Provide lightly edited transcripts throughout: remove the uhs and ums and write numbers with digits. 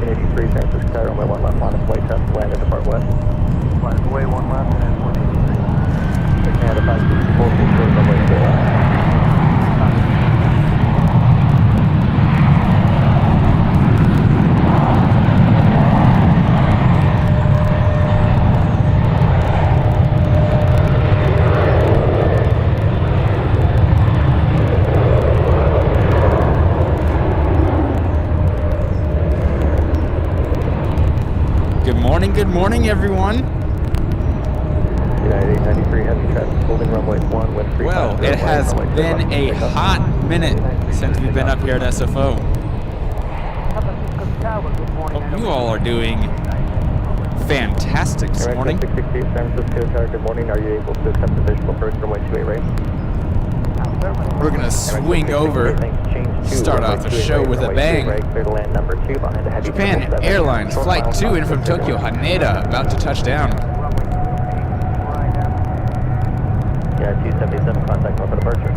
1483, San Francisco, runway 1 left, line of flight test, land and depart west. Line of way 1 left and 1483. Air Canada 564, runway 2 left. Good morning, everyone. United 893, heavy traffic, holding runway 1 with 350. Well, it has been a hot minute since we've been up here at SFO. Hope you all are doing fantastic this morning. 668, San Francisco Tower, good morning. Are you able to accept the visual approach runway 28 right? We're gonna swing over, start off the show with a bang. Japan Airlines Flight 2 in from Tokyo, Haneda, about to touch down. Yeah, 277, contact north for departure.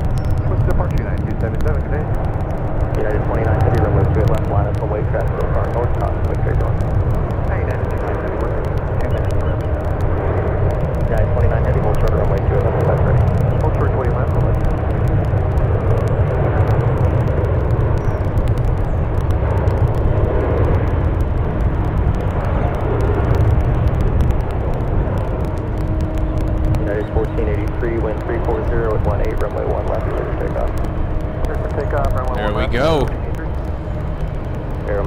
What's the departure, United 277 today? United 29 heavy, runway 2 left, line up, away traffic, so far north, wait straight north. Hey, United 29 heavy, we're 2 minutes left. United 29 heavy, hold short, runway 2 left, that's ready. Hold short, way left, left. Wind 340 at 18, runway 1 left, clear for takeoff. Clear for takeoff, runway 1 There we left. go. Air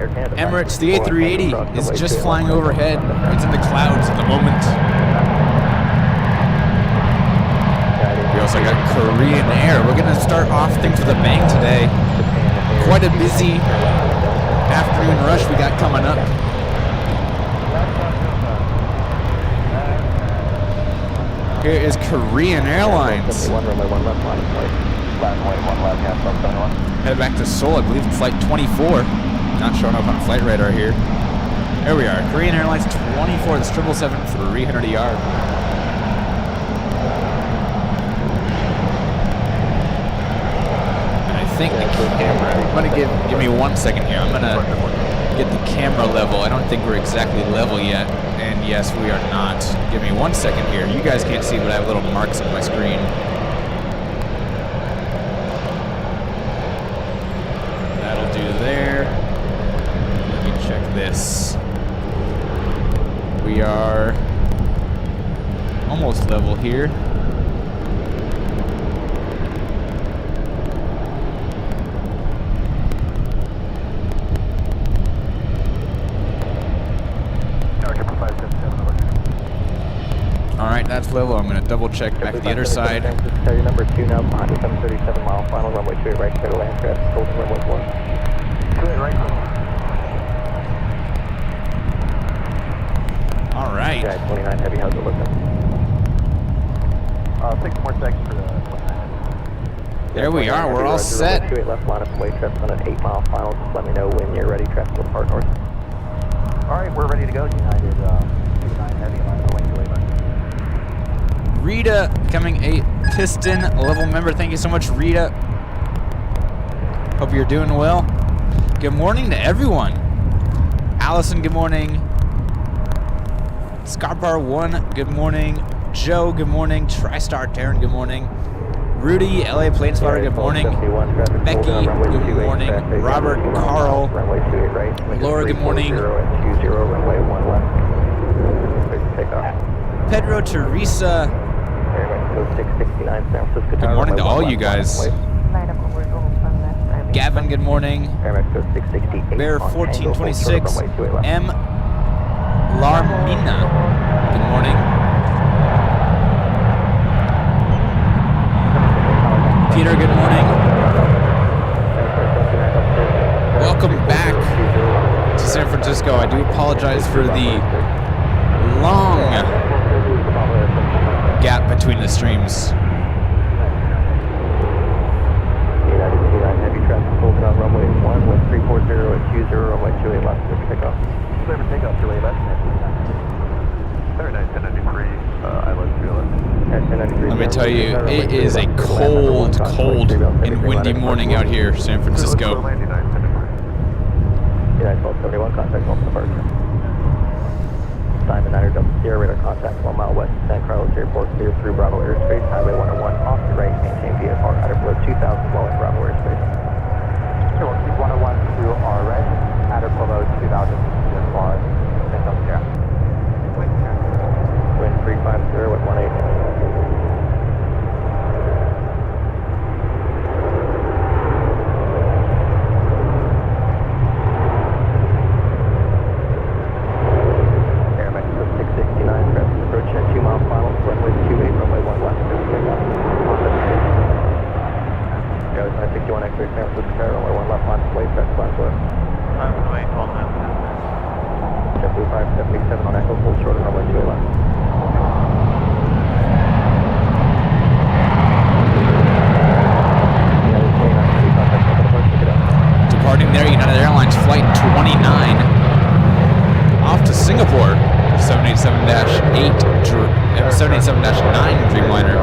Canada. Emirates, the A380 is just flying overhead. It's in the clouds at the moment. We also got Korean Air. We're going to start off things with a bang today. Quite a busy afternoon rush we got coming up. Here is Korean Airlines. Headed back to Seoul, I believe it's flight 24. Not showing up on flight radar here. There we are, Korean Airlines 24, that's 777, 300 a yard. And I think the camera, I'm gonna give me 1 second here. I'm gonna get the camera level. I don't think we're exactly level yet. And yes, we are not. Give me 1 second here. You guys can't see, but I have little marks on my screen. That'll do there. Let me check this. We are almost level here. Alright, that's level. I'm going to double check back to the other side. Number 2 now, 137 mile, final runway 2 right, clear to land craft, hold runway 1. Clear right, Alright. Yeah, 29 heavy, how's it looking? 6 more seconds for the 29. There we are, we're all set. 28 left, line up, away traffic on an 8 mile final, just let me know when you're ready, traffic will depart north. Alright, we're ready to go, United 29 heavy, line up, away to left. Rita becoming a Piston level member. Thank you so much, Rita. Hope you're doing well. Good morning to everyone. Allison, good morning. Scarbar 1, good morning. Joe, good morning. TriStar Darren, good morning. Rudy, LA Planespotter, good morning. Becky, good morning. Robert, Carl, Laura, good morning. Pedro, Teresa. Good morning to all you guys. Gavin, good morning. Bear 1426. M. Larmina, good morning. Peter, good morning. Welcome back to San Francisco. I do apologize for the long gap between the streams. Heavy traffic holding on runway 1 with 340 at 20, runway 28 left, clear for takeoff. Clear for takeoff, 28 left. Very nice, 1093, Let me tell you, it is a cold and windy morning out here, San Francisco. 477 on Echo, full short on runway 28 left. Departing there, United Airlines Flight 29 off to Singapore, 787-9 Dreamliner.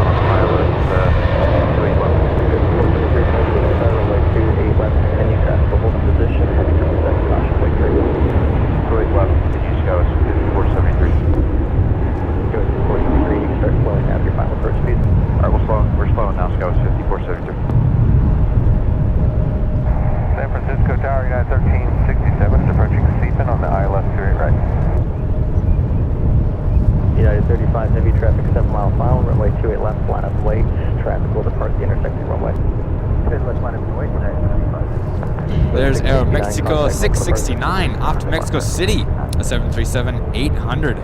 We're slowing now, Scout 5473. San Francisco Tower, United 1367, approaching Seapan on the ILS 28 right. United 35, heavy traffic, 7 mile final, runway 28 left, line up late, traffic will depart the intersecting runway. Let's line up and wait, United 35. There's Aero Mexico 669 off to Mexico City, a 737-800.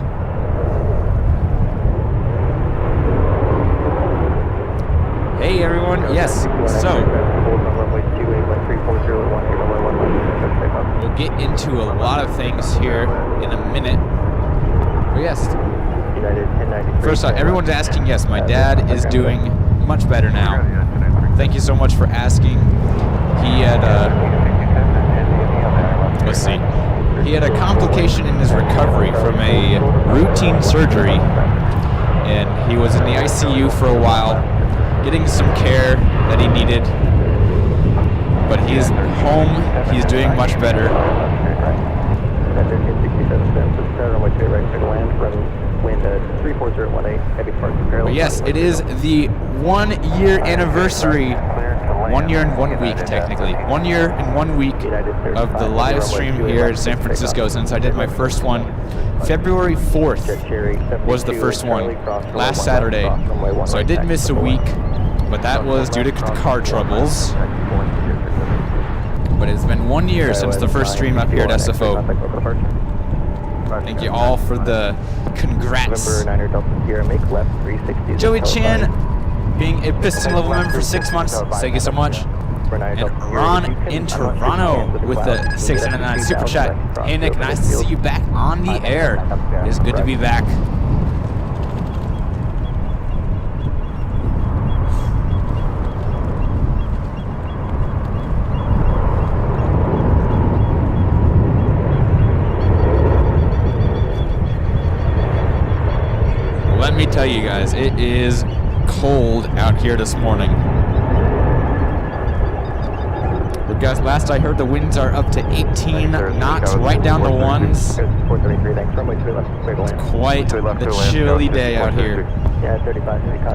Hey everyone, yes, so we'll get into a lot of things here in a minute. But yes, first off, everyone's asking, yes, my dad is doing much better now. Thank you so much for asking. He had let's see, he had a complication in his recovery from a routine surgery, and he was in the ICU for a while, getting some care that he needed, but he's home, he's doing much better. But yes, it is the 1 year anniversary, 1 year and 1 week technically, 1 year and 1 week of the live stream here in San Francisco since I did my first one. February 4th was the first one, last Saturday, so I did miss a week, but that was due to the car troubles. But it's been 1 year since the first stream up here at SFO. Thank you all for the congrats. Joey Chan being a piston level member for 6 months, thank you so much. And Ron in Toronto with the 699 super chat. Hey Nick, nice to see you back on the air. It's good to be back. Let me tell you guys, it is cold out here this morning. Guys, last I heard the winds are up to 18 knots, right down the ones. It's quite the chilly day out here.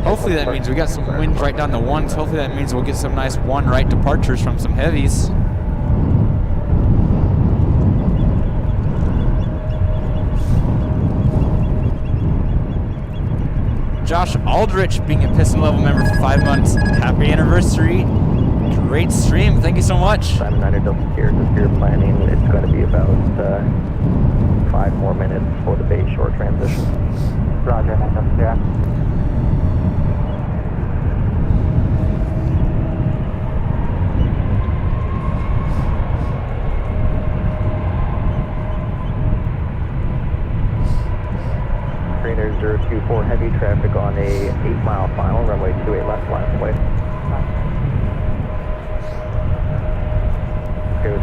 Hopefully that means we got some wind right down the ones. Hopefully that means we'll get some nice one right departures from some heavies. Josh Aldrich being a piston level member for 5 months. Happy anniversary. Great stream. Thank you so much. Simon Niner Delta Sierra, Sierra planning. It's going to be about 5 more minutes for the base shore transition. Roger, Delta Sierra. Trainer 024, heavy traffic on a 8 mile final, runway 28 left, line of way.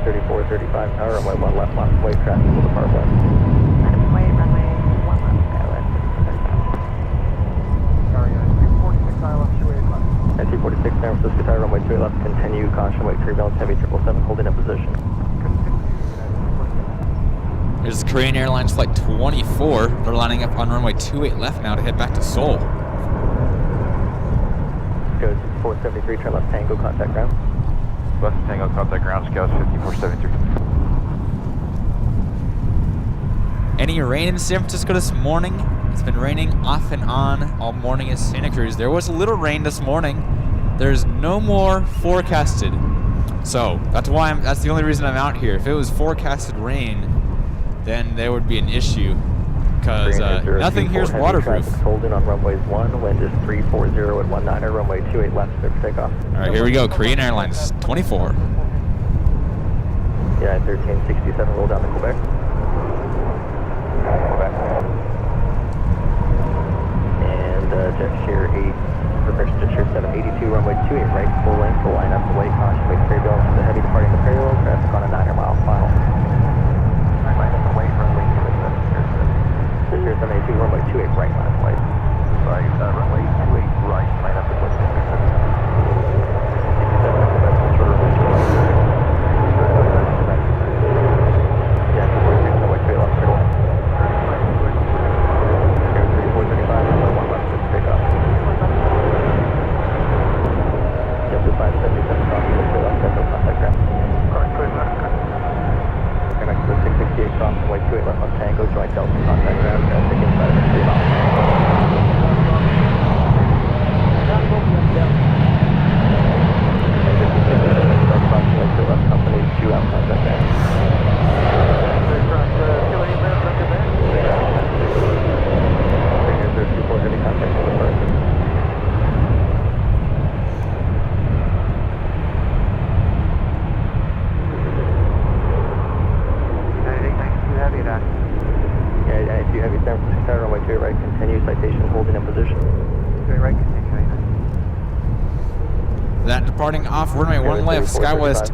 34, 35 tower, runway 1 left, line of way, traffic will depart west. Runway 1 left, ILS 346 ILS 28 left. At 346, San Francisco tower, runway 28 left, continue, caution, wait, 3 balance, heavy 777, holding in position. There's Korean Airlines Flight 24. They're lining up on runway 28 left now to head back to Seoul. Goes 473, turn left Tango, contact ground. Left Tango, contact ground, Scouts 5473. Any rain in San Francisco this morning? It's been raining off and on all morning at Santa Cruz. There was a little rain this morning. There's no more forecasted. So that's why that's the only reason I'm out here. If it was forecasted rain, then there would be an issue, because nothing here is waterproof. Holding on runways 1, wind is 340 at 19er, runway 28 left, clear for takeoff. All right, here we go. Korean Airlines 24. Yeah, 1367, roll down to Quebec. jet shear 782, runway 28 right, full length, full line up, delay, caution, wait, carry bells for the heavy departing the parallel, traffic on a 9-mile final. 9 minus away, runway 28, Shear 782, runway 28 right, line up, light. right, runway 28 right, line up, request intercept. That departing off runway 1 left, SkyWest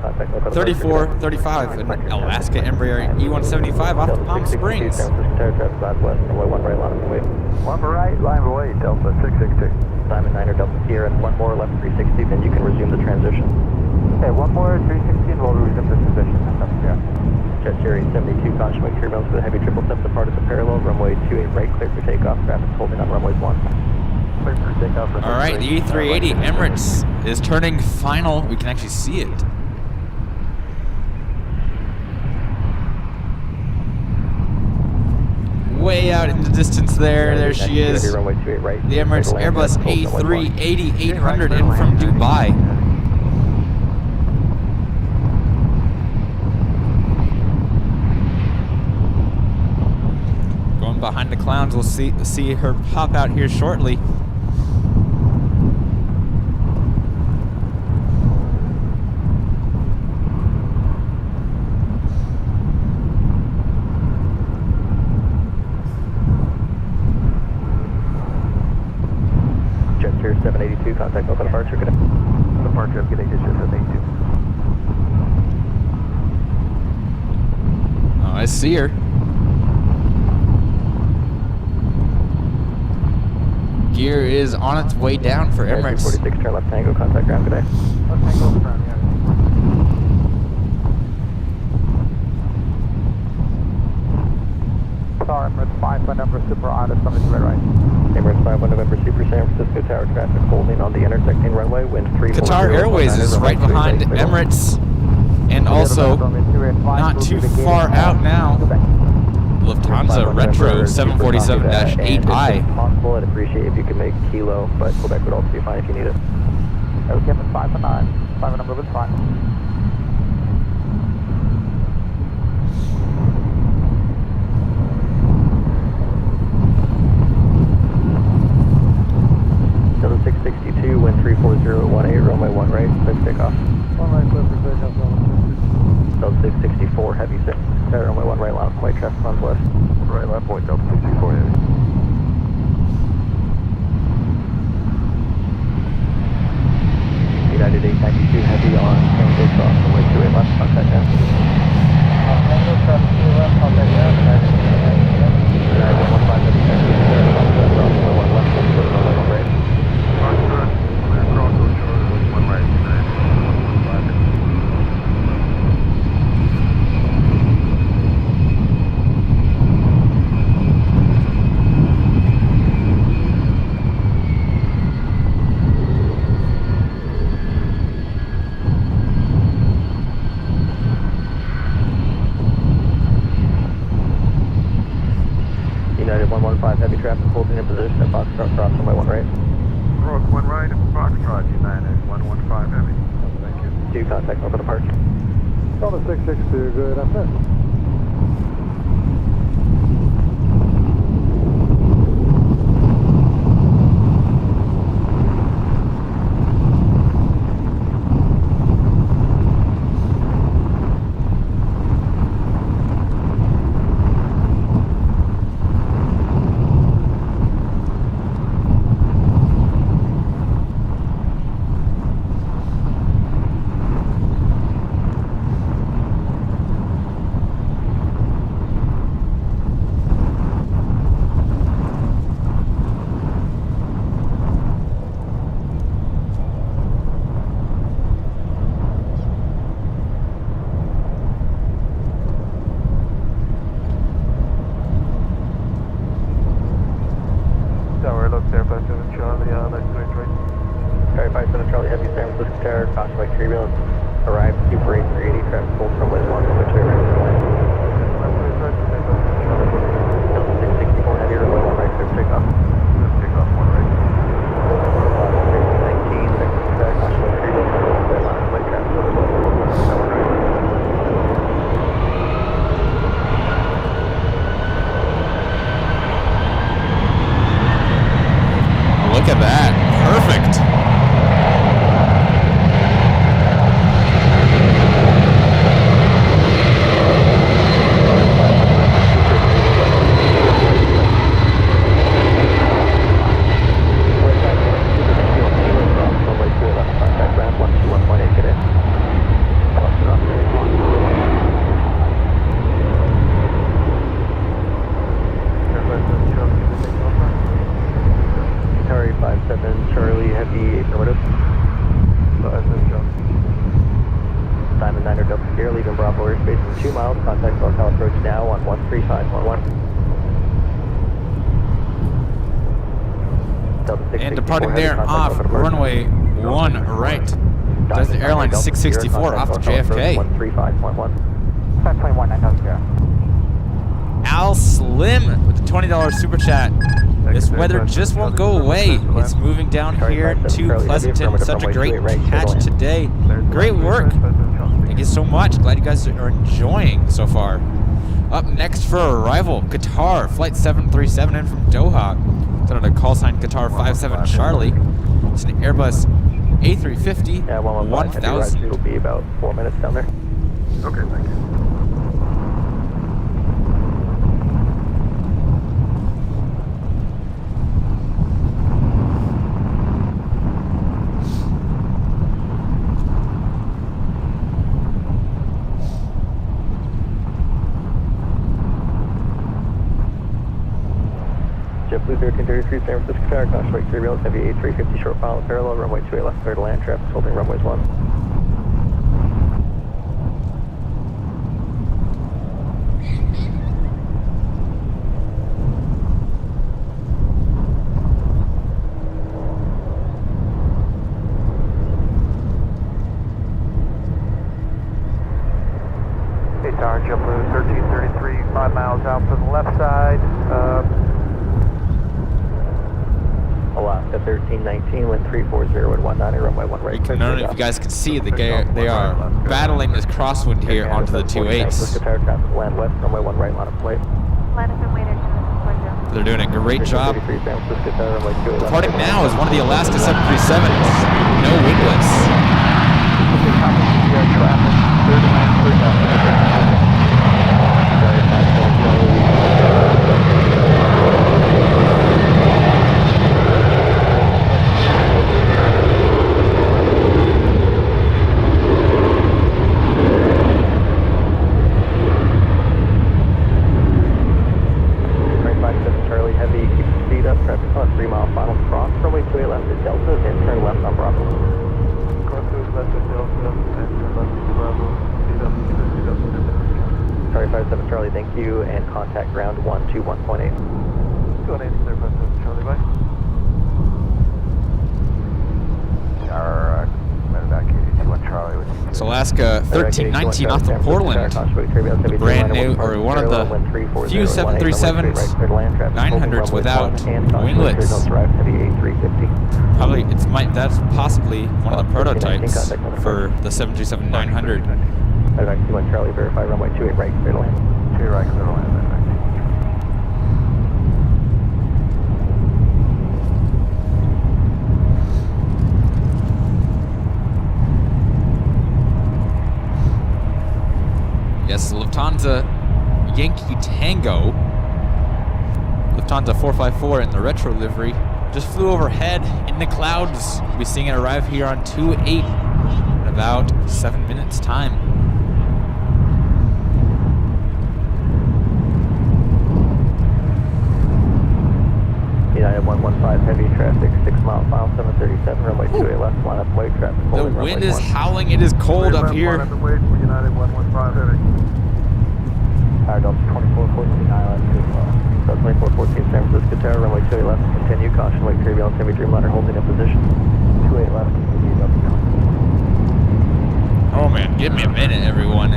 3435, an Alaska Embraer E175 off to Palm Springs. 1 right, line away, Delta 662. Simon 9 or Delta Sierra, and one more left 360, then you can resume the transition. Okay, one more 360 and we'll resume the transition. Jet Series 72, caution wait clear bounds for the heavy 777 departed the parallel, runway 28 right, clear for takeoff, traffic holding on runway 1. Clear for takeoff. All right, the A380 Emirates is turning final. We can actually see it. Way out in the distance there she is. The Emirates Airbus A380-800 in from Dubai. Going behind the clouds, we'll see her pop out here shortly. Jet Series 782, contact local departure, good day. Departure, good day, Jet Series 782. Oh, I see her. Gear is on its way down for Emirates. 46, turn left Tango, contact ground, good day. Left Tango, ground, yeah. Sorry, Emirates 5 by number Super Honda, summit to right. Emirates 5 1 November Super San Francisco Tower, traffic holding on the intersecting runway, wind 340. Qatar Airways is right behind Emirates, and also not too far out now. Lufthansa Retro 747-8I. Possible, I'd appreciate if you could make Kilo, but Quebec would also be fine if you need it. Okay, 5 and 9. 5 number was fine. Delta 662, wind 34018, runway 1 right, let's take off. 1 right, clear for takeoff, Delta 664, heavy 6, runway 1 right, line of flight, traffic on west. Right, left point, Delta 664, heavy. United 892, heavy on Tango Cross, runway 28 left, contact now. Tango Cross, 2 left, contact now. United 115, heavy taxi, runway 1 left, runway 1 right. Clear cross, 1 right, United 115. United 115, heavy traffic holding in position at Foxtrot Cross, runway 1 right. Rock 1 right, Foxtrot, United 115 heavy. Thank you. 2, contact over departure. Delta 662, good afternoon. airspace in 2 miles. Contact SoCal approach now on 13511. And departing there off runway 1 right. Delta Airlines 664 off to JFK. 13511. 521, 900. Al Slim with the $20 super chat. This weather just won't go away. It's moving down here to Pleasanton. Such a great catch today. Great work. Thank you so much. Glad you guys are enjoying so far. Up next for arrival, Qatar, flight 737 in from Doha. It's under the call sign Qatar 57 Charlie. It's an Airbus A380 1000. It'll be about 4 minutes down there. Okay, thank you. JetBlue 1333 San Francisco Tower, Caution Wake 3 Rails, Heavy A350 short final parallel, runway 28 left, clear to land, traffic holding runways 1. Hey, Tower, JetBlue 1333, 5 miles out to the left side. Alaska 1319, wind 340 at 19, runway 1 right. I don't know if you guys can see that they are battling this crosswind here onto the 28s. Land west, runway 1 right, line of flight. They're doing a great job. Departing now is one of the Alaska 737s. No winglets. Charlie Heavy, keep the speed up, traffic on 3 mile final cross, runway 28 left at Delta, and turn left on Bravo. Cross left at Delta, and turn left to Bravo. Speed up, speed up, speed up. Sorry, 57 Charlie, thank you, and contact ground 121.8. 218, there, 57 Charlie, bye. Our medevac 81 Charlie with you. It's Alaska 1319 off of Portland. The brand new, or one of the few 737s, 900s without winglets. Probably, that's possibly one of the prototypes for the 737-900. Medevac 21 Charlie, verify runway 28 right, clear to land. 28 right, clear to land, medevac. Yes, Lufthansa Yankee Tango. Lufthansa 454 in the retro livery just flew overhead in the clouds. We'll be seeing it arrive here on 2-8 in about 7 minutes time. United 115 heavy traffic, 6 mile file, 737, runway 28 left, line up wake traffic. The wind is howling, it is cold up here. United 115 heavy. Tower Delta 2414 Island, Delta 2414 San Francisco Tower, runway 28 left, continue, caution, wake 3 Beyond Heavy Dreamliner holding in position. 28 left, continue, up. Oh man, give me a minute everyone.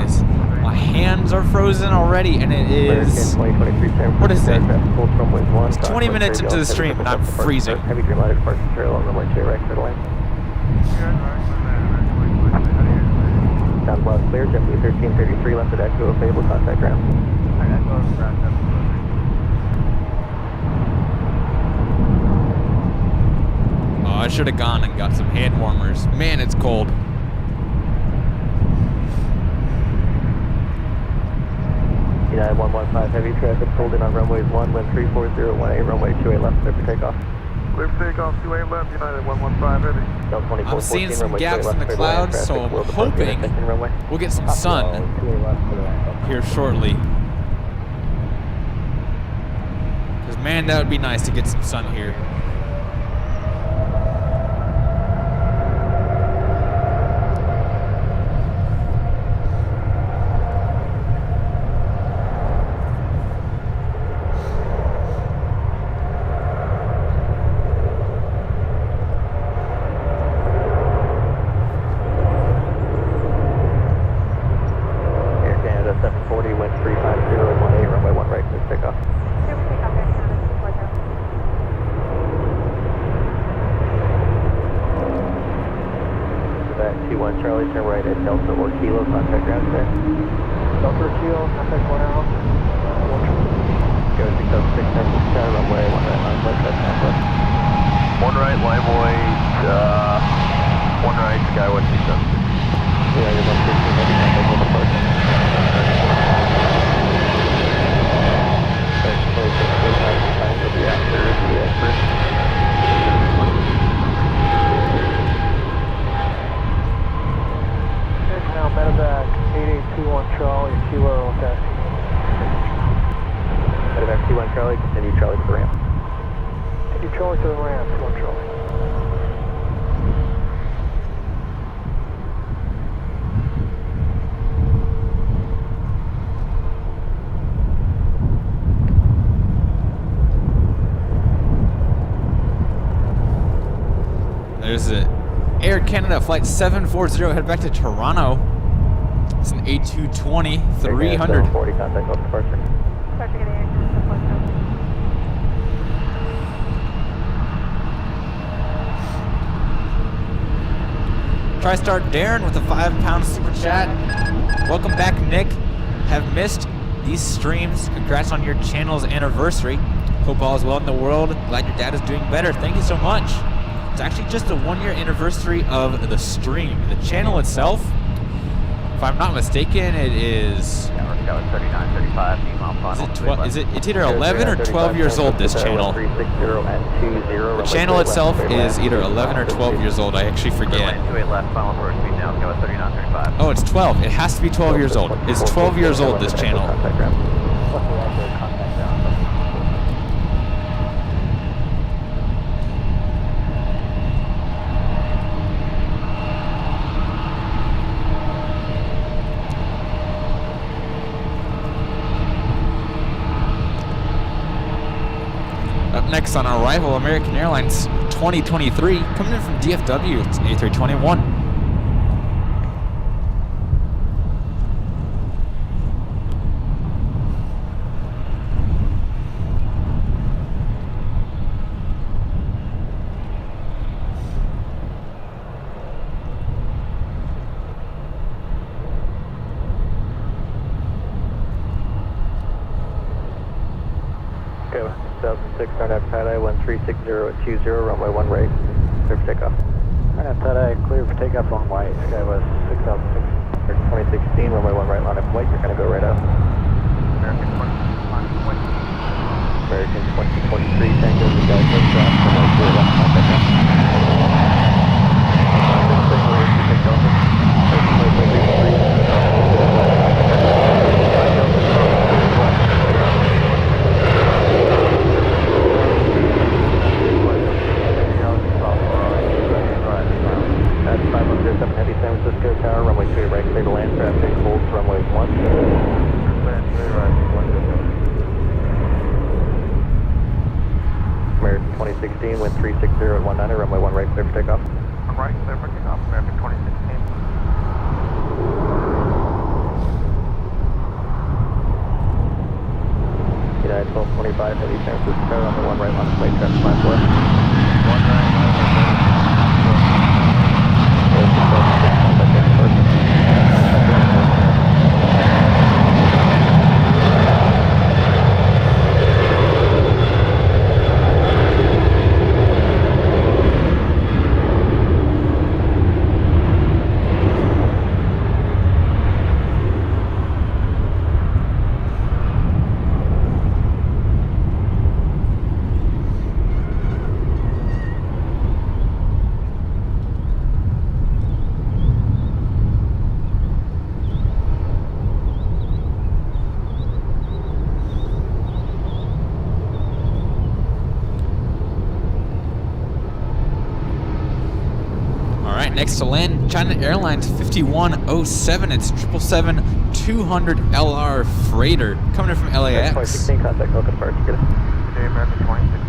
My hands are frozen already and it is, what is it? It's 20 minutes into the stream and I'm freezing. Heavy Dreamliner departure parallel, runway 28 right, clear to land. Sound loud clear, JetBlue 1333 left at Echo, available contact ground. Oh, I should have gone and got some hand warmers. Man, it's cold. United 115 heavy traffic, holding on runways 1, wind 34018, runway 28 left, clear for takeoff. Clear for takeoff, 28 left, United 115 heavy. I'm seeing some gaps in the clouds, so I'm hoping we'll get some sun here shortly. Because man, that would be nice to get some sun here. 740, wind 350, 18, runway 1 right, please take off. Super takeoff there, Canada 240. Back T1 Charlie, turn right at Delta or Kilo, contact ground there. Delta or Kilo, contact ground. Go 606, turn to sky, runway 1 right, line left, left, left, left. 1 right, live weight, 1 right, Skyway 676. Yeah, you're 115, heavy contact with the park. Time will be after the expert. Now medevac 8821 Charlie, Kilo, taxi. Medevac T1 Charlie, continue Charlie to the ramp. Continue Charlie to the ramp, T1 Charlie. There's a Air Canada flight 740, head back to Toronto. It's an A220 300. 40, contact off departure. Departure getting Air Canada 4. TriStar Darren with a £5 super chat. Welcome back, Nick. Have missed these streams. Congrats on your channel's anniversary. Hope all is well in the world. Glad your dad is doing better. Thank you so much. It's actually just a 1-year anniversary of the stream. The channel itself, if I'm not mistaken, it is... It's either 11 or 12 years old, this channel. The channel itself is either 11 or 12 years old. I actually forget. Oh, it's 12. It has to be 12 years old. It's 12 years old, this channel. Next on arrival, American Airlines 2023, coming in from DFW, it's an A321. Go 2006, Arnett Pad 1360 at 20, runway 1 right, clear for takeoff. Arnett Pad clear for takeoff on white, Skywest 6006, 2016, runway 1 right, line up white, you're going to go right up. American 2023, Tango, you guys look drop, runway 2 left, contact ground. Heavy San Francisco Tower, runway 2 right, clear to land traffic, holds runway 1. American 2016, wind 360 at 19, runway 1 right, clear for takeoff. I'm right, clear for takeoff, American 2016. United 1225, heavy San Francisco, runway 1 right, line of flight traffic, line 4. 1 right, Next to land, China Airlines 5107. It's 777-200 LR freighter coming in from LAX. 2016, contact local departure. Get it. Today, American 2016.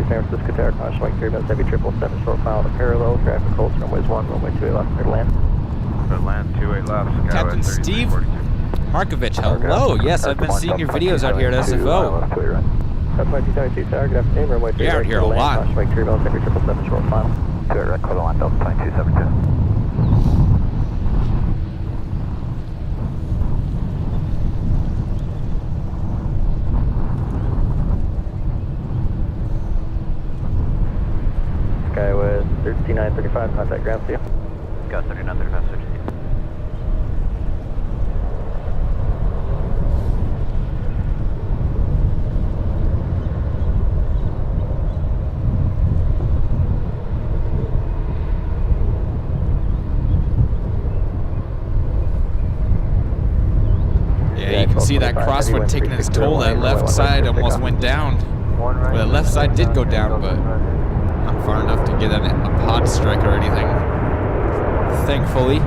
San Francisco Tower, caution like 3 minutes, heavy 777 short file to parallel, traffic holds, runways 1, runway 28 left, clear to land. Clear to land, 28 left, Skyway Captain Steve 3342. Markovich, hello. Yes, I've been seeing your videos out here at SFO. That's my 272 Tower, good afternoon, runway 28 You're out right, here clear a to land, lot. caution like 3 minutes, heavy 777 short file. 28 right, clear to land, Delta 2272. Skyway 3935, contact ground to you. Got 3935, switch to you. Yeah, you can see that crosswind taking its toll. That left side almost went down. Well, the left side did go down, but not far enough to get a pod strike or anything. Thankfully.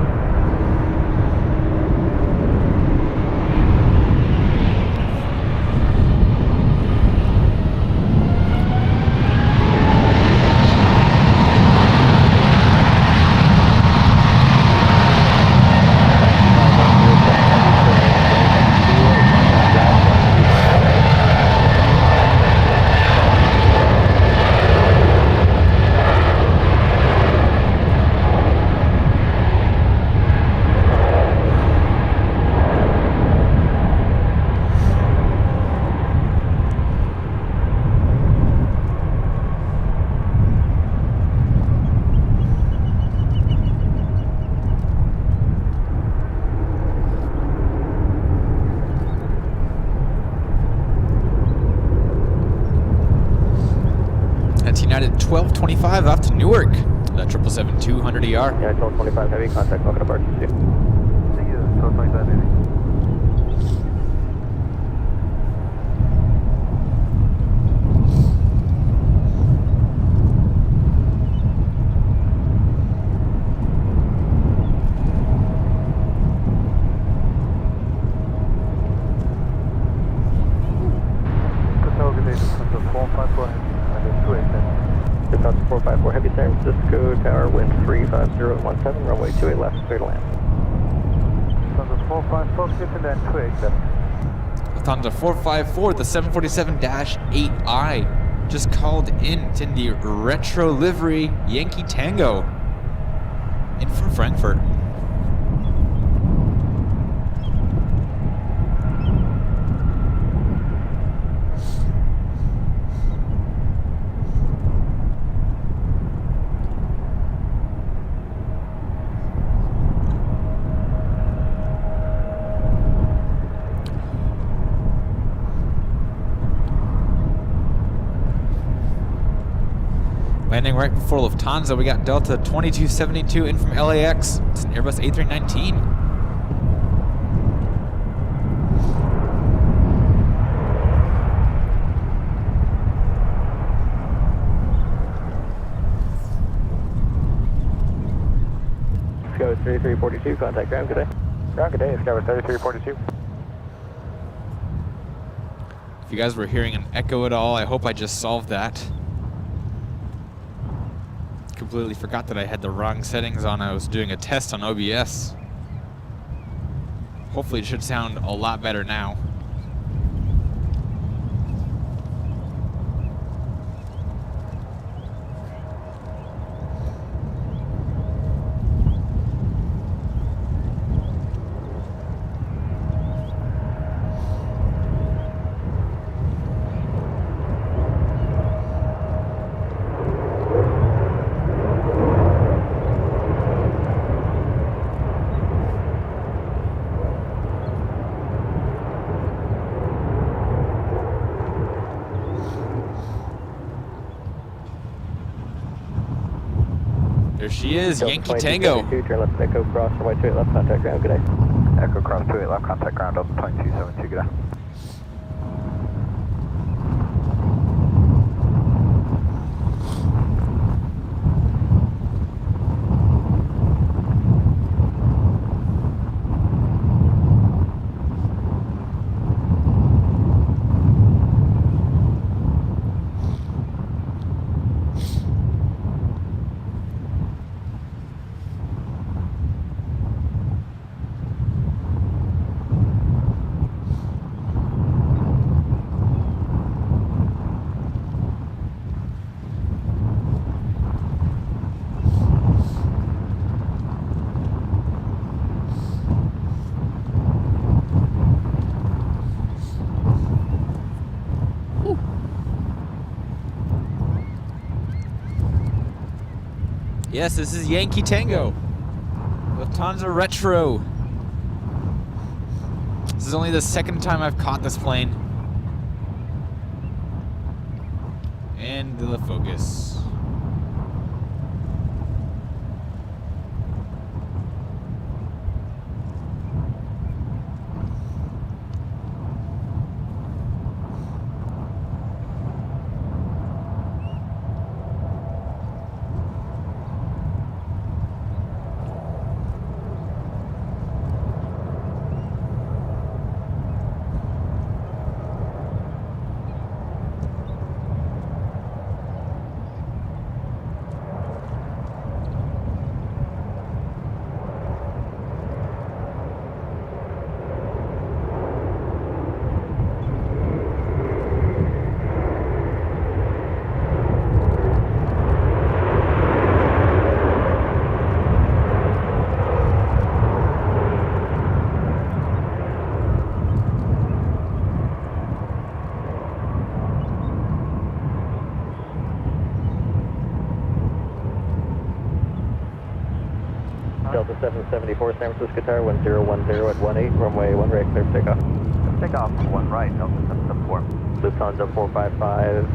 United 1225 off to Newark. That 777-200ER. Yeah, 1225 heavy, contact welcome to RTC. Thank you, 1225 heavy. Lufthansa 454 heavy, San Francisco Tower, wind 35017, runway 28 left, clear to land. Lufthansa 454, clear to land, 28 left. Lufthansa 454, the 747-8I just called in the retro livery Yankee Tango in from Frankfurt. Landing right before Lufthansa, we got Delta 2272 in from LAX. It's an Airbus A319. Skyway 3342, contact ground, good day. Ground, good day, Skyway 3342. If you guys were hearing an echo at all, I hope I just solved that. Completely forgot that I had the wrong settings on. I was doing a test on OBS. Hopefully it should sound a lot better now. There she is, Yankee Tango. Turn left, Echo Cross, runway 28 left, contact ground, good day. Echo Cross 28 left, contact ground, Delta 2272, good day. Yes, this is Yankee Tango. Lufthansa Retro. This is only the second time I've caught this plane. And the focus. Delta 774 San Francisco Tower 1010 at 18, runway 1 right, clear for takeoff. Takeoff on 1 right, Delta 774. Lufthansa 455,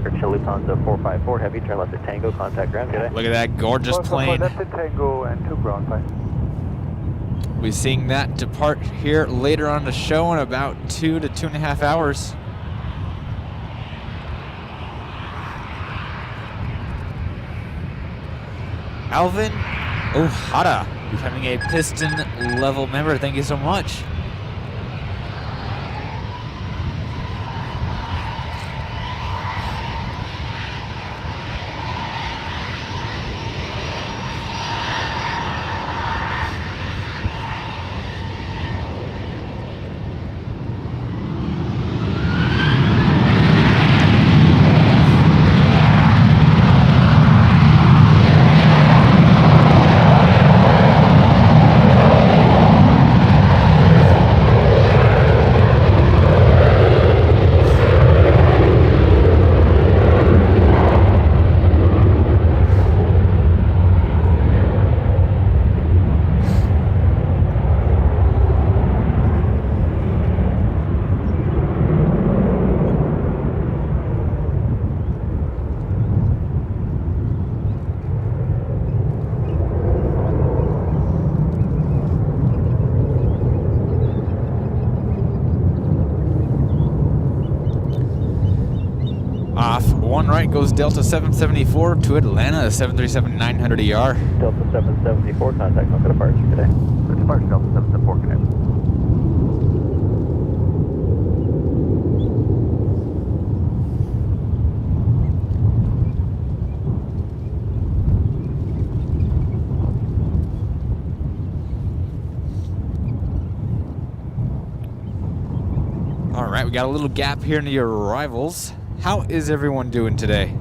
or Lufthansa 454, heavy, turn left at Tango, contact ground, good day. Look at that gorgeous plane. Left at Tango and 2 ground, fine. We're seeing that depart here later on the show in about 2 to 2.5 hours. Alvin Ohara, becoming a piston level member. Thank you so much. Off 1 right goes Delta 774 to Atlanta 737-900ER. Delta 774, contact Mocha departure, good day. Departure Delta 774, good day. All right, we got a little gap here in the arrivals. How is everyone doing today?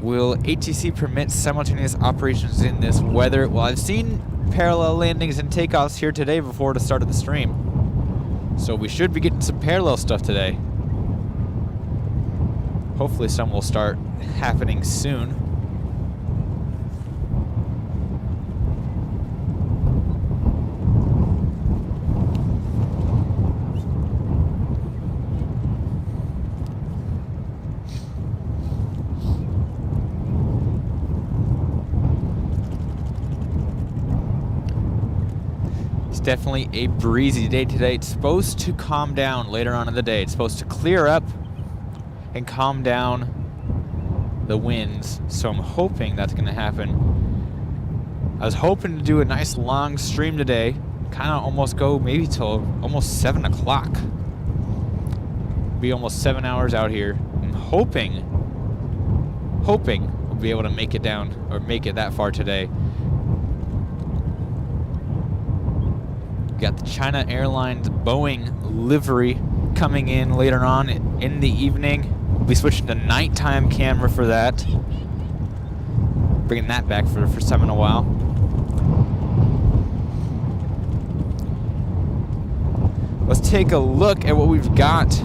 Will ATC permit simultaneous operations in this weather? Well, I've seen parallel landings and takeoffs here today before the start of the stream. So we should be getting some parallel stuff today. Hopefully some will start happening soon. It's definitely a breezy day today. It's supposed to calm down later on in the day. It's supposed to clear up and calm down the winds, so I'm hoping that's going to happen. I was hoping to do a nice long stream today, kind of almost go maybe till almost 7 o'clock. Be almost 7 hours out here. I'm hoping we'll be able to make it down or make it that far today. Got the China Airlines Boeing livery coming in later on in the evening. We'll be switching to nighttime camera for that. Bringing that back for the first time in a while. take a look at what we've got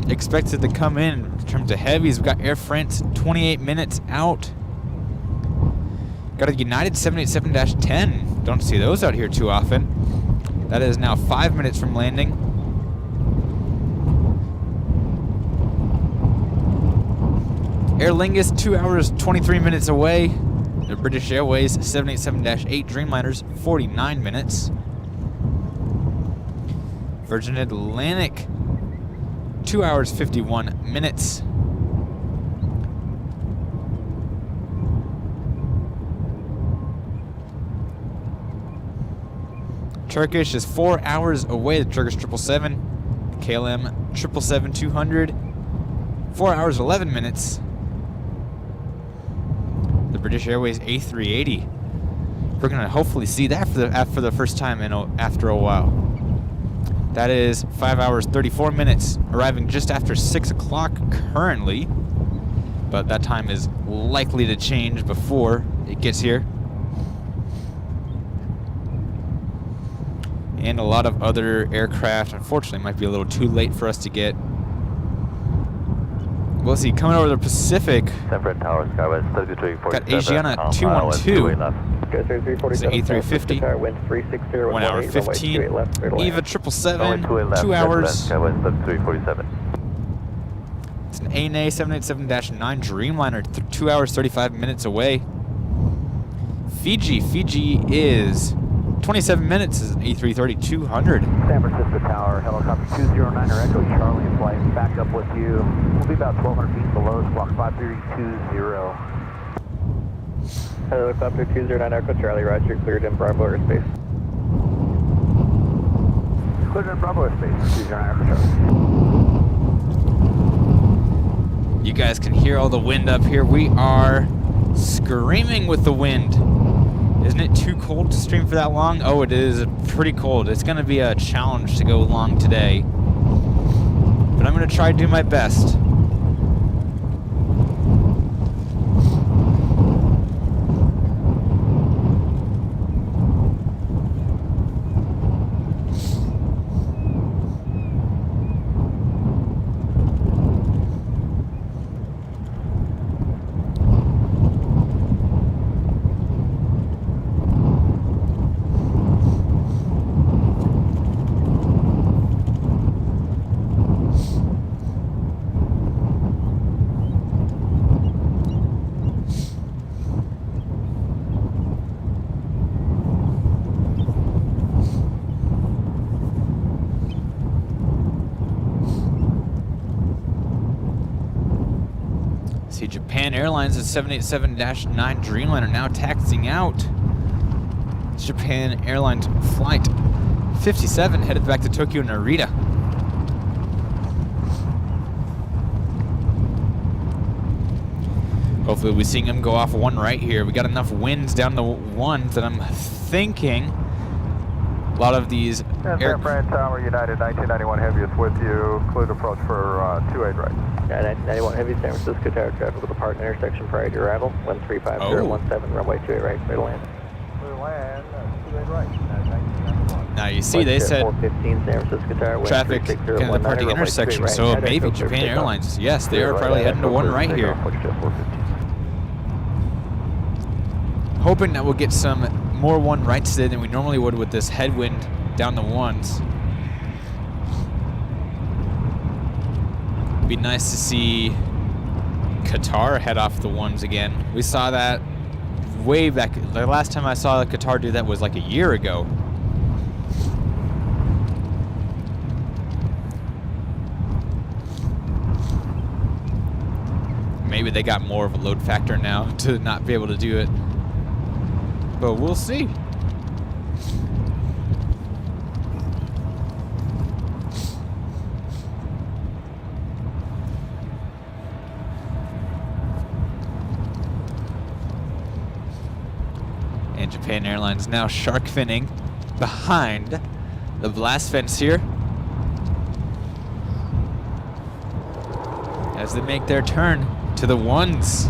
expected to come in terms of heavies. We've got Air France 28 minutes out. Got a United 787-10. Don't see those out here too often. That is now 5 minutes from landing. Aer Lingus 2 hours 23 minutes away. The British Airways 787-8 Dreamliners 49 minutes. Virgin Atlantic 2 hours 51 minutes. Turkish is 4 hours away. The Turkish 777, KLM 777-200, 4 hours 11 minutes. The British Airways A380. We're gonna hopefully see that for the first time after a while. That is 5 hours 34 minutes, arriving just after 6 o'clock currently, but that time is likely to change before it gets here. And a lot of other aircraft, unfortunately, might be a little too late for us to get. We'll see, coming over the Pacific, got Asiana 212. It's an A350, 1 hour 15. Eva 777, 2 hours. It's an ANA 787-9 Dreamliner, 2 hours 35 minutes away. Fiji is 27 minutes, is an A330-200. San Francisco Tower, helicopter 209 or Echo Charlie in flight. Back up with you. We'll be about 1,200 feet below squawk 5320. Helicopter 209 Echo Charlie, roger, cleared in Bravo airspace. Cleared in Bravo airspace, 209 Echo Charlie. You guys can hear all the wind up here. We are screaming with the wind. Isn't it too cold to stream for that long? Oh, it is pretty cold. It's going to be a challenge to go long today. But I'm going to try to do my best. See, Japan Airlines is 787-9 Dreamliner now taxiing out. Japan Airlines flight 57 headed back to Tokyo Narita. Hopefully we'll be seeing them go off one right here. We got enough winds down the ones that I'm thinking a lot of these San Fran Tower, United 1991 Heavies with you. Cleared approach for 28 right. Yeah, 1991 Heavy, San Francisco Tower traffic with a partner intersection prior to arrival. 135017, runway 28 right, clear to land. Clear land, 28 right. Now you see they said 415 San Francisco Tower, traffic in the departing intersection, so maybe Japan Airlines. Yes, they are probably heading to one right here. Hoping that we'll get some more one rights today than we normally would with this headwind down the ones. It'd be nice to see Qatar head off the ones again. We saw that way back. The last time I saw Qatar do that was like a year ago. Maybe they got more of a load factor now to not be able to do it. But we'll see. And Japan Airlines now shark finning behind the blast fence here as they make their turn to the ones.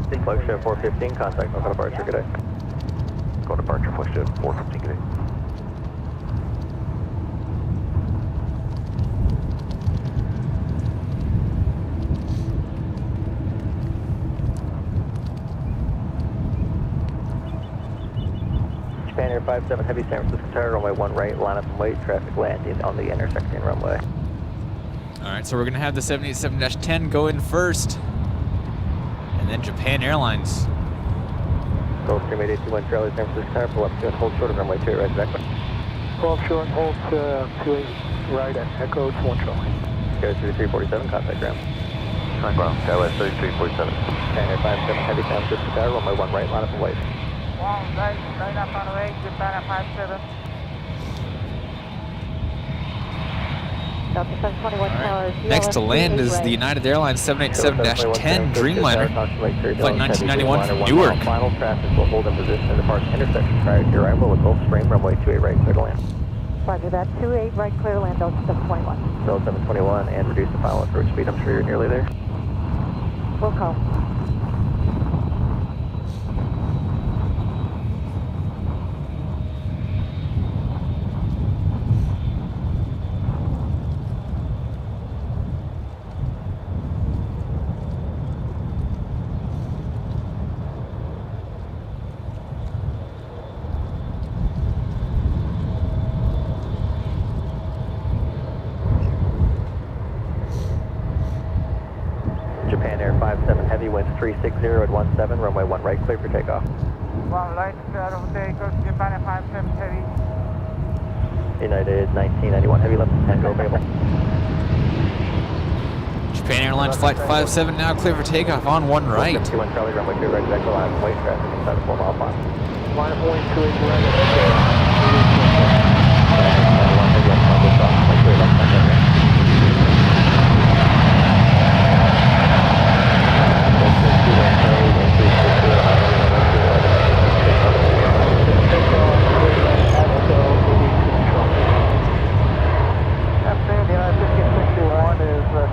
Flagship 415, contact local departure, good day. Go departure, flagship 415, good day. Japan Air 57 Heavy San Francisco Tower, runway 1 right, line up and wait, traffic landing on the intersecting runway. All right, so we're gonna have the 787-10 go in first, and then Japan Airlines. Gulfstream 8821 Charlie San Francisco Tower, pull up to and hold short of runway 2 right, exactly. Pull up short and hold to 28 right at Echo 1 Charlie. Go 3347, contact ground. Turn ground, Skywest 3347. Japan Air 57 Heavy San Francisco Tower, runway 1 right, line up and wait. Right up on the way, Japan at 57. Delta 721 Tower. Next to land is the United Airlines 787-10 Dreamliner, flight 1991 from Newark. Final traffic will hold in position in the park intersection prior to your arrival with Gulfstream, runway 28 right, clear to land. Roger that. 28 right, clear to land, Delta 721. Delta 721 and reduce the final approach speed. I'm sure you're nearly there. We'll call. Japan Air 57 Heavy, winds 360 at 17, runway 1 right, clear for takeoff. One light, clear of takeoff, Japan at 57 Heavy. United 1991 Heavy, left 10, go available. Japan Airlines flight 57 now clear for takeoff on 1 right. 51 Charlie, runway 2 right, exactly line of wait, traffic inside the 4 mile line. Line up point 28 right at Echo.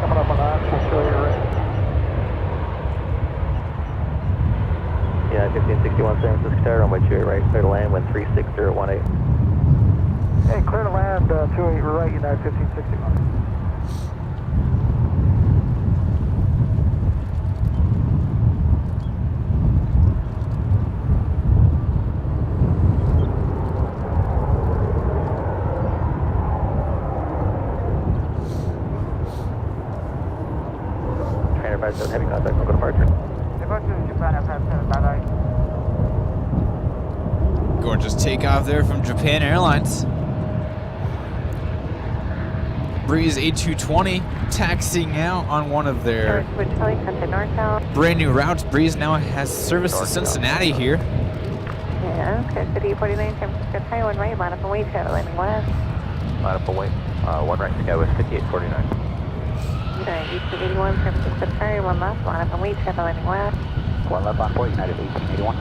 Coming up on option, show you right. Yeah, 1561 San Francisco Tower, runway 2 right, clear to land, wind 36018. Hey, clear to land, 28 right, United 1561. Japan Air 57 Heavy, contact local departure. Departure, Japan at 57, bye-bye. Gorgeous takeoff there from Japan Airlines. Breeze A220 taxiing out on one of their brand new routes. Breeze now has service to Cincinnati here. Yeah, okay. City 49 San Francisco Tower, 1 right, line up and wait, travel landing west. Line up and wait, 1 right, Skywest 5849. United 1881 San Francisco Tower, 1 left, line up and wait, travel landing west. 1 left on 4, United 1881.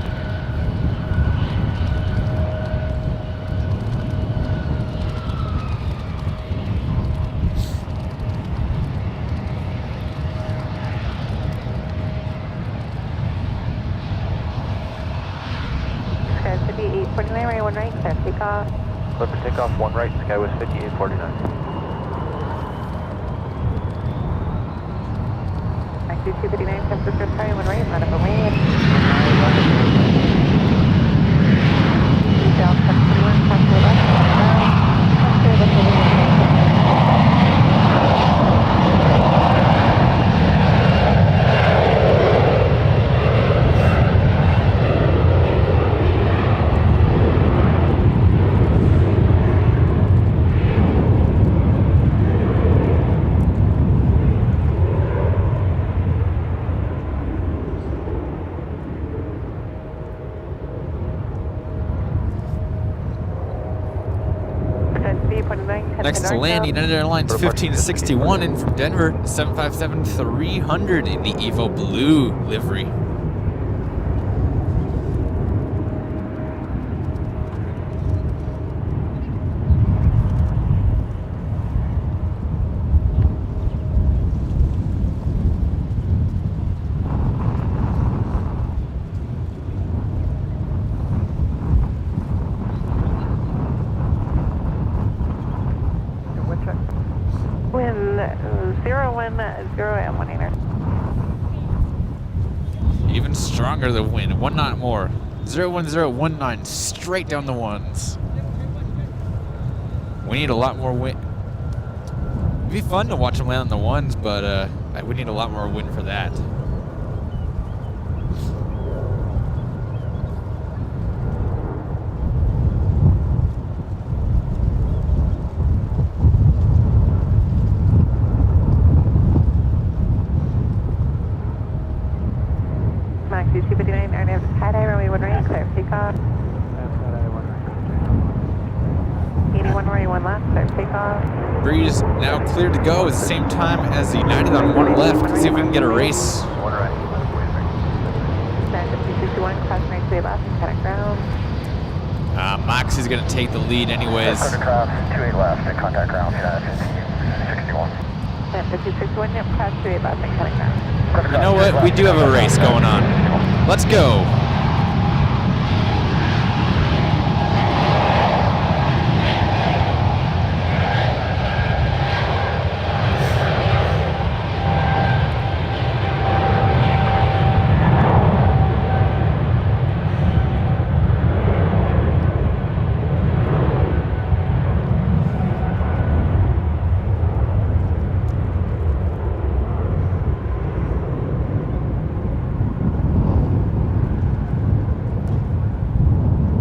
City 849 right, 1 right, clear takeoff. Clear for takeoff, 1 right, Skywest 5849. 259 San Francisco Tower, 1 right, line up and wait. Delta 721, pass to the left, clear the Next to land, United Airlines 1561 in from Denver, 757-300 in the Evo Blue livery. and 1 Even stronger the wind. 1 knot more. 01019 straight down the ones. We need a lot more wind. It'd be fun to watch them land on the ones, but we need a lot more wind for that. Max 259, RNAV tie-dye, runway 1 right, clear takeoff. 81 runway 1 left, clear takeoff. Breeze now cleared to go at the same time as the United on 1 left. Let's see if we can get a race. 1 right. 95261, crossing right to the left, and connect ground. Max is going to take the lead anyways. Cross 28 left and contact ground, 61. 95261, yep, cross 28 left, and connect ground. You know what? We do have a race going on. Let's go.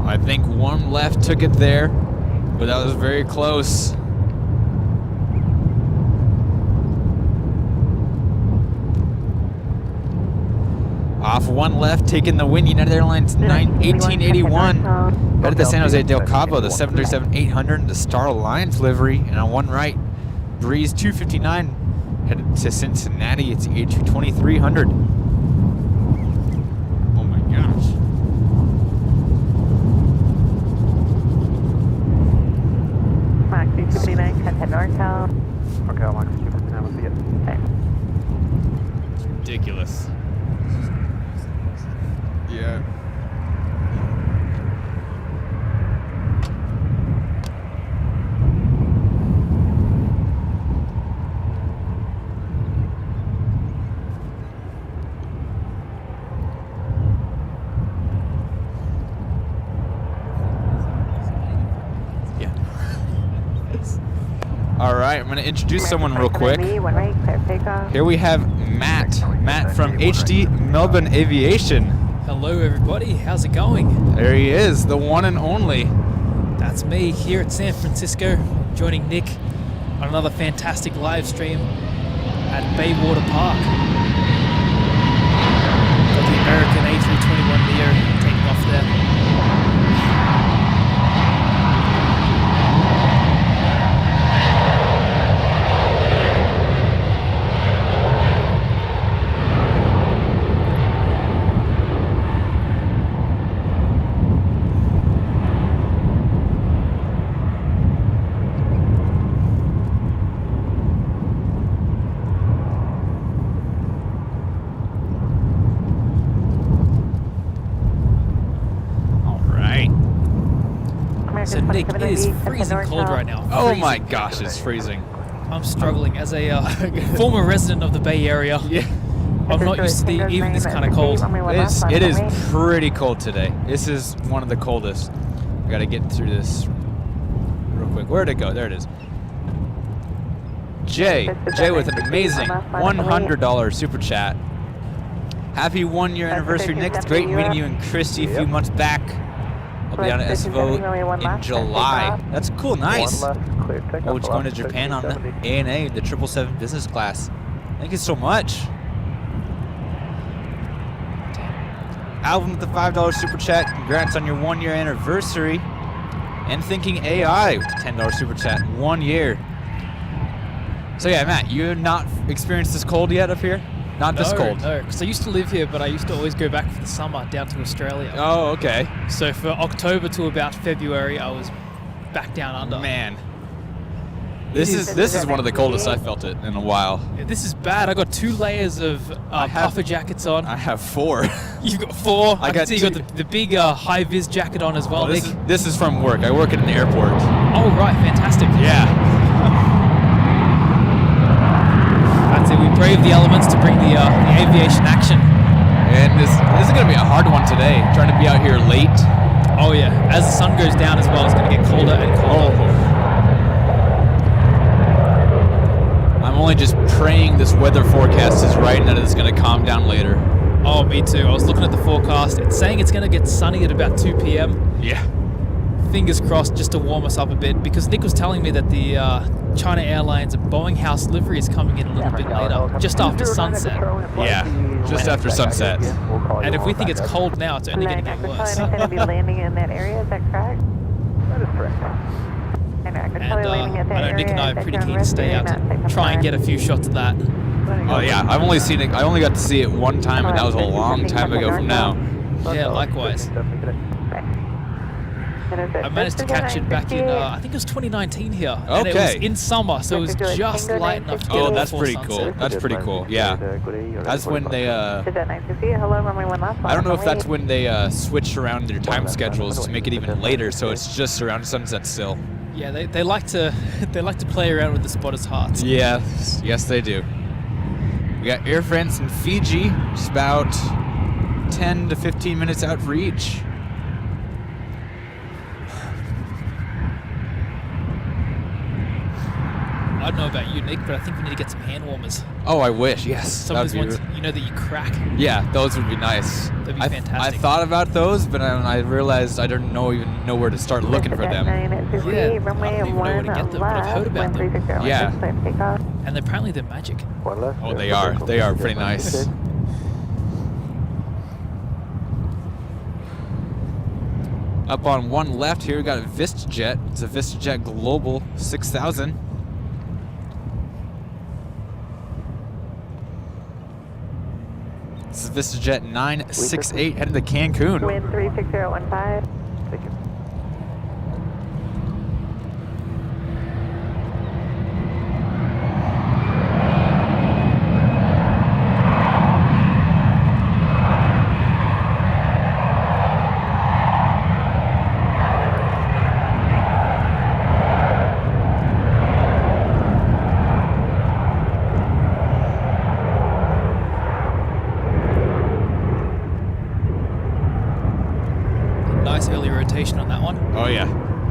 I think 1 left took it there, but that was very close. Off 1 left, taking the win. United Airlines 1881. Headed to San Jose del Cabo, the 737-800, the Star Alliance livery, and on 1 right, Breeze 259. Headed to Cincinnati, it's the A220-300. Oh my gosh. Max 259, contact NorCal. Okay, Max 259, we'll see you. Okay. It's ridiculous. Yeah. All right, I'm going to introduce someone real quick. 1 right, clear takeoff. Here we have Matt from HD Melbourne Aviation. Hello everybody, how's it going? There he is, the one and only. That's me here at San Francisco, joining Nick on another fantastic live stream at Baywater Park. Got the American A321neo taking off there. So Nick, it is freezing cold right now. Oh my gosh, it's freezing. I'm struggling as a former resident of the Bay Area. Yeah. I'm not used to even this kind of cold. It is pretty cold today. This is one of the coldest. I gotta get through this real quick. Where'd it go? There it is. Jay with an amazing $100 super chat. Happy 1-year anniversary, Nick. It's great meeting you and Christy a few months back. I'll be down at SFO in July. That's cool, nice. Oh, we're going to Japan on the ANA, the 777 business class. Thank you so much. Alvin with the $5 super chat. Congrats on your 1-year anniversary. And Thinking AI with the $10 super chat. 1 year. So yeah, Matt, you not experienced this cold yet up here? Not this cold? No, because I used to live here, but I used to always go back for the summer down to Australia. Oh, okay. So for October to about February, I was back down under. Man. This is one of the coldest I've felt it in a while. Yeah, this is bad. I got 2 layers of puffer jackets on. I have 4. You've got 4. I got see you got the big high-vis jacket on as well, Nick. This is from work. I work at an airport. Oh, right. Fantastic. Yeah. That's it. We brave the elements to bring the aviation action. And this is going to be a hard one today, trying to be out here late. Oh yeah, as the sun goes down as well, it's going to get colder and colder. I'm only just praying this weather forecast is right and that it's going to calm down later. Oh, me too. I was looking at the forecast. It's saying it's going to get sunny at about 2 p.m. Yeah. Fingers crossed just to warm us up a bit, because Nick was telling me that the China Airlines Boeing House livery is coming in a little bit later, just after sunset. Yeah, just after sunset. And if we think it's cold now, it's only going to get worse. Going to be landing in that area, is that correct? That is correct. And I know Nick and I are pretty keen to stay out to try and get a few shots of that. Oh yeah, I've only seen it. I only got to see it one time, and that was a long time ago from now. Yeah, likewise. I managed to catch it back in, I think it was 2019 here. And it was in summer, so it was just light enough to get it that's before pretty sunset. cool. That's pretty cool. Yeah, that's when they. Is that nice to see you? Hello, runway 1 last I don't know if that's when they switched around their time schedules to make it even later, so it's just around sunset still. Yeah, they like to play around with the spotters' hearts. Yes they do. We got Air France and Fiji, just about 10 to 15 minutes out for each. I don't know about you, Nick, but I think we need to get some hand warmers. Oh, I wish. Yes. Some of those ones, that you crack. Yeah, those would be nice. That'd be fantastic. I thought about those, but I realized I don't even know where to start looking for them. I don't even know where to get them, but I've heard about them. Yeah. And apparently they're magic. Oh, they are. They are pretty nice. Up on one left here, we got a VistaJet. It's a VistaJet Global 6000. This is VistaJet 968 heading to Cancun. Wind 36015. Thank you. Nice early rotation on that one. Oh yeah,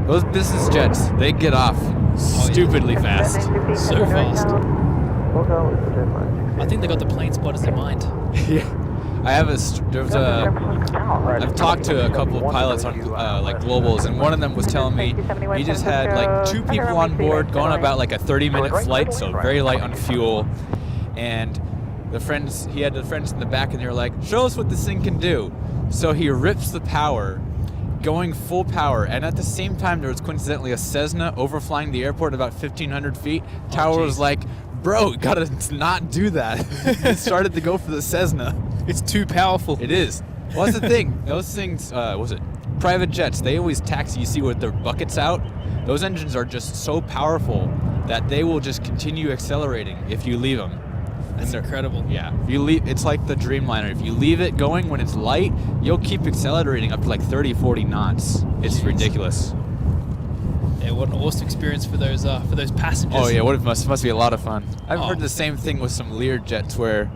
those business jets, they get off stupidly fast. So fast. I think they got the plane spotters in mind. Yeah, I've talked to a couple of pilots on like globals, and one of them was telling me he just had like 2 people on board going about like a 30-minute flight, so very light on fuel, and he had the friends in the back, and they were like, "Show us what this thing can do." So he rips the power, going full power, and at the same time there was coincidentally a Cessna overflying the airport about 1,500 feet. Tower was like, "Bro, you gotta not do that." It started to go for the Cessna. It's too powerful. It is. Well, that's the thing. Those things, private jets, they always taxi. You see with their buckets out, those engines are just so powerful that they will just continue accelerating if you leave them. That's incredible. Yeah, if you leave, it's like the Dreamliner. If you leave it going when it's light, you'll keep accelerating up to like 30, 40 knots. It's ridiculous. Yeah, what an awesome experience for those passengers. Oh yeah, must be a lot of fun. I've heard the same thing with some Lear jets where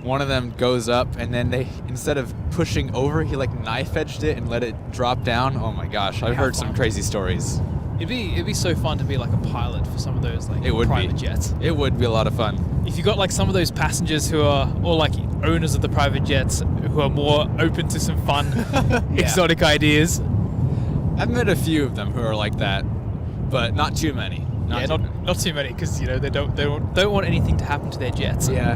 one of them goes up and then they, instead of pushing over, he like knife edged it and let it drop down. Oh my gosh, I've heard some crazy stories. It'd be so fun to be like a pilot for some of those like private jets. It would be a lot of fun. If you got like some of those passengers who are, or like owners of the private jets who are more open to some fun, exotic ideas. I've met a few of them who are like that, but not too many. Not too many, because they don't want anything to happen to their jets. Yeah,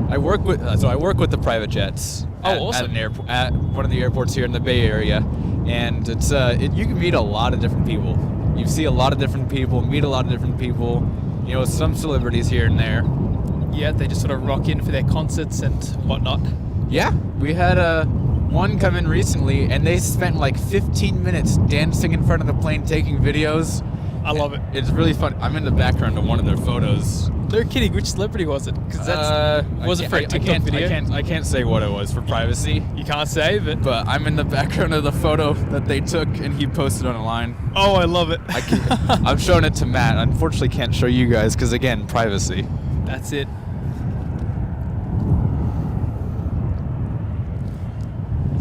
I work with the private jets. Awesome. At one of the airports here in the Bay Area, and it's you can meet a lot of different people. You see a lot of different people, meet a lot of different people. You know, some celebrities here and there. Yeah, they just sort of rock in for their concerts and whatnot. Yeah, we had one come in recently, and they spent like 15 minutes dancing in front of the plane, taking videos. I love it. It's really fun. I'm in the background of one of their photos. They're kidding. Which celebrity was it? Because that's was it for a TikTok video? I can't say what it was for privacy. You can't say, but I'm in the background of the photo that they took, and he posted online. Oh, I love it. I'm showing it to Matt. Unfortunately, can't show you guys because again, privacy. That's it.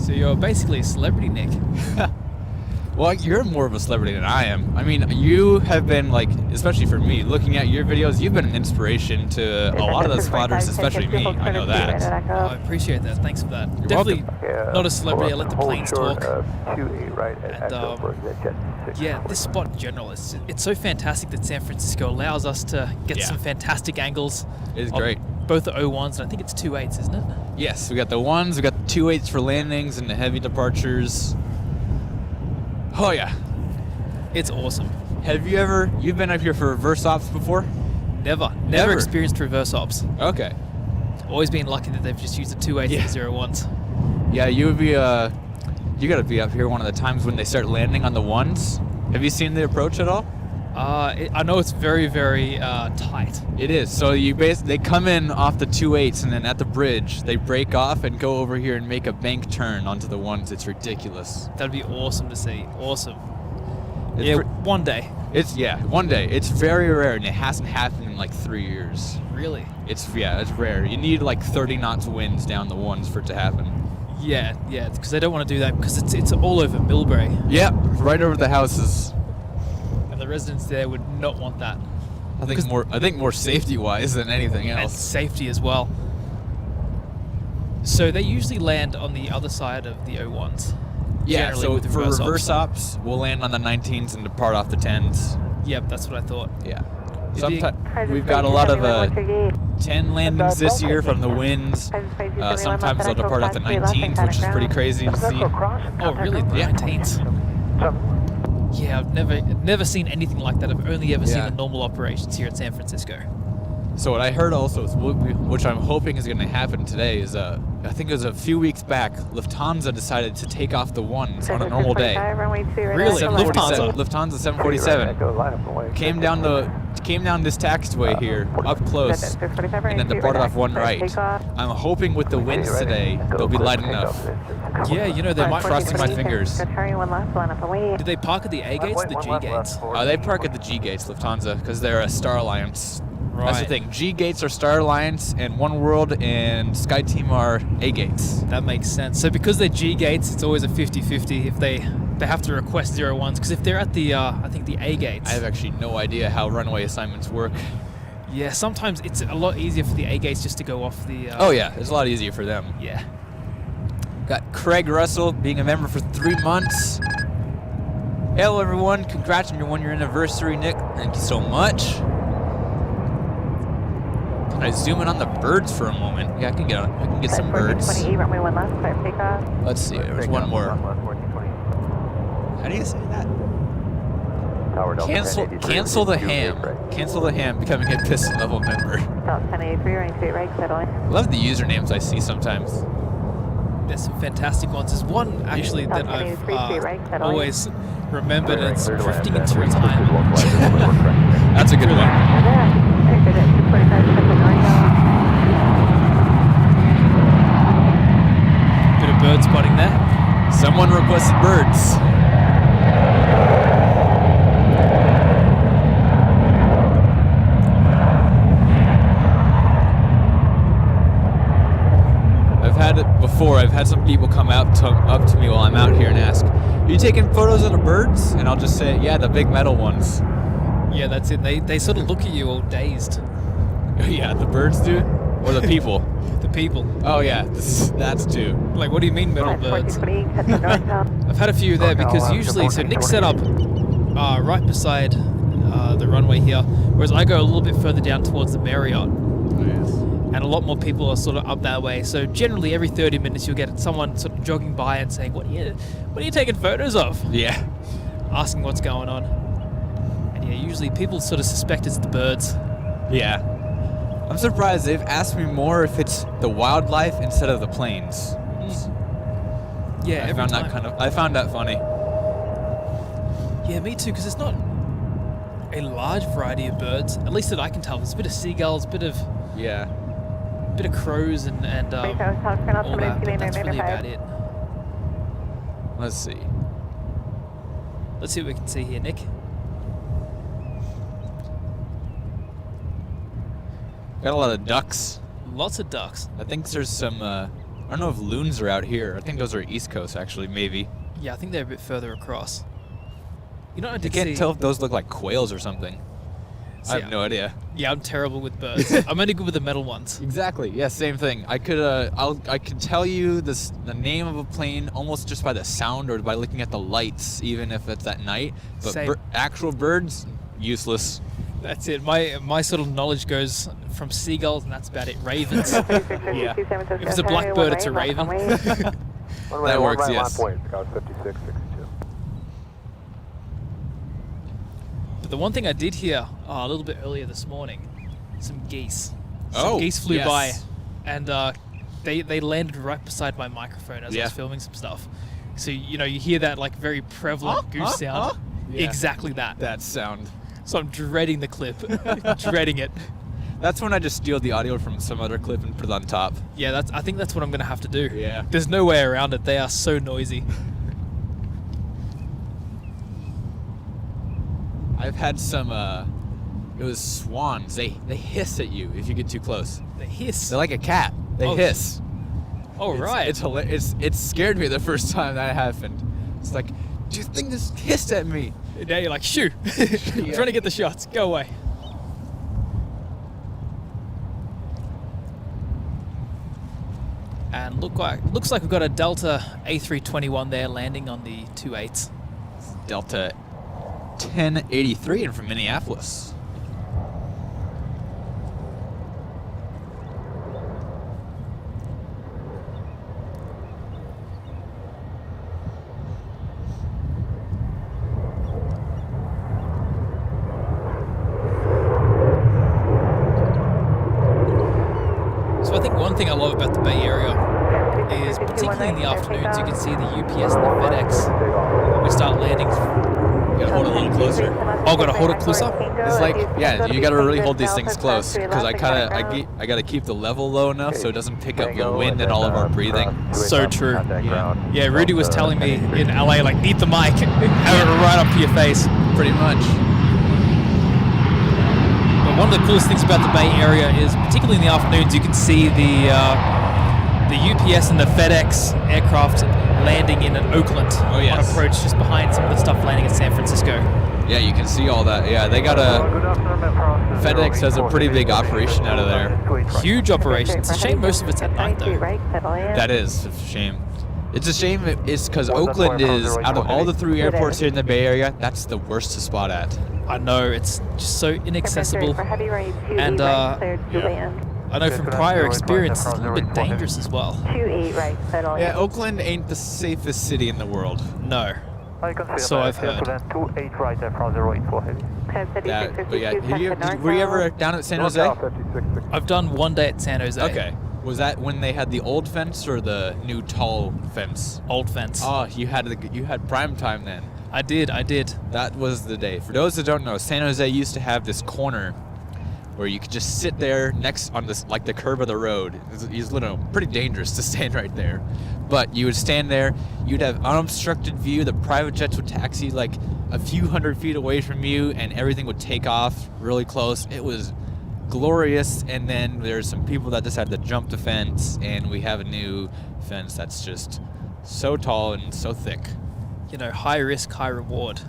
So you're basically a celebrity, Nick. Well, you're more of a celebrity than I am. I mean, you have been, like, especially for me, looking at your videos, you've been an inspiration to a lot of the spotters, especially me. I know that. I appreciate that. Thanks for that. You're Definitely Yeah, not a celebrity. I let the planes talk. 28 right at And yeah, this spot in general, it's so fantastic that San Francisco allows us to get some fantastic angles. It is of great. Both the 01s and I think it's 28s, isn't it? Yes, we got the ones, we got the 28s for landings and the heavy departures. Oh yeah. It's awesome. You've been up here for reverse ops before? Never experienced reverse ops. Okay. Always been lucky that they've just used the 28s and the 01s. Yeah, you would be, you gotta be up here one of the times when they start landing on the ones. Have you seen the approach at all? I know it's very, very tight. It is. So they come in off the 28s and then at the bridge, they break off and go over here and make a bank turn onto the ones. It's ridiculous. That'd be awesome to see. Awesome. It's one day. One day. It's very rare and it hasn't happened in like 3 years. Really? It's rare. You need like 30 knots winds down the ones for it to happen. Yeah, because they don't want to do that because it's all over Millbrae. Yep, right over the houses. And the residents there would not want that. I think more safety-wise than anything And else. safety as well. So they usually land on the other side of the 01s. Yeah, generally so with for reverse ops, we'll land on the 19s and depart off the 10s. Yep, that's what I thought. Yeah. Did you- Sometimes we've got a lot of 10 landings this year from the winds. Sometimes they'll depart off the 19s, which is pretty crazy to see. Oh, really? The 19s? Yeah, I've never seen anything like that. I've only ever seen the normal operations here at San Francisco. So what I heard also, which I'm hoping is going to happen today, is I think it was a few weeks back, Lufthansa decided to take off the ones on a normal day. Really? Lufthansa 747 came down this taxiway here, up close, and then departed off one right. I'm hoping with the winds today, they'll be light enough. Yeah, they might crossing my fingers. Did they park at the A gates or the G gates? They park at the G gates, Lufthansa, because they're a Star Alliance. Right. That's the thing. G gates are Star Alliance, and One World and SkyTeam are A gates. That makes sense. So because they're G gates, it's always a 50-50 if they have to request 01s. Because if they're at the I think the A gates, I have actually no idea how runway assignments work. Yeah, sometimes it's a lot easier for the A gates just to go off the. Oh yeah, it's a lot easier for them. Yeah. Got Craig Russell being a member for 3 months. Hello everyone, congrats on your 1-year anniversary, Nick. Thank you so much. Can I zoom in on the birds for a moment? Yeah, I can get some birds. Let's see, there's one more. How do you say that? Cancel the ham. Cancel the ham, becoming a piston level member. Love the usernames I see sometimes. There's some fantastic ones. There's one actually that I've always remembered, and it's drifting into retirement. That's a good one. Bit of bird spotting there. Someone requested birds. I've had it before. I've had some people come up to me while I'm out here and ask, "Are you taking photos of the birds?" And I'll just say, "Yeah, the big metal ones." Yeah, that's it. They sort of look at you all dazed. Yeah, the birds do? Or the people? The people. Oh yeah, that's two. Like, what do you mean metal birds? I've had a few there because usually, so Nick's set up right beside the runway here, whereas I go a little bit further down towards the Marriott. Oh, yes. And a lot more people are sort of up that way. So generally every 30 minutes you'll get someone sort of jogging by and saying, what are you taking photos of? Yeah. Asking what's going on. And yeah, usually people sort of suspect it's the birds. Yeah. I'm surprised they've asked me more if it's the wildlife instead of the planes. Yeah, I found that funny. Yeah, me too, because it's not a large variety of birds, at least that I can tell. There's a bit of seagulls, bit of crows and all that, but that's really about it. Let's see. Let's see what we can see here, Nick. Got a lot of ducks. Lots of ducks. I think there's some I don't know if loons are out here. I think those are East Coast, actually, maybe. Yeah, I think they're a bit further across. You know, I I did can't see... tell if those look like quails or something. I have no idea. Yeah, I'm terrible with birds. I'm only good with the metal ones. Exactly. Yeah, same thing. I could tell you the name of a plane almost just by the sound or by looking at the lights, even if it's at night. But Same. Actual birds, useless. That's it. My sort of knowledge goes from seagulls, and that's about it. Ravens. Yeah. If it's a blackbird, it's a raven. That works, yes. But the one thing I did hear a little bit earlier this morning, some geese. Oh, Geese flew yes. by, and they landed right beside my microphone as I Yeah. was filming some stuff. So you hear that like very prevalent goose sound. Yeah. Exactly that. That sound. So I'm dreading the clip, dreading it. That's when I just steal the audio from some other clip and put it on top. Yeah, I think that's what I'm gonna have to do. Yeah. There's no way around it. They are so noisy. I've had some, it was swans. They hiss at you if you get too close. They hiss. They're like a cat. They Oh, hiss. Oh, right. It scared me the first time that happened. It's like, do you think this hissed at me? Now you're like, shoo. I'm trying to get the shots. Go away. And looks like we've got a Delta A321 there landing on the 28s. Delta 1083 and from Minneapolis. So I think one thing I love about the Bay Area is, particularly in the afternoons, you can see the UPS and the FedEx. We start landing. You gotta hold it a little closer. Oh, gotta hold it closer? It's like, yeah, you gotta really hold these things close because I gotta keep the level low enough so it doesn't pick up the wind and all of our breathing. So true. Yeah. Yeah, Rudy was telling me in LA, like, eat the mic, have it right up to your face. Pretty much. But one of the coolest things about the Bay Area is, particularly in the afternoons, you can see the UPS and the FedEx aircraft landing in Oakland Oh, yes. on approach, just behind some of the stuff landing in San Francisco. Yeah, you can see all that. Yeah, they got FedEx has a pretty big operation out of there. Huge operation. It's a shame most of it's at night, though. That is a shame. It's a shame it's because Oakland is, out of all the 3 airports here in the Bay Area, that's the worst to spot at. I know, it's just so inaccessible. And I know from prior experience, it's a little bit dangerous as well. Yeah, Oakland ain't the safest city in the world. No. So I've heard. But yeah, were you ever down at San Jose? I've done one day at San Jose. Okay. Was that when they had the old fence or the new tall fence? Old fence. Oh, you had prime time then. I did. That was the day. For those that don't know, San Jose used to have this corner where you could just sit there next on this, like the curb of the road. It's pretty dangerous to stand right there. But you would stand there, you'd have unobstructed view, the private jets would taxi like a few hundred feet away from you and everything would take off really close. It was glorious. And then there's some people that just had to jump the fence, and we have a new fence that's just so tall and so thick. High risk, high reward.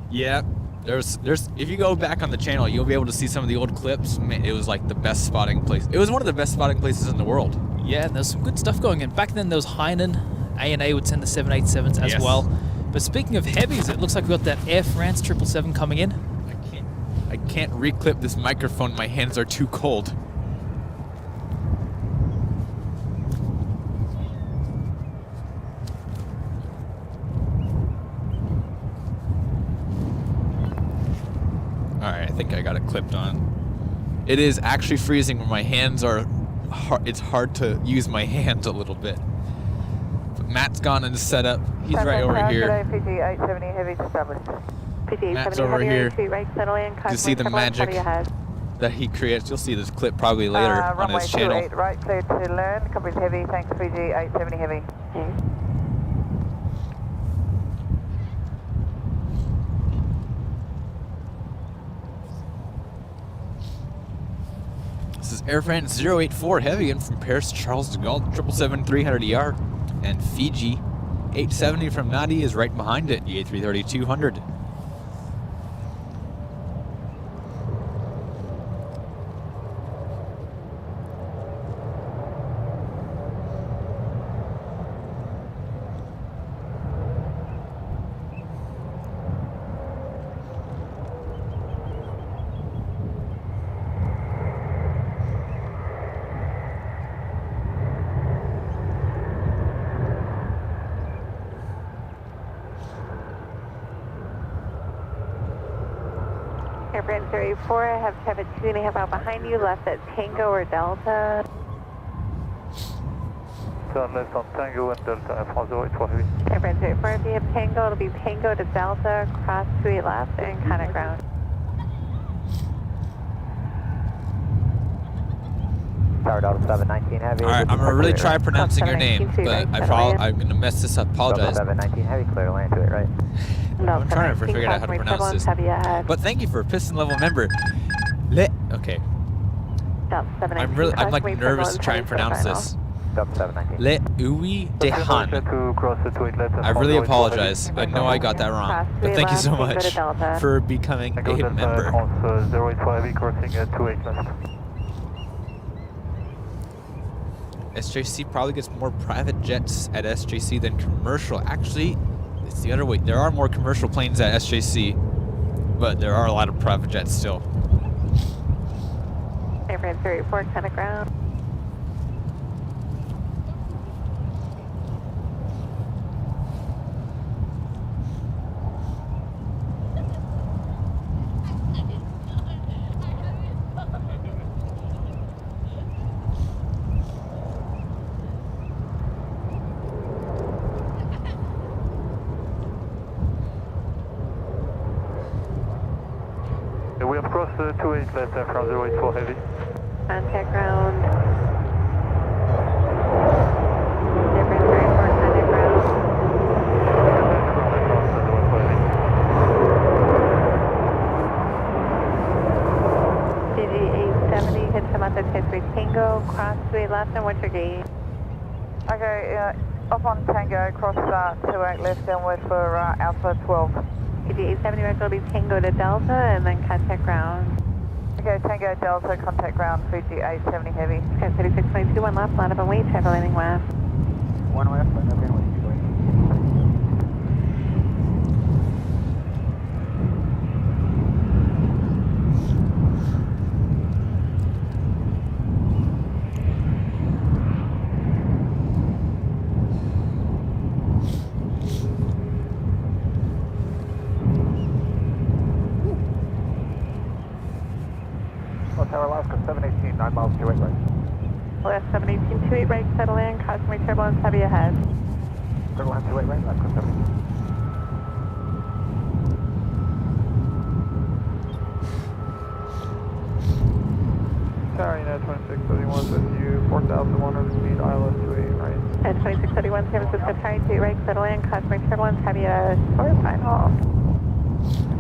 Yeah. There's if you go back on the channel, you'll be able to see some of the old clips. Man, it was like the best spotting place. It was one of the best spotting places in the world. Yeah, and there's some good stuff going in. Back then there was Hainan. ANA would send the 787s as well. But speaking of heavies, it looks like we've got that Air France 777 coming in. I can't reclip this microphone. My hands are too cold. Alright, I think I got it clipped on. It is actually freezing where my hands are. It's hard to use my hands a little bit. But Matt's gone into setup. He's right over here. Matt's over here. You see the magic that he creates. You'll see this clip probably later on his channel. Right, clear to land. Coverage heavy. Thanks, Fiji 870 heavy. This is Air France 084 Heavy in from Paris, Charles de Gaulle, 777-300ER. And Fiji 870 from Nadi is right behind it, the A330-200. Air France 084, I have traffic 2.5 out behind you, left at Tango or Delta. Turn left on Tango and Delta, Air France 084 Heavy. Air France 084, if you have Tango, it'll be Tango to Delta, cross 28 left, and contact ground. Tower Delta 719 Heavy. Alright, I'm gonna really try pronouncing your name, 719, but I'm gonna mess this up. Delta Apologize. 719 Heavy, clear to land to it, right? I'm trying to figure out how to pronounce this. But thank you for a piston level member. Okay. I'm like nervous to try and pronounce this. Delta 719. Le Uwi Dehan. I really apologize. I know I got that wrong. But thank you so much for becoming a member. France 084 Heavy, crossing at 28 left. SJC probably gets more private jets at SJC than commercial. Actually, it's the other way. There are more commercial planes at SJC, but there are a lot of private jets still. Air France 084, contact ground. We have crossed 28 left, Air France 084 Heavy. Contact ground. Air France 084, contact ground. DG 870, hit some out the Type Tango, cross 28 left, and what's your gauge? Okay, up on Tango, cross 28 left, downward for Alpha 12. DG 870, right, will be Tango to Delta, and then contact ground. Okay, Tango Delta, contact ground, Fiji 870 Heavy. Okay, 3622, one left, line up and wait, travel landing west. One left, line up and wait. Tower Alaska 718, 9 miles 28 right. Left 718, 28 right, settle in, cautionary turbulence, heavy ahead. Turbulence 28 right, Alaska 718. Tower United 2631 with you, 4,100 feet, ILS 28 right. At 2631, San Francisco, Tower 28 right, settle in, cautionary turbulence, heavy short final.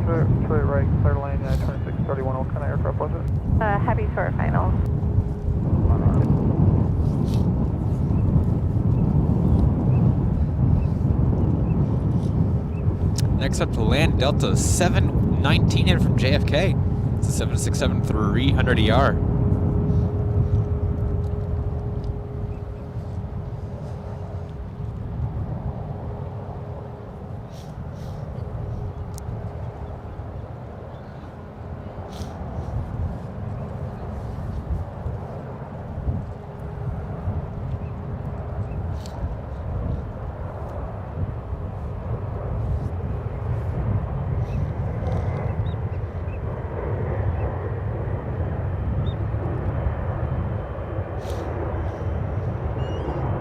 28 right, clear to land, United 2631, what kind of aircraft was it? Heavy short final. Next up to land Delta 719 in from JFK. It's a 767-300ER.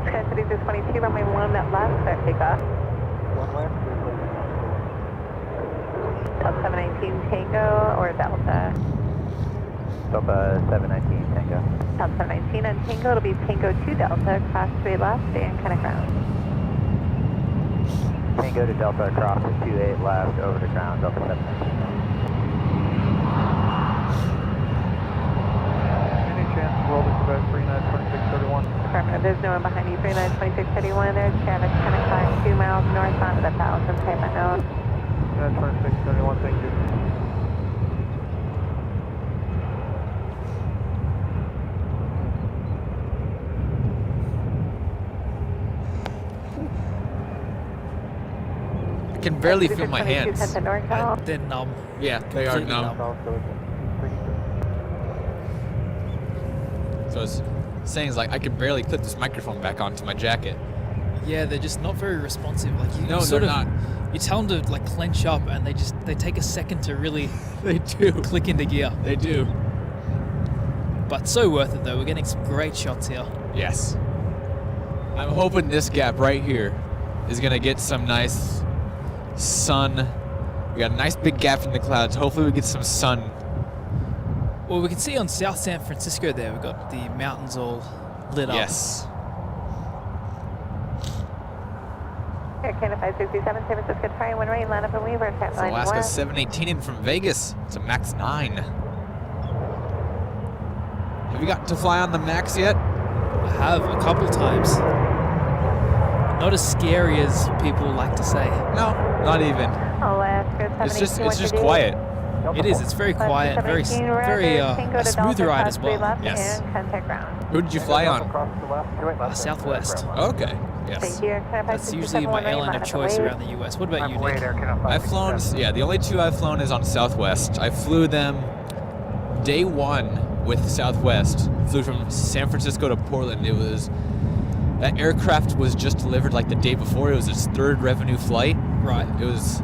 Sky 22, runway 1 that left, start takeoff. One left, Delta 719 Tango or Delta? Delta 719 Tango. Delta 719 on Tango, it'll be Tango to Delta, cross 3 left, and kind of ground. Tango to Delta across at 28 left, over to ground, Delta 719. Any chance we'll 392631. Affirmative, there's no one behind you. 392631, there's traffic 10 o'clock, 2 miles northbound of the 1000 payment node. 392631, thank you. I can barely feel my hands. They're numb. Yeah, they are Completely numb. So it's saying is like I can barely clip this microphone back onto my jacket. Yeah, they're just not very responsive. Like you No, sort they're of, not. you tell them to like clench up, and they take a second to really They do. click into gear. They do. But so worth it though. We're getting some great shots here. Yes. I'm hoping this gap right here is gonna get some nice sun. We got a nice big gap in the clouds. Hopefully we get some sun. Well, we can see on South San Francisco there, we've got the mountains all lit up. Yes. Air Canada 567, San Francisco, try one rain, line up and Weaver, tap It's line Alaska west. 718 in from Vegas. It's a Max 9. Have you gotten to fly on the Max yet? I have a couple times. Not as scary as people like to say. No, not even. Alaska 718, It's just quiet. It is. It's very quiet, very a smooth ride as well. Yes. And contact ground. Who did you fly on? Southwest. Okay. Yes. Thank you. Air Canada That's 567, usually my one rain, airline line of up and choice wave. around the US. What about you, Nick? I've flown, yeah, the only two I've flown is on Southwest. I flew them day one with Southwest. Flew from San Francisco to Portland. That aircraft was just delivered like the day before. It was its third revenue flight. Right. It was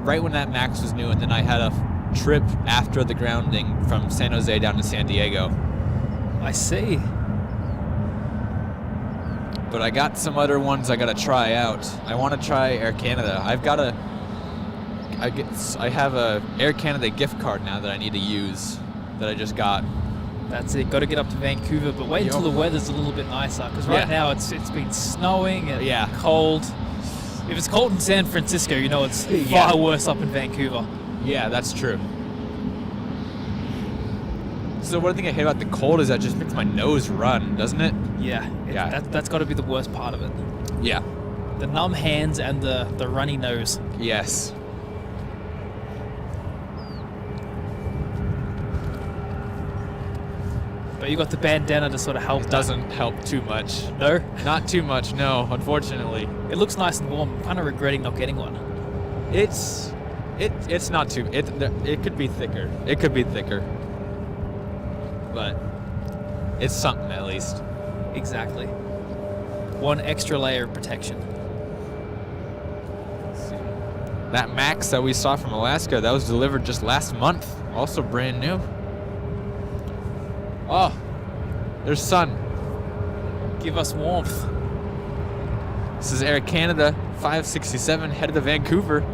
right when that Max was new, and then I had a trip after the grounding from San Jose down to San Diego. I see. But I got some other ones I gotta try out. I want to try Air Canada. I have a Air Canada gift card now that I need to use that I just got. That's it. Got to get up to Vancouver, but wait until the weather's a little bit nicer. Because right now it's been snowing and cold. If it's cold in San Francisco, you know it's far worse up in Vancouver. Yeah, that's true. So one thing I hate about the cold is that it just makes my nose run, doesn't it? Yeah. That's got to be the worst part of it. Yeah. The numb hands and the runny nose. Yes. But you got the bandana to sort of help. It doesn't help too much. No? Not too much, no, unfortunately. It looks nice and warm. I'm kind of regretting not getting one. It's not too, it could be thicker. It could be thicker. But it's something at least. Exactly. One extra layer of protection. Let's see. That Max that we saw from Alaska, that was delivered just last month. Also brand new. Oh, there's sun. Give us warmth. This is Air Canada 567 headed to Vancouver.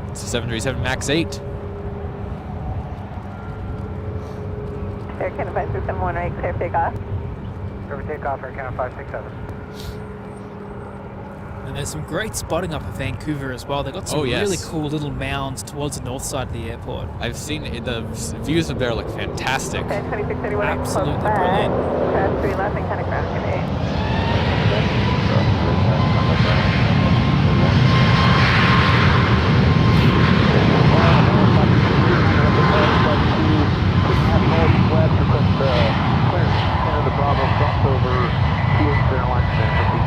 It's a 737 MAX 8. Air Canada 567, one right, clear takeoff. Clear takeoff, Air Canada 567. And there's some great spotting up at Vancouver as well. They've got some really cool little mounds towards the north side of the airport. I've seen it, the views up there look fantastic. Okay, 2631. Absolutely brilliant. Press 3 left and contact ground. Good day.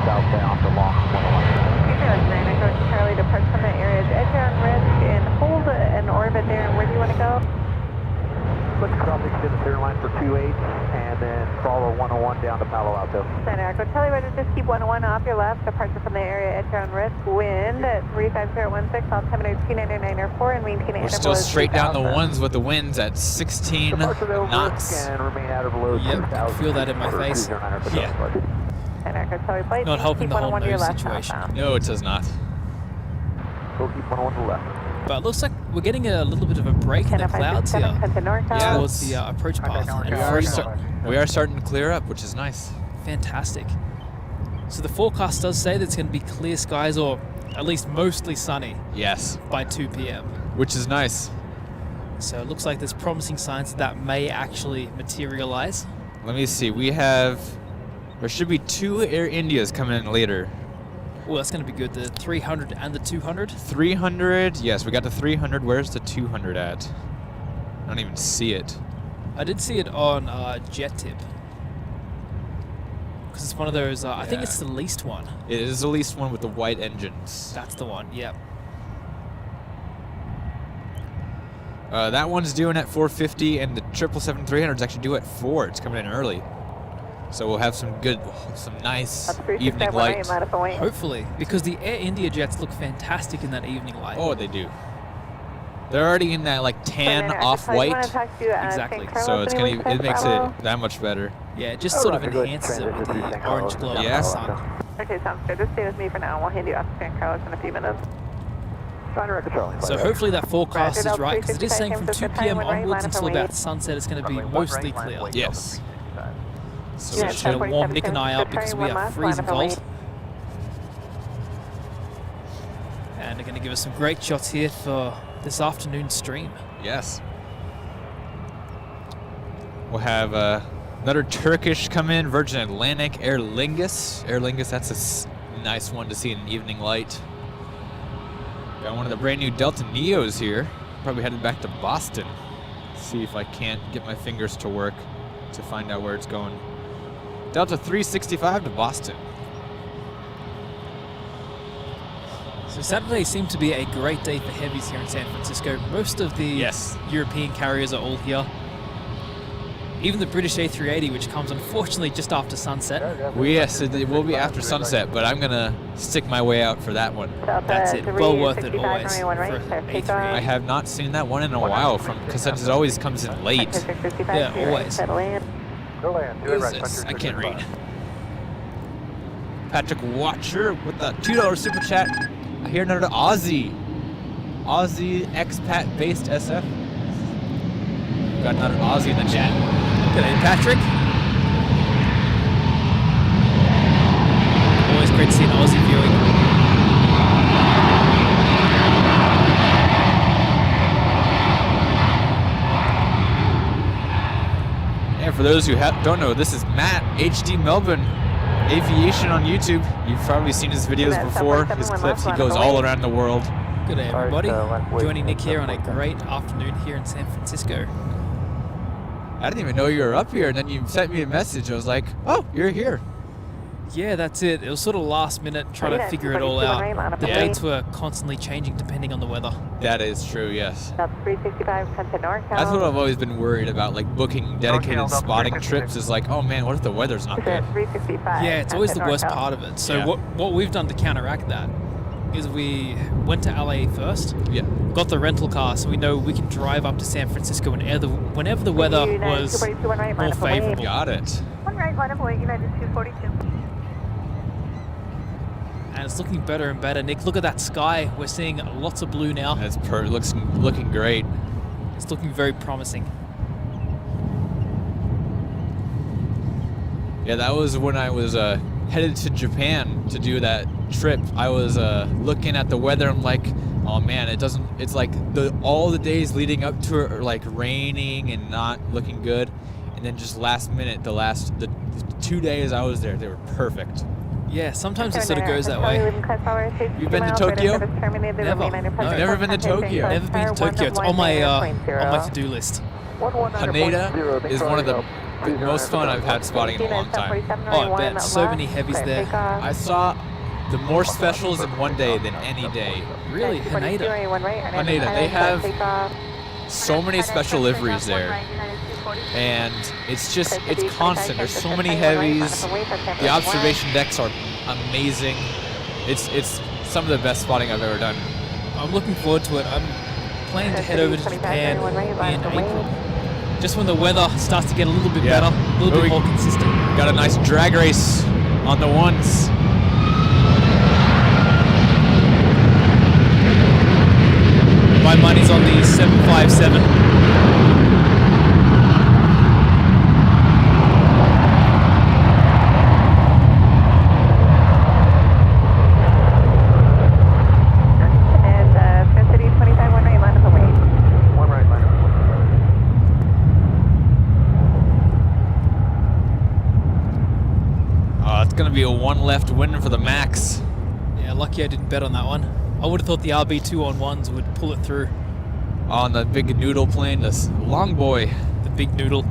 Southbound to long 101. Charlie, depart from the area. Edge on risk and hold an orbit there. And where do you want to go? Let's cross extend the clear line for 28 and then follow 101 down to Palo Alto. Center Echo, Charlie, Roger, just keep 101 off your left. Departure from the area. Edge on risk. Wind at 35016. Altimeter 299.4 and maintain. We're still straight down the ones with the winds at 16 knots. And remain out of below. Yep, I feel that in my face. Yeah. Not helping the whole nose situation. No, it does not. We'll keep 101 to the left. But it looks like we're getting a little bit of a break in the clouds here towards the approach path. And We are starting to clear up, which is nice. fantastic. So the forecast does say that it's going to be clear skies, or at least mostly sunny, Yes, by 2 p.m. which is nice. So it looks like there's promising signs that may actually materialize. let me see. There should be 2 Air Indias coming in later. Oh, that's going to be good. The 300 and the 200. 300. Yes, we got the 300. Where's the 200 at? I don't even see it. I did see it on Jet Tip. Because it's one of those. I think it's the least one. It is the least one with the white engines. That's the one. Yep. That one's due in at 450, and the 777-300 is actually due at 4. It's coming in early. So we'll have some nice evening light. Hopefully, because the Air India jets look fantastic in that evening light. Oh, they do. They're already in that like tan off-white. Exactly. So it makes it that much better. Yeah, it just sort of enhances it with the orange glow of the sun. Okay, sounds good. Just stay with me for now. We'll hand you off to San Carlos in a few minutes. So hopefully that forecast is right, because it is saying from 2 p.m. onwards until about sunset it's going to be mostly clear. Yes. So we should warm Nick and I up because we are freezing cold. And they're going to give us some great shots here for this afternoon stream. Yes. We'll have another Turkish come in, Virgin Atlantic, Aer Lingus. Aer Lingus, that's a nice one to see in evening light. Got one of the brand new Delta Neos here. Probably headed back to Boston. See if I can't get my fingers to work to find out where it's going. Delta 365 to Boston. So Saturday seemed to be a great day for heavies here in San Francisco. Most of the European carriers are all here. Even the British A380, which comes unfortunately just after sunset. Yes, it will be after sunset, but I'm going to stick my way out for that one. That's it. Well worth it always for A380. I have not seen that one in a while, because it always comes in late. Yeah, always. What is this? I can't read. Patrick Watcher with the $2 super chat. I hear another Aussie expat-based SF. Got another Aussie in the chat. G'day, Patrick. Always great to see an Aussie viewing. And for those who don't know, this is Matt, HD Melbourne, Aviation on YouTube. You've probably seen his videos before, his clips. He goes all around the world. Good day, everybody. Joining Nick here on a great afternoon here in San Francisco. I didn't even know you were up here, and then you sent me a message. I was like, oh, you're here. Yeah, that's it. It was sort of last minute trying to figure it all out. The dates were constantly changing depending on the weather. That is true, yes. That's 365 to NorCal. That's what I've always been worried about, like booking dedicated spotting trips is like, oh man, what if the weather's not good? Yeah, it's always the worst part of it. So what we've done to counteract that is we went to LA first, got the rental car so we know we can drive up to San Francisco whenever the weather was more favorable. Got it. One right, line up away, United 242. And it's looking better and better. Nick, look at that sky. We're seeing lots of blue now. That's looking great. It's looking very promising. Yeah, that was when I was headed to Japan to do that trip. I was looking at the weather. I'm like, oh man, it's like all the days leading up to it are like raining and not looking good. And then just last minute, the 2 days I was there, they were perfect. Yeah, sometimes it sort of goes that way. You've been to Tokyo? Never. No, never been to Tokyo. Never been to Tokyo. It's on my to-do list. Haneda is one of the most fun I've had spotting in a long time. Oh, I bet. So many heavies there. I saw the more specials in one day than any day. Really? Haneda? Haneda. They have so many special liveries there. And it's constant. There's so many heavies. The observation decks are amazing. It's some of the best spotting I've ever done. I'm looking forward to it. I'm planning to head over to Japan in April. Just when the weather starts to get a little bit better, a little bit more consistent. Got a nice drag race on the ones. My money's on the 757. be a one left win for the Max. Yeah, lucky I didn't bet on that one. I would have thought the RB2-on-1s would pull it through. On the big noodle plane, this long boy. The big noodle.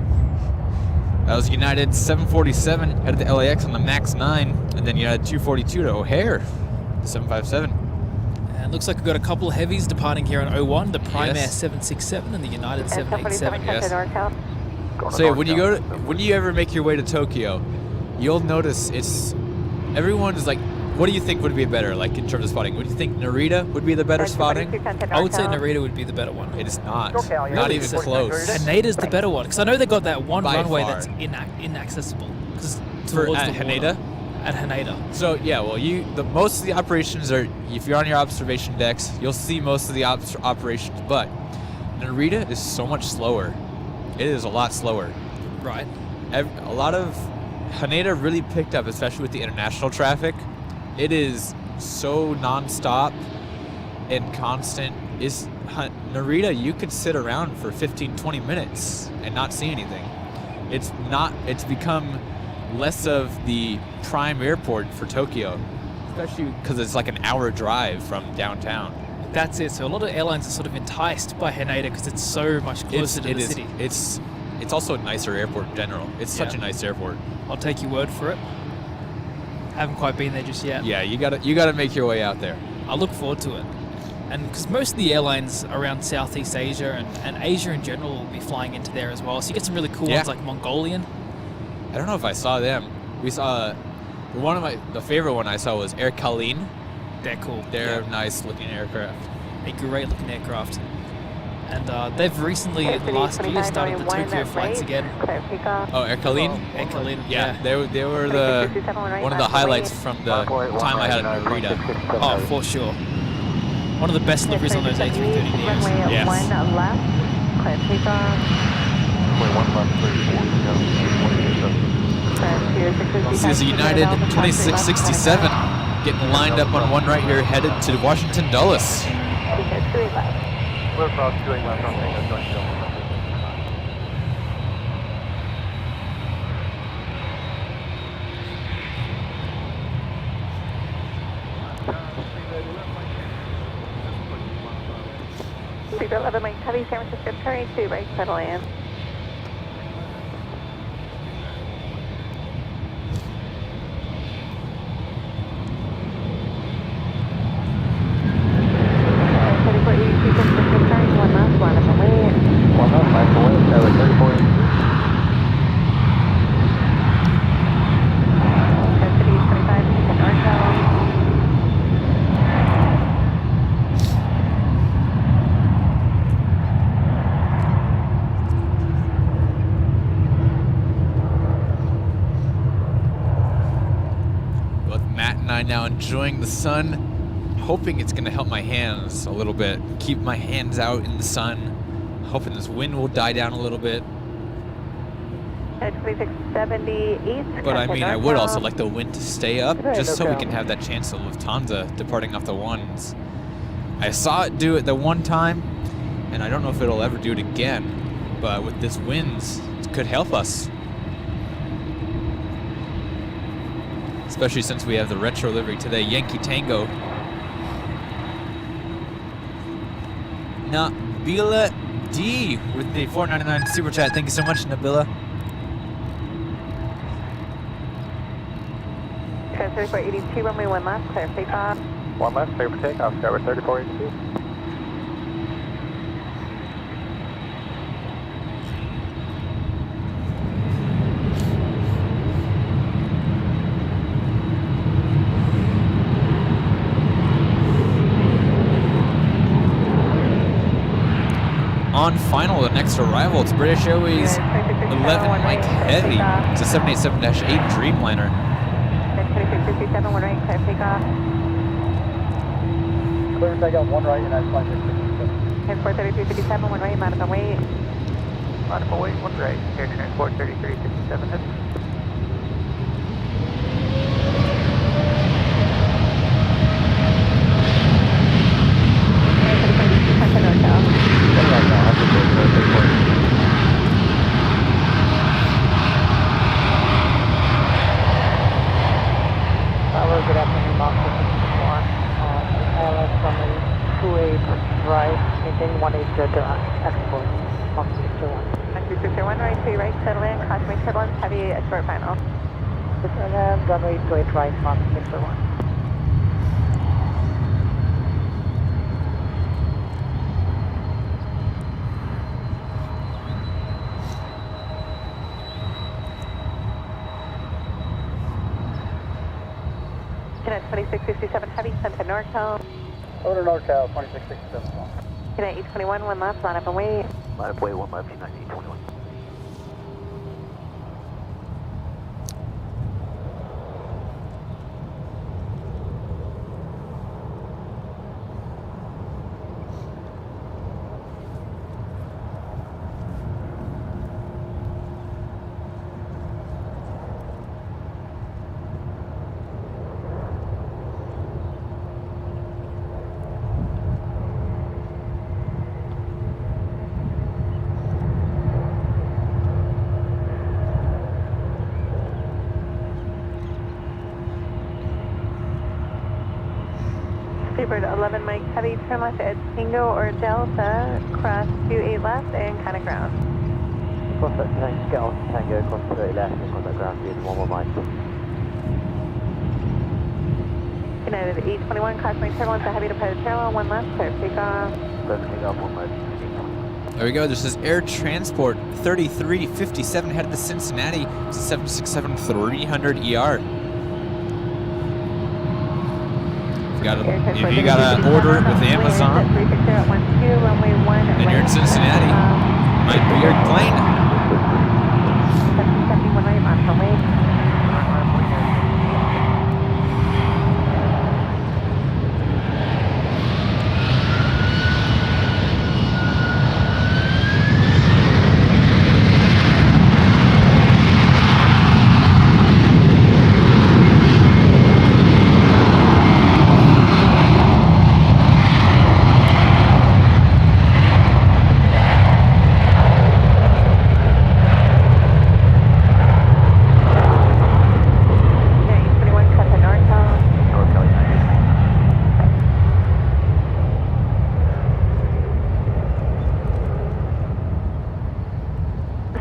That was United 747 headed to LAX on the Max 9, and then United 242 to O'Hare, 757. And looks like we've got a couple of heavies departing here on 01, the Prime Air Yes. 767 and the United 787. Yes. North. So yeah, when you ever make your way to Tokyo, you'll notice everyone's like, what do you think would be better, like in terms of spotting? Would you think Narita would be the better spotting? I would say Narita would be the better one. It is not. SoCal, Not Really? even So- close. Hanada's the better one, because I know they got that one By runway far. that's inaccessible. 'Cause For towards at the water. Haneda? At Haneda. So yeah, well, most of the operations are, if you're on your observation decks, you'll see most of the operations. But Narita is so much slower. It is a lot slower. Right. A lot of Haneda really picked up, especially with the international traffic. It is so non-stop and constant. Narita, you could sit around for 15-20 minutes and not see anything. It's become less of the prime airport for Tokyo, especially because it's like an hour drive from downtown. That's it. So a lot of airlines are sort of enticed by Haneda because it's so much closer to the city. It's also a nicer airport in general. It's such a nice airport. I'll take your word for it. Haven't quite been there just yet. Yeah, you gotta make your way out there. I look forward to it. And because most of the airlines around Southeast Asia and Asia in general will be flying into there as well. So you get some really cool ones like Mongolian. I don't know if I saw them. We saw the favorite one I saw was Air Kalin. They're cool. They're a nice looking aircraft. A great looking aircraft. And they've recently, in the last year, started the Tokyo flights again. Oh, Air Kalin? Air Kalin, Yeah, they were one of the highlights from the time I had at Narita. Oh, for sure. One of the best liveries on those A380 Neos. Yes. One left, clear takeoff. This is United 2667 getting lined up on one right here, headed to Washington Dulles. We're cross doing left on Tango, don't show. Seatbelt 11 Mike Heavy, San Francisco, turning 2 right, settle in. One last one up away. One left, left away, Tower 34. City 25, north travel. Both Matt and I now enjoying the sun. Hoping it's going to help my hands a little bit. Keep my hands out in the sun. Hoping this wind will die down a little bit. 2678. But I mean, I would also like the wind to stay up, just so we can have that chance of Lufthansa departing off the ones. I saw it do it the one time, and I don't know if it'll ever do it again. But with this winds, it could help us. Especially since we have the retro livery today, Yankee Tango. Nabila D with the $4.99 super chat. Thank you so much, Nabila. Transfer for 82, runway 1 left, clear for takeoff. One left, clear for takeoff, Tower 3482. On final, the next arrival, it's British Airways 11 Mike Heavy. It's a 787-8 Dreamliner. 2657, 1 right, clear for takeoff. Clear takeoff, 1 right, United Flight 667. 43357, 1 right, modified weight. Modified weight, 1 right, air transport 3367, head. right, maintaining 180 to export, Fox 601. 3601, right, 2 right, settle in, crosswind turbulence, heavy, a short final. Runway 28 right, Fox 601. Unit 2667 heavy, sent to NorCal. Order NorCal 2667. Unit 821, one left, line up and wait. Line up, wait, 1 left, United 821. Seabird 11 Mike heavy, turn left at Tango or Delta, cross 28 left and kind of ground. Cross that Tango, cross 28 left and contact ground speed 11 Mike. United 821, crosswind turbulence, a heavy to pilot parallel, one left, clear takeoff. Let's kick off 1 left. There we go. This is Air Transport 3357 headed to Cincinnati. It's a 767-300 ER. If you got an order with Amazon and you're in Cincinnati, might be your plane. 71 right, on runway.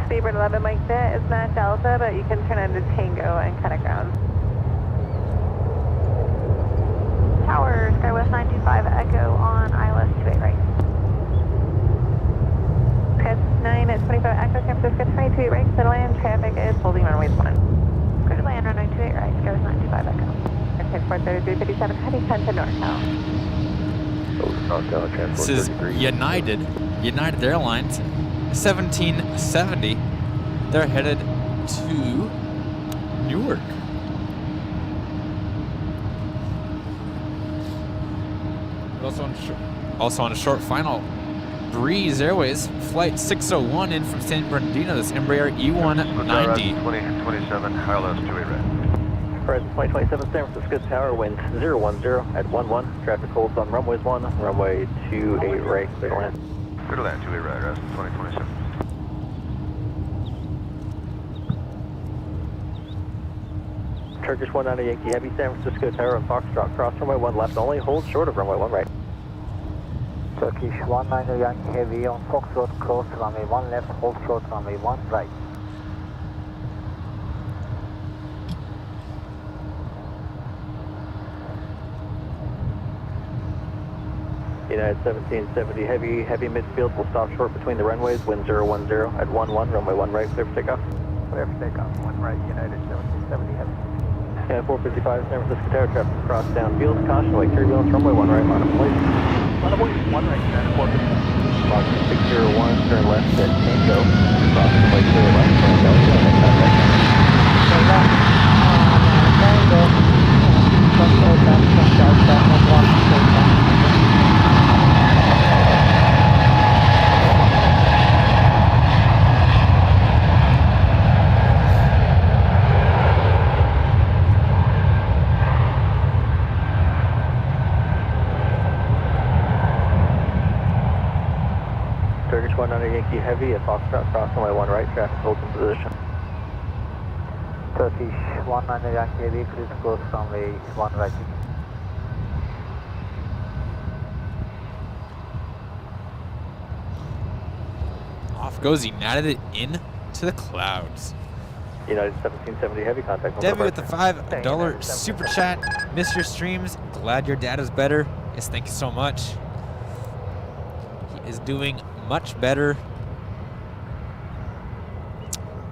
Seabird 11 Mike, that is not Delta, but you can turn into Tango and kind of ground. Tower, Skywest 925 Echo on ILS 28 right. Skywest 9 at 25 Echo, San Francisco 22 right, settle in, traffic is holding runway 1. Clear to land, runway 28 right, Skywest 925 Echo. Transport 3357, heading 10 to NorCal. This is United Airlines 1770. They're headed to Newark. Also on a short final, Breeze Airways Flight 601 in from San Bernardino. This Embraer E190. 2027, ILS 28 right. Fred 2027 San Francisco Tower, wind 010 at 11. Traffic holds on runways 1, runway 28 right, clear to land. Clear to land, 28 right, rest 2027. Turkish 190 Yankee Heavy, San Francisco Tower and Foxtrot, cross runway 1 left only, hold short of runway 1 right. Turkish 190 Yankee Heavy on Foxtrot, cross runway 1 left, hold short runway 1 right. United 1770 heavy midfield will stop short between the runways, wind 010 at 11, runway 1 right, clear for takeoff. Clear for takeoff, 1 right, United 1770 heavy. Yeah, 455 San Francisco Tower, traffic across downfield, caution, like turbulence, runway 1 right, line of place. Line of 1 right, United 455. Fox 601, turn left at Tango, cross runway 2 left, turn Delta, and contact. Turn left, Tango, cross road left, turn Delta, and 1, turn left. Turkish 190 Yankee Heavy at Foxtrot, cross runway 1 right, traffic holds in position. Turkish 190 Yankee Heavy, please close runway 1 right. Off goes United in to the clouds. United 1770 heavy contact. Debbie with the $5 super chat. Miss your streams. Glad your dad is better. Yes, thank you so much. He is doing much better.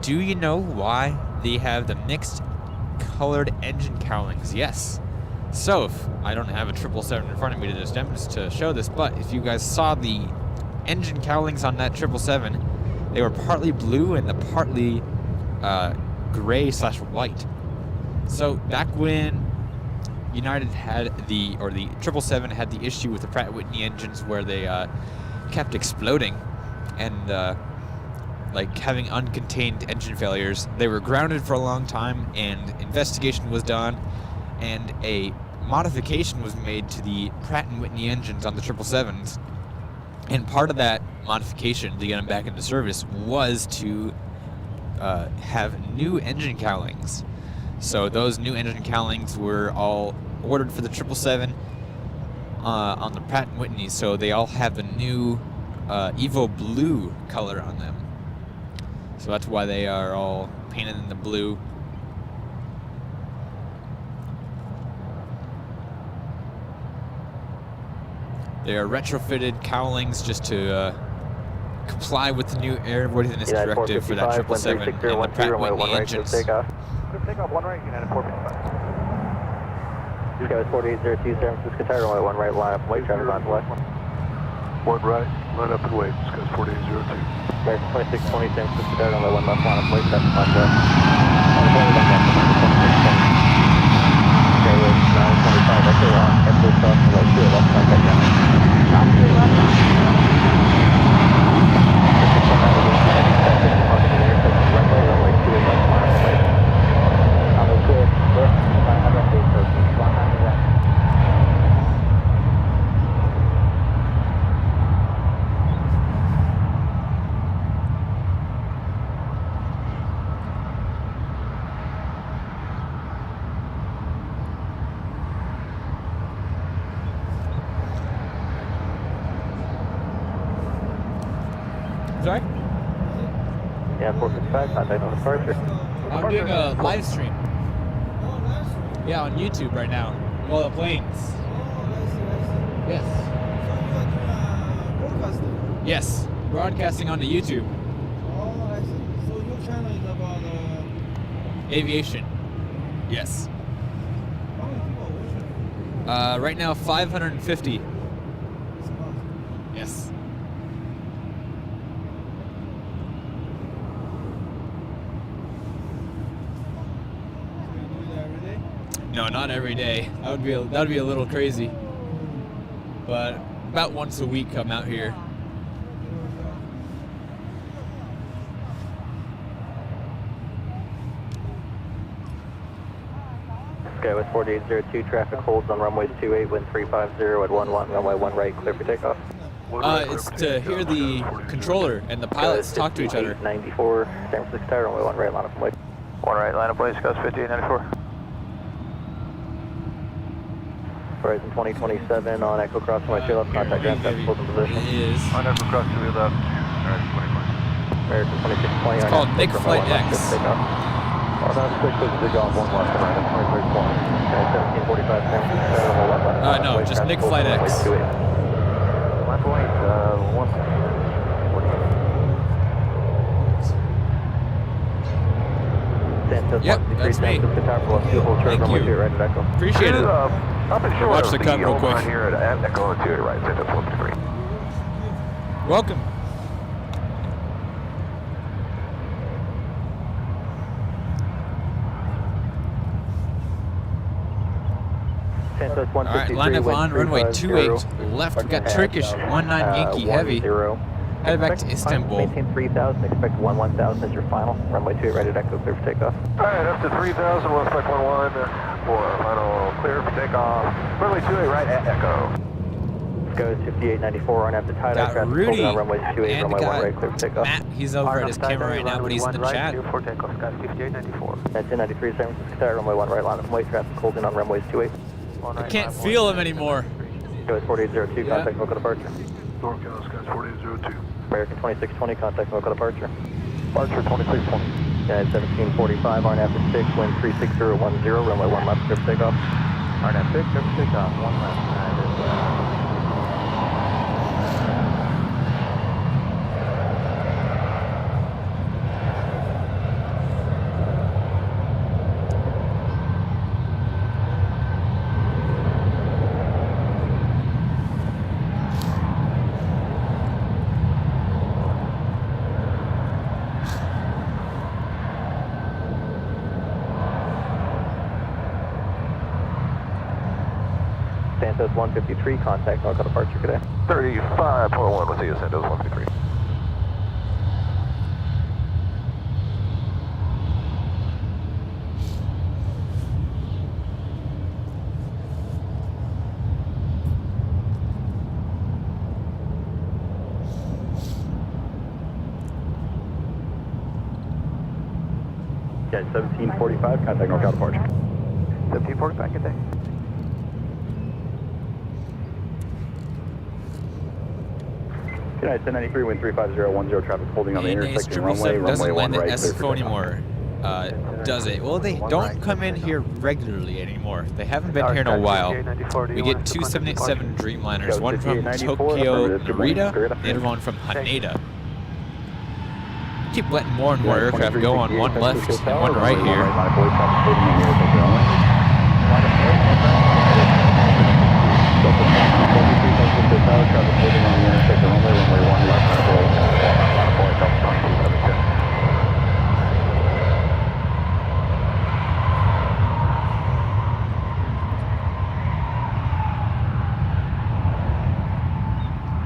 Do you know why they have the mixed colored engine cowlings? Yes. So, if I don't have a 777 in front of me to show this, but if you guys saw the engine cowlings on that 777, they were partly blue and the partly gray/white. So back when United had the 777 had the issue with the Pratt & Whitney engines where they kept exploding and like having uncontained engine failures, they were grounded for a long time, and investigation was done, and a modification was made to the Pratt & Whitney engines on the 777s, and part of that modification to get them back into service was to have new engine cowlings. So those new engine cowlings were all ordered for the 777 on the Pratt & Whitney, so they all have the new Evo blue color on them. So that's why they are all painted in the blue. They are retrofitted cowlings just to comply with the new airworthiness directive for that 777 and the Pratt & Whitney engines. Take off 1 right, United 455. This guy was 4802 San Francisco Tower, runway 1 right, line up and wait, traffic on the left. 1 right, line up and wait. This guy's 4802. American 2620 San Francisco Tower, runway 1 left, line up and wait, traffic on the left. Okay, with 925, echo on, F4 south, runway 2 left, contact down. Top 3 left. Runway 2 left, line up and wait. On the clear, left, 500 feet, so 100 left. Sorry? Yeah, 455, contact on departure. I'm doing a live stream. Yeah, on YouTube right now. Well, the planes. Yes. Yes, broadcasting onto YouTube. Oh, I see. So your channel is about Aviation. Yes. how many people are watching? Right now, 550. Yes. You do it every day? No, not every day. That would be a little crazy. But about once a week, I'm out here. Sky West 4802, traffic holds on runways 28, wind 350 at 11, runway 1 right, clear for takeoff. It's to hear the controller and the pilots talk to each other. 94, San Francisco Tower, runway 1 right, line up and wait. 1 right, line up, wait. This guy's 5894. Horizon 2027 on Echo Cross, runway 2 left, contact ground, traffic holds in position. It is. Line up across to the left. Alright, 20. American 2620 It's on called Echo Nick Cross, runway Flight 1 left, X. clear for takeoff. North 6 is on 1 left, around 23 point. 1745 San Francisco Tower, runway 1 left. No, wait, just traffic Nick holds Flight on runway X. 28. Left wait, 1. Santos Yep, 163 that's San me. Francisco Tower, below 2, hold short, Thank runway you. 2 right at Echo. Appreciate it. Up and short Watch of the cut real quick. line here at Echo 2 right, Santos 163. Welcome. Santos All right, 153, line up wind on runway 350, 28 left. We've got at, Turkish 19 Yankee Heavy. 10. Headed back to Expect Istanbul. Maintain 3000, expect 1000 as your final. Runway 28 right at Echo, clear for takeoff. Alright, up to 3000, we'll expect 11 for final clear for takeoff. Runway 28 right at Echo. Goes 5894 on after tie Got traffic Rudy holding on runway 28, and runway 1 got right, clear for takeoff. Matt. He's over at his camera right now, but he's in the chat. For takeoff, Sky 5894. That's 1093 San Francisco Tower, runway 1 right, line up and wait, traffic holding on runways 28. I can't feel him anymore. Goes 4802, Yeah. contact local departure. North Coast, Sky 4802. American 2620, contact local departure. Departure 2620. United 1745, RNAV at 6, wind 36010, runway 1 left, clear for takeoff. RNAV 6, clear for takeoff, 1 left, United. Santos 153, contact local departure today. 35.1, we'll see you, Santos 153. United 1745, contact local departure. 1745, good day. United 1093, wind 35010, traffic holding on the intersection runway, doesn't runway 1 land right, at clear for SFO takeoff. anymore, does it? Well, they don't come in here regularly anymore. They haven't been here in a while. We get two 787 Dreamliners, one from Tokyo Narita, the other one from Haneda. Keep letting more and more aircraft go on one left and one right here.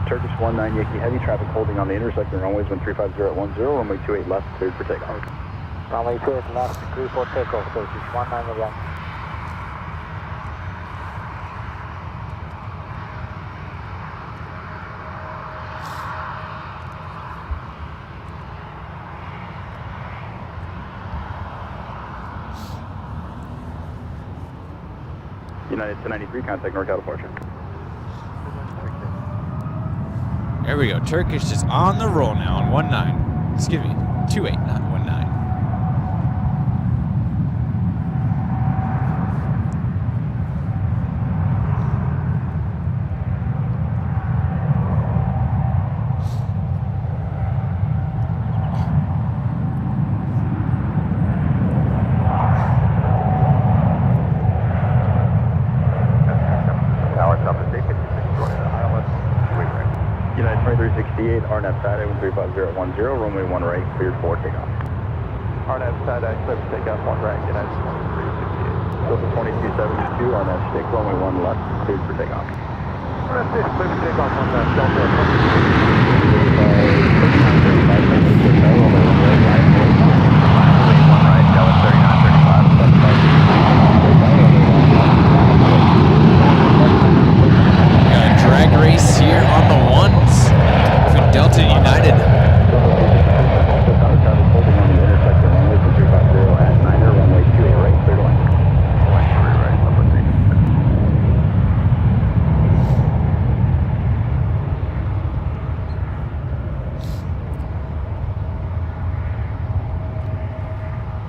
Turkish 19 Yankee Heavy, traffic holding on the intersection runways 13510, runway 28 left, cleared for takeoff. Runway 28 left, clear for takeoff, Turkish 19 Yankee. United 1093, contact NorCal departure. There we go. Turkish is on the roll now on 19. Excuse me, 28, not 19. United 2368, RNAV Saturday 13510, runway 1 right, cleared for takeoff. RNAV Saturday, clear for takeoff, 1 right, United 2368. Delta 2272, RNAV 6, runway 1 left, cleared for takeoff. RNAV 6, clear for takeoff, 1 left, Delta Got a drag race here on the ones between Delta and United.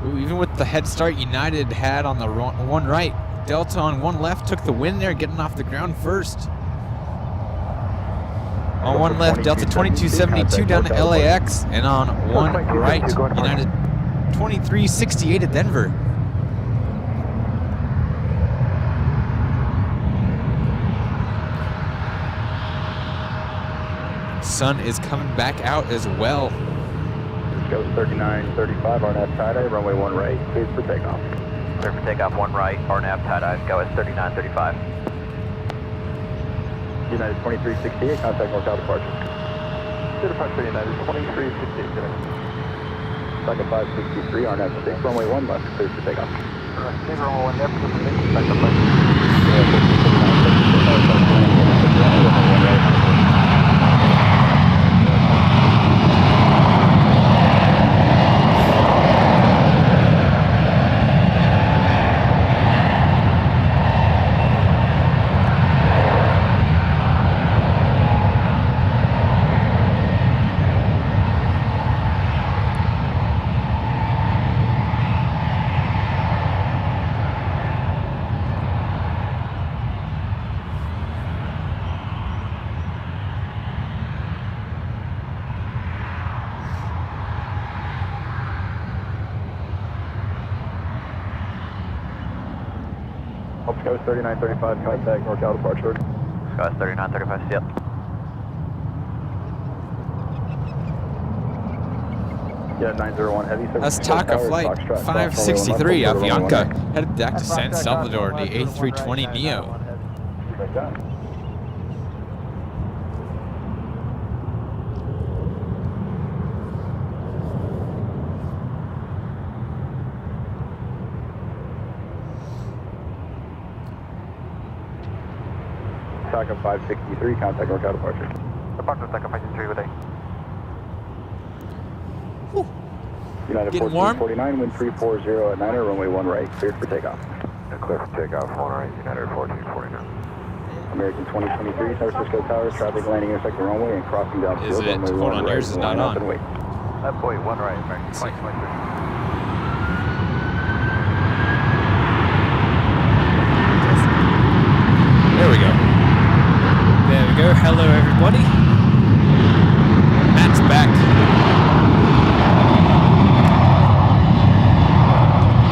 Ooh, even with the head start United had on the one right, Delta on one left took the win there, getting off the ground first. On one left, Delta 2272 down to LAX, and on one right, United 2368 at Denver. Sun is coming back out as well. Goes 3935, RNAV Saturday, runway 1 right, cleared for takeoff. Clear for takeoff, 1 right, RNAV tie-dive, go at 3935. United 2368, contact NorCal departure. Good departure, United 2368, good. Second 563, RNAV 6, runway 1 left, cleared for takeoff. Runway 1 left, clear for takeoff, second 563. SFO 3935, contact NorCal departure. Go 3935, see ya. Yeah, 901 Heavy. That's TACA flight 563, Avianca, headed back to San Salvador, the A320 Neo. TACA 563, contact NorCal departure. Departure TACA 563, good day. United Getting warm? 1449, wind 340 at 9er, runway 1 right, cleared for takeoff. Clear for takeoff, 1 right, United 1449. American 2023, San Francisco Towers, traffic landing intersect the runway and crossing down Is field, it? runway Hold 1 on, right, yours is not line up on. and wait. That boy, 1 right, American 2023. There we go. There we go. Hello, everybody. Matt's back.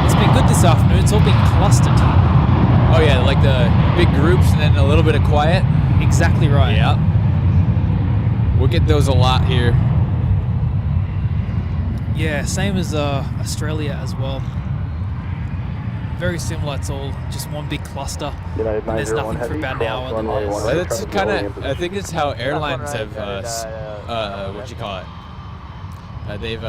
It's been good this afternoon. It's all been clustered. Oh yeah, like the big groups and then a little bit of quiet. Exactly right. Yeah. We'll get those a lot here. Yeah, same as Australia as well. Very similar. It's all just one big cluster. United And there's 901 nothing for Heavy, about an hour. cross and runway then 1 Well, right, that's traffic kind oriented of, I think it's how airlines have, what you call it? They've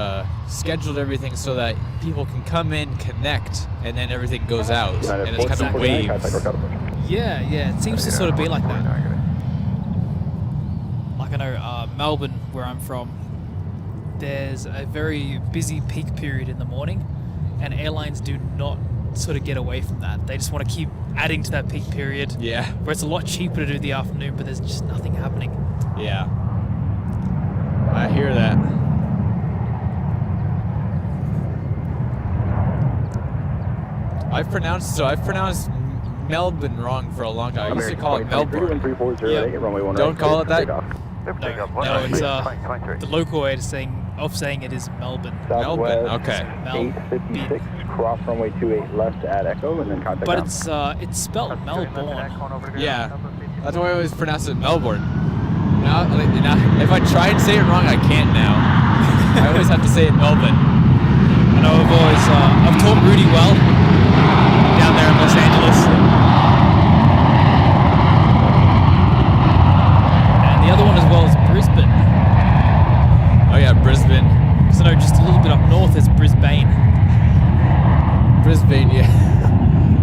scheduled everything so that people can come in, connect, and then everything goes out. United And it's kind of 1449, waves. contact NorCal departure. Yeah, it seems to sort of be like that. Like I know Melbourne, where I'm from, there's a very busy peak period in the morning, and airlines do not sort of get away from that. They just want to keep adding to that peak period. Yeah, Where it's a lot cheaper to do the afternoon, but there's just nothing happening. yeah. I hear that. I've pronounced Melbourne wrong for a long time. I used to call it Melbourne. Wind 340 at 8, runway 1 right, Don't call it cleared that. for takeoff. No, it's the local way of saying it is Melbourne. Melbourne, Southwest, okay. 856, cross runway 28 left at Echo, and then contact But ground. it's spelled Melbourne. Yeah, that's why I always pronounce it Melbourne. Now, if I try and say it wrong, I can't now. I always have to say it Melbourne. I know I've taught Rudy well down there in Los Angeles. And the other one as well is Brisbane. Oh yeah, Brisbane. So no, just a little bit up north is Brisbane. Brisbane, yeah.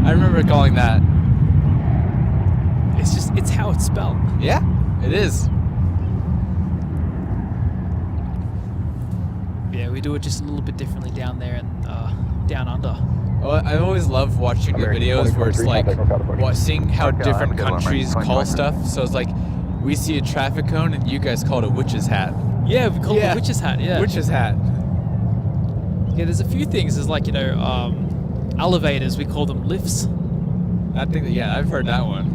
I remember calling that. It's how it's spelled. Yeah, it is. Yeah, we do it just a little bit differently down there and down under. Well, I always love watching the videos where it's like seeing how different countries call stuff. So it's like we see a traffic cone and you guys call it a witch's hat. Yeah, we call it a witch's hat. Yeah, Witch's hat. Yeah, there's a few things. There's like elevators. We call them lifts. I think that, yeah, I've heard that one.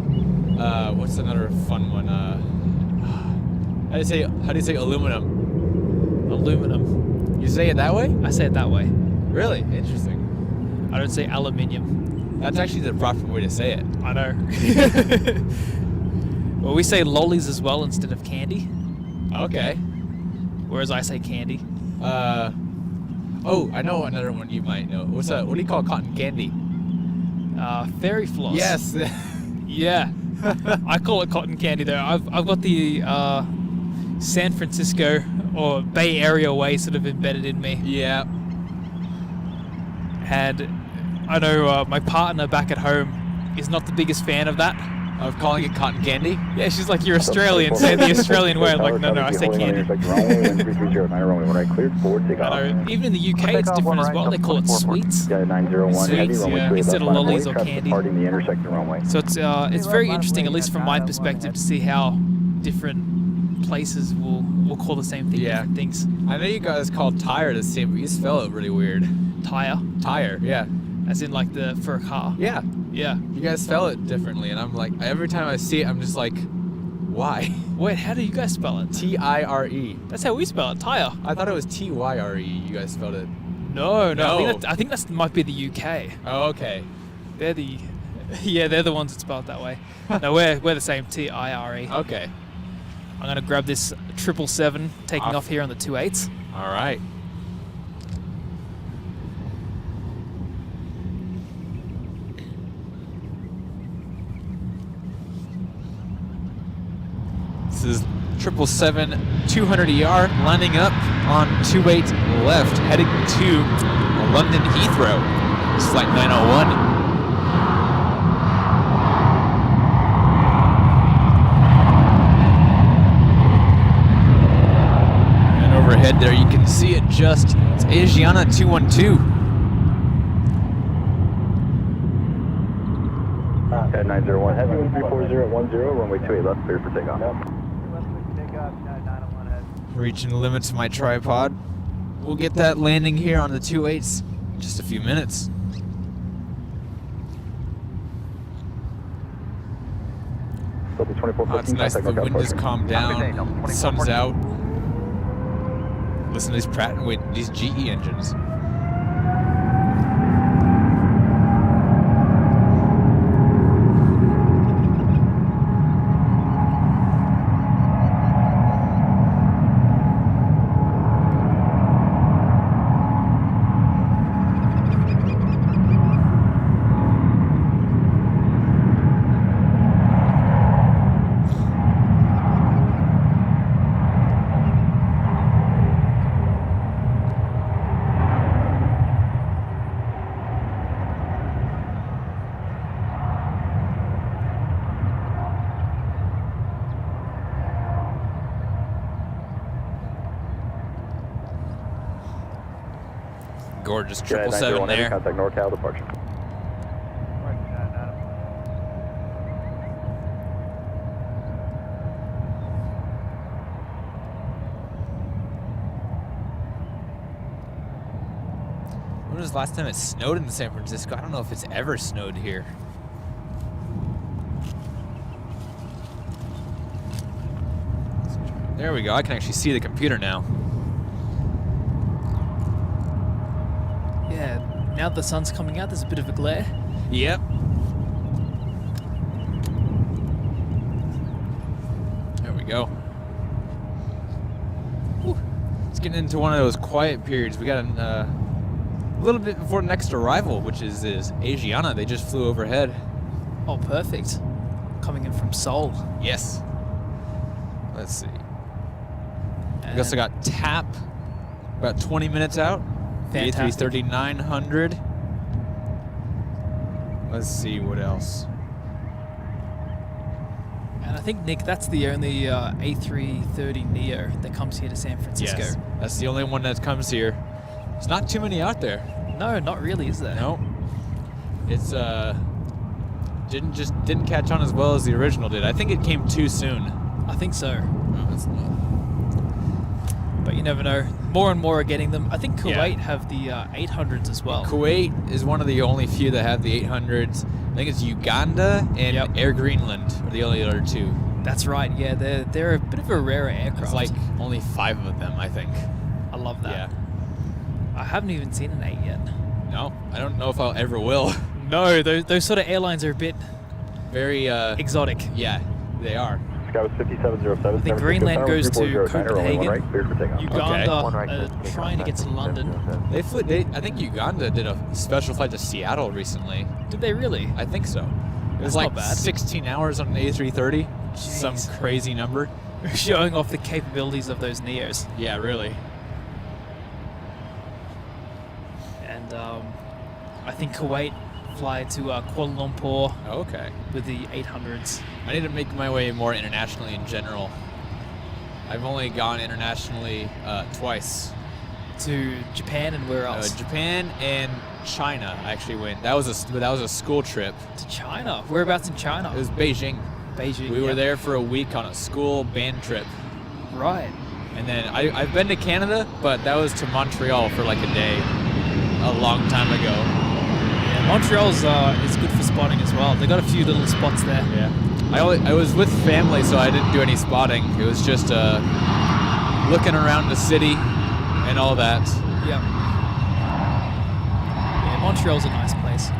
What's another fun one? How do you say aluminum? Aluminum. You say it that way? I say it that way. Really? Interesting. I don't say aluminium. That's actually the proper way to say it. I know. Well, we say lollies as well instead of candy. Okay. Whereas I say candy. Oh, I know another one you might know. What do you call cotton candy? Fairy floss. Yes. Yeah. I call it cotton candy though. I've got the San Francisco or Bay Area way sort of embedded in me. Yeah. And I know my partner back at home is not the biggest fan of that. Of calling it cotton candy? Yeah, she's like, you're Australian, say it the Australian way. I'm like, no, I say candy. I know, even in the UK it's different as well. They call it sweets. Yeah, 901 Heavy, Sweets, runway yeah, 28 instead of left, lollies or traffic candy. departing the intersect the runway. So it's very interesting, at least from my perspective, to see how different places will call the same thing different things. I know you guys call tire the same, but you spell it really weird. Tire? Tire, yeah. As in like for a car? Yeah. Yeah. You guys spell it differently, and I'm like, every time I see it, I'm just like, why? Wait, how do you guys spell it? T-I-R-E. That's how we spell it, tire. I thought it was T-Y-R-E. You guys spelled it. No. I think that might be the UK. Oh, okay. They're the Yeah, they're the ones that spelled that way. No, we're the same, T-I-R-E. Okay. I'm going to grab this 777 taking off here on the 28s. All right. This is 777 200ER lining up on 28 left, heading to London Heathrow. It's flight 901. And overhead there, you can see it just. It's Asiana 212. Okay, 901. Heavy 34010, runway 28 left, clear for takeoff. Reaching the limits of my tripod. We'll get that landing here on the 28s in just a few minutes. Oh, it's nice that the wind has calmed down, the sun's out. Listen to these Pratt & Whitney, these GE engines. Gorgeous 777 there. Contact NorCal departure. When was the last time it snowed in San Francisco? I don't know if it's ever snowed here. There we go. I can actually see the computer now. Yeah, now that the sun's coming out, there's a bit of a glare. Yep. There we go. Whew. It's getting into one of those quiet periods. We got a little bit before the next arrival, which is Asiana. They just flew overhead. Oh, perfect. Coming in from Seoul. Yes. Let's see. We also got TAP, about 20 minutes out. Fantastic. The A330-900. Let's see what else. And I think, Nick, that's the only A330neo that comes here to San Francisco. Yes, that's the only one that comes here. There's not too many out there. No, not really, is there? No. It's didn't catch on as well as the original did. I think it came too soon. I think so. No, it's not. But you never know. More and more are getting them. I think Kuwait have the 800s as well. Kuwait is one of the only few that have the 800s. I think it's Uganda and Air Greenland are the only other two. That's right. Yeah, they're a bit of a rarer aircraft. It's like only 5 of them, I think. I love that. Yeah. I haven't even seen an 8 yet. No, I don't know if I ever will. No, those sort of airlines are a bit very exotic. Yeah, they are. Sky was 5707. I think Greenland goes to Copenhagen. Right, clear for takeoff. Uganda trying to get to London. I think Uganda did a special flight to Seattle recently. Did they really? I think so. It was That's like not bad. 16 hours on an A330. Some crazy number. Showing off the capabilities of those Neos. Yeah, really. And I think Kuwait fly to Kuala Lumpur. Oh, okay. With the 800s. I need to make my way more internationally in general. I've only gone internationally twice. To Japan and where else? Japan and China. I actually went. That was a school trip. To China. Whereabouts in China? It was Beijing. Beijing. We were there for a week on a school band trip. Right. And then I've been to Canada, but that was to Montreal for like a day, a long time ago. Yeah, Montreal's is good for spotting as well. They got a few little spots there. Yeah. I was with family, so I didn't do any spotting. It was just looking around the city and all that. Yeah. Yeah, Montreal's a nice place.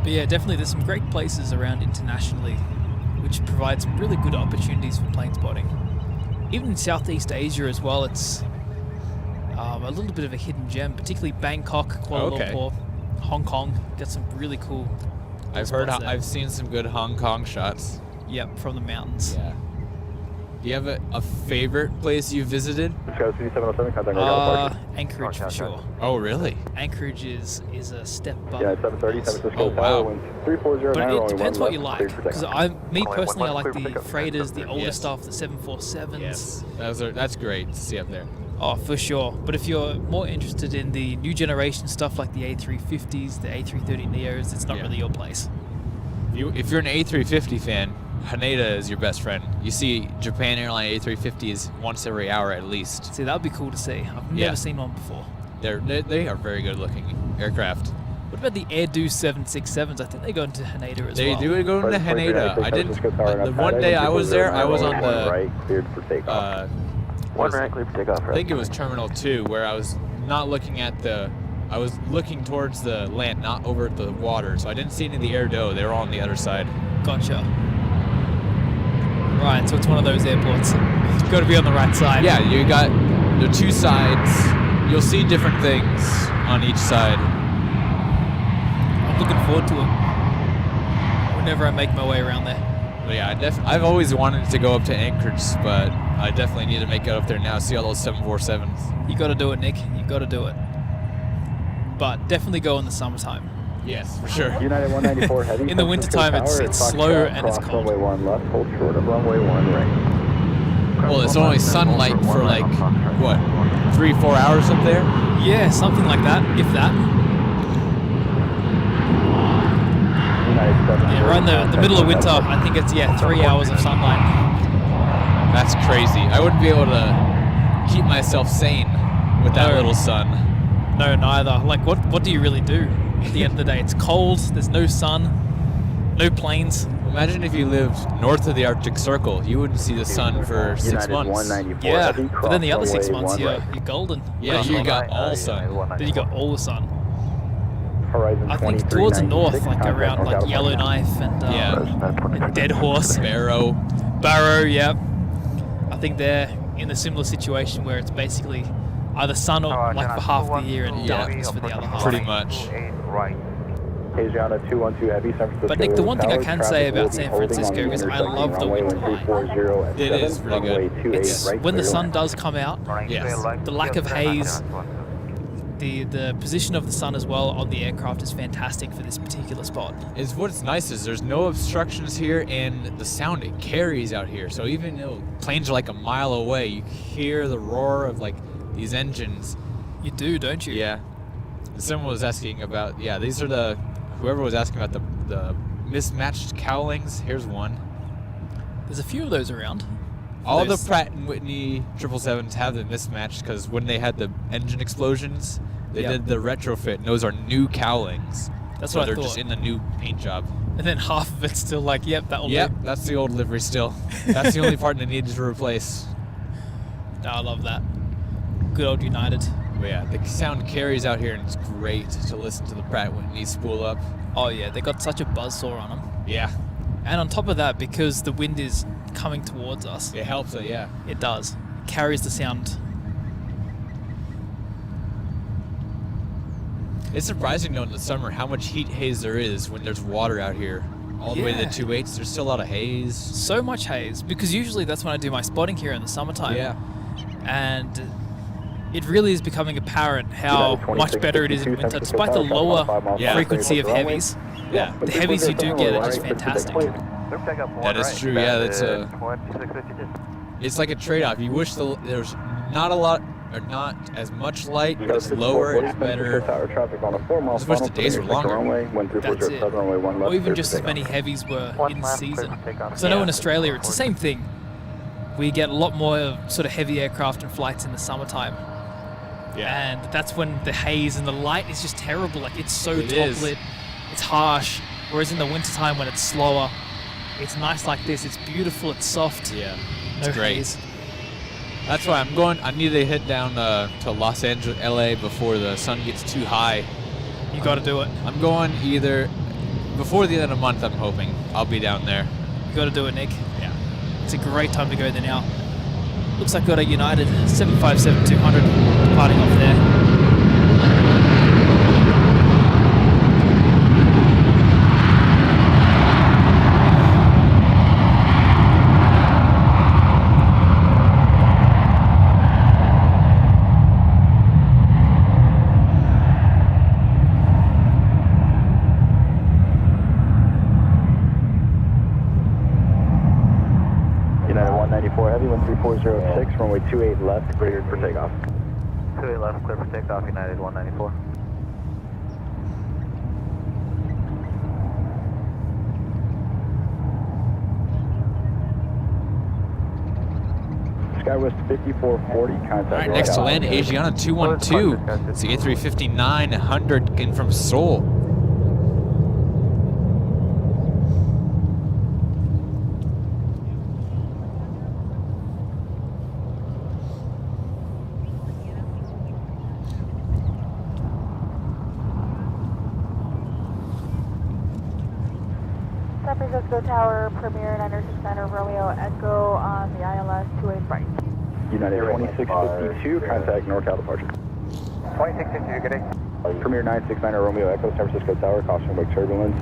But yeah, definitely there's some great places around internationally which provide some really good opportunities for plane spotting. Even in Southeast Asia as well, it's a little bit of a hidden gem, particularly Bangkok, Kuala Lumpur, Hong Kong. Get some really cool I've seen some good Hong Kong shots. Yep, from the mountains. Yeah. Do you have a favorite place you visited? Anchorage for sure. Oh, really? Anchorage is a step above. Yeah, 730, San Francisco. Oh, wow. Wind 340, But it depends what you left, like. cleared for Because takeoff. me personally, I like the freighters, the older stuff, the 747s. Yes. That's great to see up there. Oh, for sure. But if you're more interested in the new generation stuff like the A350s, the A330 Neos, it's not really your place. If you're an A350 fan, Haneda is your best friend. You see Japan Airline A350s once every hour at least. See, that would be cool to see. I've never seen one before. They are very good looking aircraft. What about the Airbus 767s? I think they go into Haneda as well. They do go into Haneda. I didn't. The one day I was there, I was on the right, cleared for takeoff. One right, clear for takeoff. I think it was Terminal 2 where I was not looking at I was looking towards the land, not over at the water. So I didn't see any of the air dough. They were all on the other side. Gotcha. Right, so it's one of those airports. You've got to be on the right side. Yeah, you got the two sides. You'll see different things on each side. I'm looking forward to it. Whenever I make my way around there. But yeah, I've always wanted to go up to Anchorage, but I definitely need to make it up there now. See all those 747s. You got to do it, Nick. You got to do it. But definitely go in the summertime. Yes, for sure. United 194 Heavy. In the wintertime, it's slow and it's cold. Runway 1 left, hold short of runway 1 right. Well, it's only sunlight for like, what, 3-4 hours up there? Yeah, something like that, if that. Yeah, around the middle of winter, I think it's, 3 hours of sunlight. That's crazy. I wouldn't be able to keep myself sane with that little sun. No, neither. Like, what do you really do? At the end of the day, it's cold, there's no sun, no planes. Imagine if you lived north of the Arctic Circle, you wouldn't see the sun for 6 months. Yeah, but then the other 6 months, you're golden. Yeah, you got all sun. Then you got all the sun. Horizon I think towards the north, like around like Yellowknife and Dead Horse. Barrow, yeah. I think they're in a similar situation where it's basically either sun or like for half the year and darkness for the other half. Pretty much. Asiana 212 Heavy, San Francisco. But Nick, the one thing I can say about San Francisco is I love the winter light. It is pretty good. It's when the sun does come out, the lack of haze, the position of the sun as well on the aircraft is fantastic for this particular spot. What's nice is there's no obstructions here, and the sound it carries out here. So even though planes are like a mile away, you hear the roar of like these engines. You do, don't you? Yeah. Someone was asking about, these are whoever was asking about the mismatched cowlings. Here's one. There's a few of those around. All the Pratt & Whitney 777s have them mismatched because when they had the engine explosions, they did the retrofit, and those are new cowlings. That's so what I they're thought. just in the new paint job. And then half of it's still like, that'll do. Yep, that's the old livery still. That's the only part they needed to replace. No, I love that. Good old United. But yeah, the sound carries out here, and it's great to listen to the Pratt & Whitney spool up. Oh yeah, they got such a buzzsaw on them. Yeah. And on top of that, because the wind is coming towards us. It helps it, yeah. It does. It carries the sound. It's surprising though in the summer how much heat haze there is when there's water out here. All the way to the 2.8s, there's still a lot of haze. So much haze, because usually that's when I do my spotting here in the summertime. Yeah. And it really is becoming apparent how much better it is in winter, despite the lower frequency of heavies. Yeah. The heavies you do get are just fantastic. That is true, yeah. That's it's like a trade-off. You wish there's not a lot, or not as much light, but it's lower, it's better. I just wish the days were longer. That's it. Or even just as many heavies were in season. Because I know in Australia it's the same thing. We get a lot more sort of heavy aircraft and flights in the summertime. Yeah. And that's when the haze and the light is just terrible. Like, it's so top lit, it's harsh. Whereas in the wintertime when it's slower, it's nice like this. It's beautiful, it's soft. Yeah, it's great. Haze. That's why I need to head down to Los Angeles, LA before the sun gets too high. You got to do it. I'm going either before the end of the month, I'm hoping I'll be down there. You got to do it, Nick. Yeah. It's a great time to go there now. Looks like we got a United 757-200 departing off there. United 194 Heavy, 13406, runway 28 left, cleared for takeoff. 28 left, clear for takeoff, United 194. Skywest 5440, contact. All right, next to land, Asiana 212. It's the A350-900 in from Seoul. San Francisco Tower, Premier 969 Romeo Echo on the ILS 28 right. United 2652, contact NorCal departure. 2652, good day. Premier 969 Romeo Echo, San Francisco Tower, caution wake turbulence.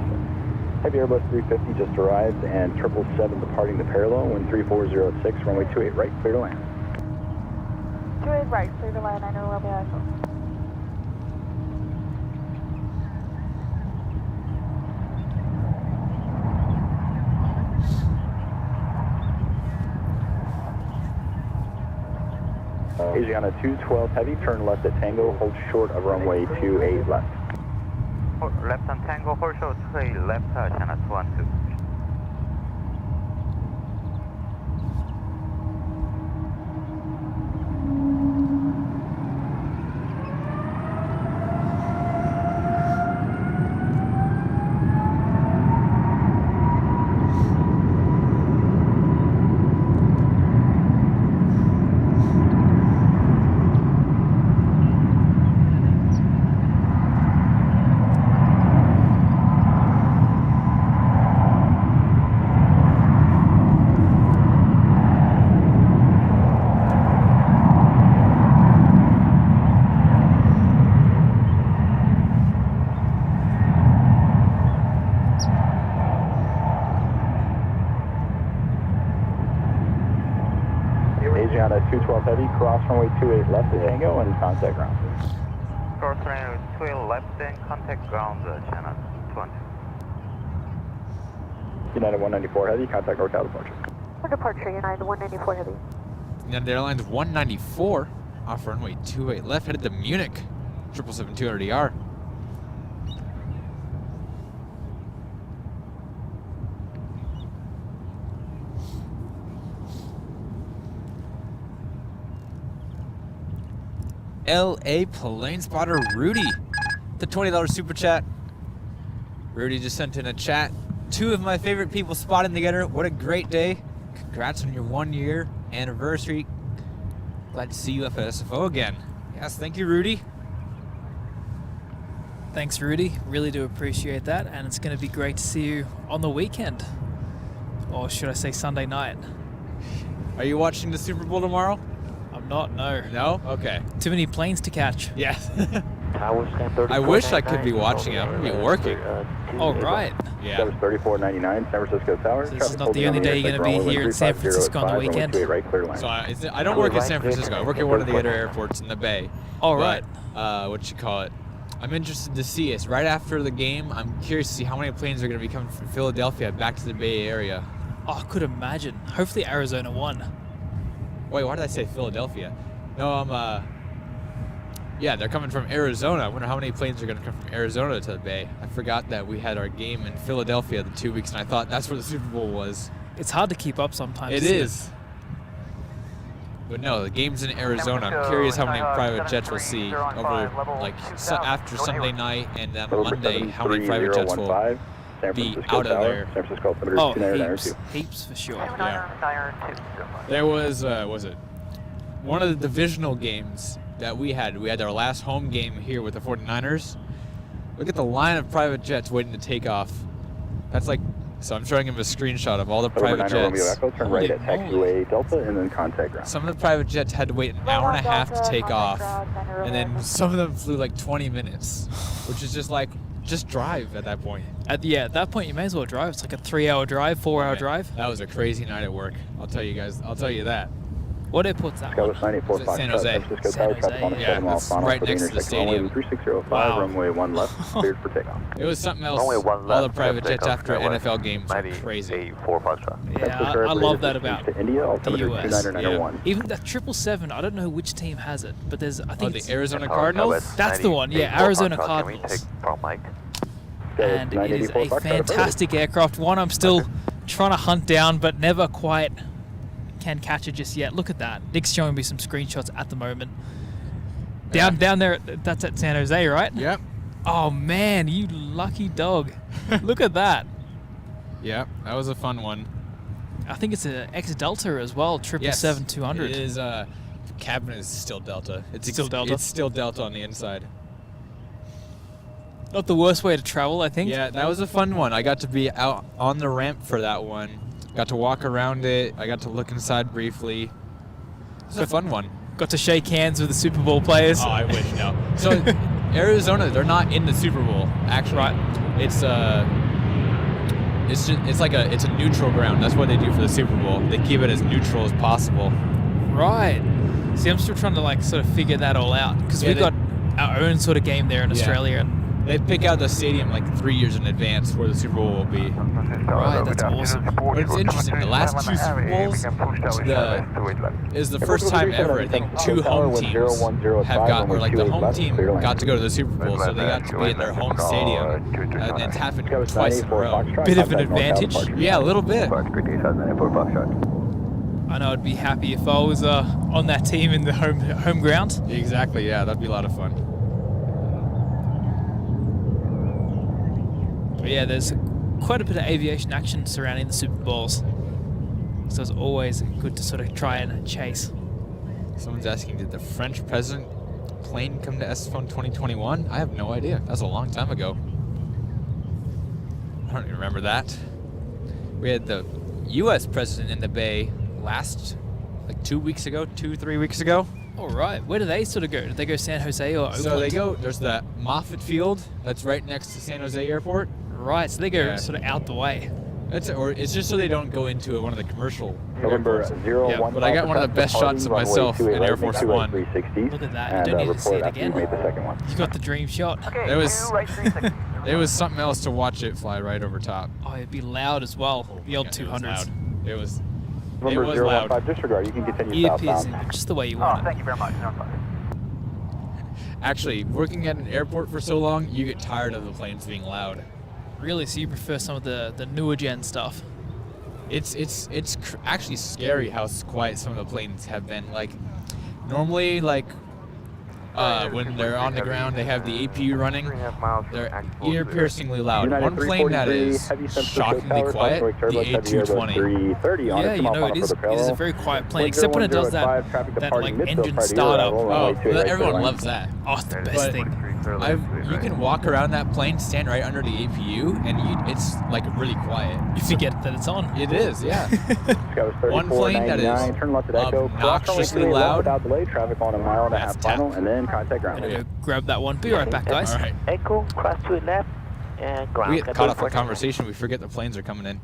Heavy Airbus 350 just arrived and 777 departing the parallel, wind 3406, runway 28 right, clear to land. 28 right, clear to land, 90 Romeo Echo. Asiana 212 Heavy, turn left at Tango, hold short of runway 28 left. Left on Tango, hold short, 28 left, China 212. Asiana 212 Heavy, cross runway 28 left at Tango and contact ground. Cross runway 28 left and contact ground, China 212. United 194 Heavy, contact NorCal departure. For departure, United 194 Heavy. United Airlines 194 off runway 28 left, headed to Munich, 777-200ER. LA Plane Spotter Rudy, the $20 super chat. Rudy just sent in a chat. Two of my favorite people spotting together. What a great day. Congrats on your 1 year anniversary. Glad to see you up at SFO again. Yes, thank you, Rudy. Thanks, Rudy. Really do appreciate that. And it's going to be great to see you on the weekend. Or should I say Sunday night? Are you watching the Super Bowl tomorrow? I'm not, no. No? Okay. Too many planes to catch. Yes. I wish I could be watching it. I'm going to be working. Oh, right. Yeah. That was 3499 San Francisco Tower. So this is not the only day you're going to be here in San Francisco on the weekend. Right, clear line. So I don't work in San Francisco. I work at one of the other airports in the Bay. All right. What you call it? I'm interested to see it. Right after the game, I'm curious to see how many planes are going to be coming from Philadelphia back to the Bay Area. Oh, I could imagine. Hopefully Arizona won. Wait, why did I say Philadelphia? No, yeah, they're coming from Arizona. I wonder how many planes are going to come from Arizona to the Bay. I forgot that we had our game in Philadelphia the 2 weeks, and I thought that's where the Super Bowl was. It's hard to keep up sometimes. It is. But no, the game's in Arizona. I'm curious how many private jets we'll see over, like, after Sunday night and then Monday, how many private jets will be out of there. San Francisco altimeter Oh, 2992. heaps for sure. Yeah. There was it one of the divisional games that we had our last home game here with the 49ers. Look at the line of private jets waiting to take off That's like, so I'm showing him a screenshot of all the private Romeo jets. Echo, turn right at taxiway Delta and then contact ground. Some of the private jets had to wait an hour and a half to take off, and then some of them flew like 20 minutes, which is just like, just drive at that point. At that point, you may as well drive. It's like a 3-hour drive, 4-hour drive. That was a crazy night at work. I'll tell you guys. I'll tell you that. What airport's that one? San Jose. Yeah, that's right next to the stadium. 3605, Wow. runway 1 left, cleared for takeoff. It was something else. Runway 1 All left, the private jets takeoff, after runway NFL games are crazy. 98-4 Foxtrot. Yeah, I love that about to India, the altimeter US. 2991. Even that 777, I don't know which team has it, but there's, I think Oh, it's, the Arizona Cardinals? That's the one, yeah, 98-4 Arizona Foxtrot. Can we Cardinals. take from Mike? And it is a fantastic aircraft. One I'm still trying to hunt down, but never quite can catch it just yet. Look at that. Nick's showing me some screenshots at the moment. Down there, that's at San Jose, right? Yep. Oh man, you lucky dog. Look at that. Yep, that was a fun one. I think it's an ex-Delta as well, 777-200. It is, cabin is still Delta. It's still Delta? It's still Delta on the inside. Not the worst way to travel, I think. Yeah, that was a fun one. I got to be out on the ramp for that one. Got to walk around it. I got to look inside briefly. It was a fun one. Got to shake hands with the Super Bowl players. Oh, I wish, no. So, Arizona, they're not in the Super Bowl, actually. Right. It's a neutral ground. That's what they do for the Super Bowl. They keep it as neutral as possible. Right. See, I'm still trying to like sort of figure that all out because we've got our own sort of game there in Australia. And they pick out the stadium like 3 years in advance where the Super Bowl will be. Right, that's awesome. But it's interesting. The last 2 Super Bowls is the first time ever. I think 2 home teams have got, or like the home team got to go to the Super Bowl, so they got to be in their home stadium, and it's happened twice in a row. Bit of an advantage. Yeah, a little bit. I know I'd be happy if I was on that team in the home ground. Exactly. Yeah, that'd be a lot of fun. But yeah, there's quite a bit of aviation action surrounding the Super Bowls. So it's always good to sort of try and chase. Someone's asking, did the French president plane come to SFO in 2021? I have no idea. That's a long time ago. I don't even remember that. We had the U.S. president in the Bay last, like 3 weeks ago. All right. Where do they sort of go? Do they go San Jose or Oakland? So they go, there's the Moffett Field that's right next to San Jose Airport. Right, so they go sort of out the way. Or it's just so they don't go into one of the commercial November airports. 015. But I got one of the best shots of myself in Air Force One. Look at that. You don't need to see it again. You got the dream shot. It was something else to watch it fly right over top. Oh, it'd be loud as well. The old 200s. It was Number loud. 015, disregard. You can continue Ear piercing, southbound. just the way you want it. Thank you very much. Actually, working at an airport for so long, you get tired of the planes being loud. Really? So you prefer some of the newer gen stuff? It's actually scary how quiet some of the planes have been. Like, normally, like, when they're on the ground, they have the APU running. They're ear-piercingly loud. One plane that is shockingly quiet, the A220. Yeah, you know, it is a very quiet plane, except when it does that like engine startup. Oh, everyone loves that. Oh, it's the best thing. You can walk around that plane, stand right under the APU, and it's like really quiet. You forget that it's on. It is, yeah. One plane that is obnoxiously loud. Traffic on a mile and a half final, and then contact ground. Gonna go grab that one. Be right back, guys. All right. Echo, cross to left, and ground. We get caught up in conversation. We forget the planes are coming in.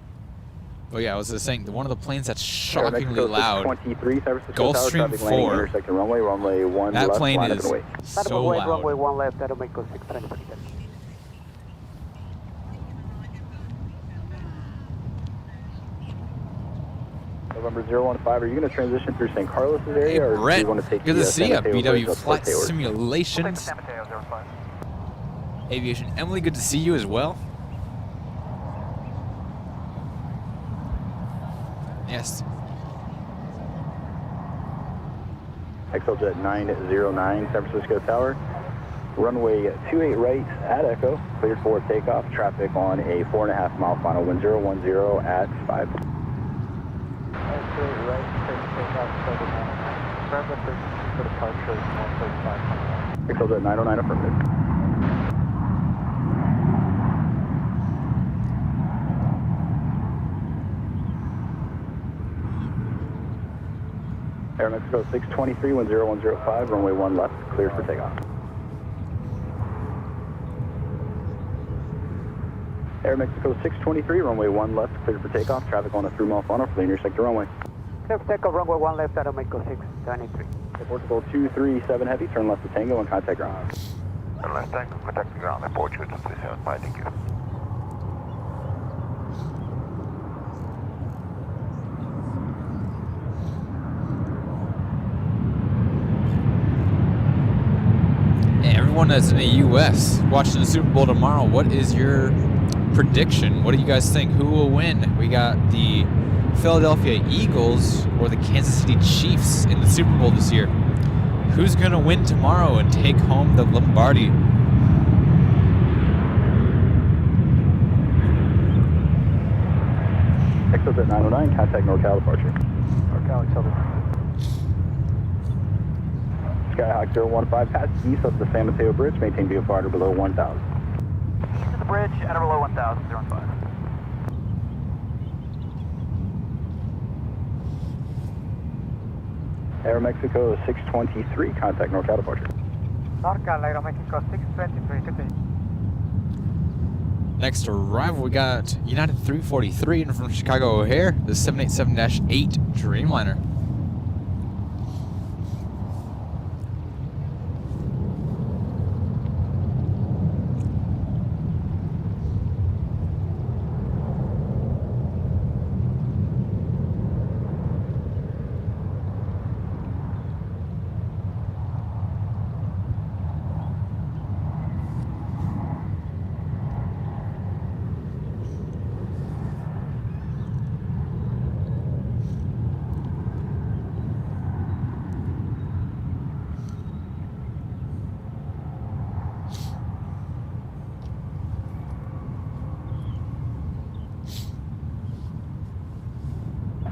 But yeah, I was just saying, one of the planes that's shockingly loud, Gulfstream 4, that plane is so loud. Runway 1 left, that'll make 6 November 015, are you going to transition through St. Carlos' area, Hey, or Brett, do you want to take good to see you. BW Flight Hayward? Simulations. Aviation Emily, good to see you as well. Yes. XLJet 909, San Francisco Tower. Runway 28 right at Echo, cleared for takeoff. Traffic on a 4.5 mile final, wind 010 at 5. XLJet 909 affirmative. Air Mexico 623, 10105, runway 1 left, cleared for takeoff. Air Mexico 623, runway 1 left, cleared for takeoff. Traffic on a through mile funnel for the intersector runway. Clear for takeoff, runway 1 left, Air Mexico 623. Portugal 237 Heavy, turn left to Tango and contact ground. Turn left Tango, contact the ground, report you to 375, thank you. Everyone that's in the U.S. watching the Super Bowl tomorrow, what is your prediction? What do you guys think? Who will win? We got the Philadelphia Eagles or the Kansas City Chiefs in the Super Bowl this year. Who's going to win tomorrow and take home the Lombardi? Exit 909, contact NorCal departure. NorCal, accelerate. Skyhawk 015, pass east of the San Mateo Bridge, maintain VFR below 1,000. East of the bridge, at or below 1,000, 05. Air Mexico 623, contact NorCal departure. NorCal, Air Mexico 623, good day. Next arrival, we got United 343 and from Chicago O'Hare, the 787-8 Dreamliner.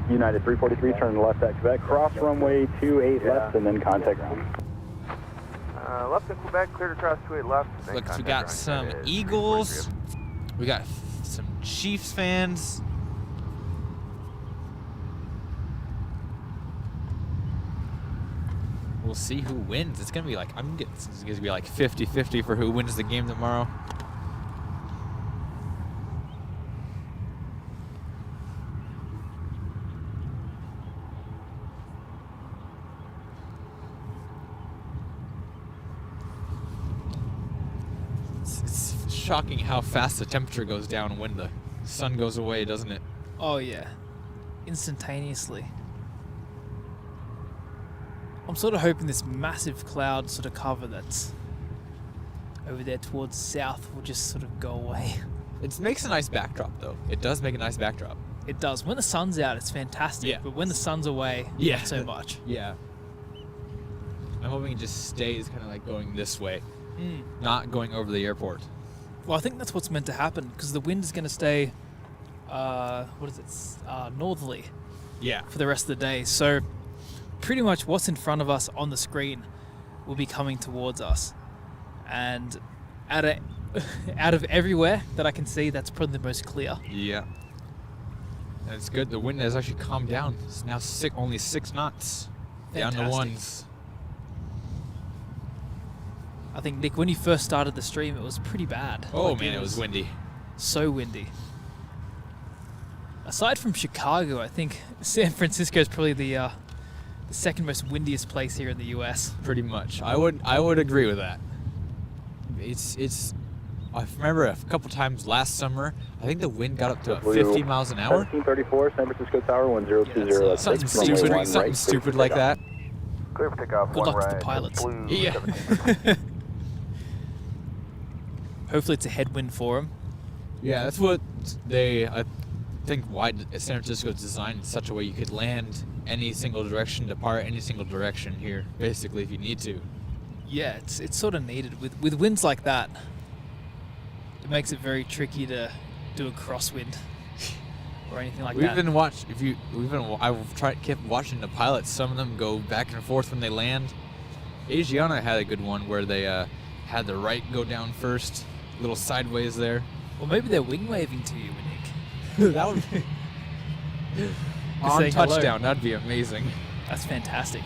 United 343, turn left at Quebec, cross runway 28 left, and then contact ground. Left at Quebec, clear to cross 28 left. Looks, we got some Eagles. We got some Chiefs fans. We'll see who wins. It's gonna be like it's gonna be like 50-50 for who wins the game tomorrow. It's shocking how fast the temperature goes down when the sun goes away, doesn't it? Oh yeah, instantaneously. I'm sort of hoping this massive cloud sort of cover that's over there towards south will just sort of go away. It makes a nice backdrop though. It does make a nice backdrop. It does. When the sun's out, it's fantastic. Yeah. But when the sun's away, Yeah. not so much. Yeah. I'm hoping it just stays kind of like going this way, not going over the airport. Well, I think that's what's meant to happen because the wind is going to stay, northerly. Yeah. For the rest of the day. So pretty much what's in front of us on the screen will be coming towards us. And out of everywhere that I can see, that's probably the most clear. Yeah. And it's good. The wind has actually calmed down. It's now only 6 knots. Down to ones. I think, Nick, when you first started the stream, it was pretty bad. Oh, Like, man, it was windy. So windy. Aside from Chicago, I think San Francisco is probably the second most windiest place here in the U.S. Pretty much. I would agree with that. I remember a couple times last summer, I think the wind got up to 50 miles an hour. 1734, San Francisco Tower, 1020. Something stupid like that. Clear for takeoff. Good luck to the pilots. Yeah. Hopefully it's a headwind for them. Yeah, that's what I think why San Francisco is designed in such a way you could land any single direction, depart any single direction here, basically, if you need to. Yeah, it's sort of needed. With winds like that, it makes it very tricky to do a crosswind or anything like that. I've kept watching the pilots. Some of them go back and forth when they land. Asiana had a good one where they had the right go down first, a little sideways there. Well, maybe they're wing waving to you, Nick. That would be on Saying touchdown. hello. That'd be amazing. That's fantastic.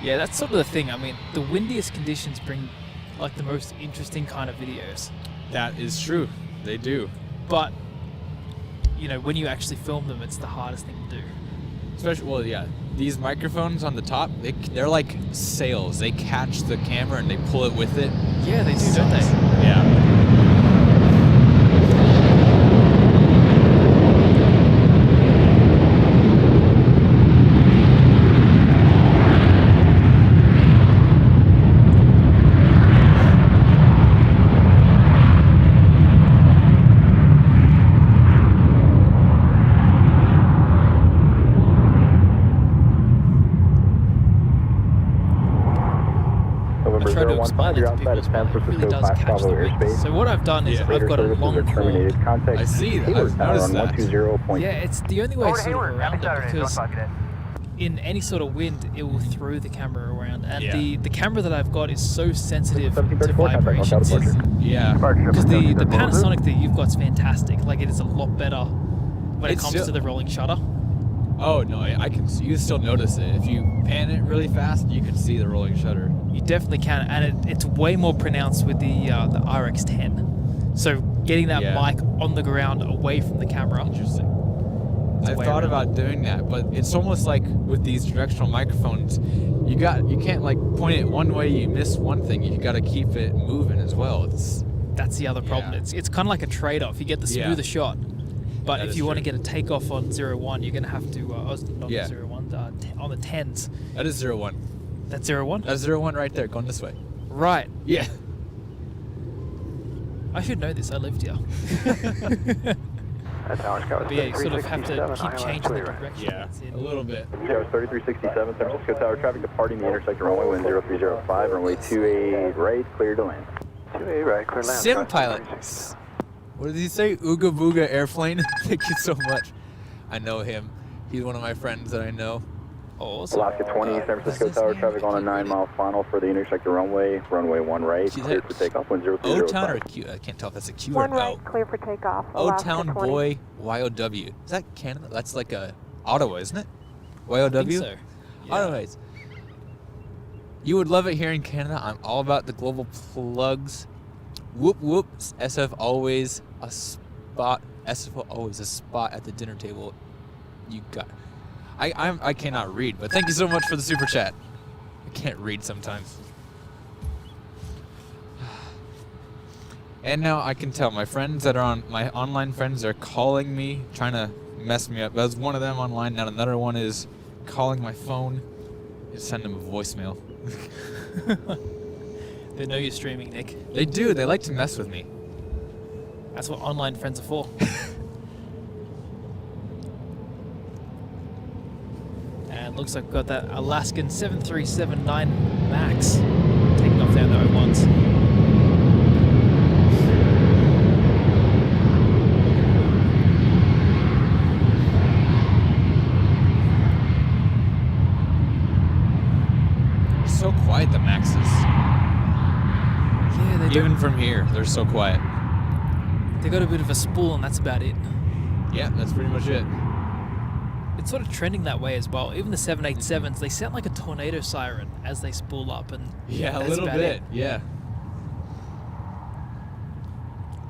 Yeah, that's sort of the thing. I mean, the windiest conditions bring like the most interesting kind of videos. That is true. They do. But, you know, when you actually film them, it's the hardest thing to do. Especially, well, yeah, these microphones on the top, they're like sails. They catch the camera and they pull it with it. Yeah, they do, don't they? Yeah. You're outside of San Francisco Class Bravo airspace. So what I've done is I've got a long cord. Contact I see that. I've noticed that. 120. Yeah, it's the only way sort of around it because in any sort of wind, it will throw the camera around. And the camera that I've got is so sensitive to vibrations. Yeah. Because the Panasonic that you've got is fantastic. Like, it is a lot better when it comes to the rolling shutter. Oh, no, I can see. You can still notice it. If you pan it really fast, you can see the rolling shutter. You definitely can, and it's way more pronounced with the RX-10. So getting that mic on the ground away from the camera. Interesting. I've thought about doing that, but it's almost like with these directional microphones, you can't like point it one way, you miss one thing. You got to keep it moving as well. That's the other problem. It's kind of like a trade-off. You get the smoother shot. But if you want to get a takeoff on 01, you're going to have to, not the 01, on the 10s. That is 01. That's 01? That's 01 right there, going this way. Right. Yeah. I should know this, I lived here. That's how it's going. But yeah, you sort of have to keep changing the direction. Yeah, a little bit. Tower 3367, San Francisco Tower traffic departing the intersection runway wind 0305, runway 28 right, clear to land. 28 right, clear to land. Sim pilot. What did he say? Ooga Booga Airplane? Thank you so much. I know him. He's one of my friends that I know. Awesome. Alaska 20, San Francisco Tower traffic on a 9-mile final for the intersector runway 1 right, clear for takeoff, wind 0305. O-Town or Q? I can't tell if that's a Q or 1 an O. right, clear for takeoff. O-Town Boy YOW. Is that Canada? That's like a Ottawa, isn't it? YOW? I think so. Yeah. Anyways, you would love it here in Canada. I'm all about the global plugs. Whoop whoop. SF always a spot. SFO always a spot at the dinner table. You got. I cannot read, but thank you so much for the super chat. I can't read sometimes. And now I can tell my friends that are on my online friends are calling me, trying to mess me up. That's one of them online. Now another one is calling my phone. Just send them a voicemail. They know you're streaming, Nick. They do. They like to mess with me. That's what online friends are for. And looks like we've got that Alaskan 7379 Max taking off down the 01s. So quiet, the Maxes. Yeah, they Even from here, they're so quiet. They got a bit of a spool, and that's about it. Yeah, that's pretty much it. It's sort of trending that way as well. Even the 787s, they sound like a tornado siren as they spool up, and yeah, that's a little about bit. it. Yeah.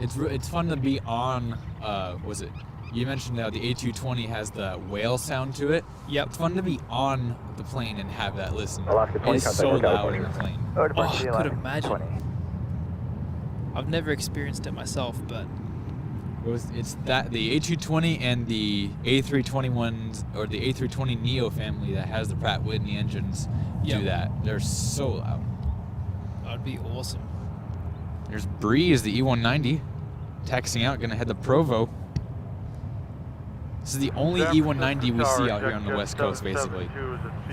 It's fun to be on. Was it? You mentioned how the A220 has the whale sound to it. Yep. It's fun to be on the plane and have that listen. Alaska 20 It's so contact loud in the plane. Oh, I could imagine. I've never experienced it myself, but It's that the A220 and the A321s or the A320 Neo family that has the Pratt Whitney engines do that. They're so loud. that'd be awesome. There's Breeze, the E190, taxiing out, gonna head to Provo. This is the only E190 we see out here on the West Coast, basically.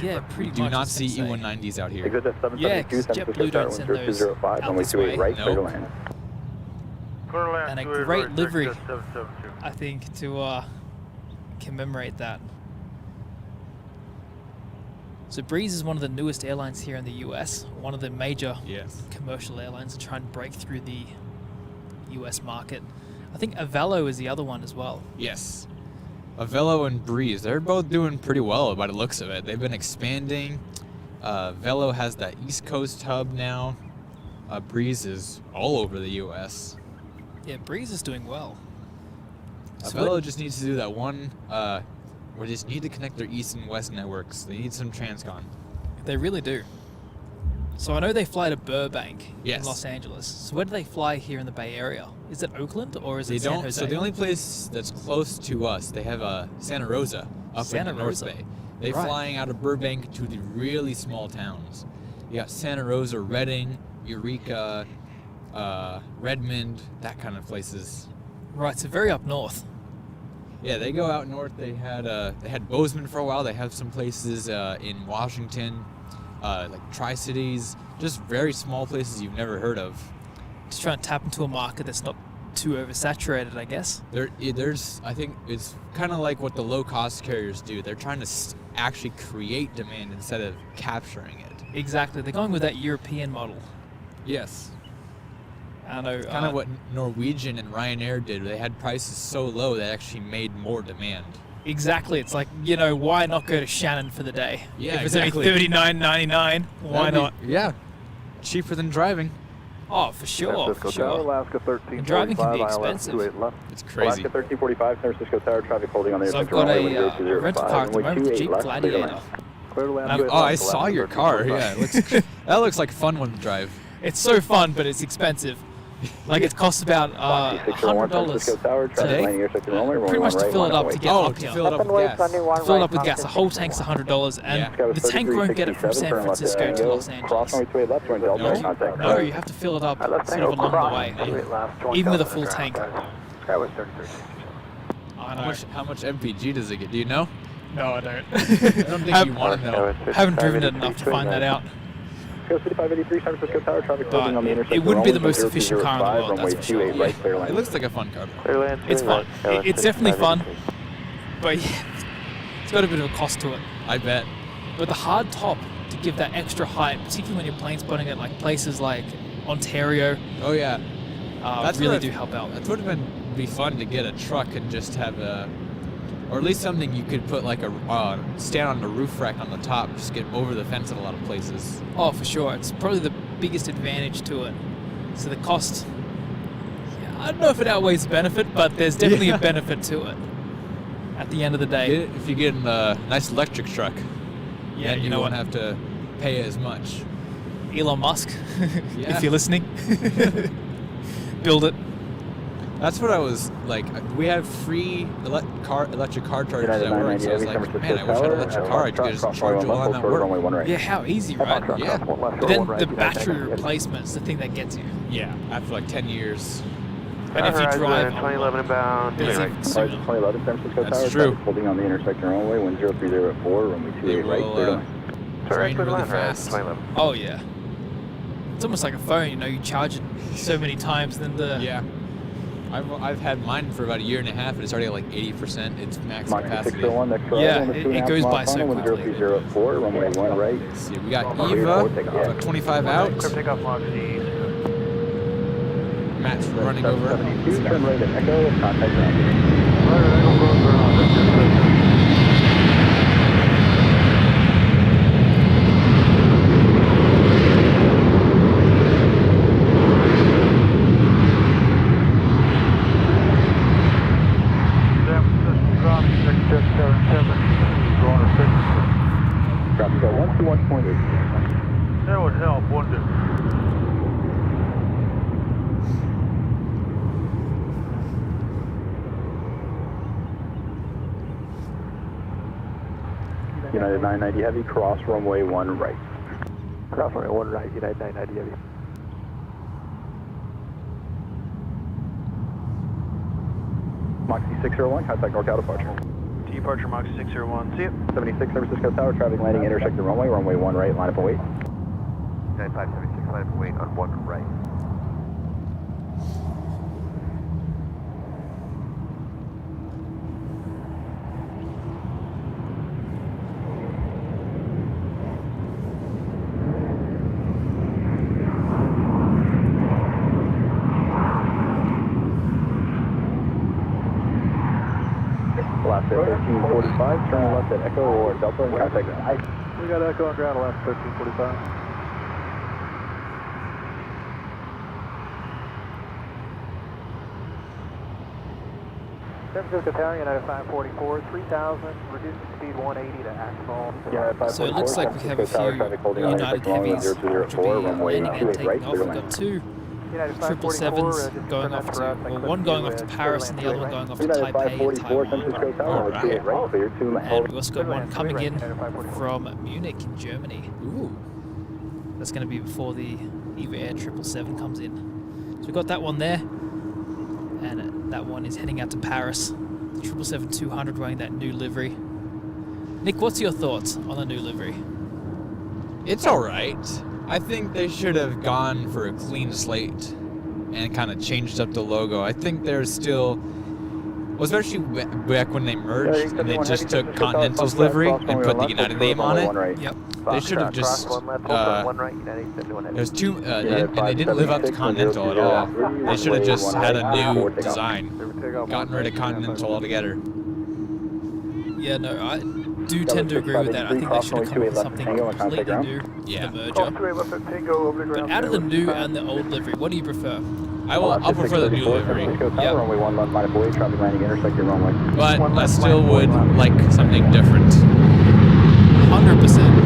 Yeah, pretty We do much. not I was see gonna say. E190s out here. Exit at 772, Yeah, 'cause San Francisco JetBlue Tower don't send 0205, those runway out 28 this right, way. clear to Nope. land. And a great livery, I think, to commemorate that. So Breeze is one of the newest airlines here in the US, one of the major commercial airlines to try and break through the US market. I think Avalo is the other one as well. Yes. Velo and Breeze, they're both doing pretty well by the looks of it. They've been expanding. Velo has that East Coast hub now. Breeze is all over the U.S. Yeah, Breeze is doing well. Velo just needs to do that one, where they just need to connect their East and West networks. They need some transcon. They really do. So I know they fly to Burbank Yes. in Los Angeles. So where do they fly here in the Bay Area? Is it Oakland or is it San Jose? So the only place that's close to us, they have Santa Rosa up in the North Bay. They're flying out of Burbank to the really small towns. You got Santa Rosa, Redding, Eureka, Redmond, that kind of places. Right, so very up north. Yeah, they go out north. They had Bozeman for a while. They have some places in Washington, like Tri-Cities, just very small places you've never heard of. Just trying to tap into a market that's not too oversaturated, I guess. I think it's kind of like what the low-cost carriers do. They're trying to actually create demand instead of capturing it. Exactly. They're going with that European model. Yes. I know. Kind of what Norwegian and Ryanair did. They had prices so low they actually made more demand. Exactly. It's like, why not go to Shannon for the day? Yeah, if it's exactly. only $39.99, why not? Yeah. Cheaper than driving. Oh, for sure. Francisco For sure. Tower, Alaska 1345, And driving can be ILS expensive. 28 left. It's crazy. Alaska 1345, San Francisco Tower, traffic holding on the So I've intersector got runway a 1005, rental car at the runway moment, 28 Jeep left, clear to Gladiator. land. Clear to land, I saw your car. Yeah, that looks like a fun one to drive. It's so fun, but it's expensive. Like it costs about $100 today, pretty much to fill it up to get up here. To fill it up with gas. To fill it up with gas, the whole tank's $100, and the tank won't get it from San Francisco to Los Angeles. No, you have to fill it up sort of along the way, even with a full tank. Sky was 33. I know. How much MPG does it get? Do you know? No, I don't. I don't think you want to know. Haven't driven it enough to find that out. Sky 5583, San Francisco Tower, traffic holding on the intersector. It wouldn't be the most efficient car in the world, that's for sure. Right, clear land. It looks like a fun car. It's fun. It's definitely fun, but yeah, it's got a bit of a cost to it. I bet. But the hard top to give that extra height, particularly when you're plane spotting at like places like Ontario, Oh yeah. really do help out. That would have be fun to get a truck and just have or at least something you could put like stand on the roof rack on the top, just get over the fence in a lot of places. Oh, for sure. It's probably the biggest advantage to it. So the cost, I don't know if it outweighs the benefit, but there's definitely a benefit to it at the end of the day. If you get a nice electric truck, Yeah, then you you know won't what? have to pay as much. Elon Musk, Yeah. if you're listening, build it. That's what I was like. We have free electric car chargers at work, so I was like, man, I wish I had an electric car. I could just charge while I'm at work. Yeah, how easy, right? Yeah. But then the battery replacement's the thing that gets you. Yeah, after like 10 years. And if you drive, 2011 inbound. it's even sooner. 2011 San Francisco That's Tower, true. traffic holding on the intersector runway 1030 at 4, runway They 28 right, will clear to land. drain really fast. 2011. Oh yeah. It's almost like a phone, you charge it so many times, then the Yeah. I've had mine for about a year and a half, and it's already at like 80%. It's max Mach capacity. 601, next Yeah, arrival, it goes by so quickly. 1030 at 4, runway 1 right. Let's see, we got Eva, about 25 out. Clear takeoff Mach Z. Matt's running over. 72, turn right at Echo, contact ground. Traffic got 121.8. That would help, wouldn't it? United 990 Heavy, cross runway 1 right. Cross runway 1 right, United 990 Heavy. Moxie 601, contact NorCal departure. Departure Mach 601. See ya. 76 San Francisco Tower, traffic landing, intersect the runway 1 right, line up and wait. 9576, line up and wait on 1 right. Last at 1345, turning left at Echo or Delta and contact ground. We got Echo on ground, last 1345. San Francisco Tower, United 544, 3000, reducing speed 180 to asphalt. So it looks like we have a few United Heavies which will be landing and taking off. We've got two 777s going off to, well, one going off to Paris and the other one going off to Taipei and Taiwan. And we've also got one coming in from Munich in Germany. Ooh. That's going to be before the Eva Air 777 comes in. So we've got that one there, and that one is heading out to Paris. The 777-200 wearing that new livery. Nick, what's your thoughts on the new livery? It's all right. I think they should have gone for a clean slate and kind of changed up the logo. I think there's still, well, especially back when they merged and they just took Continental's livery and put the United name on it. Yep. They should have just, there's two, and they didn't live up to Continental at all. They should have just had a new design, gotten rid of Continental altogether. Yeah, no, I do tend to agree with that. I think they should have come up with something completely new for the merger. But out of the new and the old livery, what do you prefer? I'll prefer the new livery. Yeah. Runway 1 left, minus away, traffic landing, intersect your runway. But I still would like something different. 100%.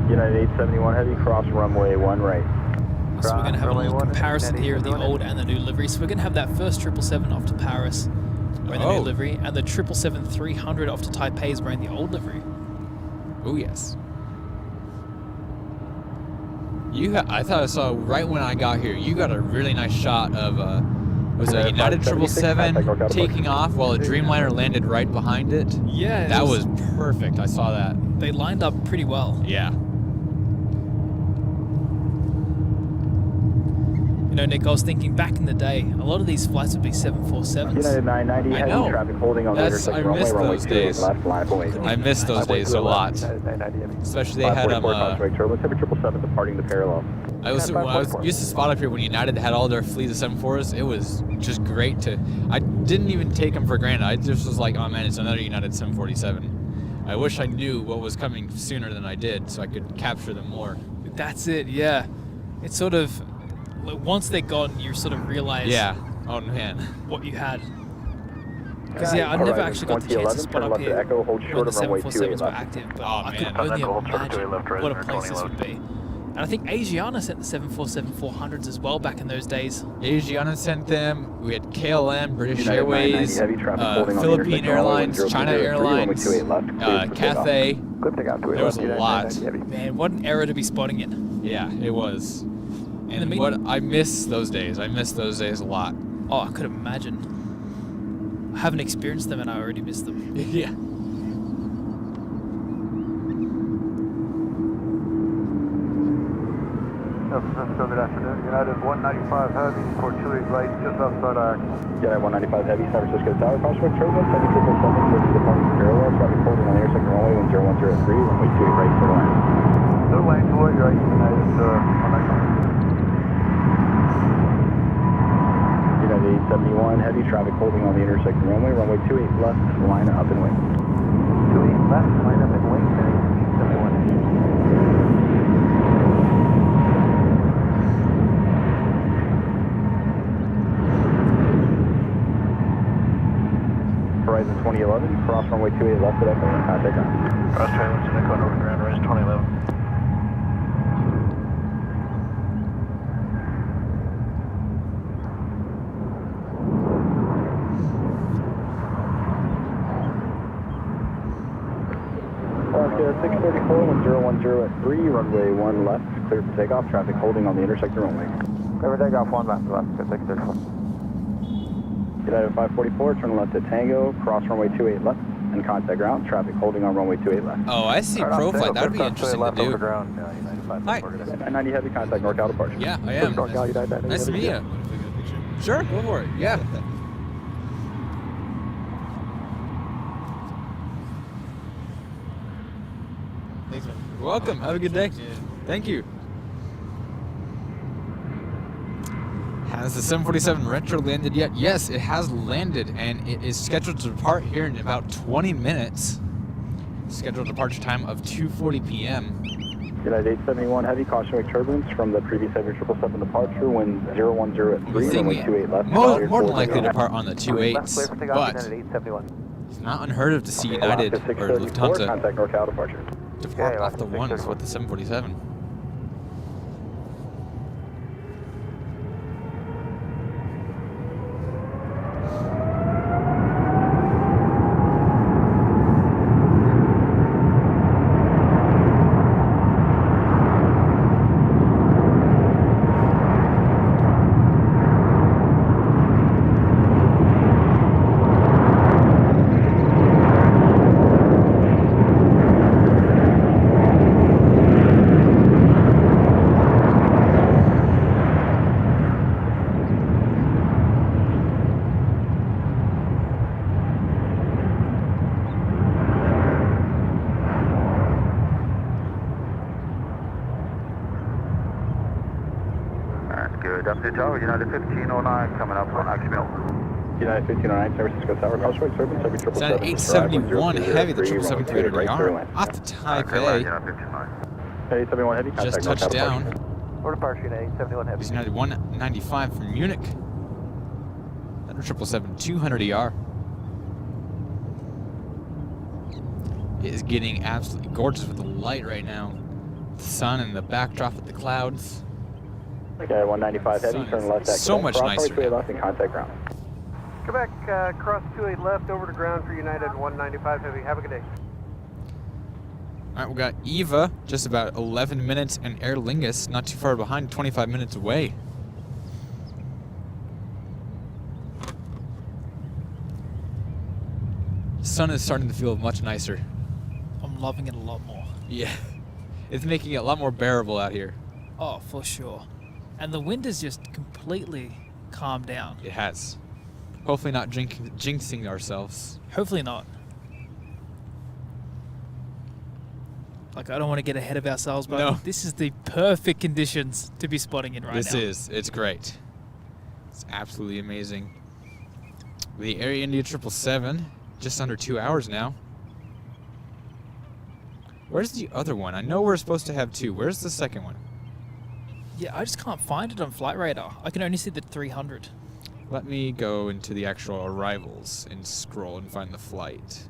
United 871 Heavy, cross runway 1 right. So we're going to have a little comparison here of the old and the new livery. So we're going to have that first 777 off to Paris wearing the new livery, and the 777-300 off to Taipei is wearing the old livery. Oh yes. I thought I saw right when I got here. You got a really nice shot of was a United 777 taking off while a Dreamliner landed right behind it. Yeah, that was perfect. I saw that. They lined up pretty well. Yeah. You know, Nick, I was thinking back in the day, a lot of these flights would be 747s. United 990 I know. Traffic holding on the I missed those days. I missed those days a lot. Especially they had departing the parallel. I was used to spot up here when United had all their fleet of 747s. It was just great to. I didn't even take them for granted. I just was like, oh man, it's another United 747. I wish I knew what was coming sooner than I did, so I could capture them more. That's it. Yeah, it's sort of like once they're gone, you sort of realize. Yeah. Oh man. What you had. Because I never actually got the chance to spot up here when the 747s were active, but I could only imagine what a place this would be. And I think Asiana sent the 747-400s as well back in those days. Asiana sent them. We had KLM, British Airways, Philippine Airlines, China Airlines, Cathay. There was a lot. Man, what an era to be spotting in. Yeah, it was. And I miss those days. I miss those days a lot. Oh, I could imagine. I haven't experienced them and I already miss them. Yeah. San Francisco, good afternoon. United 195 Heavy, 428 right, just outside our United 195 Heavy, San Francisco Tower, crosswind turbulence, 777, with the departing parallel, traffic holding on the intersect runway 10103, runway 28 right, clear line. No lane to what you're right, United 195. United 871 Heavy, traffic holding on the intersect runway, runway 28 left, line up and wing. 28 left, line up and wing, 871. Horizon 2011, cross runway 28 left at Echo, contact ground. Cross trailers and Echo over ground, Horizon 2011. Alaska 634, 1010 at 3, runway 1 left, clear for takeoff, traffic holding on the intersecting runway. Clear for takeoff, 1 left, Alaska 634. United 544, turn left at Tango, cross runway 28 left, and contact ground, traffic holding on runway 28 left. Oh, I see profile. That would be interesting to do. Hi. 990 Heavy, contact NorCal departure. Yeah, I am. Nice to meet you. Sure, go for it. Yeah. Thanks, man. You're welcome. Have a good day. Thank you. Has the 747 retro landed yet? Yes, it has landed, and it is scheduled to depart here in about 20 minutes. Scheduled departure time of 2:40 p.m. United 871 heavy, caution wake turbulence from the previous Heavy 777 departure, wind 010 at 3, runway 28 left. More than likely depart on the 28s, Clear for takeoff, but United 871. it's not unheard of to see United or Lufthansa Contact NorCal departure. depart off the ones with the 747. United 1509 coming up on Axial. United 1509, San Francisco Tower, caution wake turbulence, Heavy 777. It's at 871 heavy, the 777 off the Taipei. 871 heavy, contact Just touched down. For departure, United 871 heavy. It's United 195 from Munich. That 777 200 ER. It is getting absolutely gorgeous with the light right now. The sun and the backdrop of the clouds. Okay, 195 heavy, turn left. So much nicer. Left and contact ground. Quebec, cross 28 left over to ground for United 195 heavy. Have a good day. All right, we got Eva just about 11 minutes, and Aer Lingus not too far behind, 25 minutes away. Sun is starting to feel much nicer. I'm loving it a lot more. Yeah, it's making it a lot more bearable out here. Oh, for sure. And the wind has just completely calmed down. It has. Hopefully not jinxing ourselves. Hopefully not. Like, I don't want to get ahead of ourselves, but No. this is the perfect conditions to be spotting in right now. This is. It's great. It's absolutely amazing. The Air India 777, just under 2 hours now. Where's the other one? I know we're supposed to have two. Where's the second one? Yeah, I just can't find it on Flight Radar. I can only see the 300. Let me go into the actual arrivals and scroll and find the flight.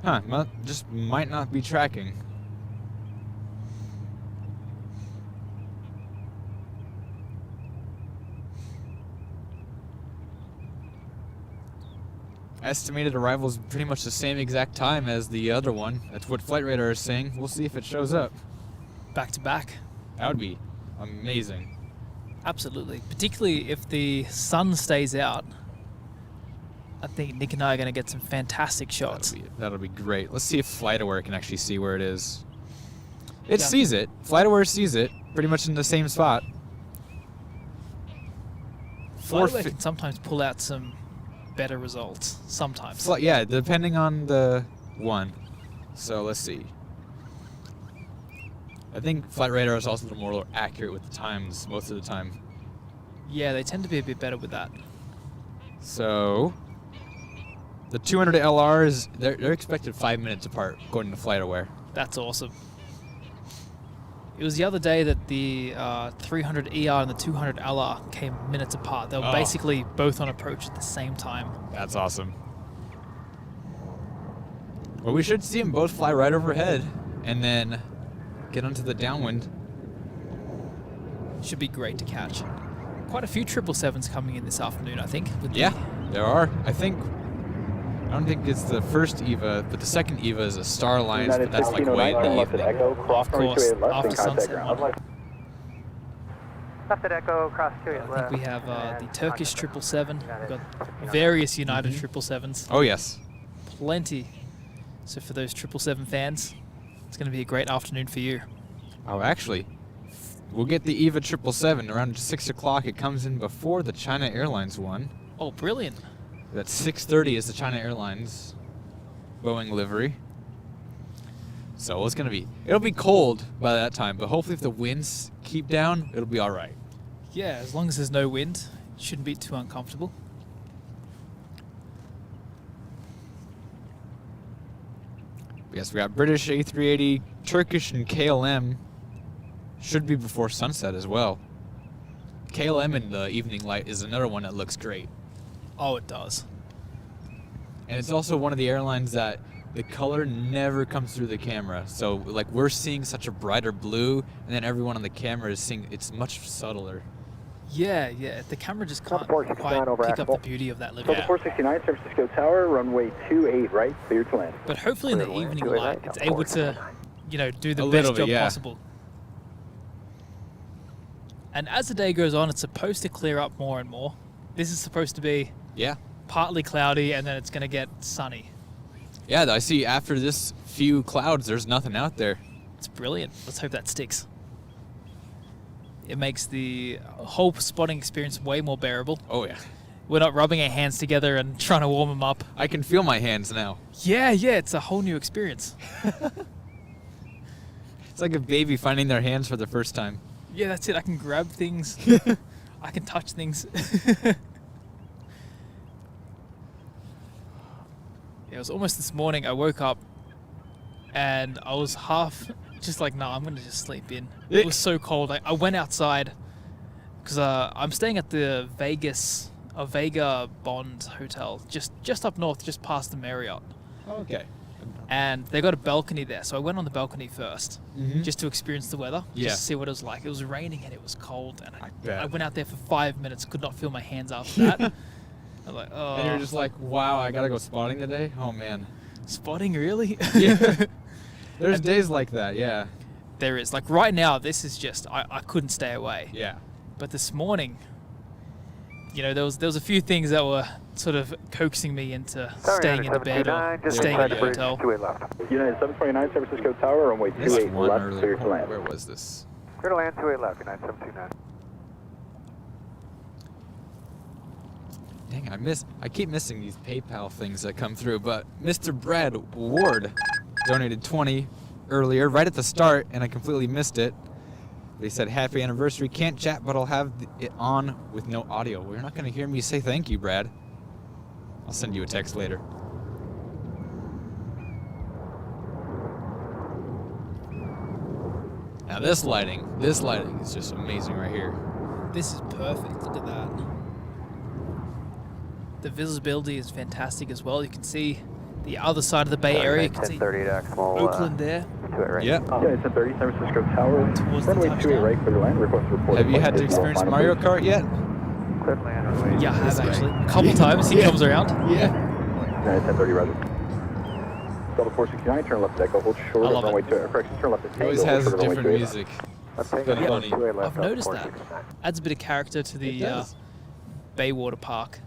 Huh, just might not be tracking. Estimated arrival is pretty much the same exact time as the other one. That's what Flight Radar is saying. We'll see if it shows up. Back to back. That would be amazing. Absolutely. Particularly if the sun stays out. I think Nick and I are going to get some fantastic shots. That'll be great. Let's see if FlightAware can actually see where it is. It sees it. FlightAware sees it. Pretty much in the same spot. FlightAware can sometimes pull out some better results. Sometimes. Yeah, depending on the one. So let's see. I think Flight Radar is also a little more accurate with the times most of the time. Yeah, they tend to be a bit better with that. So the 200 LRs, they're expected 5 minutes apart, according to FlightAware. That's awesome. It was the other day that the 300 ER and the 200 LR came minutes apart. They were basically both on approach at the same time. That's awesome. Well, we should see them both fly right overhead and then get onto the downwind. Should be great to catch. Quite a few 777s coming in this afternoon, I think. Yeah, there are. I don't think it's the first EVA, but the second EVA is a Star Alliance, but that's like way in the evening. Of course, after sunset. Left at Echo, cross 2 I think we have the Turkish 777. We've got various United 777s. Oh, yes. Plenty. So for those 777 fans, it's going to be a great afternoon for you. Oh, actually, we'll get the EVA 777 around 6 o'clock. It comes in before the China Airlines one. Oh, brilliant. That 6:30 is the China Airlines Boeing livery. So it'll be cold by that time, but hopefully if the winds keep down, it'll be all right. Yeah, as long as there's no wind, it shouldn't be too uncomfortable. Yes, we got British A380, Turkish, and KLM. Should be before sunset as well. KLM in the evening light is another one that looks great. Oh, it does. And it's also one of the airlines that the color never comes through the camera. So, like, we're seeing such a brighter blue, and then everyone on the camera is seeing it's much subtler. Yeah. The camera just can't quite pick up the beauty of that livery. So 469 San Francisco Tower, runway 28 right, clear to land. But hopefully in the evening light, it's able to, do the A best little bit, job yeah. possible. And as the day goes on, it's supposed to clear up more and more. This is supposed to be partly cloudy, and then it's going to get sunny. Yeah, I see after this few clouds, there's nothing out there. It's brilliant. Let's hope that sticks. It makes the whole spotting experience way more bearable. Oh, yeah. We're not rubbing our hands together and trying to warm them up. I can feel my hands now. Yeah, it's a whole new experience. It's like a baby finding their hands for the first time. Yeah, that's it. I can grab things. I can touch things. It was almost this morning. I woke up and I was half just like, no, I'm going to just sleep in. It was so cold. I went outside because I'm staying at the Vega Bond Hotel, just up north, just past the Marriott. Okay. And they got a balcony there, so I went on the balcony first, just to experience the weather, just to see what it was like. It was raining and it was cold, and I went out there for 5 minutes, could not feel my hands after that. I was like, oh. And you're just like, wow, I gotta go spotting today? Oh, man. Spotting, really? Yeah. There's days like that, yeah. There is. Like right now, this is just, I couldn't stay away. Yeah. But this morning, there was a few things that were sort of coaxing me into staying in the bed or staying in the hotel. United 729 San Francisco Tower, runway 28 left, clear to land. Where was this? Clear to land, 28 left, United 729. Dang, I keep missing these PayPal things that come through, but Mr. Brad Ward donated 20 earlier, right at the start, and I completely missed it. They said, happy anniversary, can't chat, but I'll have it on with no audio. Well, you're not going to hear me say thank you, Brad. I'll send you a text later. Now this lighting is just amazing right here. This is perfect, look at that. The visibility is fantastic as well. You can see the other side of the Bay Area. You can see Oakland there. Yeah. It's a 30 San Francisco Tower. Towards the Runway 28 right, clear to land. Request report. Have you had to experience Mario Kart yet? Clear to land, runway. Yeah, I have actually. A couple times he comes around. Yeah. United 1030 Roger. Delta 469, turn left at Echo, hold short I of love runway it. 2. Correction, turn left at It Tango. always has hold short of different runway music. 28. It's funny. I've noticed that. Adds a bit of character to the Baywater Park.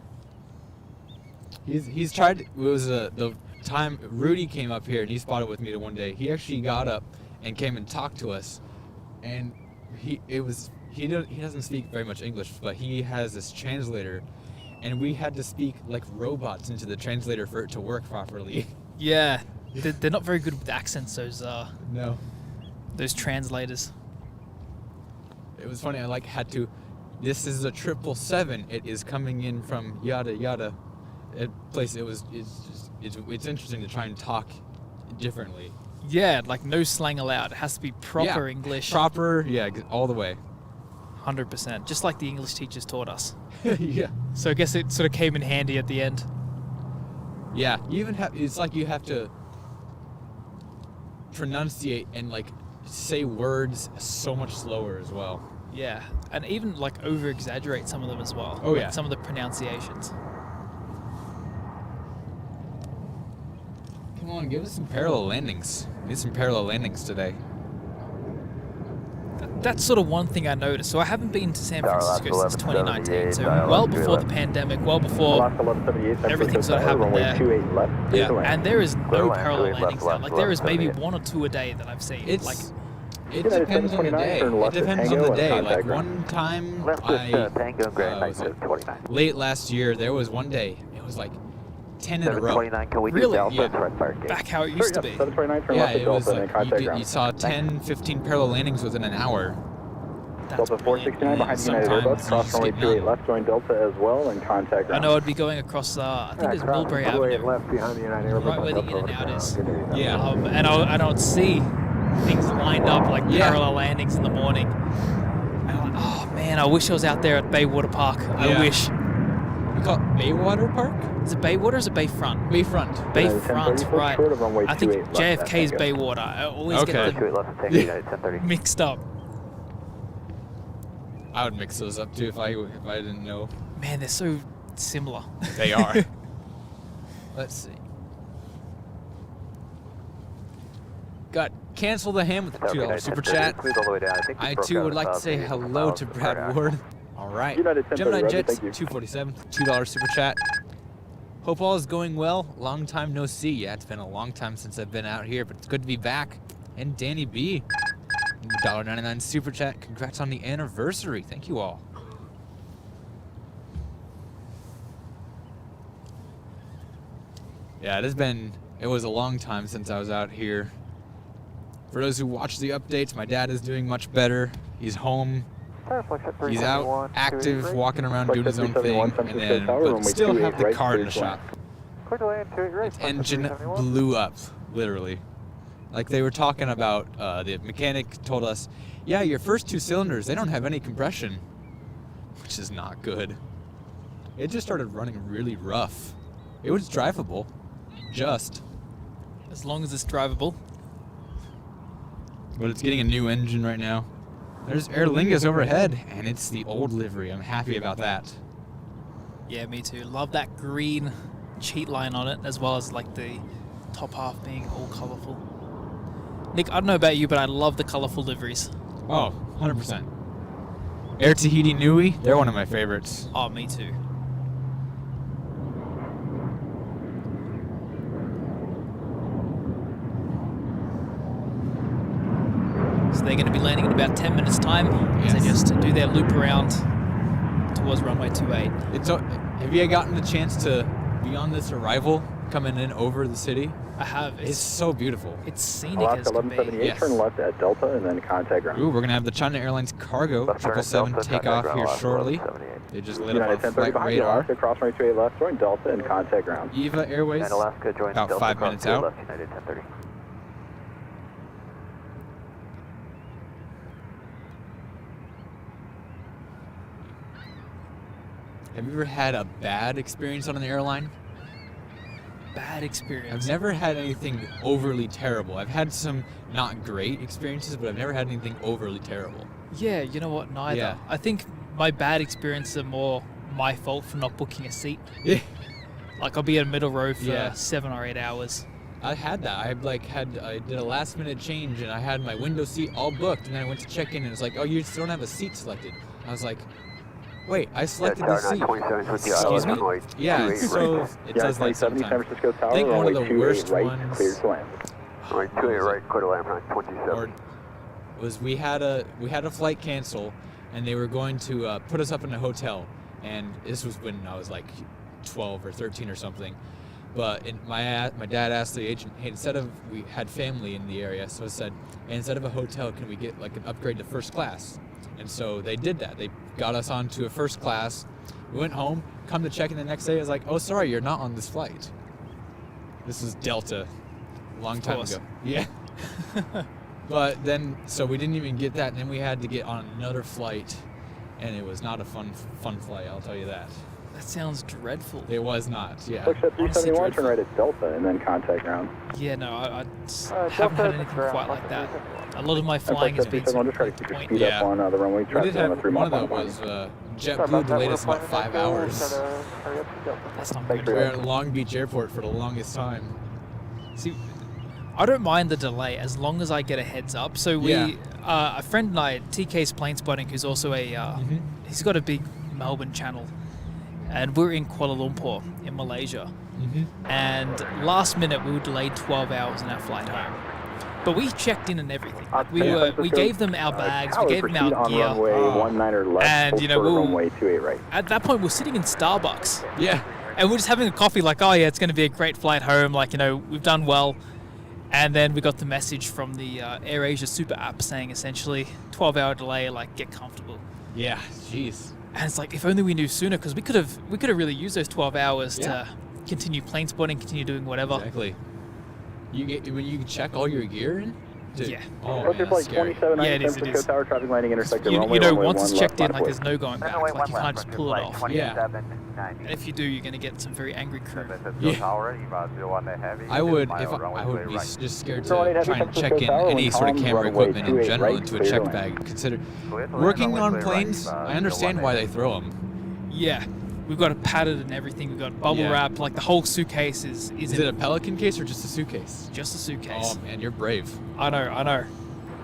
He's tried. It was the time Rudy came up here and he spotted with me one day. He actually got up and came and talked to us, and he doesn't speak very much English, but he has this translator, and we had to speak like robots into the translator for it to work properly. Yeah, they're not very good with accents. No. Those translators. It was funny. I had to. This is a 777. It is coming in from yada yada. It's interesting to try and talk differently. Yeah, like no slang allowed. It has to be proper English. Proper, all the way. 100%, just like the English teachers taught us. Yeah. So I guess it sort of came in handy at the end. Yeah, you even it's like you have to pronunciate and say words so much slower as well. Yeah, and even over exaggerate some of them as well. Oh yeah. Some of the pronunciations. Come on, give us some parallel landings. We need some parallel landings today. that's sort of one thing I noticed. So I haven't been to San Francisco since 2019, so well before the pandemic, well before everything sort of happened there. Yeah. And there is no parallel landings now. Like there is maybe 1 or 2 a day that I've seen. It's like it depends on the day. It depends on the day. Like one time, late last year, there was one day. It was like 10 in a row. really, back how it used to be. Yeah, it was like you saw 10, 15 parallel landings within an hour. That's Delta 469 behind United Airbus, cross runway 28 left, join Delta as well, and contact ground. I know I'd be going across, I think it's Wilbury Avenue, left behind the United Airbus. right where the in and out is. Yeah. And I don't see things lined up like parallel landings in the morning. And I'm like, oh man, I wish I was out there at Baywater Park. I wish. We call it Baywater Park? Is it Baywater or is it Bayfront? Bayfront. Bayfront, right. I think JFK is Baywater. I always get them mixed up. I would mix those up too if I didn't know. Man, they're so similar. They are. Let's see. Got Cancel the Ham with a $2 super chat. I too would like to say hello to Brad Ward. All right. Gemini Jets 247 $2 super chat. Hope all is going well. Long time no see. Yeah, it's been a long time since I've been out here, but it's good to be back. And Danny B, $1.99 super chat. Congrats on the anniversary. Thank you all. Yeah, it was a long time since I was out here. For those who watch the updates, my dad is doing much better. He's home. He's out, active, walking around doing his own thing, and then, but still have the car in the shop. Its engine blew up, literally. Like they were talking about, the mechanic told us, yeah, your first 2 cylinders, they don't have any compression, which is not good. It just started running really rough. It was drivable, just. As long as it's drivable. But it's getting a new engine right now. There's Aer Lingus overhead, and it's the old livery. I'm happy about that. Yeah, me too. Love that green cheat line on it, as well as like the top half being all colorful. Nick, I don't know about you, but I love the colorful liveries. Oh, 100%. Air Tahiti Nui, they're one of my favorites. Oh, me too. So they're going to be landing in about 10 minutes time. Yes. They just do their loop around towards runway 28. Have you gotten the chance to be on this arrival coming in over the city? I have. It's so beautiful. It's scenic as can be. Yes. Turn left at Delta and then contact ground. Ooh, we're going to have the China Airlines cargo 777 take off here shortly. They just lit up our flight radar. Alaska, cross runway 28 left, join Delta and contact ground. EVA Airways, about 5 minutes out. Have you ever had a bad experience on an airline? Bad experience? I've never had anything overly terrible. I've had some not great experiences, but I've never had anything overly terrible. Yeah, you know what? Neither. Yeah. I think my bad experiences are more my fault for not booking a seat. Yeah. Like I'll be in middle row for 7 or 8 hours. I had that. I did a last minute change and I had my window seat all booked, and then I went to check in and it's like, oh, you still don't have a seat selected. I was like, wait, I selected the seat. Excuse me? Yeah, so it does that sometimes. I think one of the worst ones was we had a flight cancel, and they were going to put us up in a hotel, and this was when I was like 12 or 13 or something. But my dad asked the agent, hey, we had family in the area, so I said, hey, instead of a hotel, can we get like an upgrade to first class? And so they did that. They got us onto a first class. We went home, come to check in the next day. I was like, oh, sorry, you're not on this flight. This was Delta a long time ago. Yeah. But then, so we didn't even get that. And then we had to get on another flight. And it was not a fun flight, I'll tell you that. That sounds dreadful. It was not, yeah. Looks at 371, turn right at Delta and then contact ground. Yeah, no, I haven't had anything quite like that. A lot of my flying has been on the point. Yeah. On, the runway we did have one of them was JetBlue delayed us about 5 hours. That's not good. We were at Long Beach Airport for the longest time. See, I don't mind the delay as long as I get a heads up. So we, a friend and I, TK's Plane Spotting, who's also a, he's got a big Melbourne channel, and we're in Kuala Lumpur in Malaysia. And last minute we were delayed 12 hours in our flight home. But we checked in and everything. Like we gave them our bags, we gave them our gear, and you know, at that point we're sitting in Starbucks. Yeah. And we're just having a coffee, like, oh yeah, it's going to be a great flight home. Like, you know, we've done well. And then we got the message from the AirAsia Super app saying essentially 12-hour delay, like, get comfortable. Yeah. Jeez. And it's like, if only we knew sooner, because we could have really used those 12 hours to continue plane spotting, continue doing whatever. Exactly. You get when you check all your gear in. Yeah. Oh, man, that's scary. Yeah, it is. It is. Tower traffic landing intersected. You know, once it's checked in, like, there's no going back. Like, you can't just pull it off. Yeah. And if you do, you're going to get some very angry crew. I would be just scared to try and check in any sort of camera equipment in general into a check bag. Consider working on planes. I understand why they throw them. Yeah. We've got it padded and everything. We've got bubble wrap. Like, the whole suitcase is it a Pelican case or just a suitcase? Just a suitcase. Oh man, you're brave. I know.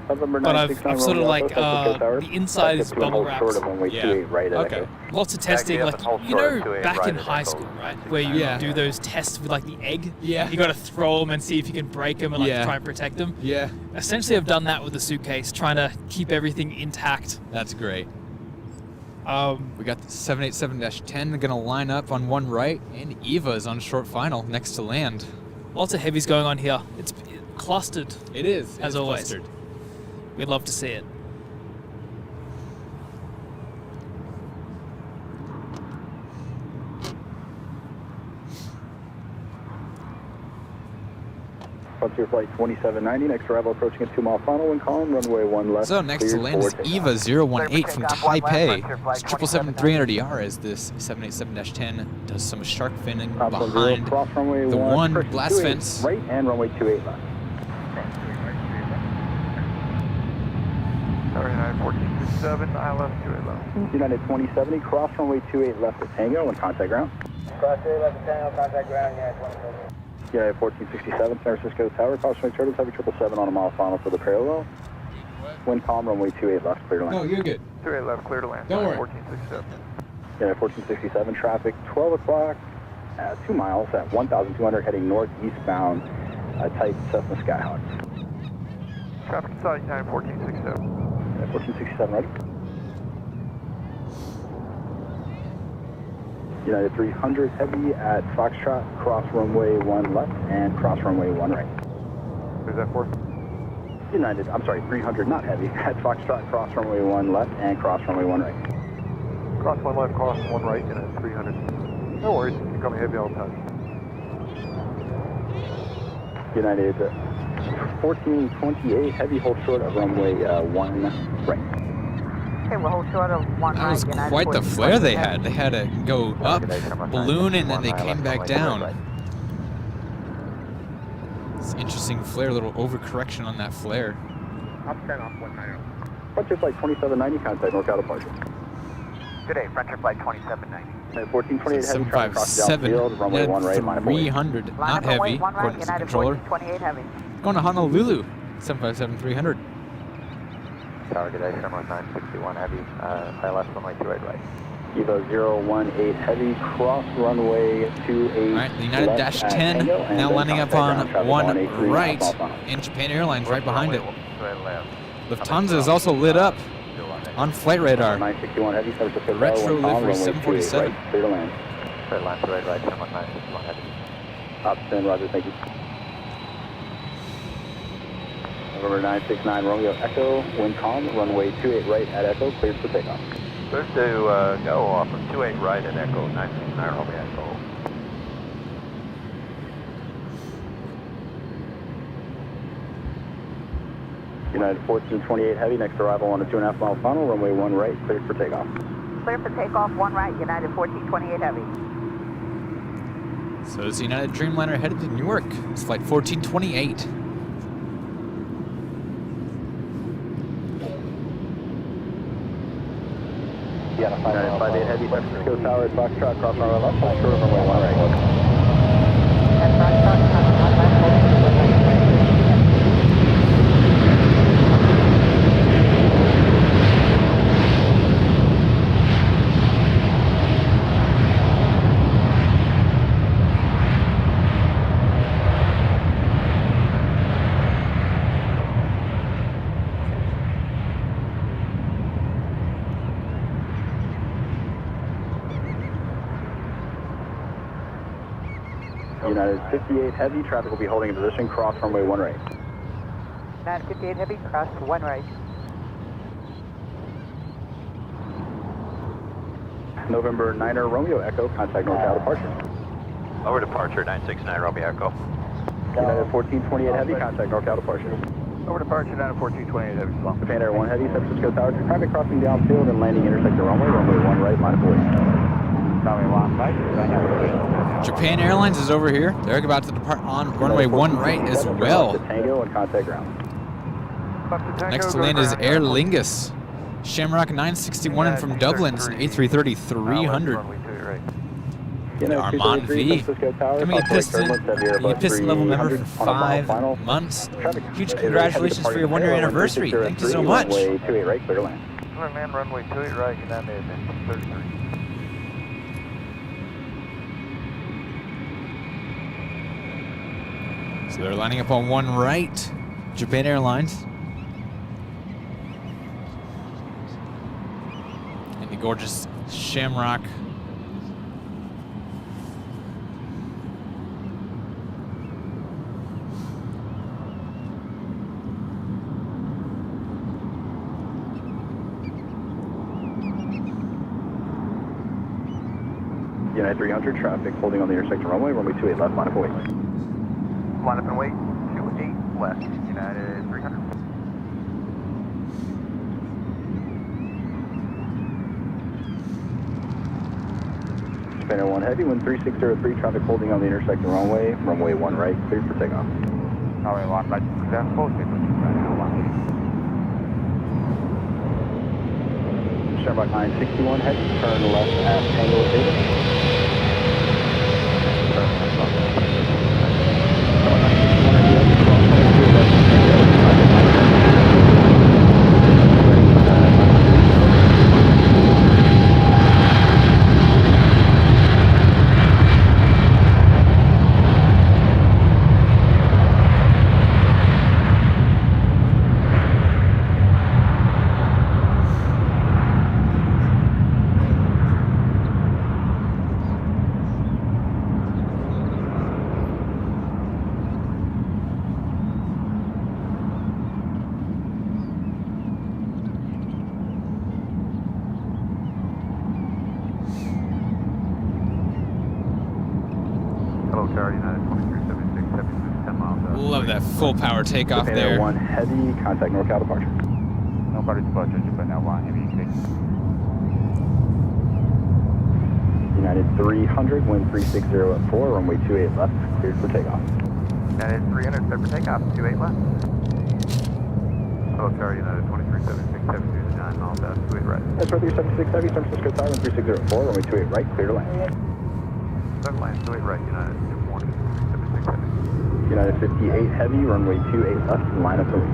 But I've sort of like the inside is bubble wrapped. Okay. Lots of testing, like, you know, back in high school, right, where you do those tests with like the egg. Yeah. You got to throw them and see if you can break them and like try and protect them. Yeah. Essentially, I've done that with the suitcase, trying to keep everything intact. That's great. We got the 787-10 going to line up on one right, and Eva is on short final next to land. Lots of heavies going on here. It's clustered. It is. As always. Clustered. We'd love to see it. Frontier Flight 2790, next arrival approaching a 2-mile final, wind calm, runway 1 left. So next to land is Eva 018 from Taipei. It's 777-300ER as this 787-10 does some shark finning behind the one blast fence. Right and runway 28 left. Sorry, 1467, I left 28 left. United 2070, cross runway 28 left at Tango and contact ground. Cross 28 left at Tango, contact ground, United 2070. Yeah, 1467, San Francisco Tower, cautionary turtles, heavy 777 on a mile final for the parallel. Wind calm, runway 28 left, clear to land. No, you're good. 28 left, clear to land. Don't worry. 1467. Yeah, 1467, traffic 12 o'clock, 2 miles at 1,200 heading northeastbound, type Cessna Skyhawk. Traffic sight, United 1467. Yeah, 1467, ready? United 300 heavy at Foxtrot, cross runway 1 left and cross runway 1 right. Who's that for? United, I'm sorry, 300 not heavy at Foxtrot, cross runway 1 left and cross runway 1 right. Cross 1 left, cross 1 right, United 300. No worries, you call me heavy all the time. United 1428 heavy, hold short of runway 1 right. Okay, we'll hold short of 1 That was right, quite the flare they had. They had to go up, balloon, and then they came back down. It's interesting flare, a little overcorrection on that flare. Up 10 off 190. Frontier Flight 2790, contact NorCal departure. Good day, Frontier Flight 2790. 1428 heavy, traffic cross 757, downfield, runway 1 right, minus 300, not heavy, according to the controller. 28 heavy. Going to Honolulu, 757-300. Tower, good day, Summer 961 heavy, left runway 28 right. Eva 018 heavy, cross runway 28 Alright, the United Dash 10 now landing up on 1 right, and Japan Airlines right behind it. Lufthansa is also lit up on flight radar. 961 heavy, The retro livery 747. Clear to land. Straight line to right, Summer 961 heavy. Option, roger, thank you. November 969 Romeo Echo, wind calm, runway 28 right at Echo, cleared for takeoff. Clear to go off of 28 right at Echo, 969 Romeo Echo. United 1428 heavy, next arrival on a 2.5 mile final, runway 1 right, cleared for takeoff. Clear for takeoff, 1 right, United 1428 heavy. So it's the United Dreamliner headed to Newark. It's flight 1428. Yeah, United 58 heavy, San Francisco Tower at Foxtrot, cross runway left, short of runway 1 right. At Foxtrot, United 58 Heavy, traffic will be holding in position, cross runway 1 right. United 58 Heavy, cross 1 right. November 9er Romeo Echo, contact NorCal departure. Over departure, 969 Romeo Echo. United 1428 Heavy, contact NorCal departure. Over departure, 1428 Heavy, slow. Japan Air 1 Heavy, San Francisco Tower, traffic crossing downfield and landing intersect the runway 1 right, line of void. Japan Airlines is over here. They're about to depart on runway 1 right as well. Tango and contact ground. Next to land is Aer Lingus. Shamrock 961 and from Dublin's an A330 300. Armand V. Coming a piston level member for 5 months. Huge congratulations for your 1-year anniversary. Thank you so much. Runway 28 right, clear to land. Man, runway 28 right, United 33. So they're lining up on 1 right. Japan Airlines. And the gorgeous Shamrock. United 300 traffic holding on the intersection runway 28 left, line of void. Line up and wait, 28 left, United 300. Japan Air 1 Heavy, wind 3603, traffic holding on the intersection runway 1 right, cleared for takeoff. Runway 1 right, successful, Shamrock 961 Heavy, turn left at Tango Davis. Love that full power takeoff Japan there. Air 1 Heavy, contact NorCal departure. Nobody departure, Japan Air 1 Heavy, United 300, wind 360 at 4, runway 28 left, cleared for takeoff. United 300, set for takeoff, 28 left. Hello, Tower, United 2376, 729, all down, 28 right. That's 376 Heavy, San Francisco Tower, wind 360 at 4, runway 28 right, clear to land. Left line, 28 right, United 240, 76 Heavy. United 58 Heavy, runway 28 left, line up to wing.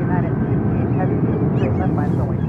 United 58 Heavy, straight left, line to wing.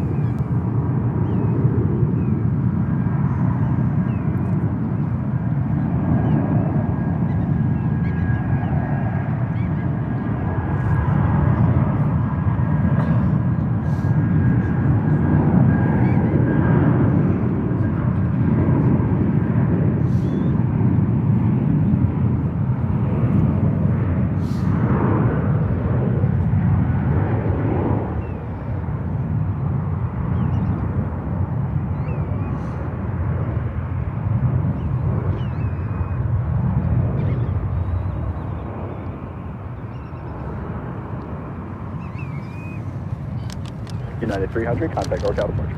United 300, contact NorCal departure.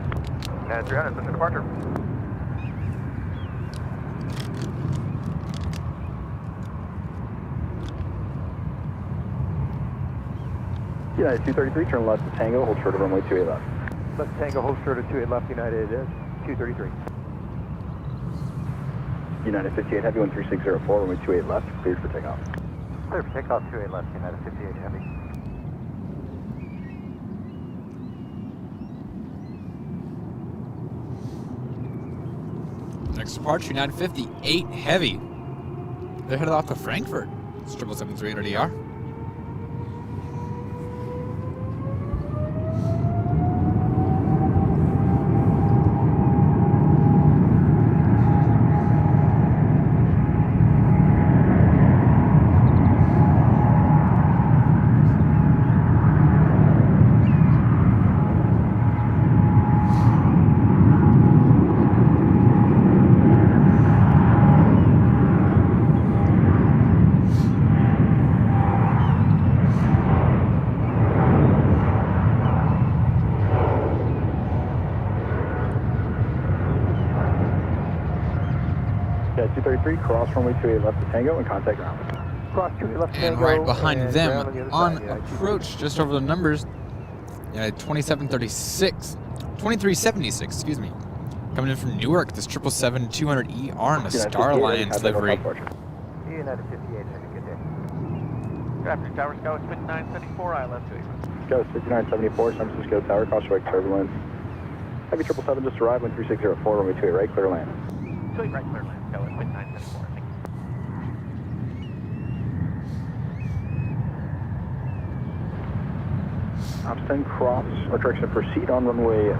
United 300, push departure. United 233, turn left to Tango, hold short of runway 28 left. Left Tango, hold short of 28 left, United 233. United 58 Heavy, wind 3604, runway 28 left, cleared for takeoff. Clear for takeoff, 28 left, United 58 Heavy. Next departure, United 58 Heavy. They're headed off to Frankfurt. It's 777-300ER. Okay, 233, cross runway 28 left to Tango and contact ground. Cross 28 left to And Tango. right behind and them ground the other on side, yeah, approach, just over the numbers, 2376, excuse me. Coming in from Newark, this 777-200ER in a Star Alliance livery. United 58, have a good day. Good afternoon, Tower Scout 5974, ILS 28. Scout 5974, San Francisco Tower, crossway turbulence. Heavy 777 just arrived, wind 3604, runway 28 right, clear to land. 28 right, clear land, Scout 5974. Thank you. Ops 10 cross, or correction, proceed on runway 10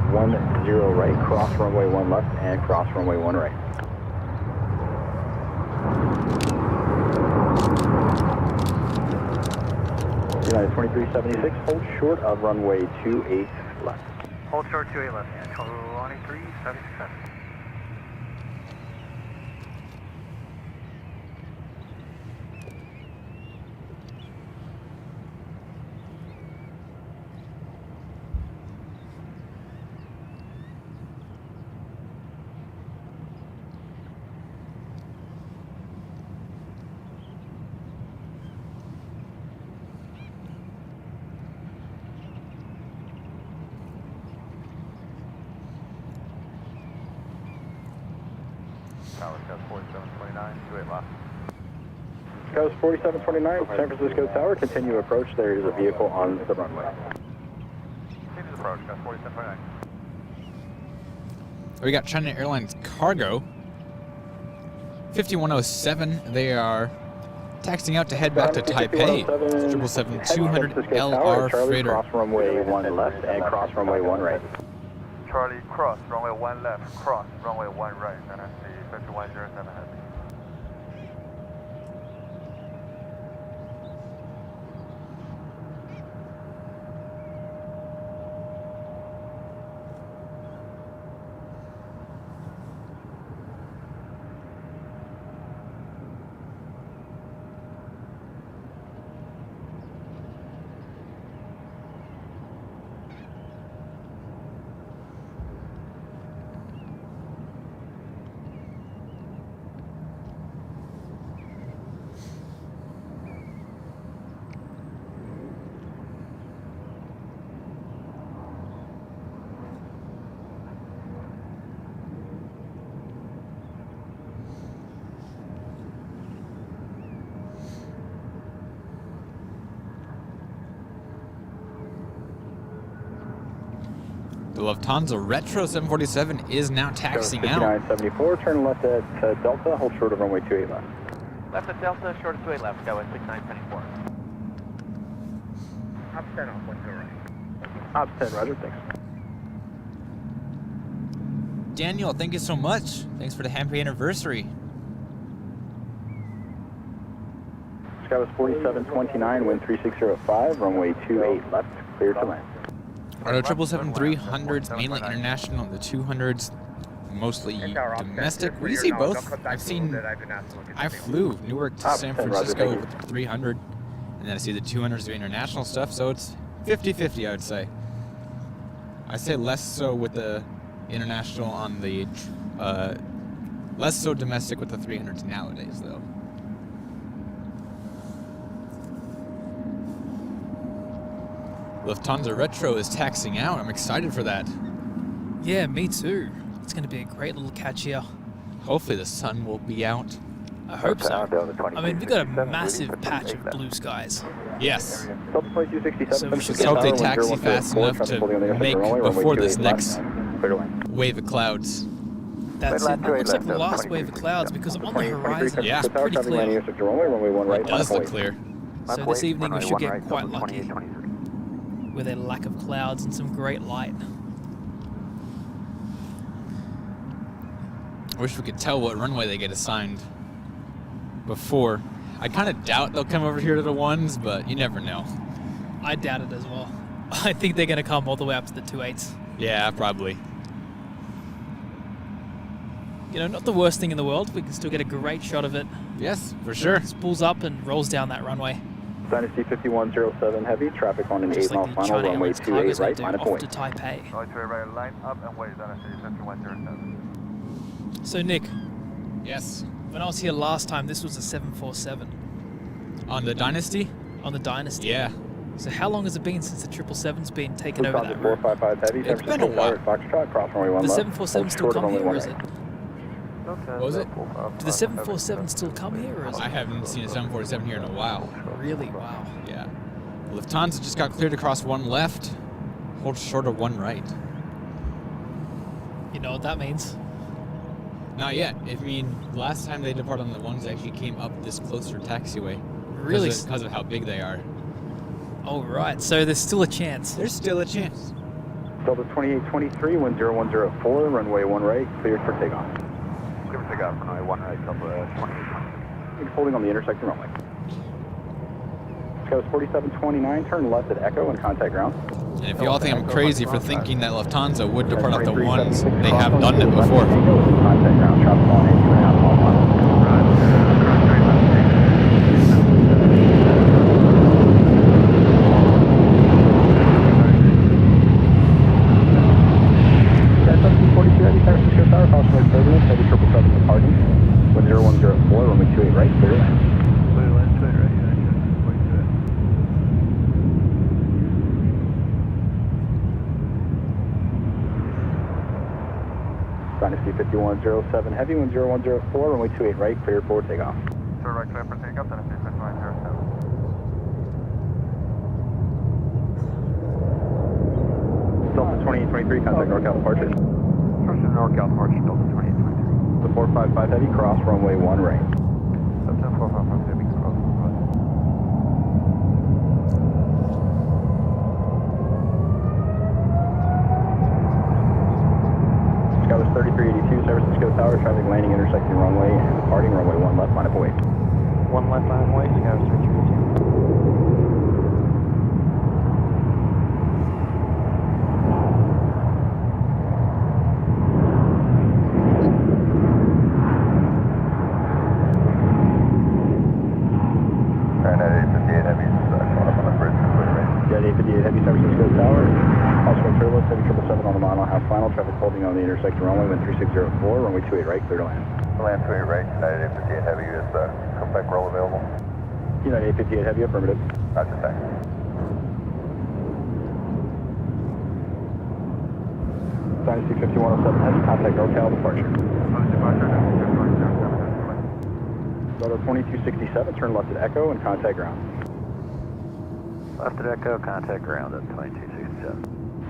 right, cross runway 1 left, and cross runway 1 right. United 2376, hold short of runway 28 left. Hold short 28 left, yeah, 2377. Tower Scout 4729, 28 left. Scout 4729, San Francisco Tower, continue approach. There is a vehicle on the runway. Continue approach, Scout 4729. We got China Airlines Cargo, 5107. They are taxiing out to head back to Taipei. 777-200LR freighter. Cross runway 1 left and cross runway 1 right. Charlie, cross, runway 1 left, cross, runway 1 right, and I see 5107 heavy. The Lufthansa Retro 747 is now taxiing out. 5974, turn left at Delta, hold short of runway 28 left. Left at Delta, short of 28 left, Scout 6974. Ops 10 off, 1 right. Ops 10, roger, thanks. Daniel, thank you so much. Thanks for the happy anniversary. Sky was 4729, wind 3605, runway 28 left, clear to land. Our 777-300s, mainly international, the 200s, mostly domestic. We see both. I flew Newark to San Francisco with the 300, and then I see the 200s do international stuff, so it's 50-50, I would say. I say less so with the international on the, less so domestic with the 300s nowadays, though. Lufthansa Retro is taxiing out. I'm excited for that. Yeah, me too. It's going to be a great little catch here. Hopefully the sun will be out. I hope so. I mean, we've got a massive patch of blue skies. Yes. So we should Let's hope they taxi fast enough to make before this next wave of clouds. That's it. It looks like the last wave of clouds because on the horizon it's pretty clear. It does look clear. So this evening we should get quite lucky with a lack of clouds and some great light. I wish we could tell what runway they get assigned before. I kind of doubt they'll come over here to the ones, but you never know. I doubt it as well. I think they're going to come all the way up to the 28s. Yeah, probably. You know, not the worst thing in the world. We can still get a great shot of it. Yes, for sure. Spools up and rolls down that runway. Dynasty 5107 heavy, traffic on an 8-mile final, runway 28 right, minus off 1. to Taipei. Right, line up and wait, Dynasty 5107. So Nick. Yes. When I was here last time, this was a 747 On the Dynasty? on the Dynasty. Yeah. So how long has it been since the 777's been taken over that route? 455 Heavy. It's been a while. Foxtrot, cross runway 1 The left. 747 still come here, or is it? Okay. Was it? Do the 747 still come here, or is I it? haven't seen a 747 here in a while. Really? Wow. Yeah. Lufthansa just got cleared across 1 left. Hold short of 1 right. You know what that means? Not yet. I mean, last time they departed on the ones that actually came up this closer taxiway. Really? Because of how big they are. Oh, right. So there's still a chance. There's still a chance. Delta 2823, 10104, runway 1 right, cleared for takeoff. Clear for takeoff, runway 1 right, Delta 2823. Holding on the intersecting runway. Sky was 4729, turn left at Echo and contact ground. And if you all think I'm crazy for thinking that Lufthansa would depart off the ones, they have done it before. Contact ground, traffic on 8.5 miles. Heavy 777 departing. 1010 runway 28 right, clear land. Clear land, straight right, yeah, wait to it. Dynasty 5107 Heavy, 1010 runway 28 right, clear for takeoff. Turn right, clear for takeoff, Dynasty 5107. Delta 2823, contact NorCal departure. Approaching NorCal departure, Delta 2823. The 455 Heavy, cross runway 1 right. Delta 455 Heavy, cross runway. Sky was 3382, San Francisco Tower, traffic landing intersecting runway and departing runway 1 left, line up away. 1 left line away, Sky was 3382. Turn at 858 Heavy, showing up on the bridge, clear right. Jet 858 Heavy, San Francisco Tower. Also turbo, 777 on the mile and a half final, traffic holding on the intersecting runway, wind 3604, runway 28 right, clear to land. Land 28 right, United 858 Heavy, is comeback roll available? United 858 Heavy, affirmative. Roger, thanks. Dynasty 5107 Heavy, contact NorCal departure. Departure, Dynasty 5107. Delta 2267, turn left at Echo and contact ground. Left at Echo, contact ground at 2267.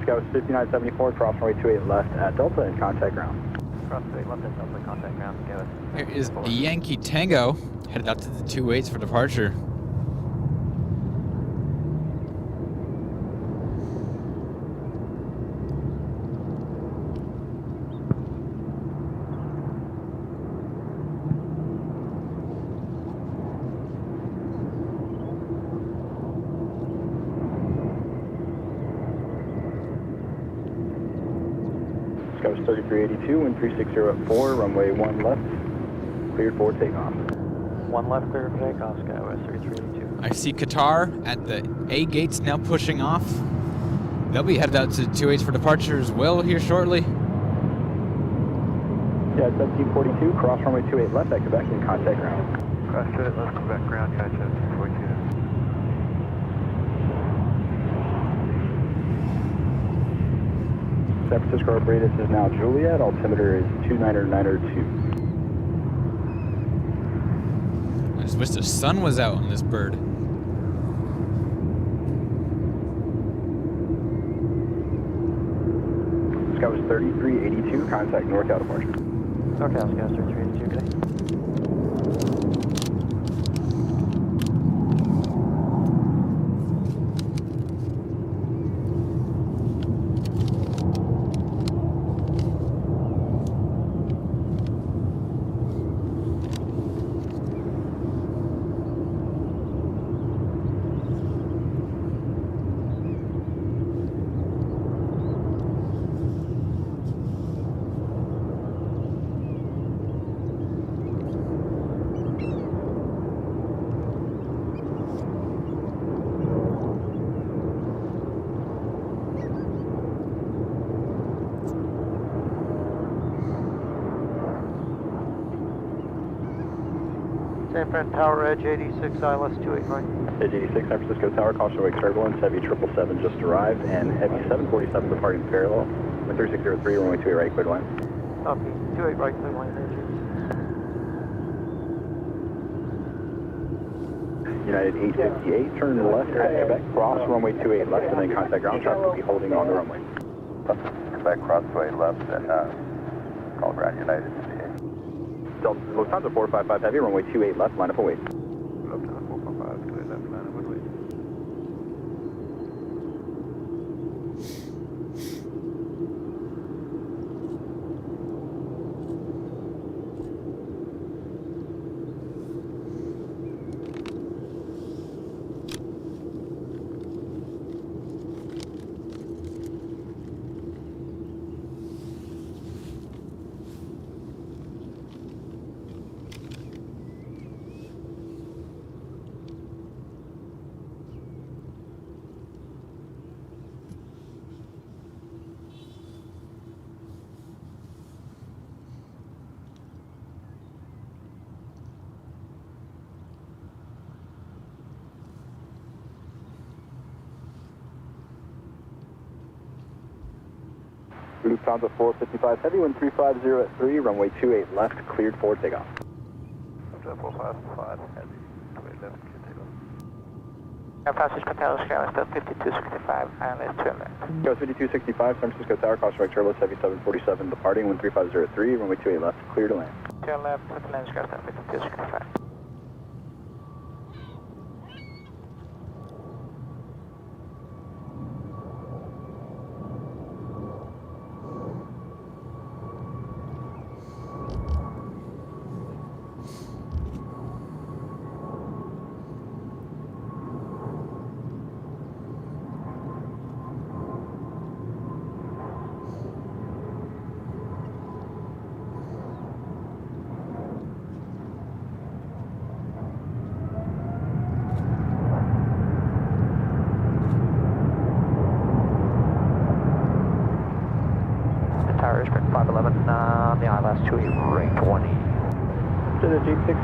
Sky was 5974, cross runway 28 left at Delta and contact ground. Cross 28 left at Delta, contact ground, go ahead. Here is the Yankee Tango, headed out to the 28s for departure. Sky was 3382, wind 3604 at 4, runway 1 left, cleared for takeoff. 1 left, clear for takeoff, Sky was 3382. I see Qatar at the A gates now pushing off. They'll be headed out to 28s for departure as well here shortly. Yeah, 1742, cross runway 28 left at Quebec and contact ground. Cross straight left, Quebec ground, Sky 1742. San Francisco Arboretus is now Juliet, altimeter is 29902. I just wish the sun was out on this bird. Sky was 3382, contact NorCal departure. Okay, Sky was 3382, good day. San Fran Tower Edge 86, ILS 28 right. Edge 86, San Francisco Tower, caution wake turbulence, heavy 777 just arrived, and heavy 747 departing parallel, wind 3603, runway 28 right, clear to land. Copy, 28 right, clear line, Edge 86. United 858, turn left at Quebec, cross runway 28 left, and then contact ground traffic will be holding on the runway. Quebec crossway left and call ground United 58. Lufthansa 455 Heavy, runway 28 left, line up and wait. Lufthansa 455, 28 left, line up and wait. Lufthansa 455 Heavy, wind 350 at 3, runway 28 left, cleared for takeoff. Lufthansa 455 Heavy, 28 left, clear takeoff. San Francisco Tower, Skyline 5265, ILS 2 left. Go 5265, San Francisco Tower, caution wake turbulence, heavy 747 departing, wind 350 at 3, runway 28 left, clear to land. 2 left, clear to land, Skyline 5265. Tower, 511, the ILS 28 right 20. To the J6,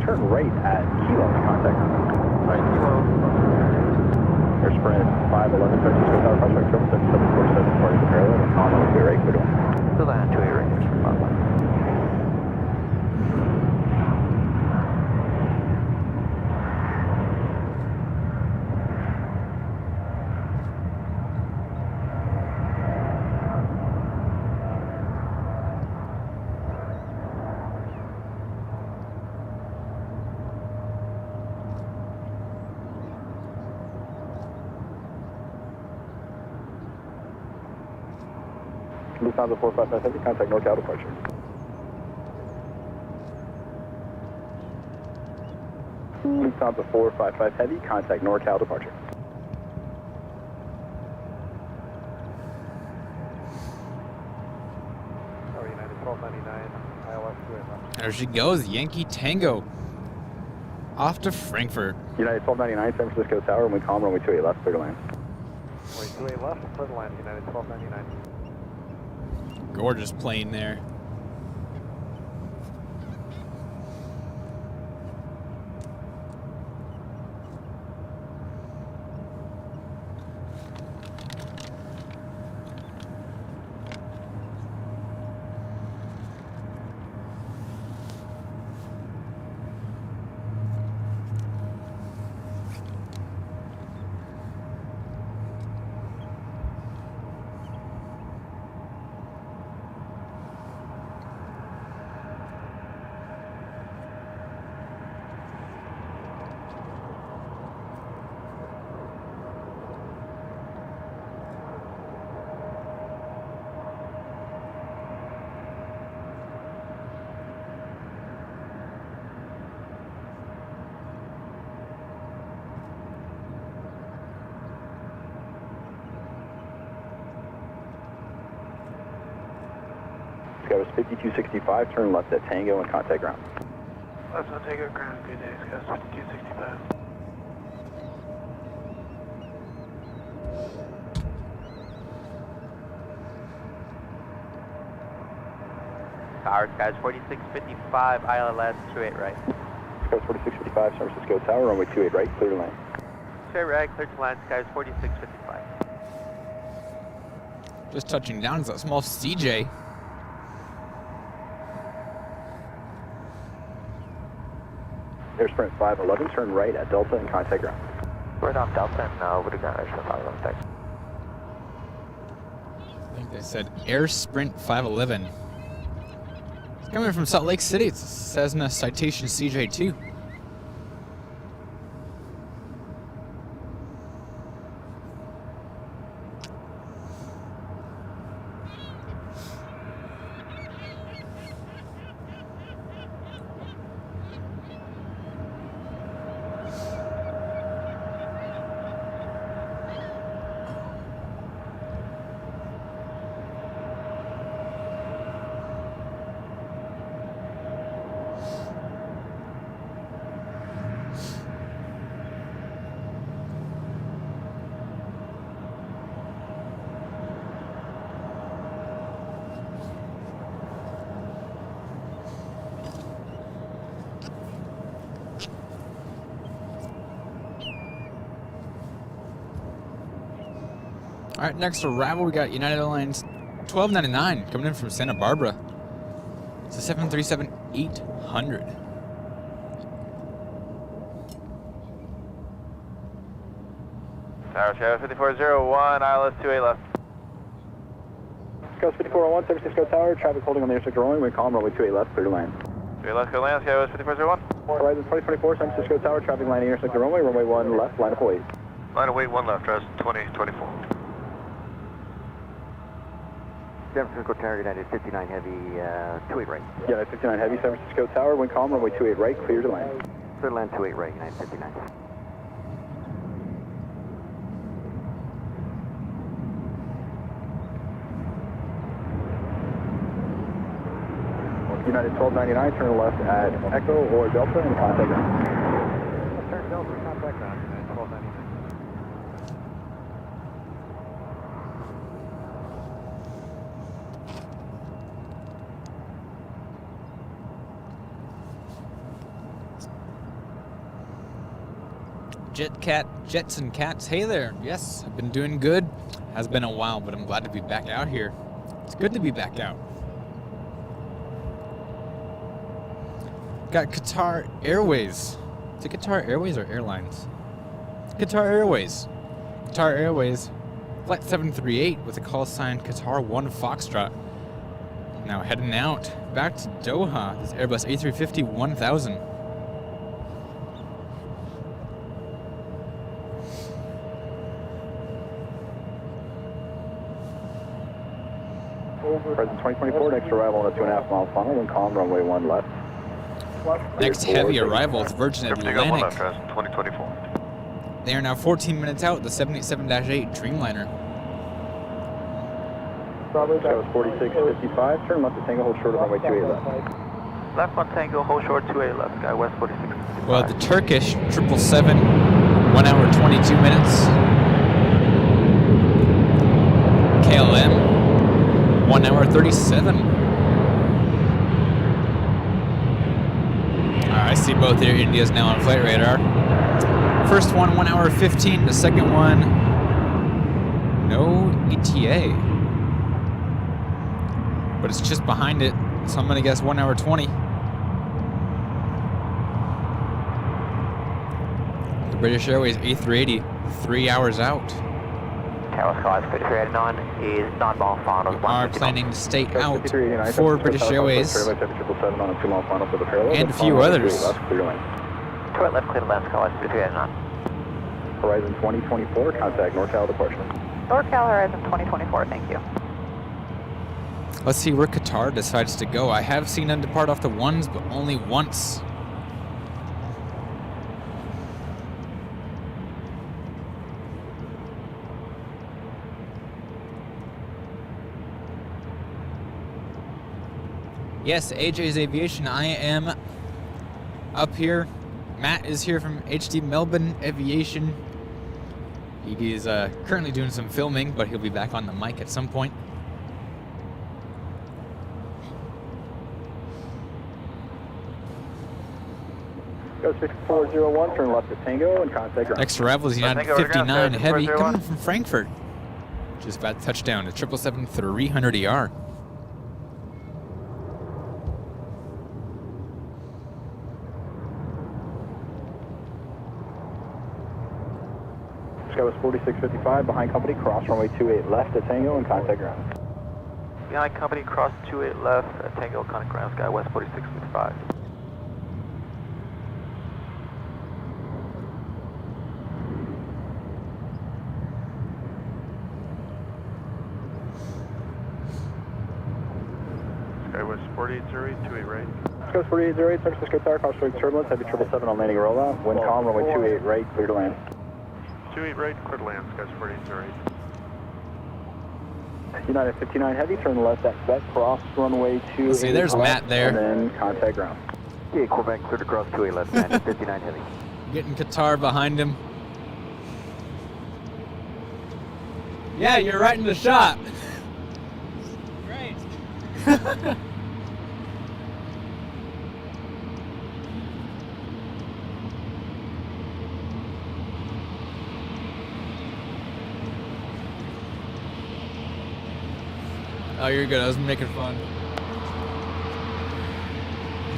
turn right at Kilo in contact. Right, Kilo. Air Sprint 511, San Francisco Tower, caution wake turbulence, heavy 747 departing the parallel, and on runway 28 right, clear to land. To land 28 right, Air Sprint 511. Lufthansa 455 Heavy, contact NorCal departure. Lufthansa 455 Heavy, contact NorCal departure. Tower United 1299, ILS 28 left. There she goes, Yankee Tango. Off to Frankfurt. United 1299, San Francisco Tower, wind calm, runway 28 left, clear to land. Runway 28 left, clear to land, United 1299. Gorgeous plane there. Skywas 5265, turn left at Tango and contact ground. Let's not take our ground. Good day, Skywas 5265. Tower, Skies 4655, ILS 28 right. Skies 4655, San Francisco Tower, runway 28 right, clear to land. Straight right, clear to land, Skies 4655. Just touching down is that small CJ. Air Sprint 511, turn right at Delta and contact ground. Right off Delta and over to ground, Air Sprint 511, thanks. I think they said Air Sprint 511. It's coming from Salt Lake City. It's a Cessna Citation CJ2. All right, next arrival, we got United Airlines 1299 coming in from Santa Barbara. It's a 737-800. Tower Sky 5401, ILS 28 left. Skies 5401, San Francisco Tower, traffic holding on the airsector rolling, wind calm, runway 28 left, clear to land. 28 left, go land, Sky 5401. Horizon 2024, San Francisco Tower, traffic landing airsector runway, runway 1 left, line of weight. Line of weight 1 left, Horizon 2024. San Francisco Tower, United 59 Heavy, 28 right. United 59 Heavy, San Francisco Tower, wind calm, runway 28 right, clear to land. Clear to land 28 right, United 59. United 1299, turn left at Echo or Delta and contact ground. Turn Delta, contact ground, United 1299. Jets and Cats, hey there. Yes, I've been doing good. Has been a while, but I'm glad to be back out here. It's good to be back out. Got Qatar Airways. Is it Qatar Airways or Airlines? Qatar Airways. Qatar Airways, Flight 738 with a call sign Qatar 1 Foxtrot. Now heading out back to Doha. This Airbus A350 1000. Present 2024, next arrival on a 2.5 mile funnel, wind calm, runway 1 left. Next heavy arrival is Virgin Atlantic. 2024. They are now 14 minutes out, the 787-8 Dreamliner. That was 4655, turn left to Tango, hold short of runway 28 left. Left 1 Tango, hold short 28 left, Sky West 4655. Well, the Turkish 777, 1 hour 22 minutes. KLM, 1 hour 37. I see both Air Indias now on flight radar. First one, 1 hour 15. The second one, no ETA. But it's just behind it, so I'm gonna guess 1 hour 20. The British Airways A380, 3 hours out. Tower Skies 5389 is 9 mile final. We are planning to stay out for British Airways and a few others. 28 left, clear to land, Skies 5389. Horizon 2024, contact NorCal departure. NorCal Horizon 2024, thank you. Let's see where Qatar decides to go. I have seen them depart off the ones, but only once. Yes, AJ's Aviation. I am up here. Matt is here from HD Melbourne Aviation. He is currently doing some filming, but he'll be back on the mic at some point. Go 6401, turn left at Tango and contact ground. Next arrival is United Tango, we're ground, 59 sir, Heavy 6401. coming from Frankfurt. Just about to touch down at 777-300ER. Sky was 4655, behind company, cross runway 28 left at Tango and contact ground. Behind company, cross 28 left at Tango, contact ground, Sky West 4655. Sky West 4808, 28 right. Sky was 4808, San Francisco Tower, crossway turbulence, heavy 777 on landing rollout, wind calm, runway 28 right, clear to land. 28 right, clear to land, Sky 4808. United 59 Heavy, turn left at Quebec, cross runway 28 See, there's left, Matt there. and then contact ground. Yeah, Quebec, clear to cross 28 left, United 59 Heavy. Getting Qatar behind him. Yeah, you're right in the shot. Great. Oh, you're good. I was making fun.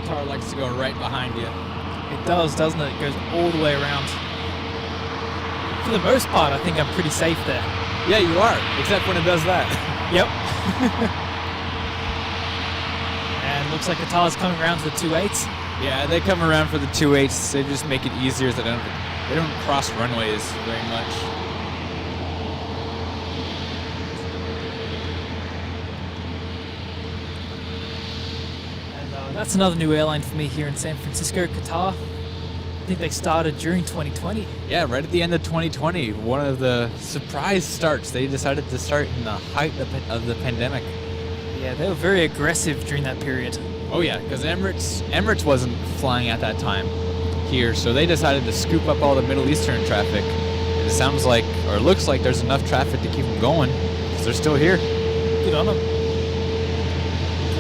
Qatar likes to go right behind you. It does, doesn't it? It goes all the way around. For the most part, I think I'm pretty safe there. Yeah, you are, except when it does that. Yep. And looks like Qatar's coming around to the 2.8s. Yeah, they come around for the 2.8s. They just make it easier. They don't cross runways very much. That's another new airline for me here in San Francisco, Qatar. I think they started during 2020. Yeah, right at the end of 2020, one of the surprise starts. They decided to start in the height of the pandemic. Yeah, they were very aggressive during that period. Oh yeah, because Emirates wasn't flying at that time here, so they decided to scoop up all the Middle Eastern traffic. And it sounds like, or looks like, there's enough traffic to keep them going, because they're still here. Good on them.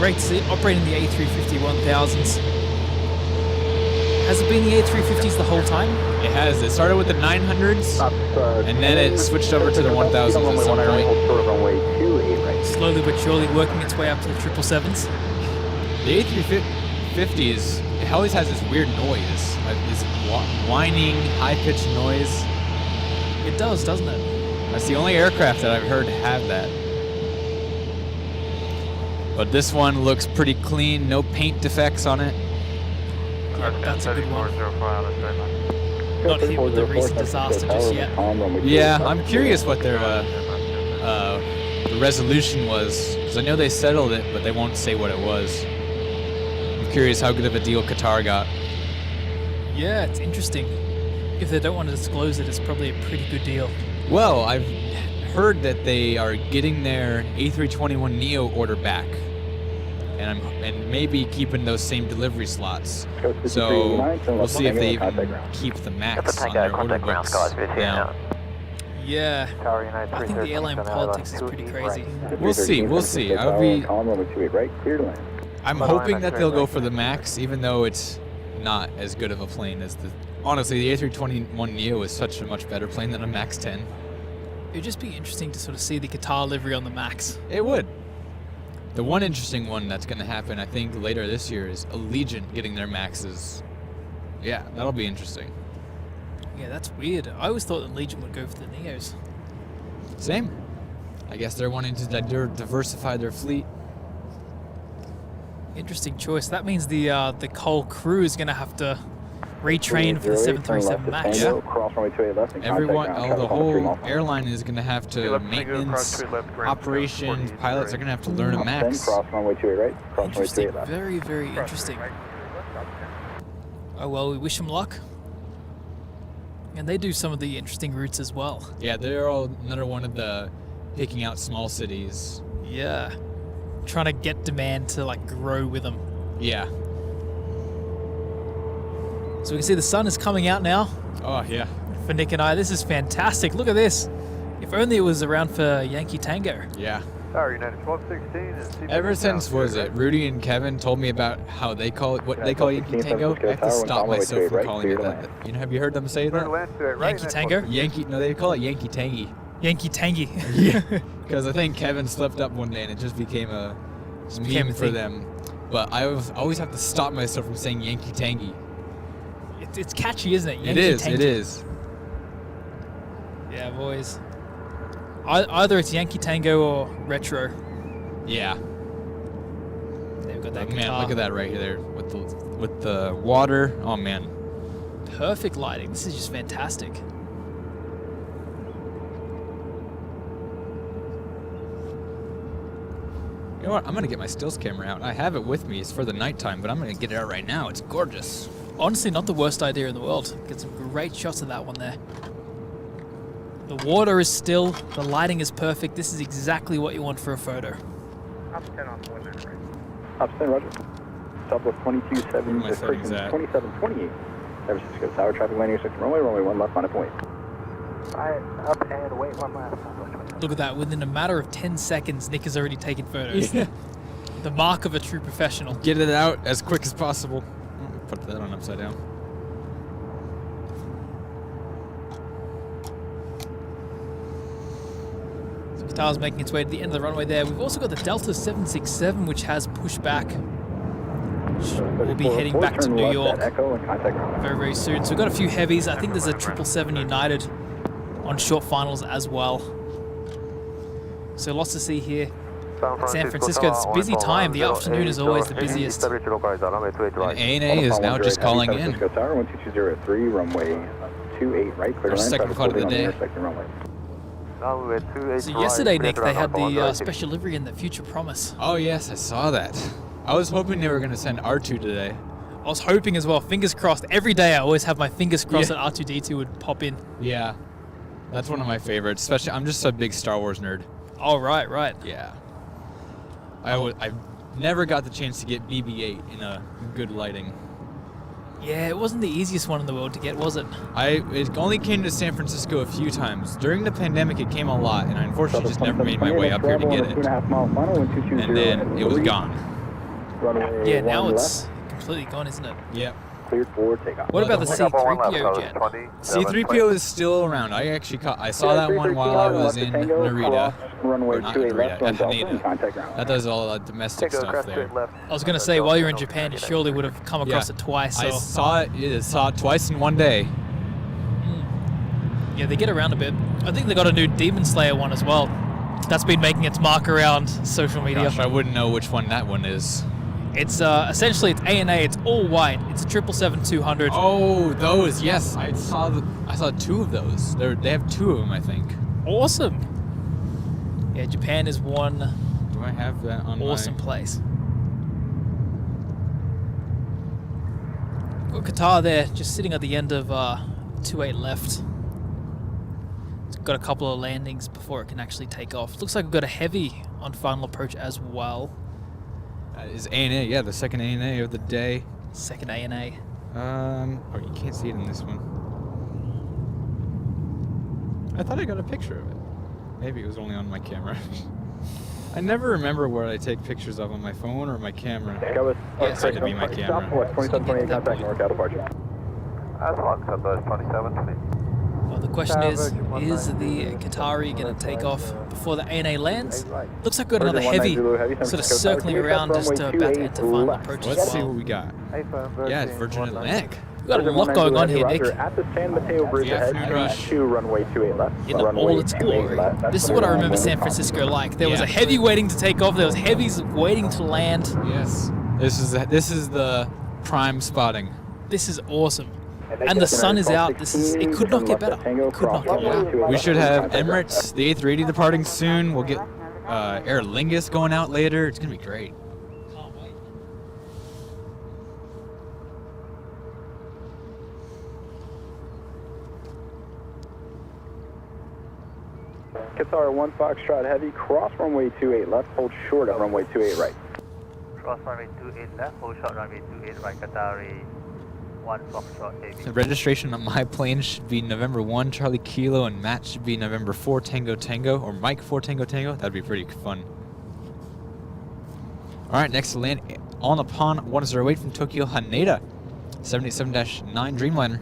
Great to see it operating the A350-1000s. Has it been the A350s the whole time? It has. It started with the 900s, and then it switched over to the 1000s at some point. Slowly but surely working its way up to the 777s. The A350s, it always has this weird noise, like this whining, high-pitched noise. It does, doesn't it? That's the only aircraft that I've heard have that. But this one looks pretty clean, no paint defects on it. Yeah, that's a good one. Not hit with the recent disaster just yet. Yeah, I'm curious what their the resolution was, because I know they settled it, but they won't say what it was. I'm curious how good of a deal Qatar got. Yeah, it's interesting. If they don't want to disclose it, it's probably a pretty good deal. Well, I've heard that they are getting their A321neo order back, and maybe keeping those same delivery slots. So we'll see if they even keep the MAX on their order books now. Yeah, I think the airline politics is pretty crazy. We'll see. I'm hoping that they'll go for the MAX, even though it's not as good of a plane as the... Honestly, the A321neo is such a much better plane than a MAX 10. It would just be interesting to sort of see the Qatar livery on the MAX. It would. The one interesting one that's going to happen, I think, later this year is Allegiant getting their MAXs. Yeah, that'll be interesting. Yeah, that's weird. I always thought that Legion would go for the Neos. Same. I guess they're wanting to diversify their fleet. Interesting choice. That means the whole crew is going to have to retrain for the 737 MAX. Yeah. Everyone, the whole airline is going to have to maintenance, operations, pilots are going to have to learn a MAX. Interesting. Very, very interesting. Oh well, we wish them luck. And they do some of the interesting routes as well. Yeah, they're all another one of the picking out small cities. Yeah. Trying to get demand to like grow with them. Yeah. So we can see the sun is coming out now. Oh, yeah. For Nick and I, this is fantastic. Look at this. If only it was around for Yankee Tango. Yeah. Sorry, United 1216. Ever since, what was it, Rudy and Kevin told me about how they call it, what they call Yankee Tango, I have to stop myself from calling it that. You know, have you heard them say that? Yankee Tango? Yankee, no, they call it Yankee Tangy. Yankee Tangy. Yeah, because I think Kevin slipped up one day and it just became a meme for them. But I always have to stop myself from saying Yankee Tangy. It's catchy, isn't it? It is, it is. Yeah, boys. Either it's Yankee Tango or retro. Yeah. They've got that Man, guitar. look at that right there with the water. Oh man. Perfect lighting. This is just fantastic. You know what? I'm gonna get my stills camera out. I have it with me. It's for the nighttime, but I'm gonna get it out right now. It's gorgeous. Honestly, not the worst idea in the world. Get some great shots of that one there. The water is still, the lighting is perfect. This is exactly what you want for a photo. Up 10 on 49, right? Up 10, roger. Southwest 227, Where my settings at? 2728. San Francisco Tower, traffic landing 6 runway 1 left on a point. Alright, up and wait 1 left. Look at that. Within a matter of 10 seconds, Nick has already taken photos. The mark of a true professional. Get it out as quick as possible. Put that on upside down. So Qatar's making its way to the end of the runway there. We've also got the Delta 767, which has pushback. We'll be heading back to New York very, very soon. So we've got a few heavies. I think there's a 777 United on short finals as well. So lots to see here. San Francisco, it's a busy time. The afternoon is always the busiest. And ANA is now just calling in. San Francisco Tower, 12203, runway 28 right, clear Our to land. second part of the day. So yesterday, Nick, they had the special livery in the Future Promise. Oh yes, I saw that. I was hoping they were going to send R2 today. I was hoping as well. Fingers crossed. Every day I always have my fingers crossed that R2-D2 would pop in. Yeah, that's one of my favorites. Especially, I'm just a big Star Wars nerd. Oh, right, right. Yeah. I never got the chance to get BB-8 in a good lighting. Yeah, it wasn't the easiest one in the world to get, was it? It only came to San Francisco a few times. During the pandemic, it came a lot, and I unfortunately just never made my way up here to get it. And then it was gone. Yeah, now it's completely gone, isn't it? Yep. Cleared for takeoff. What about the C-3PO jet? C-3PO is still around. I saw that one while I was in Narita. Or not Narita, at Haneda. That does all that domestic stuff there. I was going to say, while you're in Japan, you surely would have come across it twice. So. I saw it twice in one day. Yeah, they get around a bit. I think they got a new Demon Slayer one as well. That's been making its mark around social media. Gosh, I wouldn't know which one that one is. It's essentially it's ANA. It's all white. It's a 777-200. Oh, those, yes. I saw two of those. They have two of them, I think. Awesome. Yeah, Japan is one. Do I have that on awesome place. Got Qatar there, just sitting at the end of 28 left. It's got a couple of landings before it can actually take off. Looks like we've got a heavy on final approach as well. That is ANA, yeah, the second ANA of the day. Second ANA. Oh, you can't see it in this one. I thought I got a picture of it. Maybe it was only on my camera. I never remember where I take pictures of on my phone or my camera. Yeah, it's going to be my camera. 2728, contact north out departure. That's one, Southwest 2720. Well, the question is the Qatari going to take off before the ANA lands? Looks like we've got another heavy sort of circling around just about to enter final approach. Let's see what we got. Yeah, it's Virgin Atlantic. We've got a lot going on here, Nick. At the San Mateo Bridge ahead, 2 runway 28 left. In all its glory. This is what I remember San Francisco like. There was a heavy waiting to take off. There was heavies waiting to land. Yes. This is the prime spotting. This is awesome. And the sun is out. It could not get better. Could not get better. We should have Emirates, the A380 departing soon. We'll get Aer Lingus going out later. It's going to be great. Qatar 1 Foxtrot Heavy, cross runway 28 left, hold short at runway 28 right. Cross runway 28 left, hold short runway 28 right, Qatari 1 Foxtrot Heavy. The registration on my plane should be November 1 Charlie Kilo, and Matt should be November 4 Tango Tango, or Mike 4 Tango Tango. That'd be pretty fun. All right, next to land on upon 108 from Tokyo Haneda, 787-9 Dreamliner.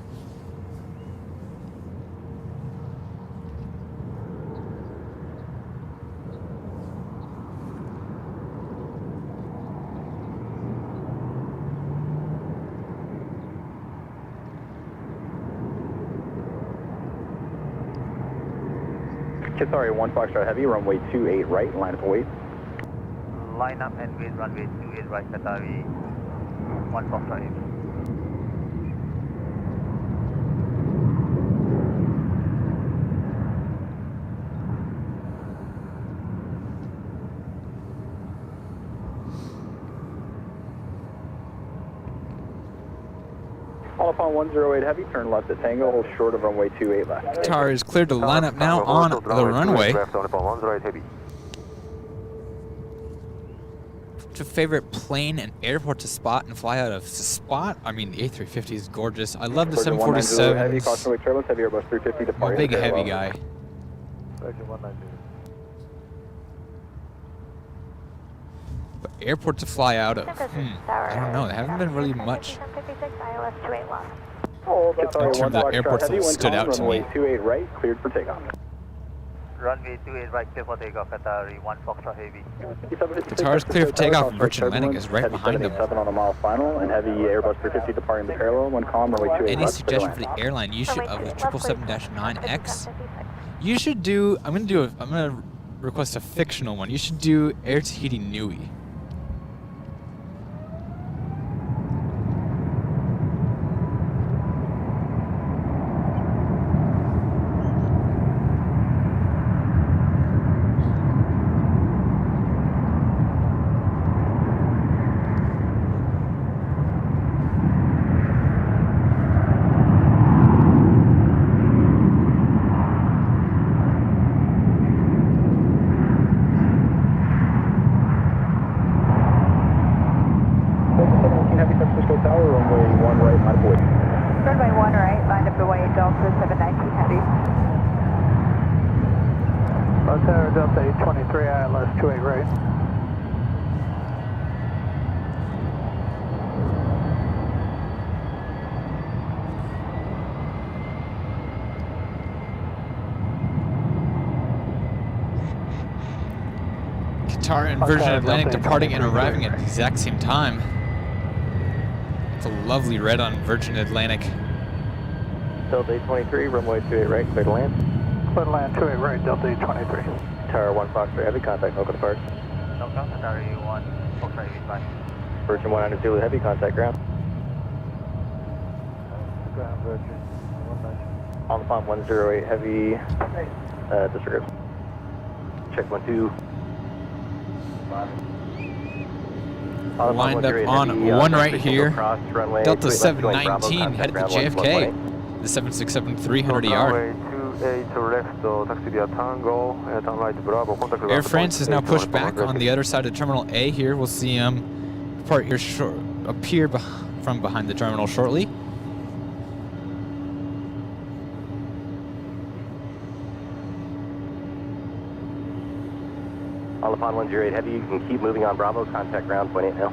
Sorry, 1 Foxtrot Heavy, runway 28 right, line up and wait. Line up and wait, runway 28 right, Qatari 1 Foxtrot Heavy. All upon 108 Heavy, turn left at Tango, hold short of runway 28 left. Qatar is cleared to line up now on the runway. What's your favorite plane and airport to spot and fly out of? To spot? I mean, the A350 is gorgeous. I love the 747s. Heavy, caution wake turbulence, heavy Airbus 350 I'm a big heavy guy. Section 190. But airport to fly out of? I don't know. There haven't been really much. In terms of airports that stood out to me. Runway 28 right, cleared for takeoff. Runway 28 right, clear for takeoff, Qatari 1 Foxtrot Heavy. Qatar is clear for takeoff, Virgin Atlantic is right behind them. 7 on a mile final, and heavy Airbus 350 departing the parallel, when calm, runway 28 Any suggestion for the airline you should of the 777-9X? You should do. I'm gonna request a fictional one. You should do Air Tahiti Nui. Runway 1 right, line up away, Delta 719 Heavy. Tower Delta 823, ILS 28 right. Qatar and Virgin Atlantic departing and arriving at the exact same time. It's a lovely red on Virgin Atlantic. Delta 823, runway 28 right, clear to land. Clear to land 28 right, Delta 823. Tower 1 Foxtrot Heavy, contact local depart. Knock down, Qatari 1 Foxtrot Heavy 5. Virgin 192 with heavy, contact ground. Ground Virgin 190. On the pond 108 heavy, disregard. Check 1-2. Lined up on one right here. Delta 719 headed to JFK. The 767-300ER. Air France is now pushed back on the other side of Terminal A here. We'll see depart here appear from behind the terminal shortly. All upon 108 heavy, you can keep moving on Bravo, contact ground, 28 now.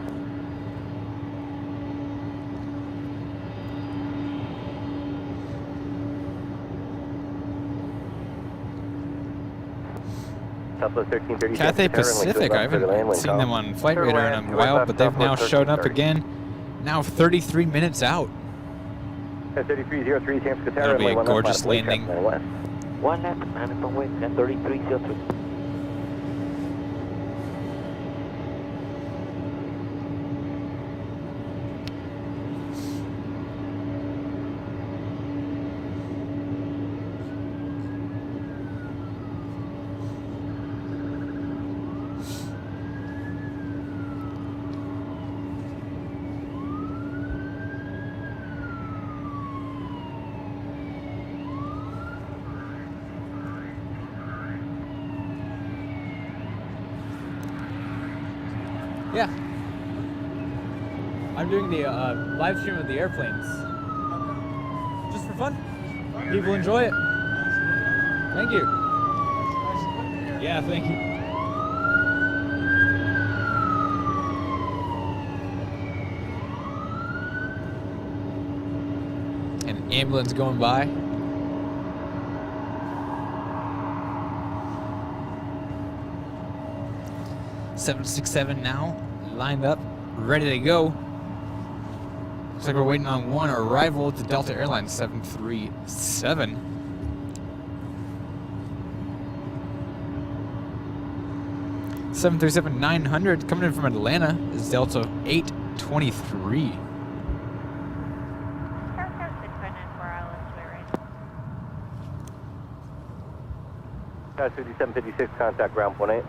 Southwest 1330. Cathay Pacific, I haven't seen them on Flight Radar in a while, but they've now shown up again, now 33 minutes out. 3303, San Francisco. That'll be a gorgeous landing. One left, and from west, and 3303. Yeah. I'm doing the live stream of the airplanes. Just for fun. People enjoy it. Thank you. Yeah, thank you. An ambulance going by. .767 now, lined up, ready to go. Looks like we're waiting on one arrival to Delta Airlines 737. .737-900 coming in from Atlanta is Delta 823. Guys, 5756, contact ground 18.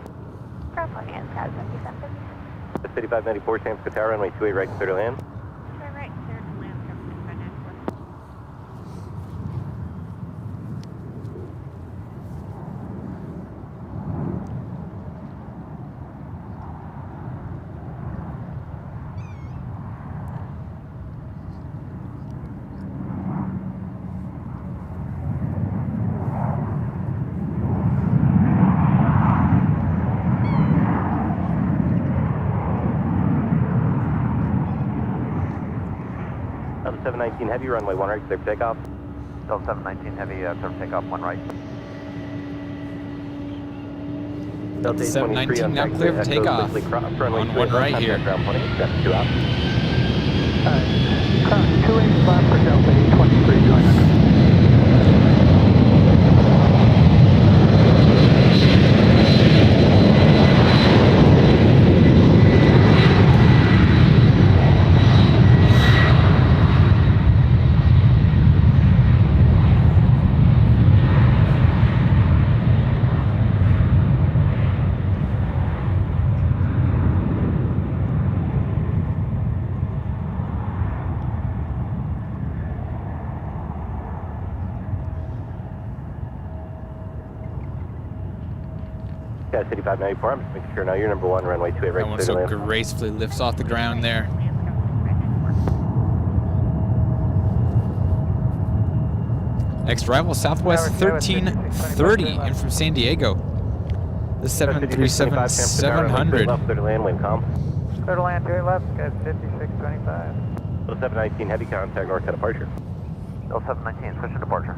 Ground 18, Scout 5756. 5594, Sam Qatar, runway 28 right, clear to land. Right, clear to land from 6594. Delta 719 Heavy, runway 1 right, clear for takeoff. Delta 719 Heavy, clear for takeoff, 1 right. Delta 719 now clear for takeoff. On 1 right here. Ground 20, that's 2 out. 285 for Delta 823, join us. Yeah, City 594, I'm just making sure now you're number 1, runway 28 right, That one clear to so land. gracefully lifts off the ground there. Next arrival, Southwest 1330 in from San Diego. The 737-700. Left, clear to land, wind calm. Clear to land, 28 left, guys, 5625. Delta 719 Heavy, contact north to departure. Delta 719, switch to departure.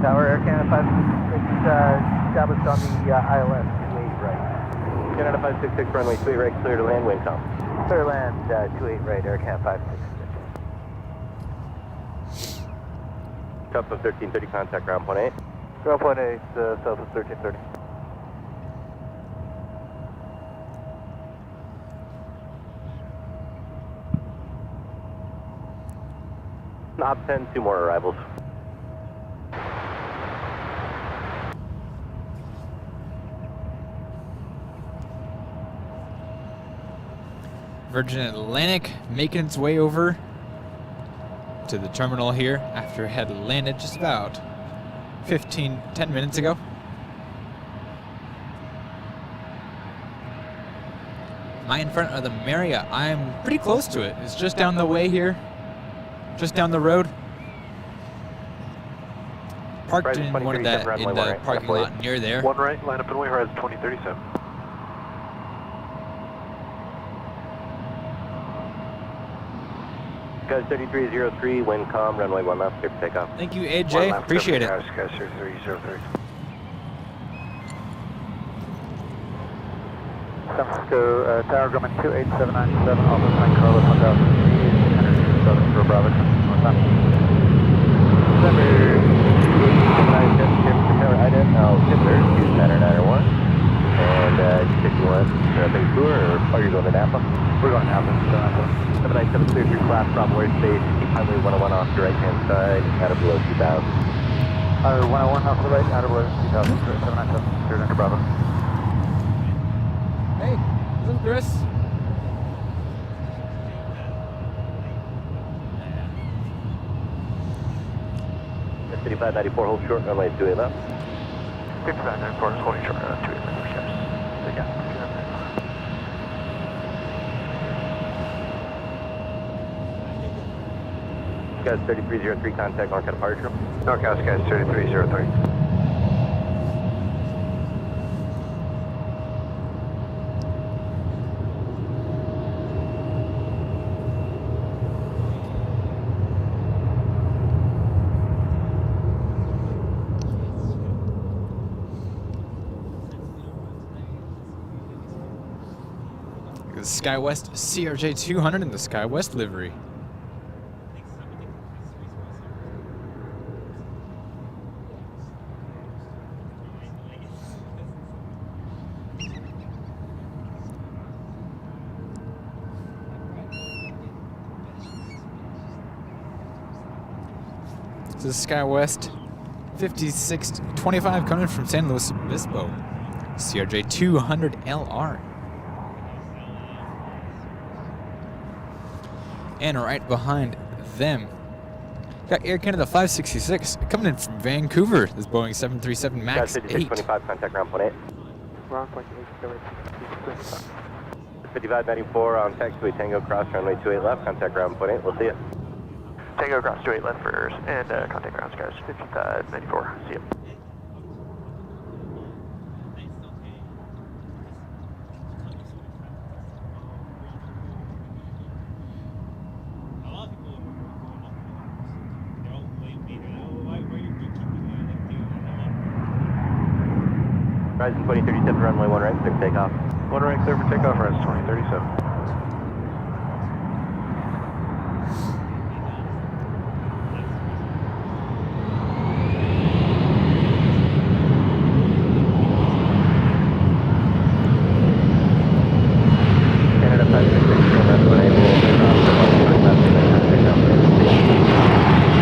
Tower, Air Canada 566, established on the ILS 28 right. Canada 566, runway 28 right, clear to land, wind calm. Clear land, 28 right, Air Canada 566. Top of 1330, contact ground 18. Ground 18, south of 1330. Knob 10, 2 more arrivals. Virgin Atlantic making its way over to the terminal here after it had landed just about 10 minutes ago. Am I in front of the Marriott? I'm pretty close to it. It's just down the way here, just down the road. Parked in one of that in the parking lot near there. 1 right, line up and way, horizon 2037. Guys, 3303, wind calm, runway 1 left, clear for takeoff. Thank you, AJ. Appreciate it. Guys, 3303. San Francisco, Tower Grumman 28797, Office Mike Carlos 1000 for Bravo, northbound. December 879, Tower Ida, Timbler, 29901. And 51, Vancouver, or are you going to Napa? We're going to Napa, 797 clear through class, Bravo airspace, keep highway 101 off your right-hand side, out of below 2000. 101 off the right, out of below 2000, 797, cleared under Bravo. Hey, this is Chris. 5594, hold short, runway 28 left. 5594 is holding short, 28 left, yes. So yeah, Guys, 3303, contact North departure. Northcast guys, 3303. The SkyWest CRJ 200 in the SkyWest livery. This is SkyWest 5625 coming from San Luis Obispo. CRJ 200 LR. And right behind them, got Air Canada 566 coming in from Vancouver. This Boeing 737 MAX 8. 5625, contact ground point 8. Ground point 8, 5594 on taxiway Tango Cross, runway 28 left, contact ground point 8. We'll see you. Tango Cross 28 left first, and contact ground guys, 5594. See you. Horizon 2037, runway 1 right, clear for takeoff. 1 right, clear for takeoff, Horizon 2037. Canada 566, left when able, left and then contact ground point 8.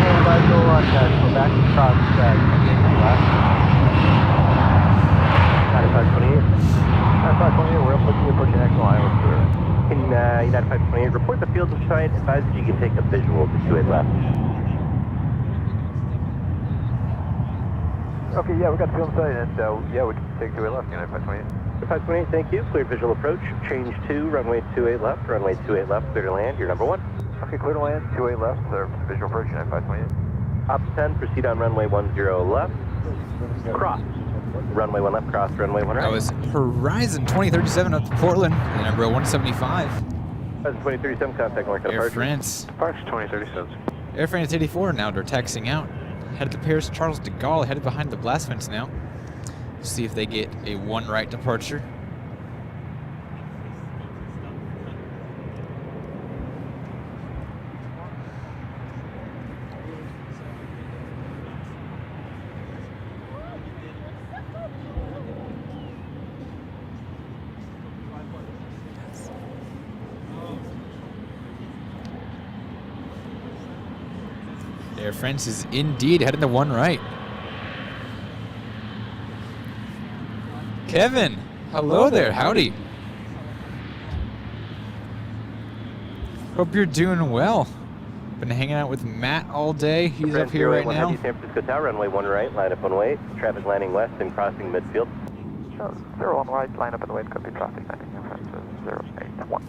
And I go on go back across left. 9528. 9528, we're approaching Exmo Island, sir. Can United 528 report the field of sight? Advise that you can take a visual to 28 left. Okay, yeah, we got the field in sight, and yeah, we can take 28 left, United 528. 528, thank you. Cleared visual approach. Change to runway 28 left. Runway 28 left, clear to land. You're number 1. Okay, clear to land, 28 left, clear visual approach, United 528. Op 10, proceed on runway 10 left. Cross. Runway 1 left, cross, runway 1 right. That was Horizon 2037 up to Portland, the number 175. Horizon 2037, contact North Air departure. France. Parks 2037. Air France 84 now they're taxiing out. Headed to Paris Charles de Gaulle, headed behind the blast fence now. See if they get a 1 right departure. Air France is indeed heading to 1 right. Kevin, hello there, howdy. Hope you're doing well. Been hanging out with Matt all day. He's up here right now. San Francisco Tower, runway 1 right, line up 1 way. Traffic landing west and crossing midfield. 01 right, line up in the way, could be traffic landing in front of 081.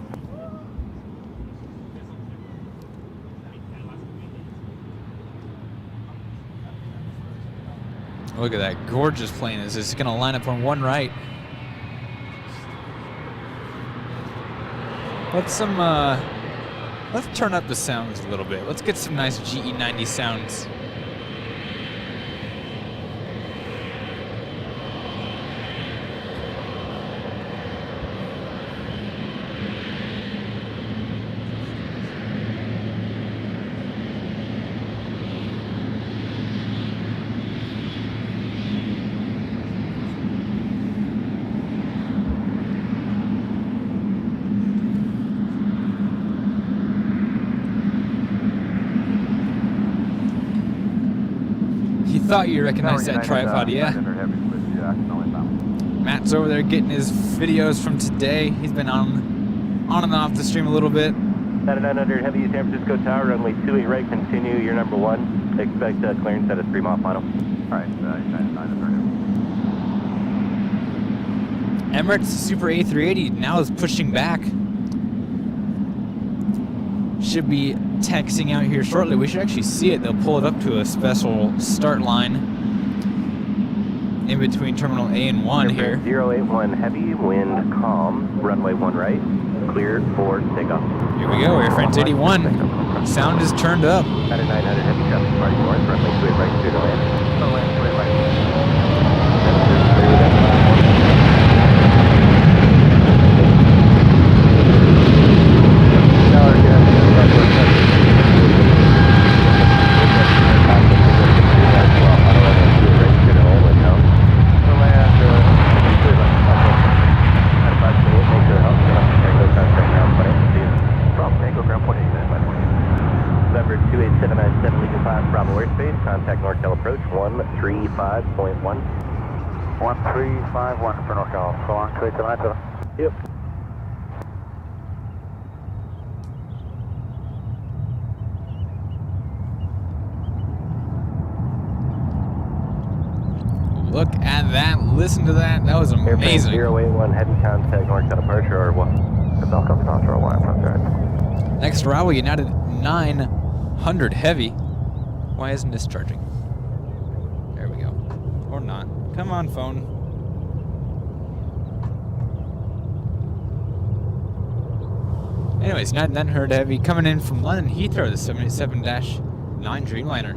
Look at that gorgeous plane. It's just gonna line up on 1 right. Let's turn up the sounds a little bit. Let's get some nice GE90 sounds. Thought you recognized that tripod, yeah. Matt's over there getting his videos from today. He's been on and off the stream a little bit. At 900 Heavy San Francisco Tower, runway 28 right, continue your number 1. Expect clearance at a 3 mile final. Alright, 900. Emirates Super A380 now is pushing back. Should be taxiing out here shortly. We should actually see it. They'll pull it up to a special start line in between Terminal A and 1 here. 081 Heavy, wind calm, runway 1 right, clear for takeoff. Here we go, Air France 81. Sound is turned up. At 900 Heavy traffic party north, runway 28 right, clear to land. Land 28 right. Contact NorCal approach 135.1. 1351 for NorCal. So long, 2879. Yep. Look at that. Listen to that. That was amazing. 081 Heavy contact NorCal departure or what? The Falcon Foster one from there. Next arrival, United 900 Heavy. Why isn't this charging? There we go. Or not. Come on, phone. Anyways, 900 Heavy coming in from London Heathrow, the 787-9 Dreamliner.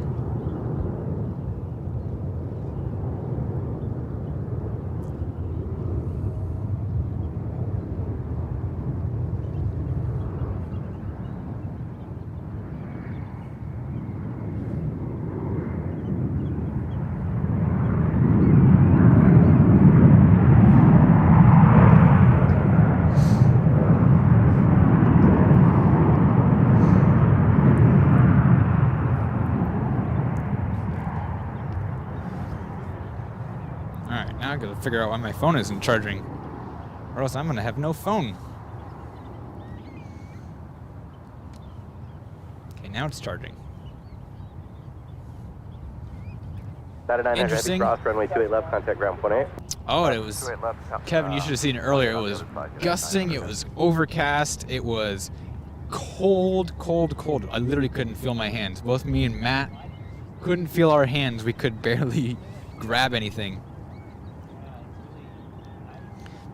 Alright, now I gotta figure out why my phone isn't charging. Or else I'm gonna have no phone. Okay, now it's charging. Interesting. Cross, runway 28 left, contact ground 28. Oh, it was... Kevin, you should have seen it earlier. It was gusting, it was overcast, it was cold, cold, cold. I literally couldn't feel my hands. Both me and Matt couldn't feel our hands. We could barely grab anything.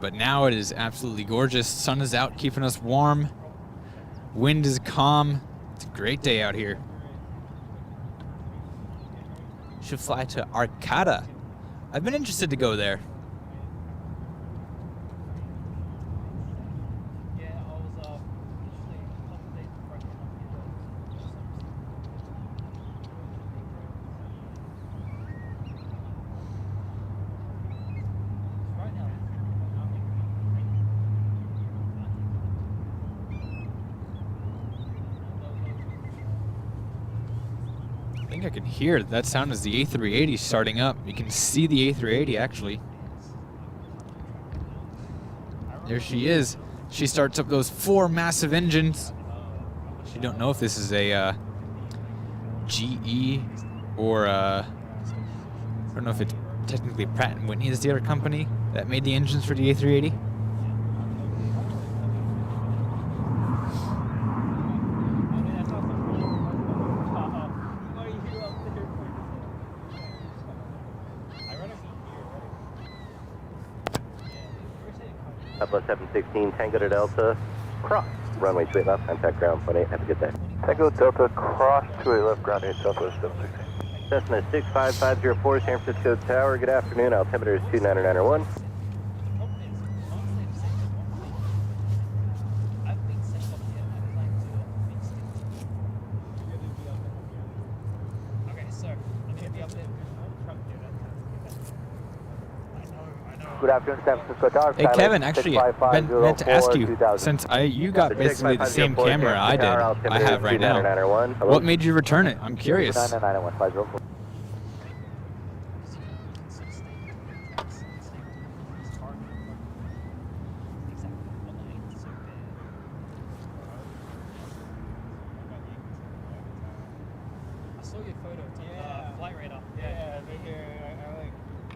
But now it is absolutely gorgeous. Sun is out, keeping us warm. Wind is calm. It's a great day out here. Should fly to Arcata. I've been interested to go there. I think I can hear that sound is the A380 starting up. You can see the A380 actually. There she is. She starts up those 4 massive engines. You don't know if this is a GE or I don't know if it's technically Pratt & Whitney is the other company that made the engines for the A380. Plus 716, Tango to Delta, cross, runway 28 left, contact ground 28, have a good day. Tango Delta, cross 28 left, ground 8, Southwest 716. Cessna 65504, San Francisco Tower, good afternoon, altimeter is 29991. Good afternoon, San Francisco Tower. Hey Kevin, actually, I meant to ask you, since you got basically the same camera I have right now, what made you return it? I'm curious. saw your photo. It's on Flight Radar. Yeah, they hear.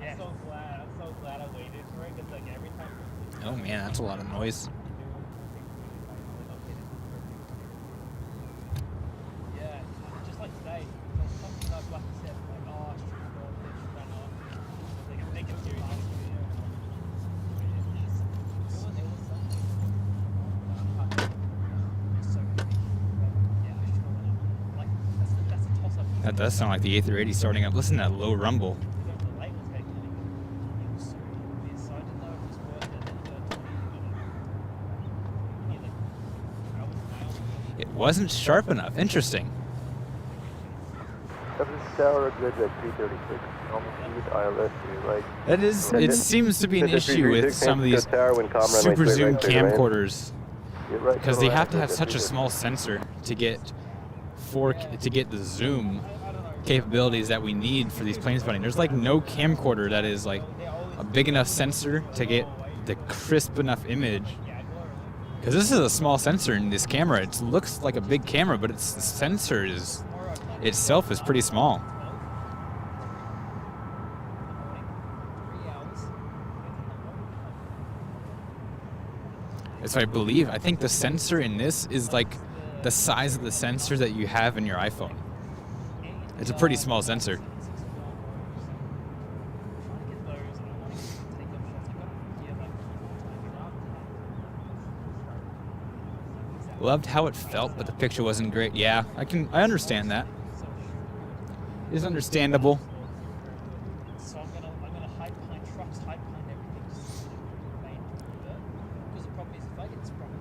I'm so glad I waited for it because like every time. Oh man, that's a lot of noise. Yeah, just like today, something like you said, like oh, should we go there, should I not? They can make it serious. That does sound like the A380 starting up. Listen to that low rumble. It wasn't sharp enough. Interesting. Tower good at 336. Normal speed, ILS to right. That is. It seems to be an issue with some of these super zoom camcorders because they have to have such a small sensor to get the zoom capabilities that we need for these plane spotting. There's like no camcorder that is like a big enough sensor to get the crisp enough image. Because this is a small sensor in this camera. It looks like a big camera, but the sensor itself is pretty small. So I think the sensor in this is like the size of the sensor that you have in your iPhone. It's a pretty small sensor. Loved how it felt, but the picture wasn't great. Yeah, I understand that. It's understandable. So I'm gonna hide behind trucks, hide behind everything, just to remain alert. Because the problem is, if I get this problem,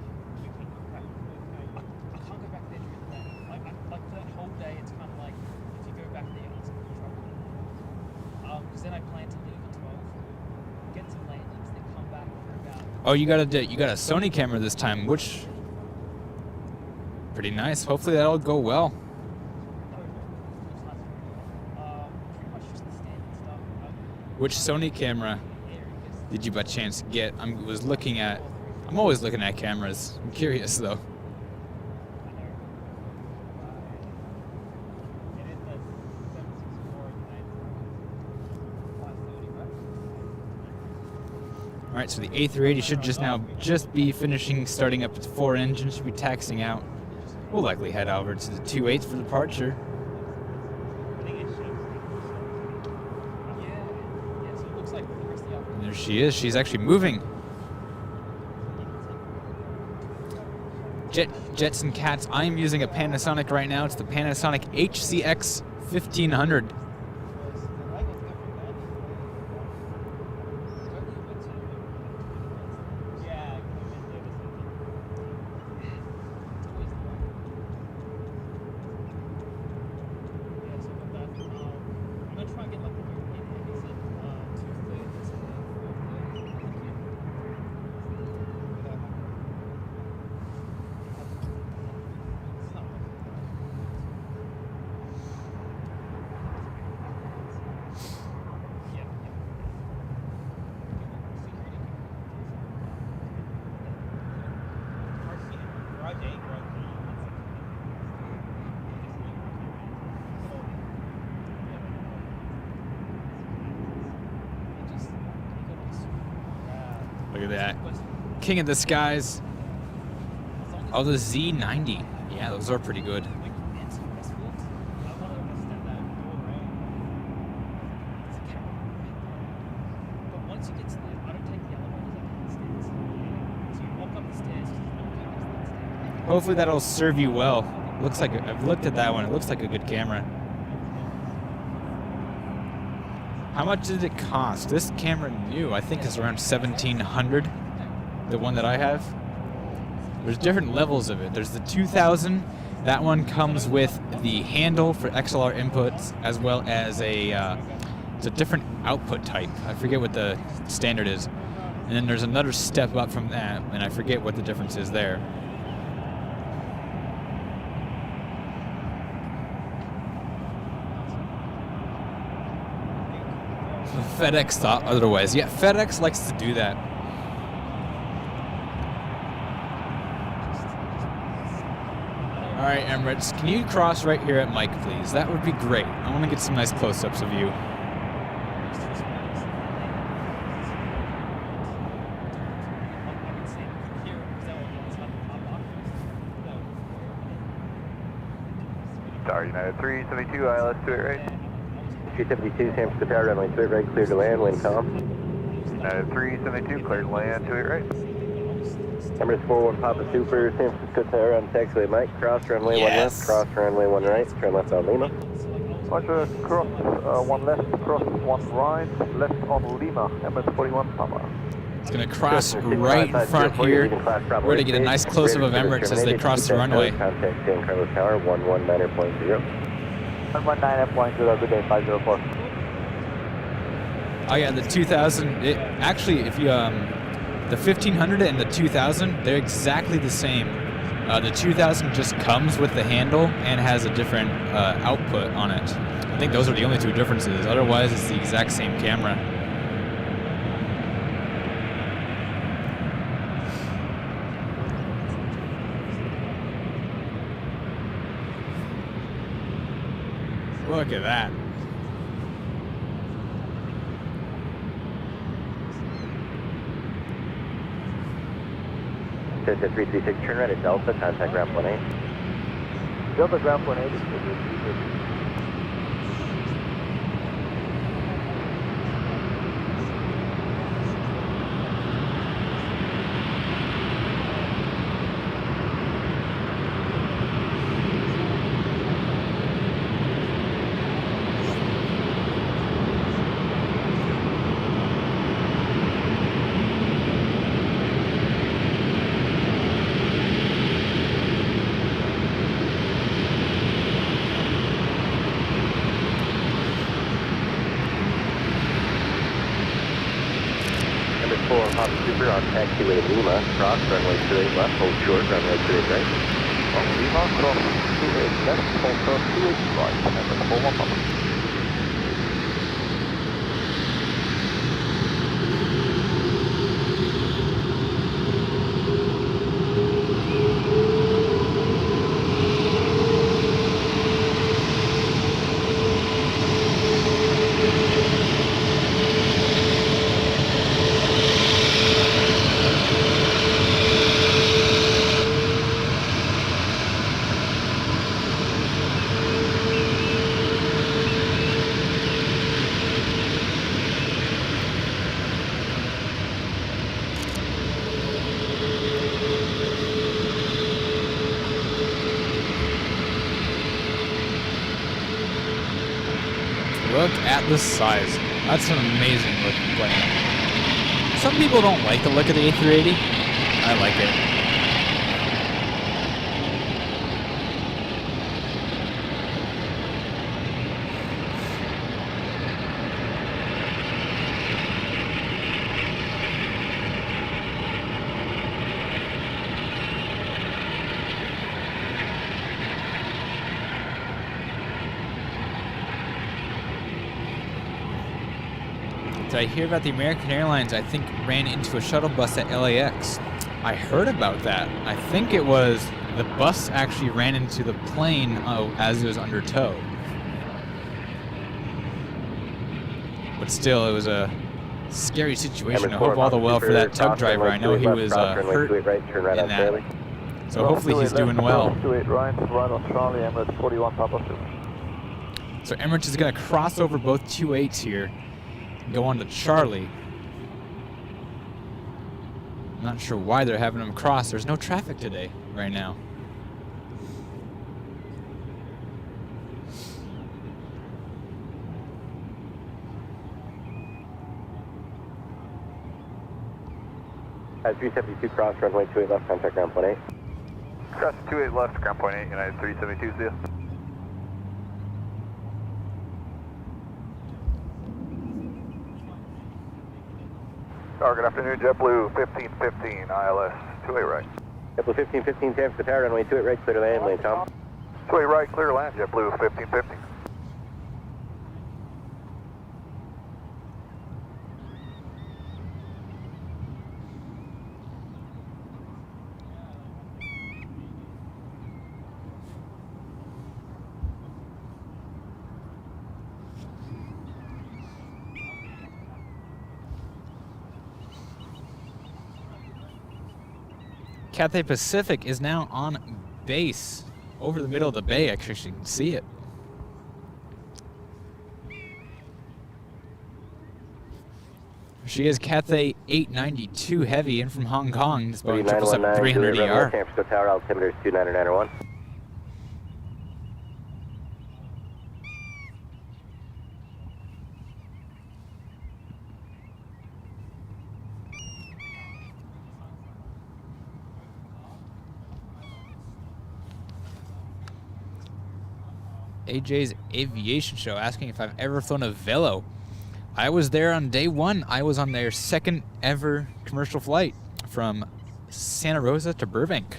I can't go back there during the day. Like for that whole day, it's kind of like if you go back there, it's in trouble. Because then I plan to leave at 12, get some landings, then come back for about. Oh, you got a Sony camera this time, which pretty nice. Hopefully that'll go well. Which Sony camera did you by chance get? I'm always looking at cameras. I'm curious though. All right, so the A380 should just be finishing starting up its 4 engines, should be taxiing out. We'll likely head over to the 28th for departure. And there she is. She's actually moving. Jets and cats. I am using a Panasonic right now. It's the Panasonic HCX 1500. Look at that. King of the skies. Oh, the Z90. Yeah, those are pretty good. Hopefully that'll serve you well. Looks like I've looked at that one. It looks like a good camera. How much did it cost? This camera new, I think, is around $1,700. The one that I have. There's different levels of it. There's the 2000. That one comes with the handle for XLR inputs, as well as it's a different output type. I forget what the standard is. And then there's another step up from that, and I forget what the difference is there. FedEx thought otherwise. Yeah, FedEx likes to do that. All right, Emirates, can you cross right here at Mike, please? That would be great. I want to get some nice close-ups of you. Tower United 372, ILS 28 right. 372, San Francisco Tower, runway 28 right, clear to land, wind calm. United 372, cleared land 28 right. Emirates 41 Papa Super, San Francisco Tower on taxiway Mike, cross runway 1 left, cross runway 1 right, turn left on Lima. Roger, cross 1 left, cross 1 right, left on Lima, Emirates 41 Papa. It's going to cross right in front here. We're going to get a nice close-up of Emirates as they cross the runway. Contact San Carlos Tower, 119.0. 119.0, good day, 504. Oh yeah, the 2000, actually, if you, the 1500 and the 2000, they're exactly the same. The 2000 just comes with the handle and has a different output on it. I think those are the only two differences. Otherwise, it's the exact same camera. Look at that. Delta 336, turn right at Delta, contact ground 18. Delta ground 18 is good. Super on taxiway Lima, cross runway 28 left, hold short, runway 28 right. On Lima, cross 28 left, hold short 28 right, Emirates 41 Papa. Look at the size. That's an amazing looking plane. Some people don't like the look of the A380. I like it. Did I hear about the American Airlines, I think, ran into a shuttle bus at LAX? I heard about that. I think it was the bus actually ran into the plane as it was under tow. But still, it was a scary situation. I hope all the well for that tug driver. I know he was hurt in that. So hopefully he's doing well. 28 right on Charlie, Emirates 41 Papa Super. So Emirates is going to cross over both 28s here. Go on to Charlie. Not sure why they're having them cross. There's no traffic today, right now. At 372 cross runway 28 left, contact ground 18. Cross 28 left, ground 18, United 372, see ya. Good afternoon, JetBlue 1515, ILS 28 right. JetBlue 1515, San Francisco Tower, runway 28 right, clear to land, lane Tom. 28 right, clear to land, JetBlue 1515. Cathay Pacific is now on base over the middle of the bay. Actually, you can see it. She is Cathay 892 Heavy in from Hong Kong. This Boeing 777-300ER. San Francisco Tower, altimeter is 29901. AJ's Aviation Show asking if I've ever flown a Velo. I was there on day one. I was on their second ever commercial flight from Santa Rosa to Burbank.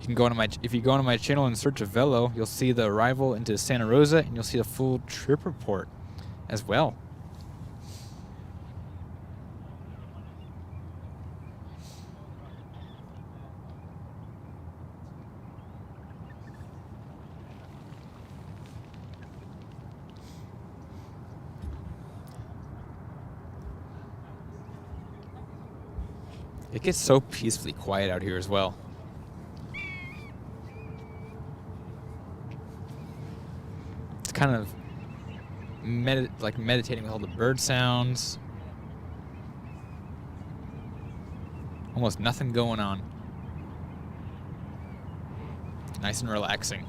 You can go on if you go onto my channel and search a Velo, you'll see the arrival into Santa Rosa and you'll see the full trip report as well. It gets so peacefully quiet out here as well. It's kind of like meditating with all the bird sounds. Almost nothing going on. Nice and relaxing.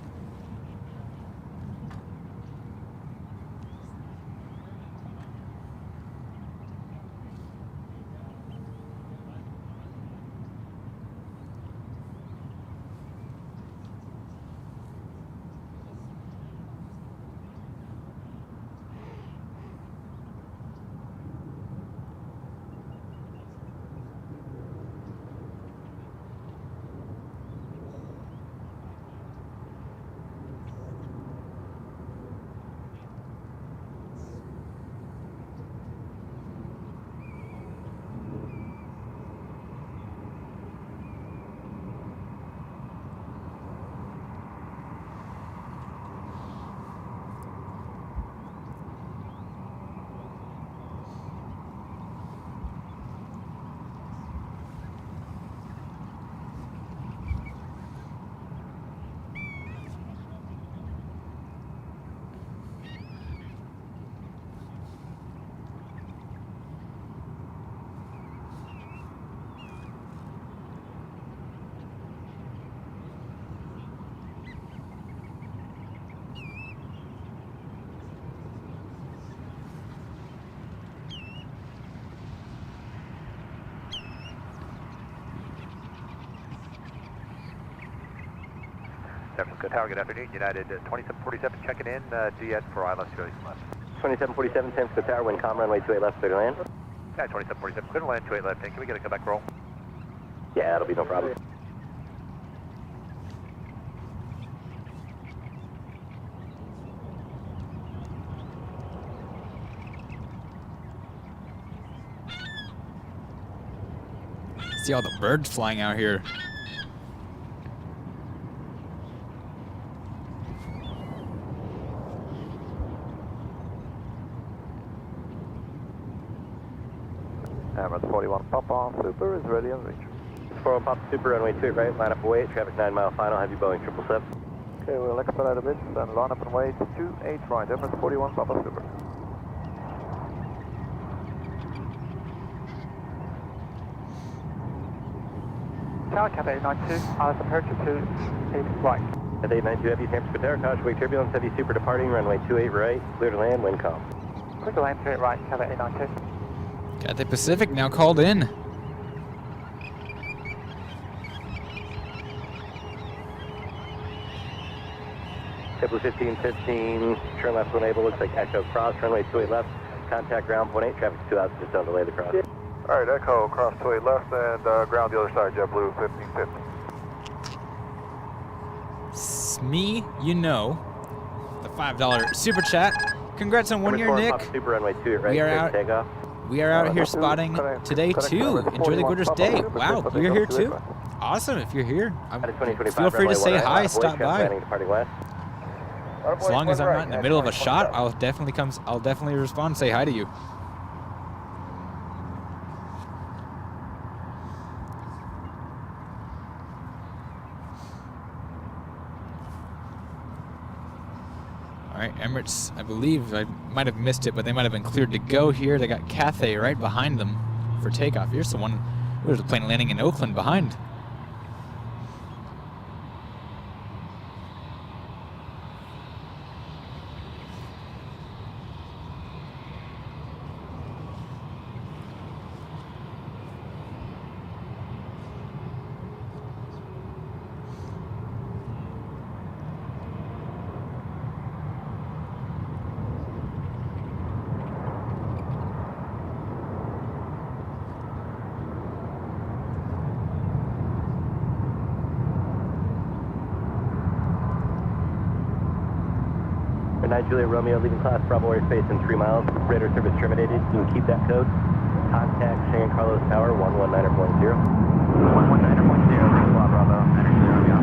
San Francisco Tower, good afternoon. United 2747 checking in, DS for ILS Australia left. 2747 San Francisco Tower, wind calm, runway 28 left, clear to land. Yeah, 2747, clear to land, 28 left. Can we get a comeback roll? Yeah, that'll be no problem. See all the birds flying out here. Emirates 41 Papa Super is ready on reach. 41 Papa Super, runway 28 right, line up away, traffic 9 mile final, heavy Boeing 777. Okay, we'll expedite a bit, then line up and wait 28 right, Emirates 41 Papa Super. Tower Cathay 892, ILS approach to 8 right. Cathay 892 Heavy, San Francisco Tower, cautious turbulence, heavy super departing, runway 28 right, clear to land, wind calm. Clear to land, 28 right, Cathay 892. Cathay Pacific now called in. Triple 1515, turn left when able, looks like Echo cross, runway 28 left, contact ground 18, traffic 2 out, just don't delay the cross. Alright, Echo, cross 28 left and ground the other side, JetBlue 1550. Smee, you know, the $5 super chat. Congrats on 1 year, Nick. Super runway 2 right, We are out here spotting today too. Enjoy the gorgeous day. Wow, you're here too. Awesome. If you're here, feel free to say hi. Stop by. As long as I'm not in the middle of a shot, I'll definitely respond and say hi to you. Emirates, I believe, I might have missed it, but they might have been cleared to go here. They got Cathay right behind them for takeoff. Here's the one, there's a plane landing in Oakland behind. Juliet Romeo, leaving class Bravo airspace in 3 miles. Radar service terminated. You can keep that code. Contact San Carlos Tower 119.0. 119.0, leaving class Bravo, enter Juliet Romeo.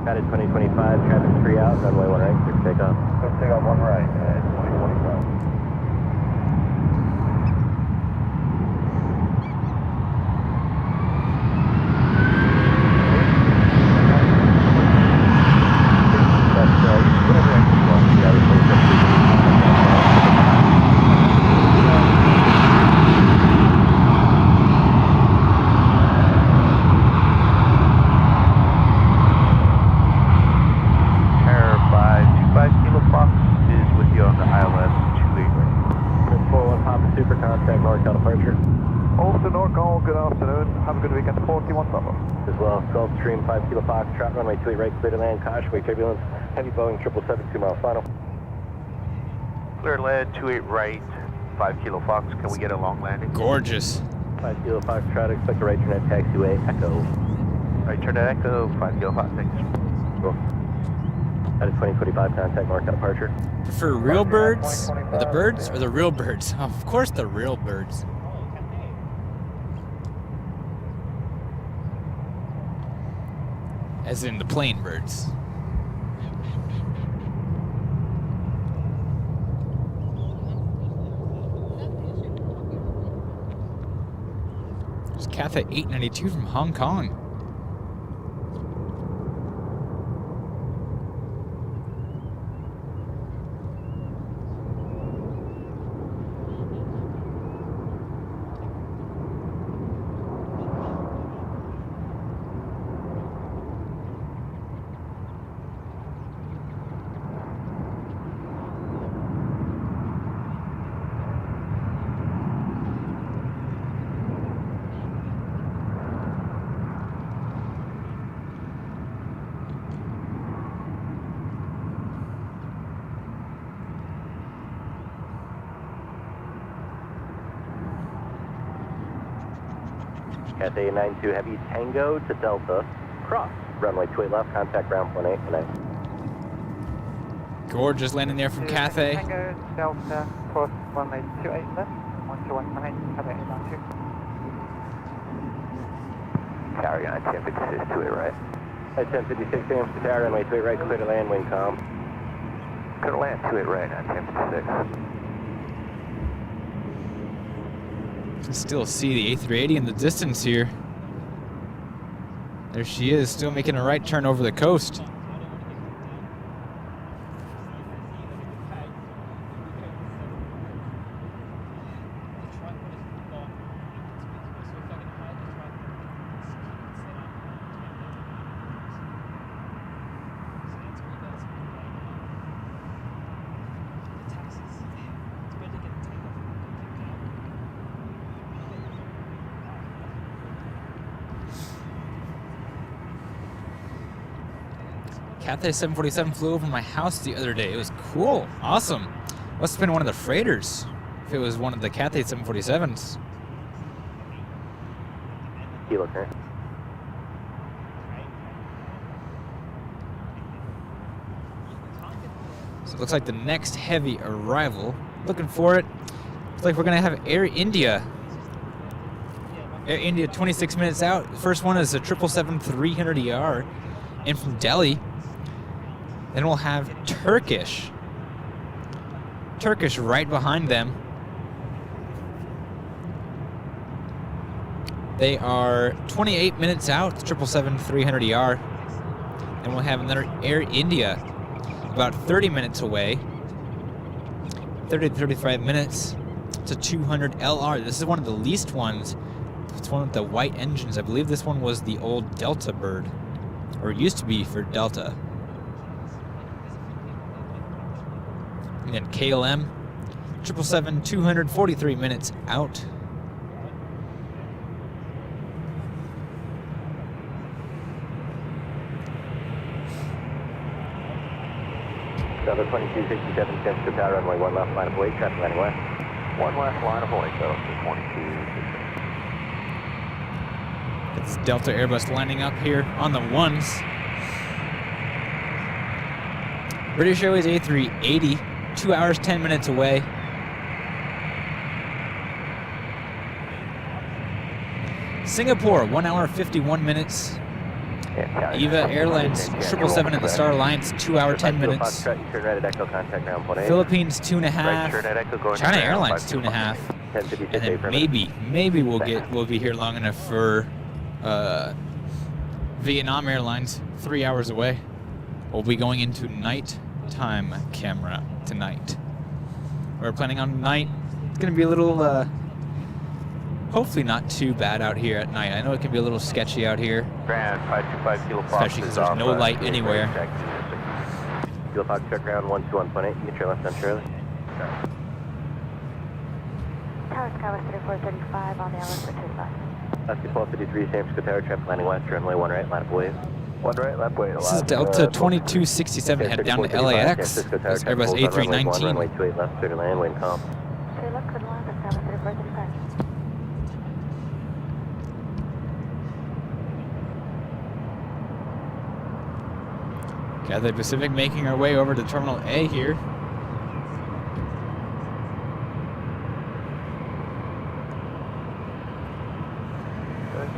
Got it 2025, traffic 3 out, runway 1 right, clear for takeoff. Let's take off 1 right, 2025. Gulfstream 5 Kilo Foxtrot, runway 28 right, clear to land, caution, wake turbulence, heavy Boeing 777, 2 miles final. Clear to land, 28 right, 5 Kilo Fox, can we get a long landing? Gorgeous. 5 Kilo Foxtrot, expect a right turn at taxiway, Echo. Right turn at Echo, 5 Kilo Fox, thanks. Cool. At a 2025, contact mark out departure. For real birds? Or the birds or the real birds? Oh, of course the real birds. As in the plane birds. There's Cathay 892 from Hong Kong. Cathay 92 Heavy Tango to Delta, cross, runway 28 left, contact ground 18, good night. Gorgeous landing there from Cathay. Tango, Delta, cross, runway 28 left, 12118, Cathay 892. Carry on 1056, 28 right. At 1056, Mr. Tower, runway 28 right, clear to land, wind calm. Clear to land, 28 right on 1056. You can still see the A380 in the distance here. There she is, still making a right turn over the coast. Cathay 747 flew over my house the other day. It was cool. Awesome. Must have been one of the freighters if it was one of the Cathay 747s. Kilo current. So it looks like the next heavy arrival. Looking for it. Looks like we're going to have Air India. Air India 26 minutes out. The first one is a 777-300ER in from Delhi. Then we'll have Turkish. Turkish right behind them. They are 28 minutes out, 777-300ER. And we'll have another Air India about 30 minutes away. 30 to 35 minutes. It's a 200 LR. This is one of the least ones. It's one with the white engines. I believe this one was the old Delta bird, or it used to be for Delta. And then KLM, 777-200, 43 minutes out. Delta 2267, San Francisco Tower, runway 1 left, line of way, traffic landing west. 1 left, line of way, Delta 2267. It's Delta Airbus landing up here on the ones. British Airways A380, 2 hours, 10 minutes away. Singapore, 1 hour, 51 minutes. EVA Airlines 777 at the Star Alliance, 2 hour, 10 minutes. Philippines, 2.5. China Airlines, 2.5. And then maybe we'll be here long enough for Vietnam Airlines, 3 hours away. We'll be going into nighttime camera tonight. We're planning on night. It's gonna be a little hopefully not too bad out here at night. I know it can be a little sketchy out here. Ground 525 Kilo Fox. Especially because there's no light anywhere. Kilo Fox, check ground 121.8. You get your left on Charlie. Tower Skywest 3435 on the LS for 25. Alaska 1253, San Francisco Tower, traffic landing west, runway 1 right, line of wave. 1 right, left wave. This is Delta 2267 headed down to LAX. That's Airbus A319. Runway 28 left, clear to land, wind calm. Clear left, clear line for Skywest 3435. Cathay Pacific making our way over to Terminal A here.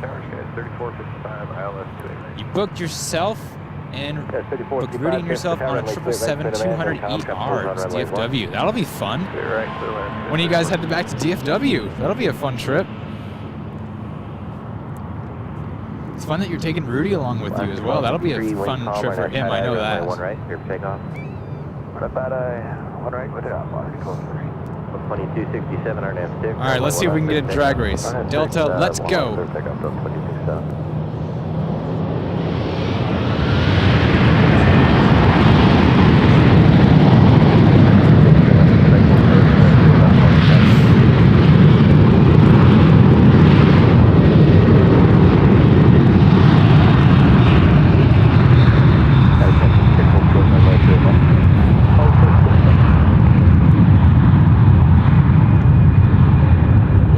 Tower Sky 3455, ILS 288. You booked yourself and booked Rudy and yourself on a 777-200ER. It's DFW. That'll be fun. When you guys head back to DFW, that'll be a fun trip. It's fun that you're taking Rudy along with you as well. That'll be a fun trip for him. I know that. 1 right, here for takeoff. 1 right, with it out, 2267, RNAV 6. All right, let's see if we can get a drag race. Delta, let's go.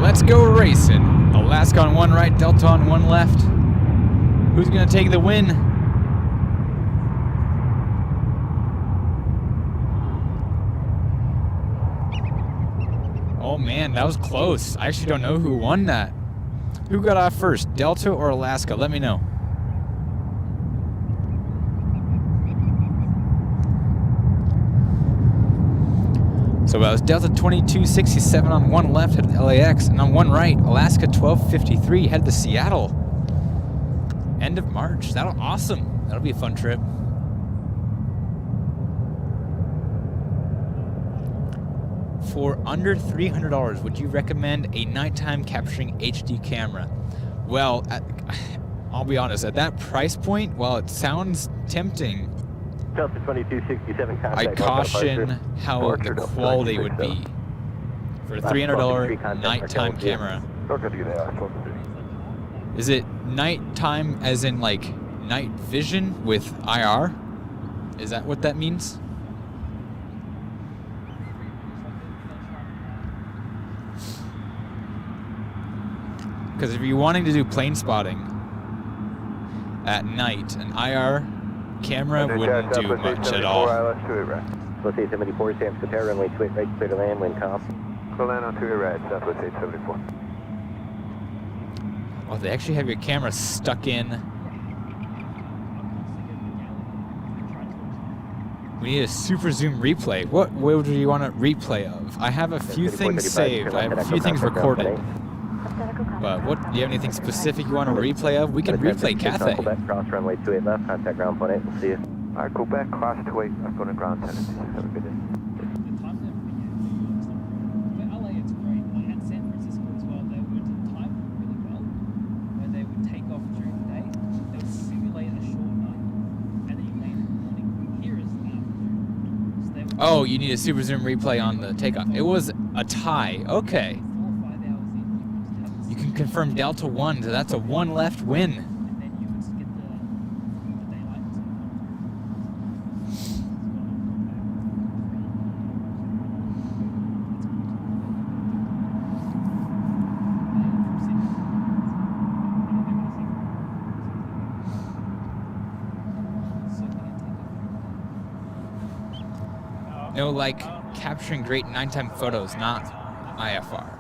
Let's go racing. Alaska on 1 right, Delta on 1 left. Who's gonna take the win? Oh man, that was close. I actually don't know who won that. Who got off first, Delta or Alaska? Let me know. So that was Delta 2267 on 1 left, headed to LAX, and on 1 right, Alaska 1253 headed to Seattle. End of March. Awesome. That'll be a fun trip. For under $300, would you recommend a nighttime capturing HD camera? Well, I'll be honest, at that price point, while it sounds tempting, Delta 2267 I caution how the quality would be for a $300 nighttime camera. Is it nighttime as in like night vision with IR? Is that what that means? Because if you're wanting to do plane spotting at night, an IR camera wouldn't do much at all. Southwest 874, San Francisco Tower, runway 28 right, clear to land, wind calm. Clear land on 2 right, Southwest 874. Oh, they actually have your camera stuck in. We need a super zoom replay. What would you want a replay of? I have a few things saved. I have a few things recorded. But what? Do you have anything specific you want to replay of? We can replay Cathay. Quebec, cross runway 28 left, contact ground point 8. We'll see you. Alright, Quebec, cross 28. I've got a ground tendency. Have a good day. The times and everything, yeah. For LA, it's great. And San Francisco as well. They would time it really well, where they would take off during the day. They would simulate a short night, and then you land in the morning. Here is an afternoon. So they would Oh, you need a super zoom replay on the takeoff. It was a tie. Okay. 4 or 5 hours in, you would just have the You can confirm Delta 1, so that's a 1 left win. and then you would just get the daylight. No, like capturing great nighttime photos, not IFR.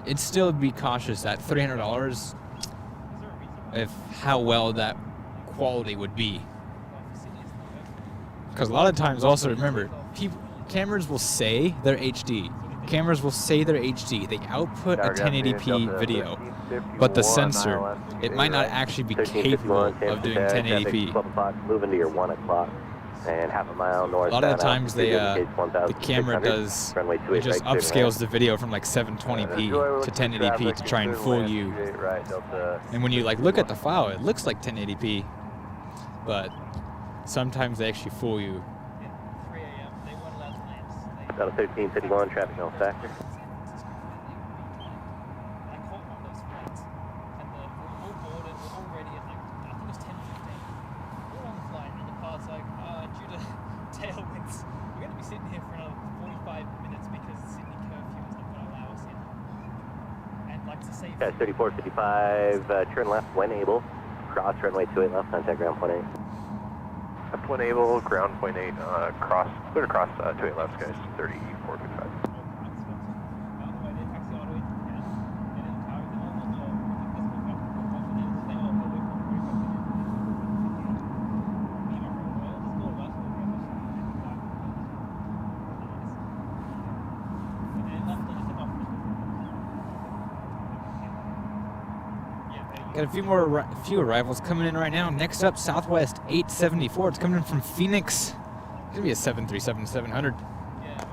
It'd still be cautious at $300 if how well that quality would be. Because a lot of times, also remember, cameras will say they're HD. Cameras will say they're HD. They output a 1080p video, but the sensor, it might not actually be capable of doing 1080p. 12 o'clock, moving to your 1 o'clock. And half a mile north. A lot of the times the camera does, it just upscales the video from like 720p to 1080p to try and fool you. And when you like look at the file, it looks like 1080p, but sometimes they actually fool you. 3 a.m. They weren't allowed to land. Delta 1351, traffic no factor. I caught one of those flights, and we're all boarded, we're all ready at like, I think it was 10:15. We're on the flight, and the pilot's like, due to tailwinds, we're going to be sitting here for another 45 minutes because the Sydney curfew is not going to allow us in. And like to save... Okay, 3455, turn left when able. Cross runway 28 left, contact ground point 8. Left when able, ground point 8, clear to cross 28 left, guys. 3455. Got a few arrivals coming in right now. Next up, Southwest 874. It's coming in from Phoenix. It's gonna be a 737-700. Yeah,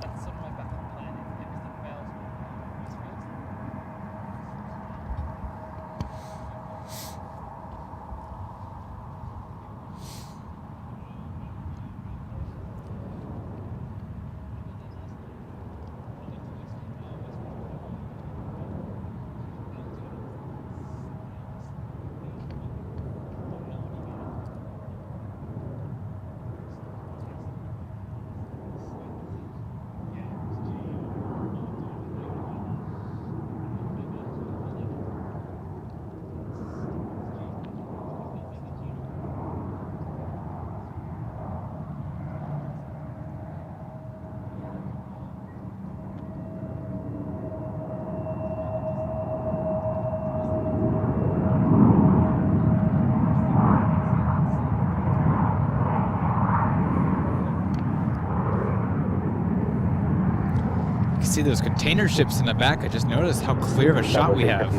that's sort of my backup plan if everything fails. See those container ships in the back. I just noticed how clear of a shot we have.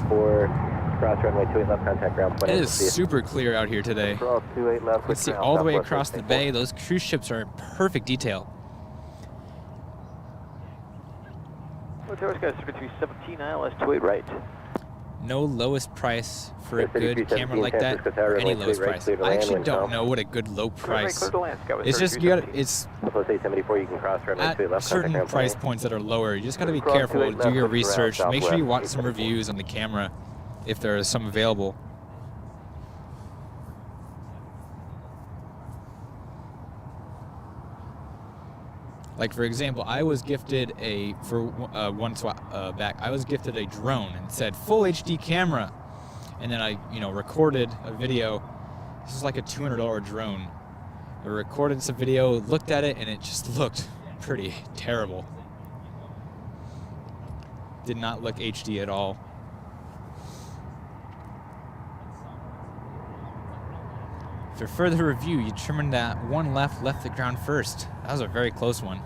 Cross runway 28 left, contact ground point 8. It is super clear out here today. Cross 28 left. You can see all the way across the bay. Those cruise ships are in perfect detail. Tower Sky 3317 ILS 28 right. No lowest price for a good camera like that, or any lowest price. I actually don't know what a good low price. It's just you gotta, it's at certain price points that are lower. You just gotta be careful, do your research, make sure you watch some reviews on the camera if there is some available. Like for example, I was gifted I was gifted a drone and said full HD camera, and then I, recorded a video. This is like a $200 drone. I recorded some video, looked at it, and it just looked pretty terrible. Did not look HD at all. For further review, you determined that one left the ground first. That was a very close one.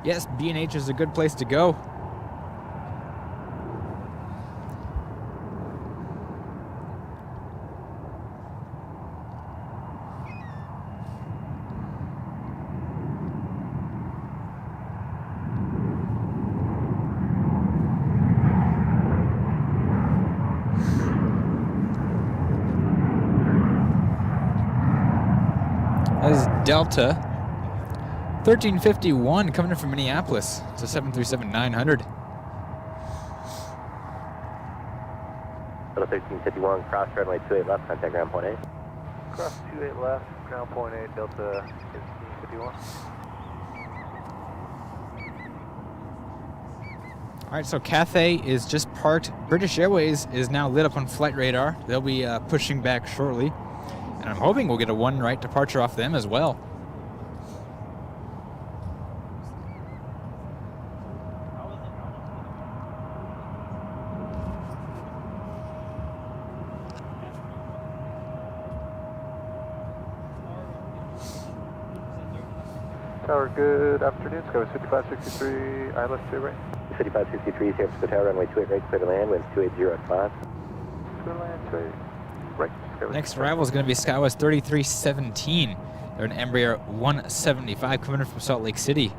Yes, B&H is a good place to go. That is Delta 1351 coming in from Minneapolis. It's a 737-900. Delta 1351, cross runway 28 left, contact ground point 8. Cross 28 left, ground point 8, Delta 1351. All right, so Cathay is just parked. British Airways is now lit up on flight radar. They'll be pushing back shortly. And I'm hoping we'll get a one right departure off them as well. Tower, good afternoon. Sky 5563, ILS 2 right. 5563, San Francisco Tower, runway 28 right, clear to land, winds 280 at 5. Clear to land, 28 right. Next arrival is going to be Skywest 3317. They're an Embraer 175 coming in from Salt Lake City.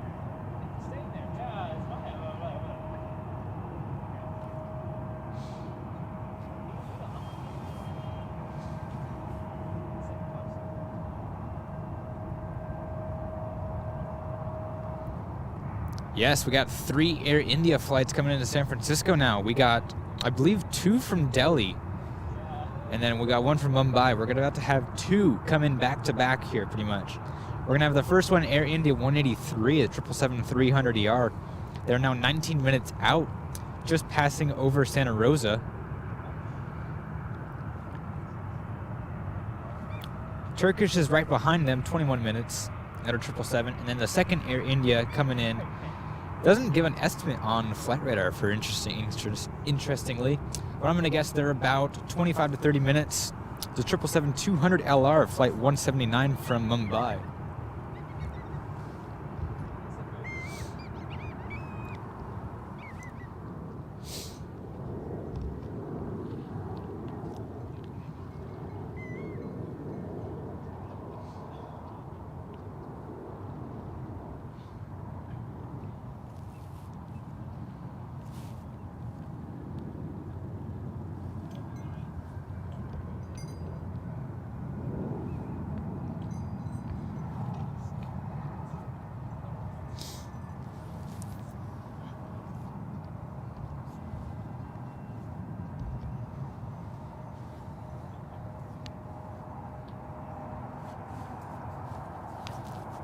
Yes, we got 3 Air India flights coming into San Francisco now. We got, I believe, 2 from Delhi. And then we got 1 from Mumbai. We're about to have 2 come in back-to-back here, pretty much. We're going to have the first one, Air India 183, a 777-300ER. They're now 19 minutes out, just passing over Santa Rosa. Turkish is right behind them, 21 minutes at a 777. And then the second Air India coming in doesn't give an estimate on flight radar for interestingly, but I'm going to guess they're about 25 to 30 minutes. The 777-200LR, flight 179 from Mumbai.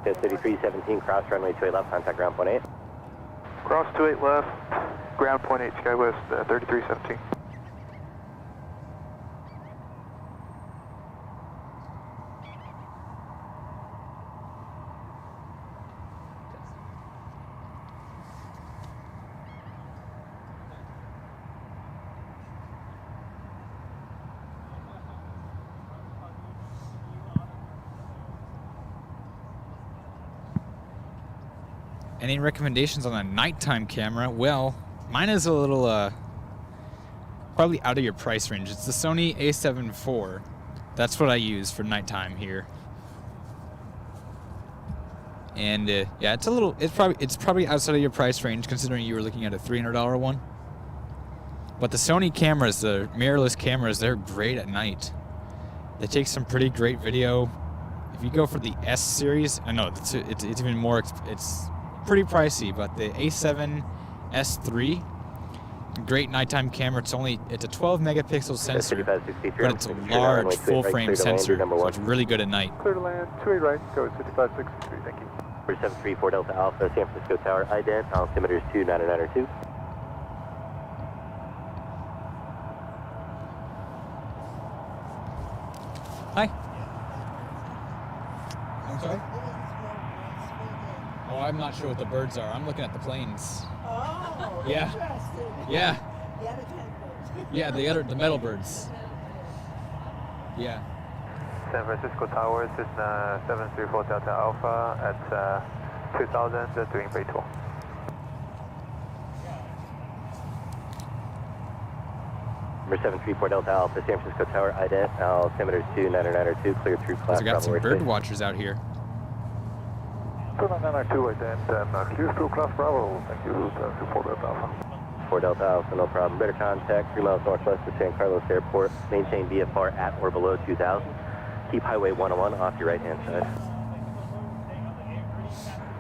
Yes, 3317, cross runway 28 left, contact ground point 8. Cross 28 left, ground point 8, Skywest 3317. Any recommendations on a nighttime camera? Well, mine is a little, probably out of your price range. It's the Sony A7 IV. That's what I use for nighttime here. And yeah, it's probably outside of your price range considering you were looking at a $300 one. But the Sony cameras, the mirrorless cameras, they're great at night. They take some pretty great video. If you go for the S series, I know it's even more. It's pretty pricey, but the A7 S3, great nighttime camera. It's a 12 megapixel sensor, but it's a large full frame sensor, so it's really good at night. Clear to land, 28 right, go 5563, thank you. 4734 Delta Alpha, San Francisco Tower, IDENT, altimeter is 2992. Hi. I'm sorry? Oh, I'm not sure what the birds are. I'm looking at the planes. Oh, yeah. Interesting. Yeah. The other kind of birds. Yeah, the metal birds. Yeah. San Francisco Towers is 734 Delta Alpha at 2000, doing Bay 12. Number 734 Delta Alpha, San Francisco Tower, ident, altimeter 2992, cleared through class. We got some bird watchers out here. 2992 ident, and clear through class Bravo. Thank you, 4 Delta Alpha. 4 Delta Alpha, no problem. Better contact, 3 miles northwest of San Carlos Airport. Maintain VFR at or below 2000. Keep Highway 101 off your right-hand side.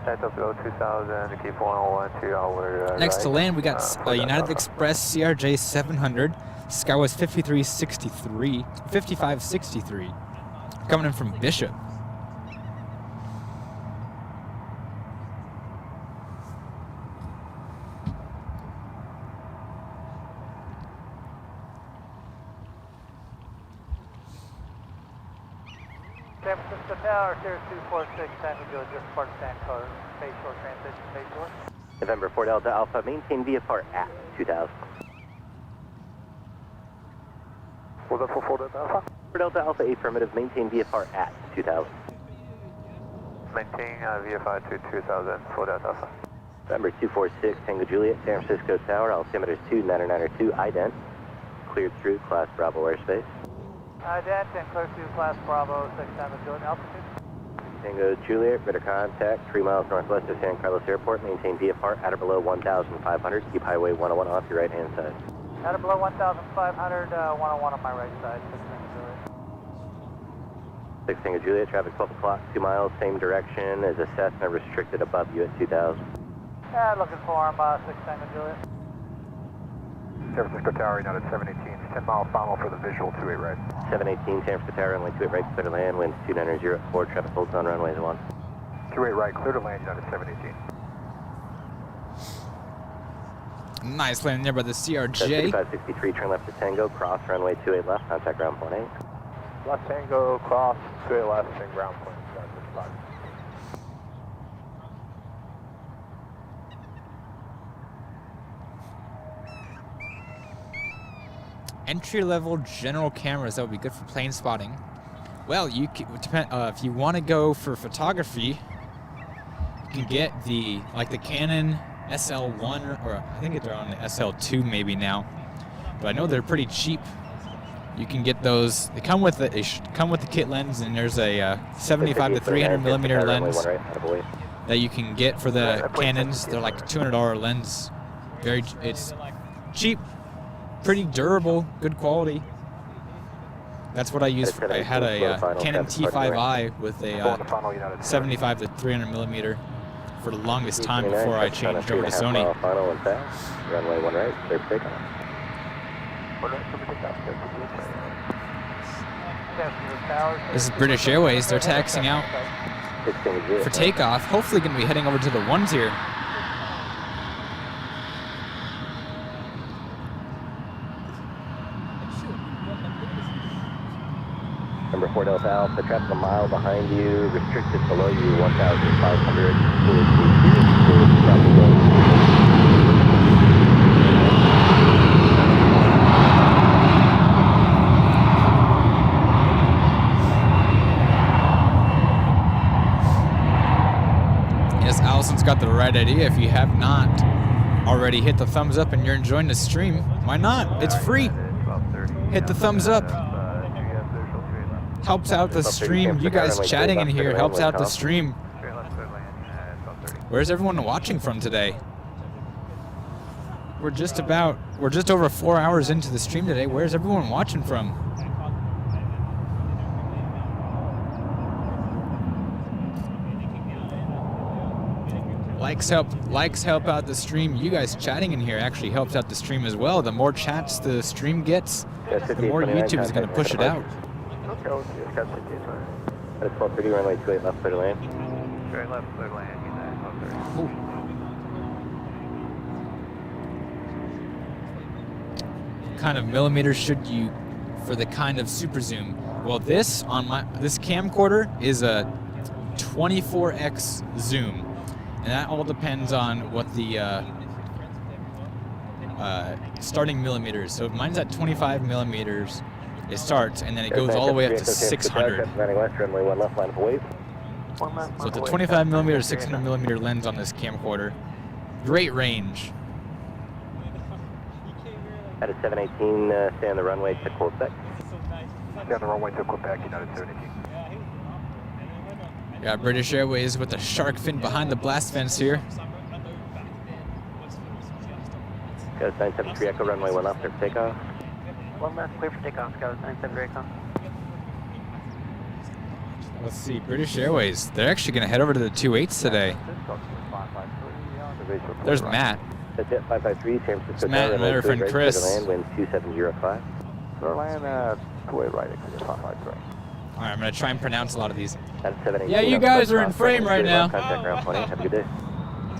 That's up below 2000, keep 101 to our Next to right. land, we got United Express CRJ 700, Skywest 5563, coming in from Bishop. San Francisco Tower, Sirius 246, San Diego, just park stand code, phase short transition, phase short. November 4 Delta Alpha, maintain VFR at 2000. Was that for 4 Delta Alpha? 4 Delta Alpha, affirmative, maintain VFR at 2000. Maintain VFR to 2000, 4 Delta Alpha. November 246 Tango Juliet, San Francisco Tower, altimeter 2992, ident, cleared through class Bravo airspace. Ident and clear through class Bravo, 6 Tango Juliet, altitude. Tango Juliet, better contact, 3 miles northwest of San Carlos Airport, maintain VFR at or below 1,500, keep Highway 101 off your right-hand side. At or below 1,500, 101 on my right side, 6 Tango Juliet. 6 Tango Juliet, traffic 12 o'clock, 2 miles, same direction, is assessed and restricted above you at 2,000. Yeah, looking for him, 6 Tango Juliet. San Francisco Tower, United 718, 10 mile final for the visual, 28 right. 718 San Francisco Tower, runway 28 right, clear to land, winds 290 at 4, traffic holds on runway 1. 28 right, clear to land, United 718. Nice landing there by the CRJ. 5563, turn left to Tango, cross runway 28 left, contact ground point 8. Left Tango, cross, 28 left, and ground point, 55. Entry-level general cameras that would be good for plane spotting. Well, you can, if you want to go for photography, you can get the Canon SL1, or I think they're on the SL2 maybe now, but I know they're pretty cheap. You can get those. They come with the kit lens, and there's a 75 to 300 millimeter lens that you can get for the Canons. They're like $200 lens. It's cheap. Pretty durable, good quality. That's what I used. I had a Canon T5i with a 75 to 300 millimeter for the longest time before I changed over to Sony. Final and fast. Runway 1 right, clear for takeoff. This is British Airways. They're taxiing out for takeoff. Hopefully going to be heading over to the ones here. Number 4 Delta Alpha, traffic a mile behind you, restricted below you, 1,500. Yes, Allison's got the right idea. If you have not already hit the thumbs up and you're enjoying the stream, why not? It's free. Hit the thumbs up. Helps out the stream. You guys chatting in here helps out the stream. Where's everyone watching from today? We're just over 4 hours into the stream today. Where's everyone watching from? Likes help out the stream. You guys chatting in here actually helps out the stream as well. The more chats the stream gets, the more YouTube is going to push it out. That's 1230, runway 28 left, clear to land. Straight left, clear to land, United 1230. What kind of millimeters should you, for the kind of super zoom? Well, this camcorder is a 24x zoom, and that all depends on what the starting millimeters. So mine's at 25 millimeters. It starts, and then it goes all the way up to 600. So it's a 25 millimeter, 600 millimeter lens on this camcorder. Great range. At a 718, stay on the runway to Quebec. Stay on the runway to Quebec, United 718. Got British Airways with the shark fin behind the blast fence here. Got 973 Echo, runway 1 left, clear for takeoff. 1 left, clear for takeoff, Scout 973 Echo. Let's see, British Airways. They're actually going to head over to the 28s today. There's Matt. That's it, 553, San Francisco. It's Matt and my friend Chris. Land, wind 2705. Clear land, 28 right, exit 553. All right, I'm going to try and pronounce a lot of these. At 718, Yeah, you guys are in frame right now. Contact ground 20, have a good day.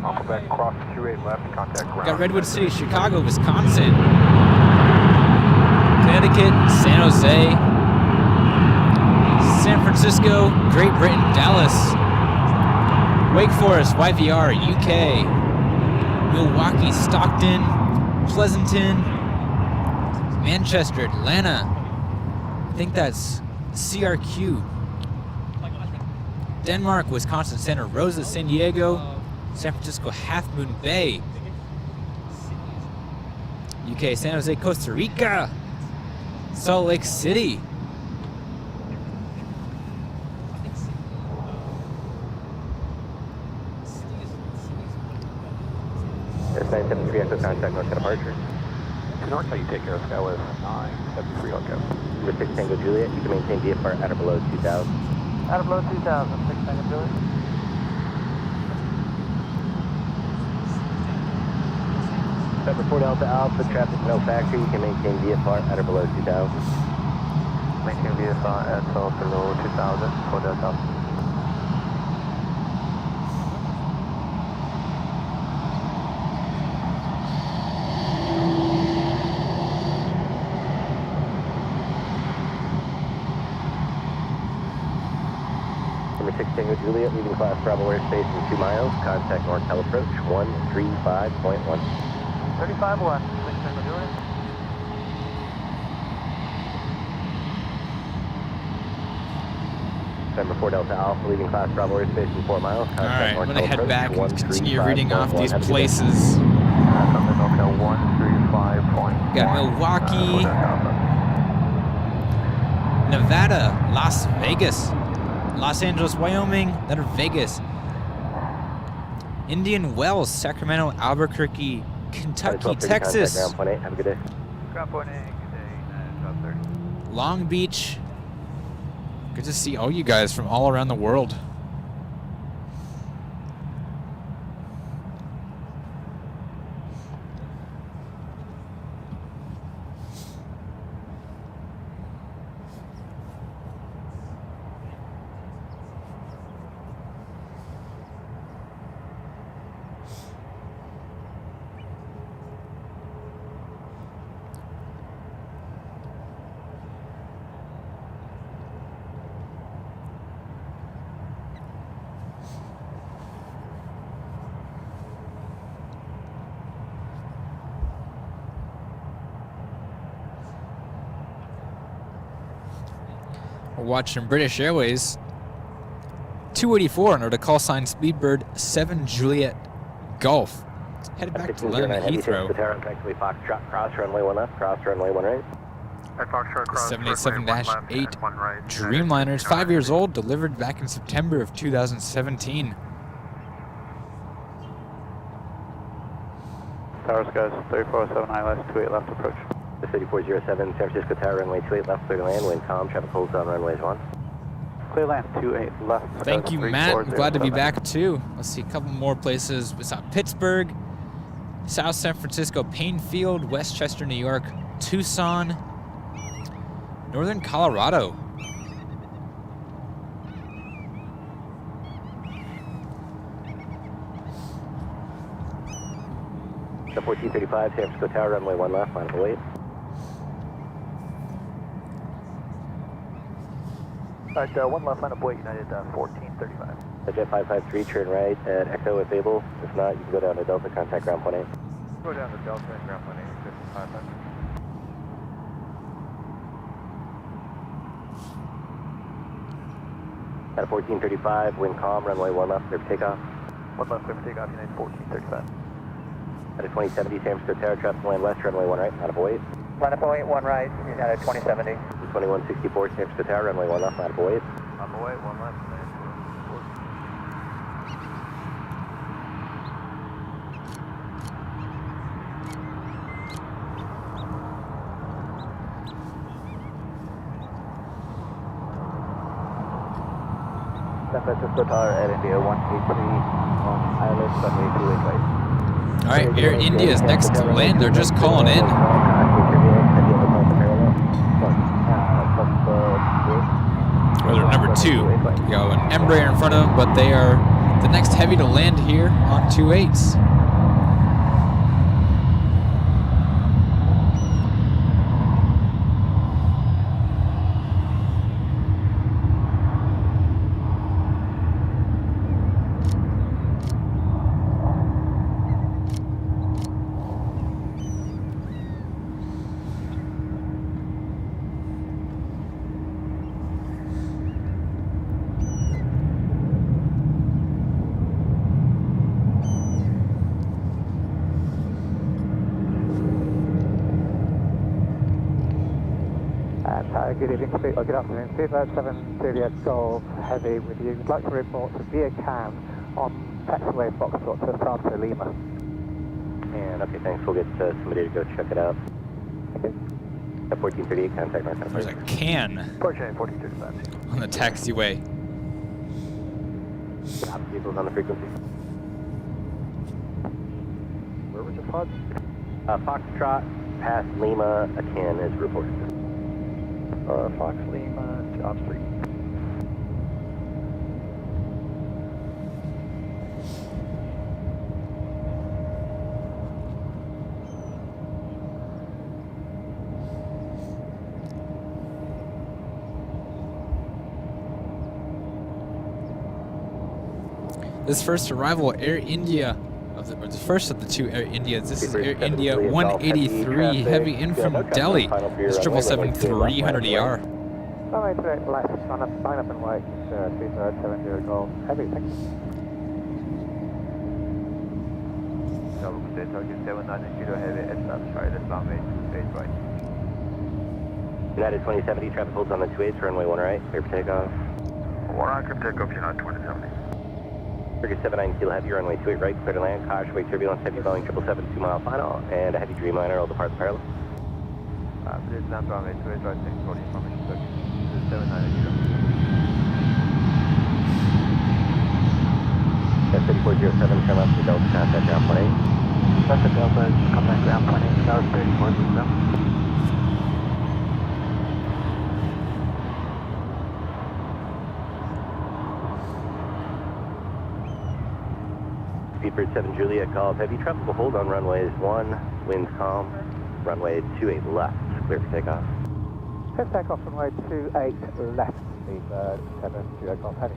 On Quebec, cross 28 left, contact ground. Got Redwood City, Chicago, Wisconsin, Connecticut, San Jose, San Francisco, Great Britain, Dallas, Wake Forest, YVR, UK, Milwaukee, Stockton, Pleasanton, Manchester, Atlanta. I think that's CRQ. Denmark, Wisconsin, Santa Rosa, San Diego, San Francisco, Half Moon Bay, UK, San Jose, Costa Rica, Salt Lake City. That's 973 Echo, contact north departure. To north, how you take care of Skywest 973 Echo. Number 6 Tango Juliet, you can maintain VFR at or below 2000. At or below 2000, 6 Tango Juliet. Number 4 Delta Alpha, traffic no factory, you can maintain VFR at or below 2000. Maintain VFR at or below 2000 for Delta Alpha. Number 6 Tango Juliet, leaving class Bravo airspace in 2 miles, contact NorCal approach 135.1. 35-1, 6 Tango Juliet. November 4 Delta Alpha, leaving class Bravo airspace in 4 miles, All right, contact I'm going to NorCal head approach back and continue 135.1. reading off these Have a good day. places. Number NorCal 135.1. Got Milwaukee, Nevada, Las Vegas, Los Angeles, Wyoming, then Vegas, Indian Wells, Sacramento, Albuquerque, Kentucky, Texas, Ground point 8, have a good day. Ground point 8, good day, drop 30. Long Beach. Good to see all you guys from all around the world. We're watching British Airways 284 under the call sign Speedbird 7 Juliet Golf. Headed back to London Heathrow. Effectively Foxtrot, cross runway 1 left, cross runway 1 right. At Foxtrot, cross 787-8 1 right. Dreamliner is 5 years old, delivered back in September of 2017. Tower skies 3407 ILS 28 left approach. The 3407 San Francisco Tower, runway 28 left, clear to land, wind calm, traffic holds on runways 1. Clear land 28 left. Thank you, Matt. I'm glad to be back too. Let's see a couple more places. We saw Pittsburgh, South San Francisco, Painfield, Westchester, New York, Tucson, Northern Colorado. The 1435 San Francisco Tower, runway 1 left, line of wait. At 1 left, line of wait, United 1435. The Jet 553, turn right at Echo if able. If not, you can go down to Delta, contact ground point 8. Go down to Delta and ground point 8, 5500. At 1435, wind calm, runway 1 left, clear for takeoff. 1 left, clear for takeoff, United 1435. At a 2070, San Francisco Tower, traffic land west, runway 1 right, line up await. Line up 1 right, you got a 2070. 2164, San Francisco Tower, runway 1 left, line up await. I'm away, 1 left. San Francisco Tower, Air India 183 on ILS, runway 28 right. All right, Air India is next to land. They're just calling in. Well, they're number 2. You got an Embraer in front of them, but they are the next heavy to land here on 28s. Good evening, good afternoon. Speedbird 738 Golf Heavy with you. We'd like to report severe cam on taxiway Foxtrot to Santo Lima. And okay, thanks. We'll get somebody to go check it out. Okay. At 1438, contact North. There's a can Porsche 1435. on the taxiway. Vehicles on the frequency. Where was your pod? Foxtrot past Lima, a can is reported. Fox Lima, Job Street. This first arrival, Air India, the first of the 2 Air Indias. This is Air India 183, heavy in from Delhi. It's 777-300ER. Runway 28 left, line up and wait. Speedbird 70 Golf Heavy, thank you. Tokyo 79 Kilo Heavy, S-Lab, try this runway 28 right. United 2070, traffic holds on the 28s, runway 1 right, clear for takeoff. 1 right, clear for takeoff, United 2070. Turkish 79 Kilo Heavy, runway 28 right, clear to land, caution, wake turbulence, heavy Boeing 777, 2 mile final, and a heavy Dreamliner will depart the parallel. Please land runway 28 right, thanks for the information, Turkish 79 Kilo. That's 3407, turn left to Delta, contact ground 28. Delta Delta, contact ground 28, Tower 3407. Speedbird 7 Juliet, Golf Heavy, traffic will hold on runways 1, winds calm, runway 28 left, clear for takeoff. Clear for takeoff runway 28 left, Speedbird 7 Juliet Golf Heavy.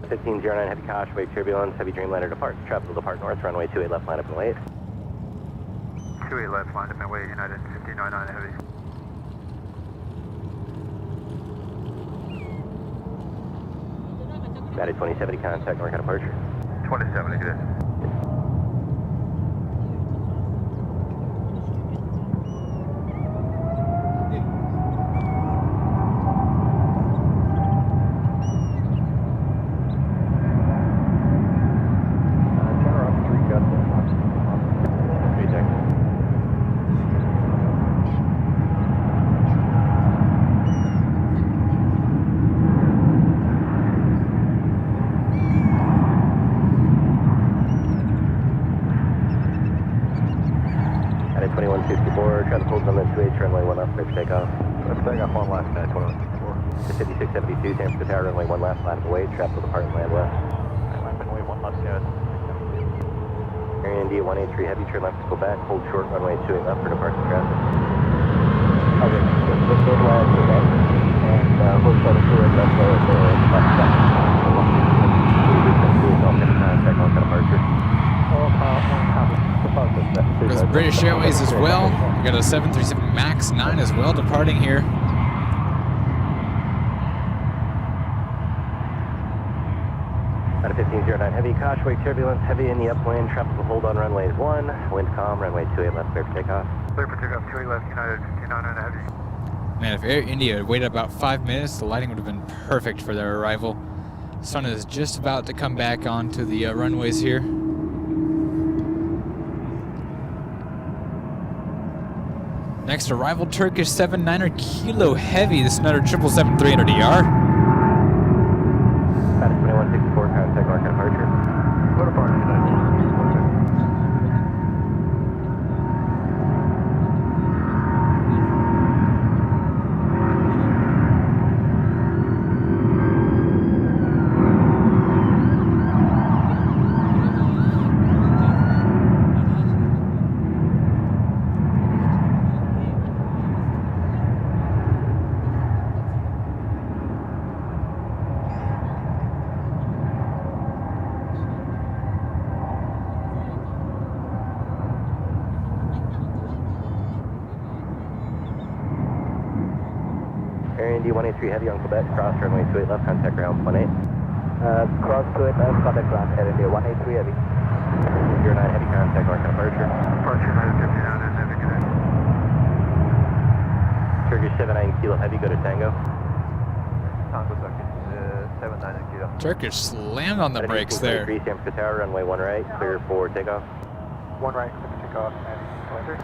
1509 heavy caution, wake turbulence, heavy Dreamliner departs, traffic will depart north, runway 28 left, line up and wait. 28 left, line up and wait, United 1509 heavy. United 2070, contact North departure. 2070, good. Traffic holds on the 28 runway 1 left, clear for takeoff. Let's take off 1 left, 2164. To 5672, San Francisco Tower, runway 1 left, line up away, traffic will depart and land west. Runway 1 left, yes. Air India 183 heavy, turn left to go back, hold short, runway 28 left for departure traffic. Okay, just go left to left, and hold short and forward left for There's British Airways as well. We got a 737 MAX 9 as well departing here. At 1509 Heavy, Causeway turbulence, heavy in the upwind, tropical hold on runway 1, wind calm, runway 28 left, clear for takeoff. Clear for takeoff, 28 left, United 1509 Heavy. Man, if Air India had waited about 5 minutes, the lighting would have been perfect for their arrival. The sun is just about to come back onto the runways here. Next arrival, Turkish 79er Kilo Heavy. This is another 777-300ER. 2164, contact mark departure. Go to park, United. Air India 183 Heavy on Quebec, cross runway 28 left, contact ground 18. Cross 28 left, contact ground, Air India 183 Heavy. 09 Heavy, contact mark departure. Departure, United 1509 Heavy, good night. Turkish 79 Kilo Heavy, go to Tango. Tango Turkish 79 Kilo. Turkish slammed on the brakes there. 3 San Francisco Tower, runway 1 right, clear for takeoff. 1 right, clear for takeoff, and clear.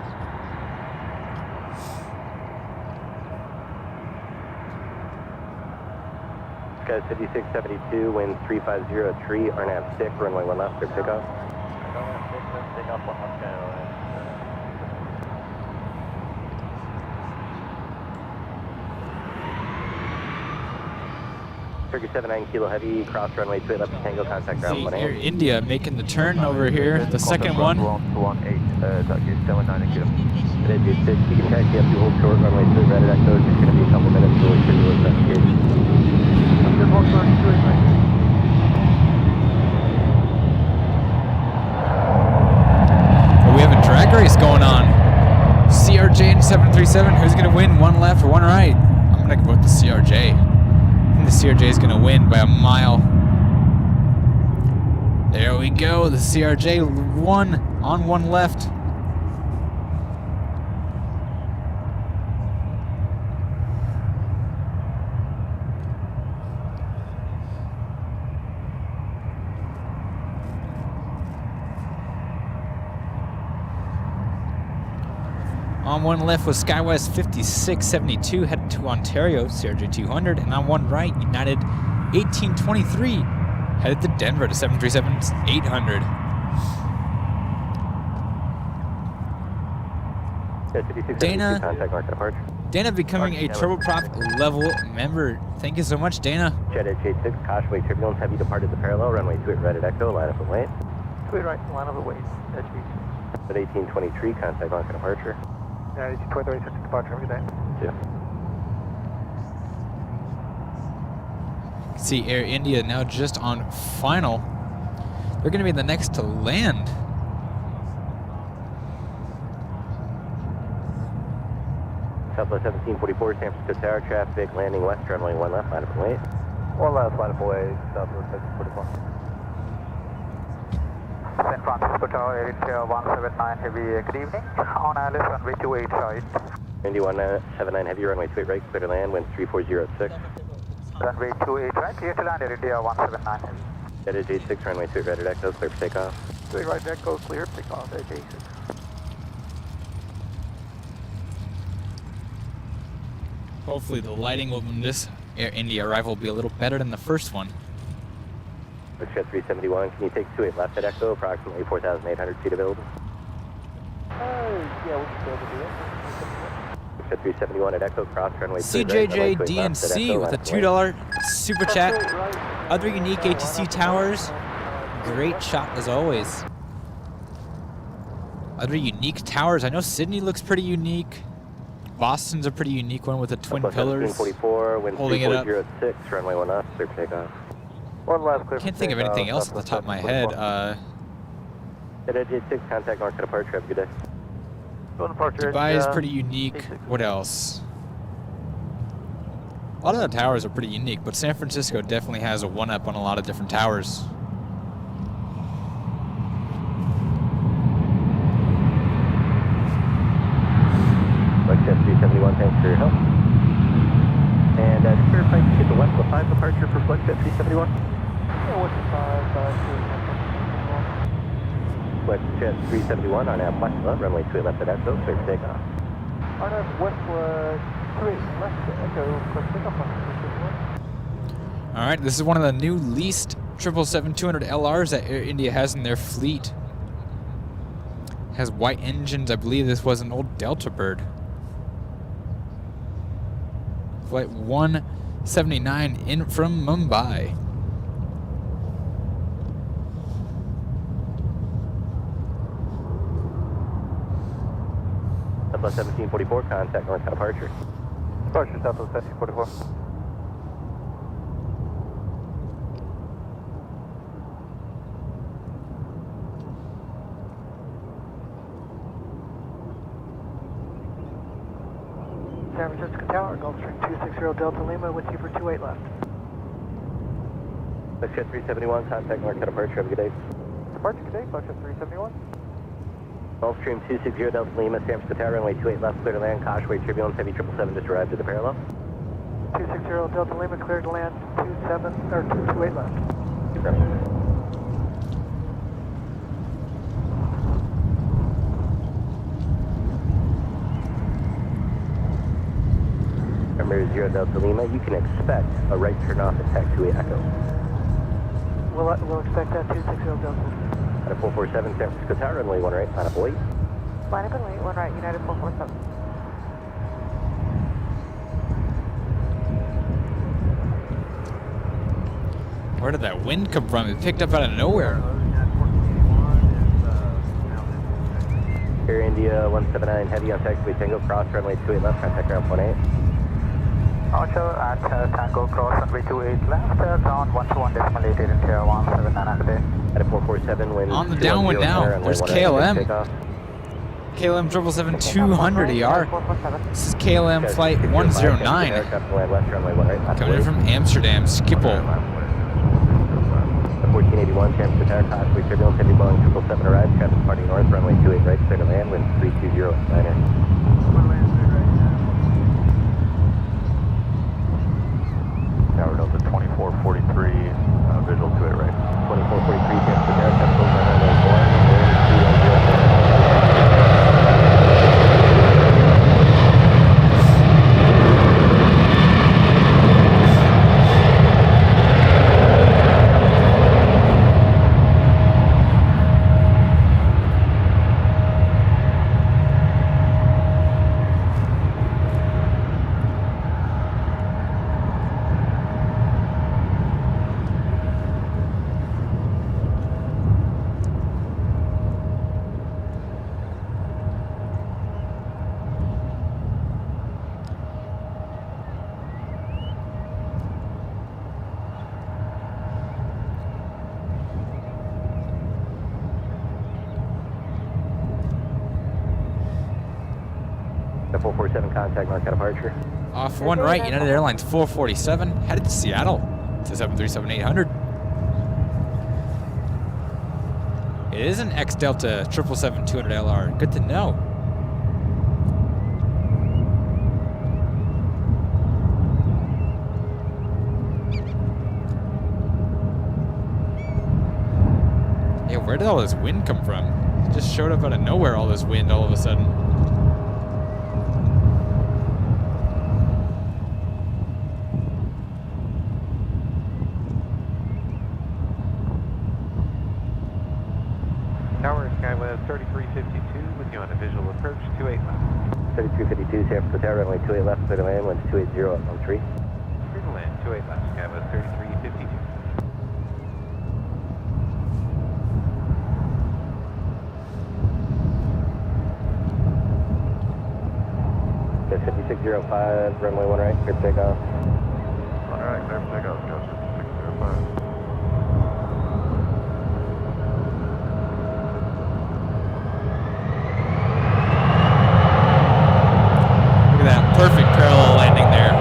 Sky 5672, wind 3503, RNAV 6, runway 1 left, clear for takeoff. Takeoff 1 left, Skyline. Turkish 79 Kilo Heavy, cross runway 28 left, Tango, contact ground See, 18. Air India making the turn over here. The second one. 18, Turkish 79 Kilo. You can taxi up to hold short, runway 2 right at Echo. It's just going to be a couple minutes until we figure what's up here. Oh, we have a drag race going on. CRJ and 737. Who's going to win? One left or one right? I'm going to go with the CRJ. I think the CRJ is going to win by a mile. There we go. The CRJ won on one left. On one left was SkyWest 5672 headed to Ontario, CRJ 200, and on one right, United 1823 headed to Denver to 737 800. Dana becoming a turboprop level member. Thank you so much, Dana. Jet Edge 86, Causeway turbulence, heavy departed the parallel, runway 2 right at Echo, line up and wait. 2 right, line up and wait, Edge At 1823, contact mark departure. Yeah, 23, departure, have a good day. See Air India now just on final. They're going to be the next to land. Southwest 1744, San Francisco Tower, traffic, landing west, runway 1 left, line up and wait. 1 left, line up away, Southwest 1744. San Francisco Tower, Air India 179 Heavy, good evening. On Alice, runway 28 right. India 179 Heavy, runway 28 right, clear to land, wind 3406. Runway 28 right, clear to land, Air India 179 Heavy. Jet Edge 86, runway 28 right at Echo, clear for takeoff. 28 right, Echo, clear, takeoff, Edge 86. Hopefully the lighting on this Air India arrival will be a little better than the first one. Jet 371, can you take 28 left at Echo, approximately 4,800 feet available? Yeah, we can go to do it. Jet 371 at Echo, cross runway 3 CJJ DNC with a $2 super chat. Other unique ATC towers. Great shot as always. Other unique towers. I know Sydney looks pretty unique. Boston's a pretty unique one with the twin pillars. 1744, wind holding it up. 3406, runway 1 left, clear for takeoff. 1 left, clear. Can't think of anything else off the top of my head. Jet Edge 86, contact mark for departure. Have a good day. Dubai is pretty unique. What else? A lot of the towers are pretty unique, but San Francisco definitely has a one-up on a lot of different towers. Delta 5 departure for flight jet 371. What's the 5, Flight jet 371 on Apple, runway 28 left at Echo, clear for takeoff. RNAV Westwood 28 left at Echo, clear for takeoff on 361. All right, this is one of the new leased 777-200 LRs that Air India has in their fleet. Has white engines. I believe this was an old Delta bird. Flight 179 in from Mumbai. Southwest 1744, contact north departure. Departure Southwest 1744. San Francisco Tower, Gulfstream 260 Delta Lima with you for 28 left. Flight jet 371, contact north departure. Have a good day. Departure good day, Flight jet 371. Gulfstream 260 Delta Lima, San Francisco Tower, runway 28 left, clear to land. Causeway turbulence, heavy 777 just arrived at the parallel. 260 Delta Lima, cleared to land 28 left. Emirates 0 Delta Lima, you can expect a right turn off at taxiway Echo. We'll expect that 260 Delta Lima. At a 447 San Francisco Tower, runway 1 right, line up and wait. Line up and wait, 1 right, United 447. Where did that wind come from? It picked up out of nowhere. Air India 179 Heavy on taxiway Tango, cross runway 28 left, contact ground 18. Roger, at Tango cross runway 28 left, ground 121.8 in Tier 179 good day. At a 447 wind. On the downwind now. There's KLM. KLM 777-200 ER. This is KLM flight 109. Coming in from Amsterdam, Schiphol. 1481 San Francisco Tower, Causeway turbulence, heavy Boeing 777 arrives, traffic departing north, runway 28 right, clear to land, wind 320 at Steiner. Tower Delta 2443, visual 28 right. 2443 San Francisco Tower, traffic over runway 4, wind 310. The 447 contact mark at departure. Off 1 right, United Airlines 447, headed to Seattle to 737-800. It is an ex-Delta 777-200 LR. Good to know. Yeah, where did all this wind come from? It just showed up out of nowhere, all this wind all of a sudden. Tower Skywest 3352 with you on a visual approach 28 left. 3352 San Francisco Tower, runway 28 left, clear to land, wind 280 at 13. Clear to land 28 left, Skywest 3352. 5605, runway 1 right, clear for takeoff. 1 right, clear for takeoff, go 5605. Look at that perfect parallel landing there.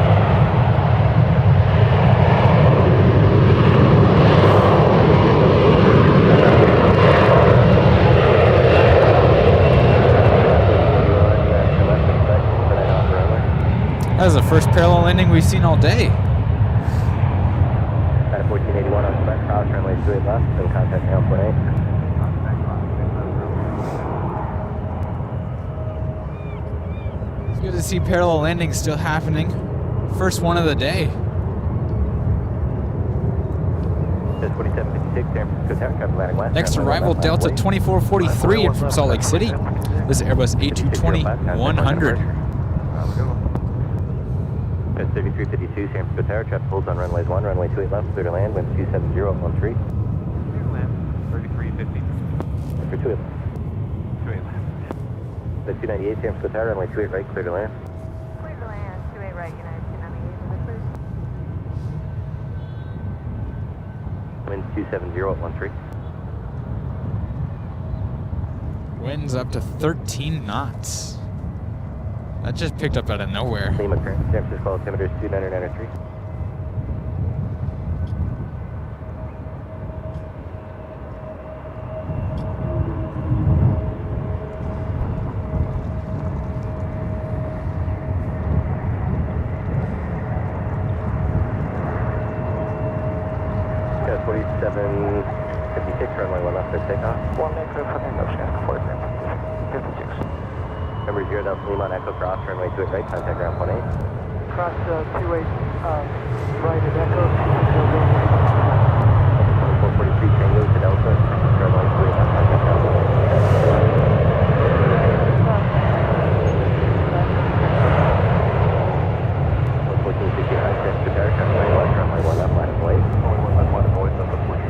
That was the first parallel landing we've seen all day. 81 on spec, cross runway 28 left, and contact now 0.8. It's good to see parallel landings still happening. First one of the day. 4756, San Francisco Tower, traffic landing west. Next arrival, Delta 2443 in from Salt Lake City. This is Airbus A220 100. 3352, San Francisco Tower, traffic holds on runways 1, runway 28 left, clear to land, wind 270 at 13. Clear to land, 3350. For 28 left. 28 left. The 298, San Francisco Tower, runway 28 right, clear to land. Clear to land, 28 right, United 298 with a cruise. Wind 270 at 13. Winds up to 13 knots. That just picked up out of nowhere. Lima current, San Francisco altimeter is 2993. Got 4756, runway 1 left, clear takeoff. 1 lane clear for takeoff, Sierra 46. Number 0 Delta Lima on Echo cross, runway 28 right, contact ground 0.8. Cross 28 right at Echo. 443 Tango to Delta, runway 28 left, contact ground 1469, San Francisco Tower, traffic landing west, runway 1 left, line of void. Only 1 left line of void, that's a 14.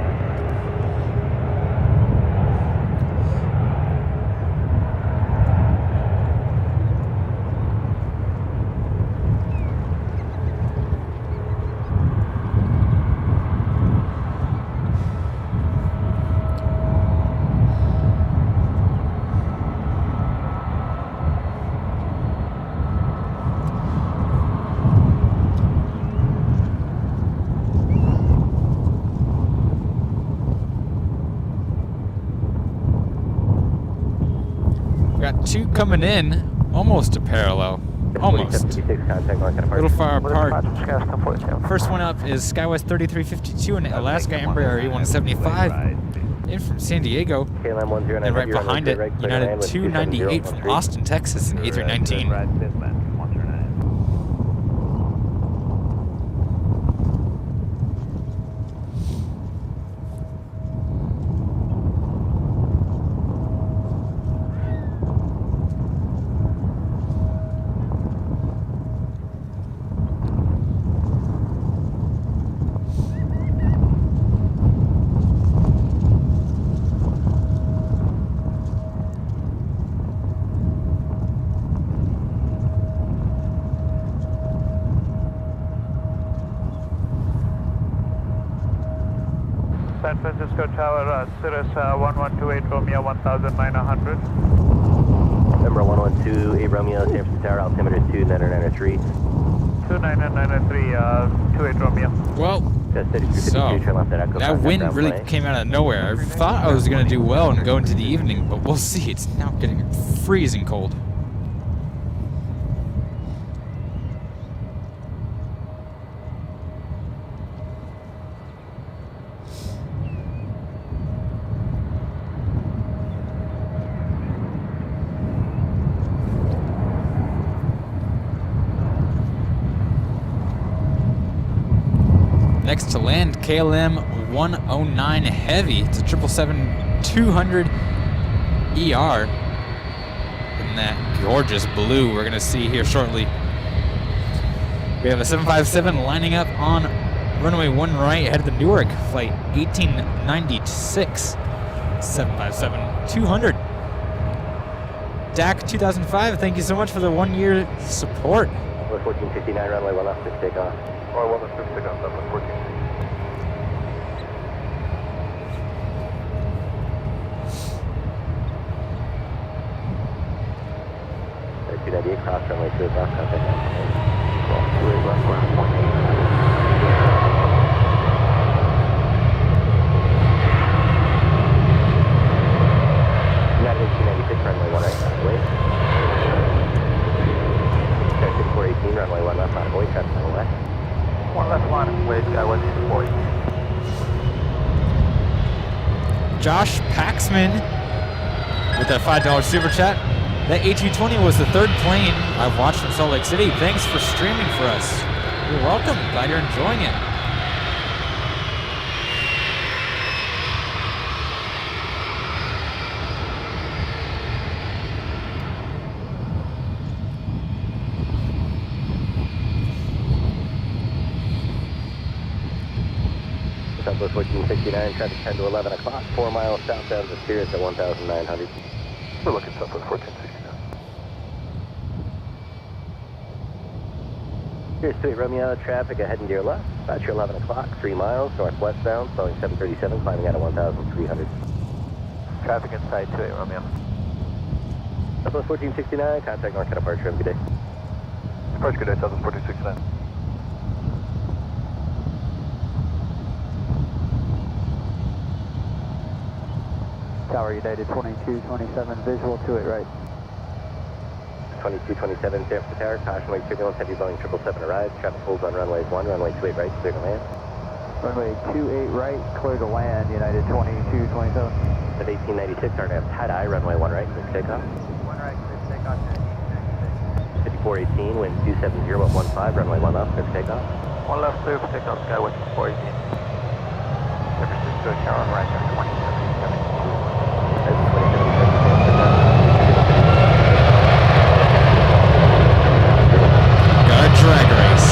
Got two coming in, almost to parallel. Almost. 4756, contact mark and A little far apart. Sierra 47. First one up is Skywest 3352 and Alaska Embraer E175 in from San Diego. KLM 109, And right behind it, United 298 from Austin, Texas, in A319. Right, fifth man, 109. San Francisco Tower, Cirrus 1128 Romeo 1900. Number 112, Romeo, San Francisco Tower, altimeter is 2993. 2993, 28 Romeo. Well, so that wind really came out of nowhere. I thought I was going to do well and go into the evening, but we'll see. It's now getting freezing cold. Next to land, KLM 109 Heavy. It's a 777-200 ER in that gorgeous blue we're going to see here shortly. We have a 757 lining up on runway 1 right ahead of the Newark flight 1896. 757-200. DAC 2005, thank you so much for the 1-year support. 1459, runway 1 left, 6 takeoff. Or 1 left, 6 takeoff, that was 14. Cross runway 2 left, contact ground 28 left, ground 0.8. United 296, runway 1 right, line of void. 418, runway 1 left, line of void, traffic line west. 1 left line of void, Skywest 240. Josh Paxman with that $5 super chat. That A220 was the third plane I've watched from Salt Lake City. Thanks for streaming for us. You're welcome. Glad you're enjoying it. Southwest 1469, traffic 10 to 11 o'clock, 4 miles southbound to Sirius at 1,900. We're looking Southwest 1469. Here's 28 Romeo, traffic ahead and to your left, about your 11 o'clock, 3 miles northwestbound, Boeing 737, climbing out at 1,300. Traffic inside 28 Romeo. Southwest 1469, contact North departure, have a good day. Departure, good day, Southwest 1469. Tower United 2227, visual 28 right. 2227, San Francisco Tower, caution wake turbulence, heavy Boeing 777 arrives, traffic holds on runway 1, runway 28 right, clear to land. Runway 28 right, clear to land, United 2227. At 1896, RNAV tie-dye, runway 1 right, clear takeoff. 1 right, clear takeoff. 5418, wind 270 at 15, runway 1 left, clear takeoff. 1 left, clear for takeoff, Skyway 5418. San Francisco Tower, right there, 2772. Got a drag race.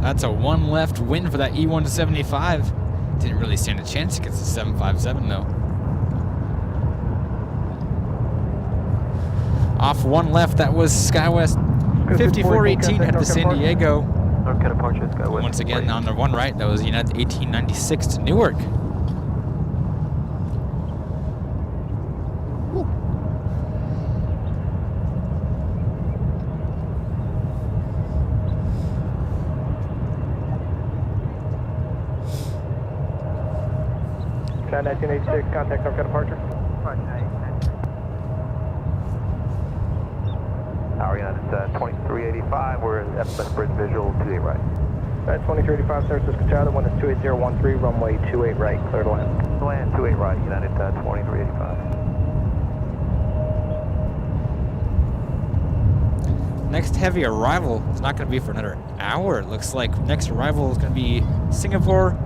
That's a 1 left win for that E1 to 75. Didn't really stand a chance against the 757 though. Off 1 left, that was SkyWest 5418 headed to San Diego. North departure, Skyway. Once again on the 1 right, that was United 1896 to Newark. United 1986, contact North departure. Tower United 2385, we're at FS Bridge visual 28 right. 2385, San Francisco Tower, the one is 28013, runway 28 right, clear to land. Land 28 right, United 2385. Next heavy arrival is not going to be for another hour. It looks like next arrival is going to be Singapore,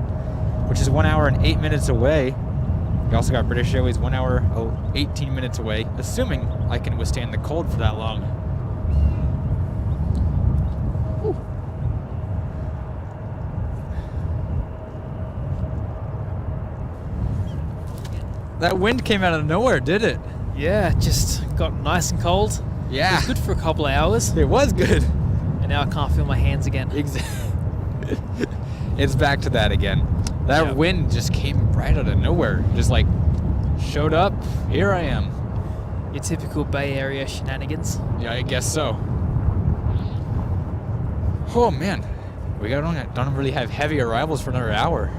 which is 1 hour and 8 minutes away. We also got British Airways 1 hour, 18 minutes away, assuming I can withstand the cold for that long. Whew. That wind came out of nowhere, did it? Yeah, it just got nice and cold. Yeah. It was good for a couple of hours. It was good. And now I can't feel my hands again. Exactly. It's back to that again. That wind just came right out of nowhere. Just like showed up. Here I am. Your typical Bay Area shenanigans. Yeah, I guess so. Oh man, we don't really have heavy arrivals for another hour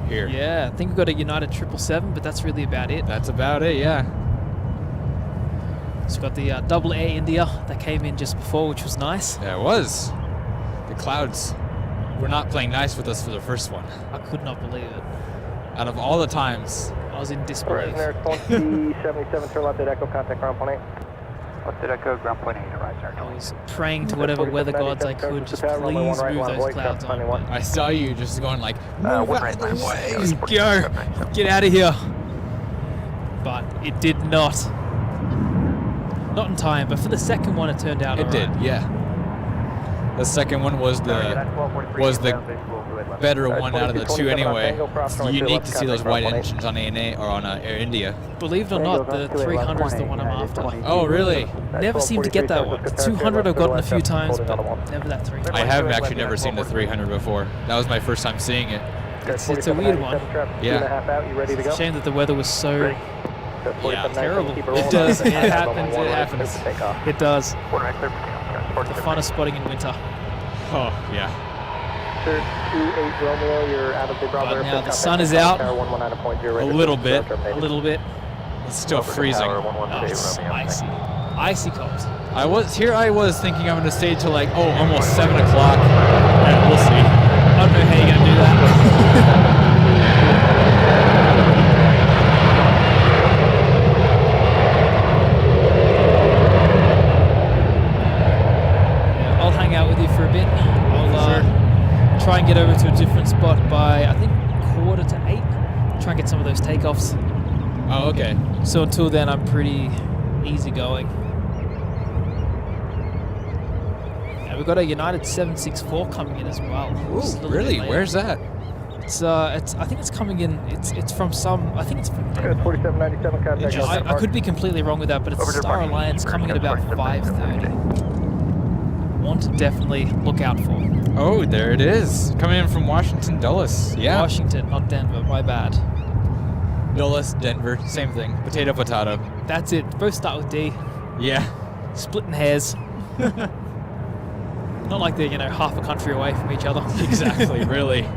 here. Yeah, I think we've got a United 777, but that's really about it. That's about it, yeah. So we've got the double A India that came in just before, which was nice. Yeah, it was. The clouds were not playing nice with us for the first one. I could not believe it. Out of all the times. I was in disbelief. There, 2077, turn left at Echo, contact ground point 8. Left at Echo, ground point 8, right, sir. I was praying to whatever weather gods I could, just please move those clouds on. I saw you just going like, move out of the way. Just go. Get out of here. But it did not. Not in time, but for the second one it turned out It did, yeah. The second one was the better one out of the two anyway. It's unique to see those white engines on ANA or on Air India. Believe it or not, the 300 is the one I'm after. Oh, really? Never seem to get that one. The 200 I've gotten a few times, but never that 300. I have actually never seen the 300 before. That was my first time seeing it. It's a weird one. Yeah. It's a shame that the weather was so Yeah, terrible. It does. It happens. It happens. It does. One right, clear for takeoff. The fun of spotting in winter. Oh, yeah. Sir, 28 Romeo, you're out of the Bravo. Right now the sun is out. A little bit. A little bit. It's still freezing. Oh, it's icy. Icy cold. I was thinking I'm gonna stay till like almost 7 o'clock. And we'll see. I don't know how you're gonna do that. Yeah, I'll hang out with you for a bit. I'll try and get over to a different spot by I think 7:45. Try and get some of those takeoffs. Oh, okay. So until then, I'm pretty easygoing. And we've got a United 764 coming in as well. Ooh, really? Where's that? It's I think it's coming in. It's from some. I think it's from Denver. 4797 contact. I could be completely wrong with that, but it's Star Alliance coming in about 5:30. Want to definitely look out for. Oh, there it is. Coming in from Washington Dulles. Yeah. Washington, not Denver. My bad. Dulles, Denver, same thing. Potato, potato. That's it. Both start with D. Yeah. Splitting hairs. Not like they're half a country away from each other. Exactly. Really.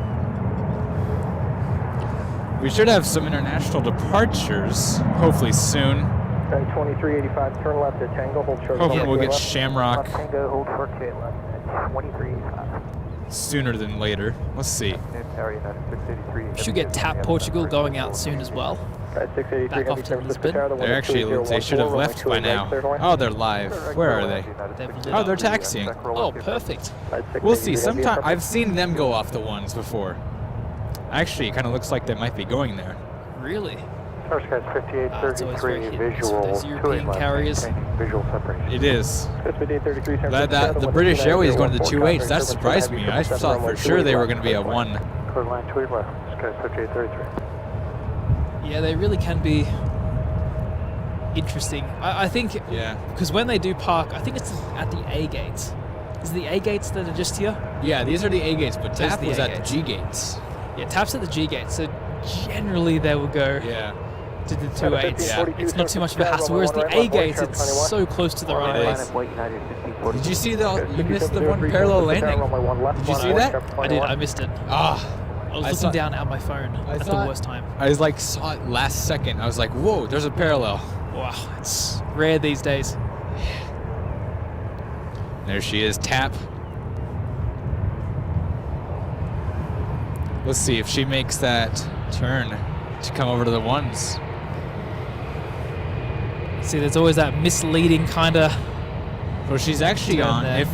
We should have some international departures, hopefully soon. 2385, turn left at Tango, hold short. Hopefully we'll get Shamrock Tango, hold short to left at 2385. sooner than later. Let's see. Should get TAP Portugal going out soon as well. Back off to Lisbon. They're actually, they should have left by now. Oh, they're live. Where are they? Oh, they're taxiing. Oh, perfect. We'll see. Sometime I've seen them go off the ones before. Actually, it kind of looks like they might be going there. Really? First guy's 5833 visual. Those European carriers. Visual separation. It is. The British Airways going to the 2.8s. That surprised me. I thought for sure they were going to be a 1. Clear line 2 left. This guy's 5833. Yeah, they really can be interesting. I think. Yeah. Because when they do park, I think it's at the A gates. Is it the A gates that are just here? Yeah, these are the A gates, but TAP was at the G gates. Yeah, TAP's at the G gates, so generally they will go. Yeah. To the 2.8s. Yeah. It's not too much of a hassle. Whereas the A gates, it's so close to the runways. Did you see you missed the one parallel landing? Did you see that? I did. I missed it. Ah. I was looking down at my phone at the worst time. I saw it last second. I was like, whoa, there's a parallel. Wow, it's rare these days. There she is, TAP. Let's see if she makes that turn to come over to the ones. See, there's always that misleading kind of. Well, she's actually on. If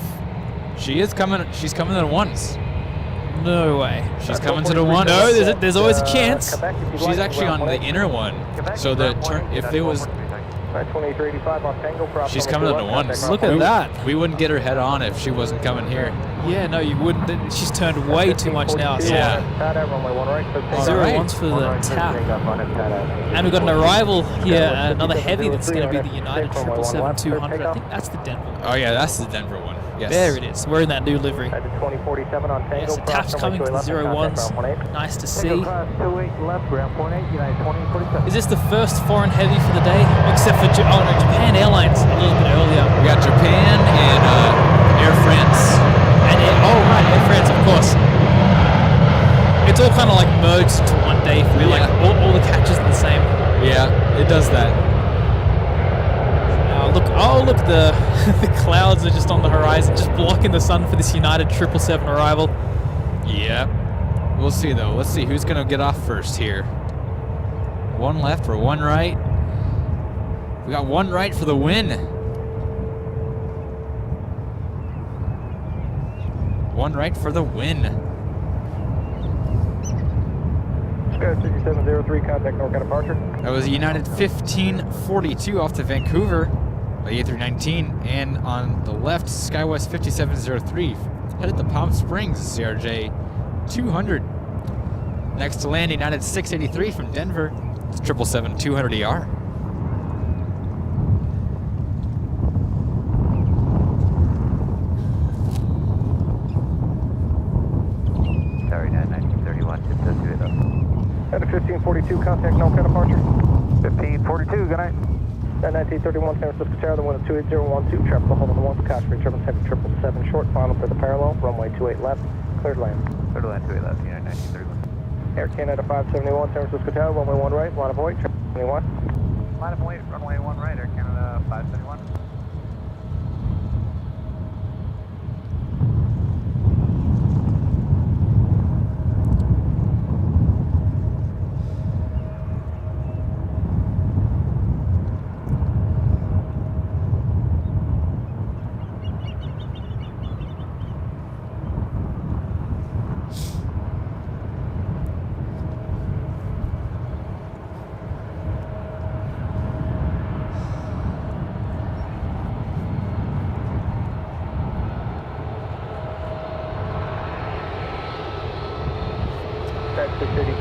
she is coming, she's coming to the ones. No way. She's coming to the one. No, there's always a chance. She's actually on the inner one. So the turn, if it was, she's coming to the ones. Look at that. We wouldn't get her head on if she wasn't coming here. Yeah, no, you wouldn't. She's turned way too much now. So. Yeah. 0-1s for the TAP. And we've got an arrival here, another heavy that's going to be the United 777-200. I think that's the Denver one. Oh yeah, that's the Denver one. Yes. There it is. We're in that new livery. Yes, the TAP's coming to the 0-1s. Nice to see. Is this the first foreign heavy for the day? Except for Japan Airlines a little bit earlier. We got Japan and Air France. And Air France, of course. It's all kind of like merged into one day for me. Yeah. Like all the catches are the same. Yeah, it does that. Look, the clouds are just on the horizon, just blocking the sun for this United 777 arrival. Yeah. We'll see though. Let's see who's gonna get off first here. One left or one right? We got one right for the win. One right for the win. Sky 6703, contact NorCal departure. That was United 1542 off to Vancouver by the A319, and on the left, SkyWest 5703 headed to Palm Springs, CRJ 200. Next to land, United 683 from Denver, it's 777-200ER. At 1542, contact NorCal departure. 1542, good night. 1931 San Francisco Tower, the wind of 28012, traffic hold on the 1 for Cox, return heavy 777 short, final for the parallel, runway 28 left, cleared to land. Clear to land 28 left, United 1931. Air Canada 571 San Francisco Tower, runway 1 right, line of void, traffic 21. Line of void, runway 1 right, Air Canada 571.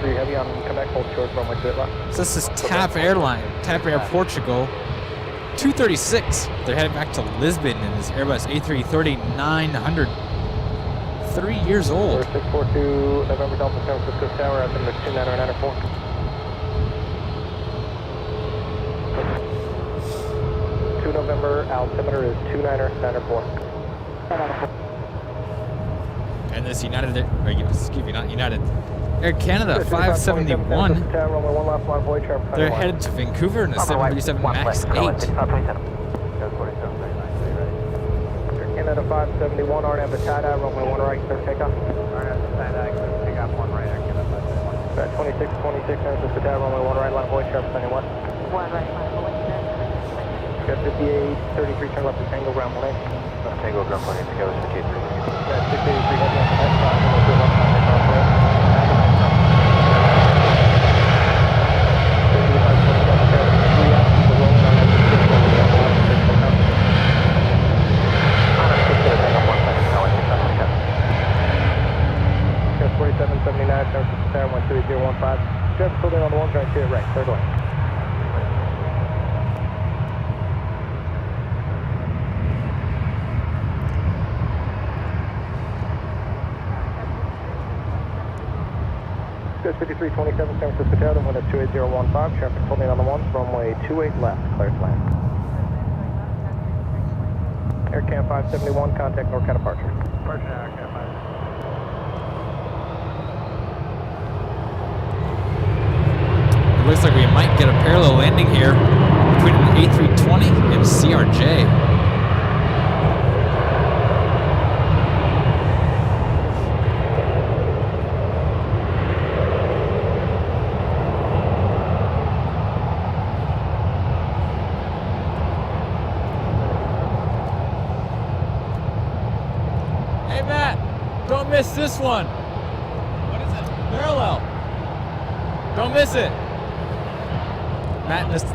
Heavy on Quebec, hold short, runway 28 left. So this is TAP Airline, TAP Air Portugal, 236. They're headed back to Lisbon in this Airbus A330-900. 3 years old. 642 November Delta San Francisco Tower, altimeter 29994. 2 November, altimeter is 29994. And this United, excuse me, not United. Air Canada 571. They're headed to Vancouver in a 737 MAX 8. Air Canada 571, RNAV to tie-dye, runway 1 right, clear takeoff. RNAV to tie-dye, clear takeoff 1 right, Air Canada 571. 2626, San Francisco Tower, runway 1 right, line of void, sharp 71. 1 right, line of void. Got 5833, turn left to Tango, ground 1 Tango, ground 1 8, Tower 683. 683, heavy on the next side, runway 2 left, line of void. Tower 13015. Just pulled in on the 1, trying to clear right, clear to land. Goes 5327 San Francisco Tower, the wind of 28015, traffic pulled in on the 1, runway 28 left, clear to land. Air Cam 571, contact NorCal departure. Departure now, Air Cam 5. Looks like we might get a parallel landing here between an A320 and CRJ. Hey Matt, don't miss this one. What is it? Parallel. Don't miss it. Matt missed.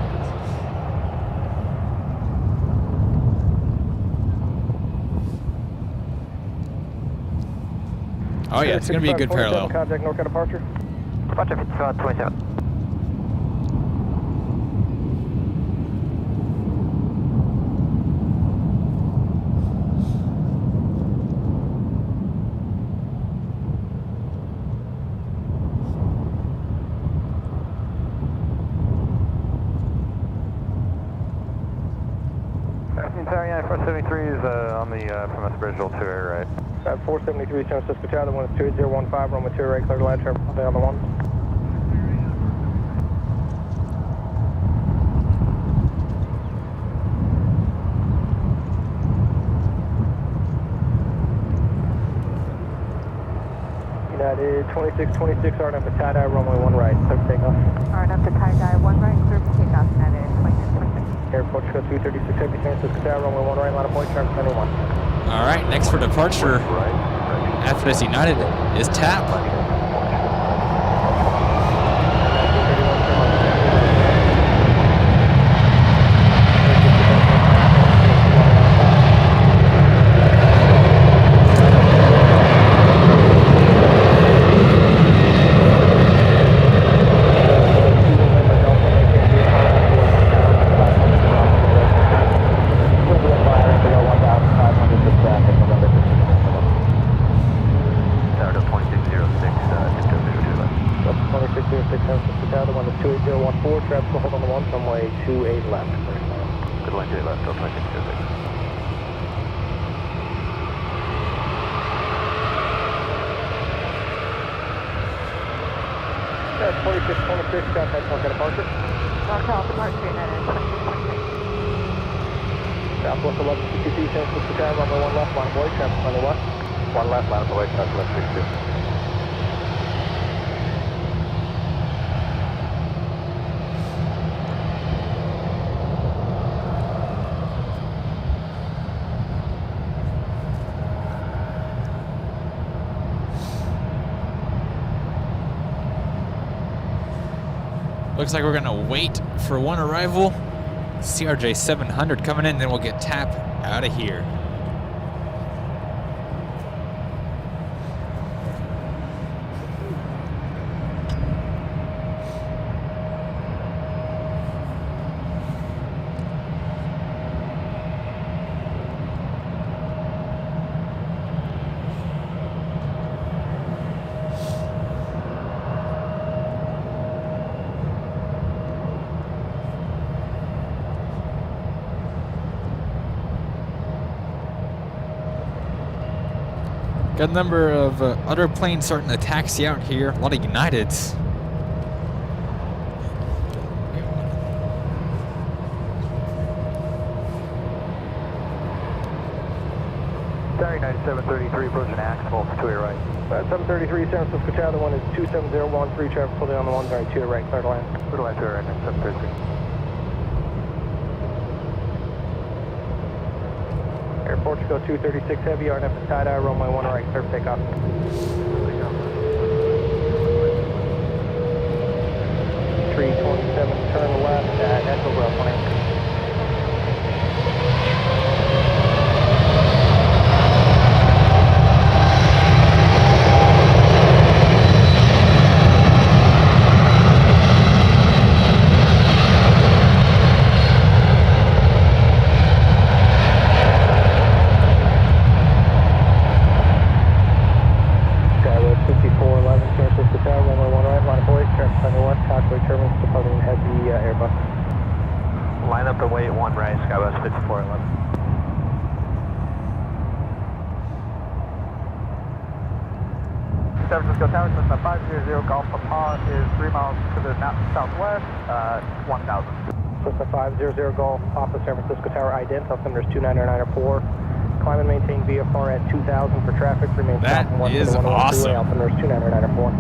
Oh yeah, it's gonna be a good parallel. Contact NorCal departure. Departure 5727. Tower 473 is on the from us bridge 2 air right. 473 San Francisco Tower, the one is 28015, runway 2 right, clear to land, traffic on the 1. United 2626, RNAV to tie-dye, runway 1 right, clear for takeoff. RNAV to tie-dye, 1 right, clear for takeoff, United 2626. Airport Chicago 336 Heavy, San Francisco Tower, runway 1 right, line of point, traffic 71. All right, next for departure after this United is TAP. Tower 2606. 2606 San Francisco Tower, the one is 28014, traffic will hold on the one, runway 28 left. Good line 28 left, Delta 2606. 2626, contact Delta departure. Delta departure, United 2626. Southwest 1152 San Francisco Tower, runway 1 left, line of way, traffic runway west. 1 left, line of way, traffic left 62. Looks like we're gonna wait for one arrival. CRJ 700 coming in, then we'll get TAP out of here. Got a number of other planes starting to taxi out here. A lot of Uniteds. Sorry, 9733, approaching Axel, to your right. 733 San Francisco Tower, the one is 27013, traffic holding on the one, sorry, to your right, clear to land. Clear to land, to your right, 733. Air Portugal 236 Heavy, RNF is tie-dye, runway 1 right, clear for takeoff. 327, turn left at Echo Grove 18. Line up the way at 1 right, Skywest 5411. San Francisco Tower, Cessna 500 Golf Papa is 3 miles to the southwest, 1000. Cessna 500 Golf Papa, San Francisco Tower, ident, altimeter is 29904. Climb and maintain VFR at 2000 for traffic, remain south and west of the 101 freeway, altimeter is 29904.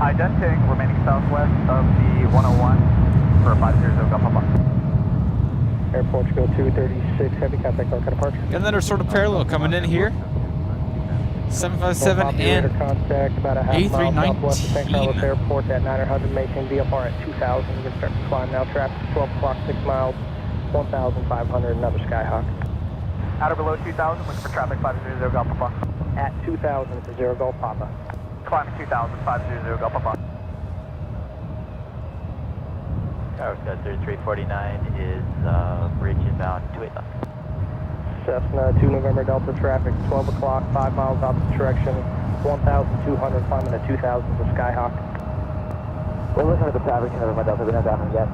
Identing, remaining southwest of the 101 for 500 Golf Papa. Air Portugal 236 Heavy, contact Delta departure. Got another sort of parallel coming in here. 757 and contact about a half mile southwest of St. Carlos A319. Airport at 900, maintain VFR at 2000. We're going to start to climb now. Traffic 12 o'clock, 6 miles, 1,500, another Skyhawk. Out or below 2,000, looking for traffic 500 Golf Papa. At 2,000 for 0 Golf Papa. Climbing 2,000, 500 Golf Papa. Tower 3349 is bridge inbound 28 left. Cessna 2 November Delta traffic, 12 o'clock, 5 miles opposite direction, 1,200, climbing to 2,000 for Skyhawk. We're looking at the traffic in November Delta, we're not down yet.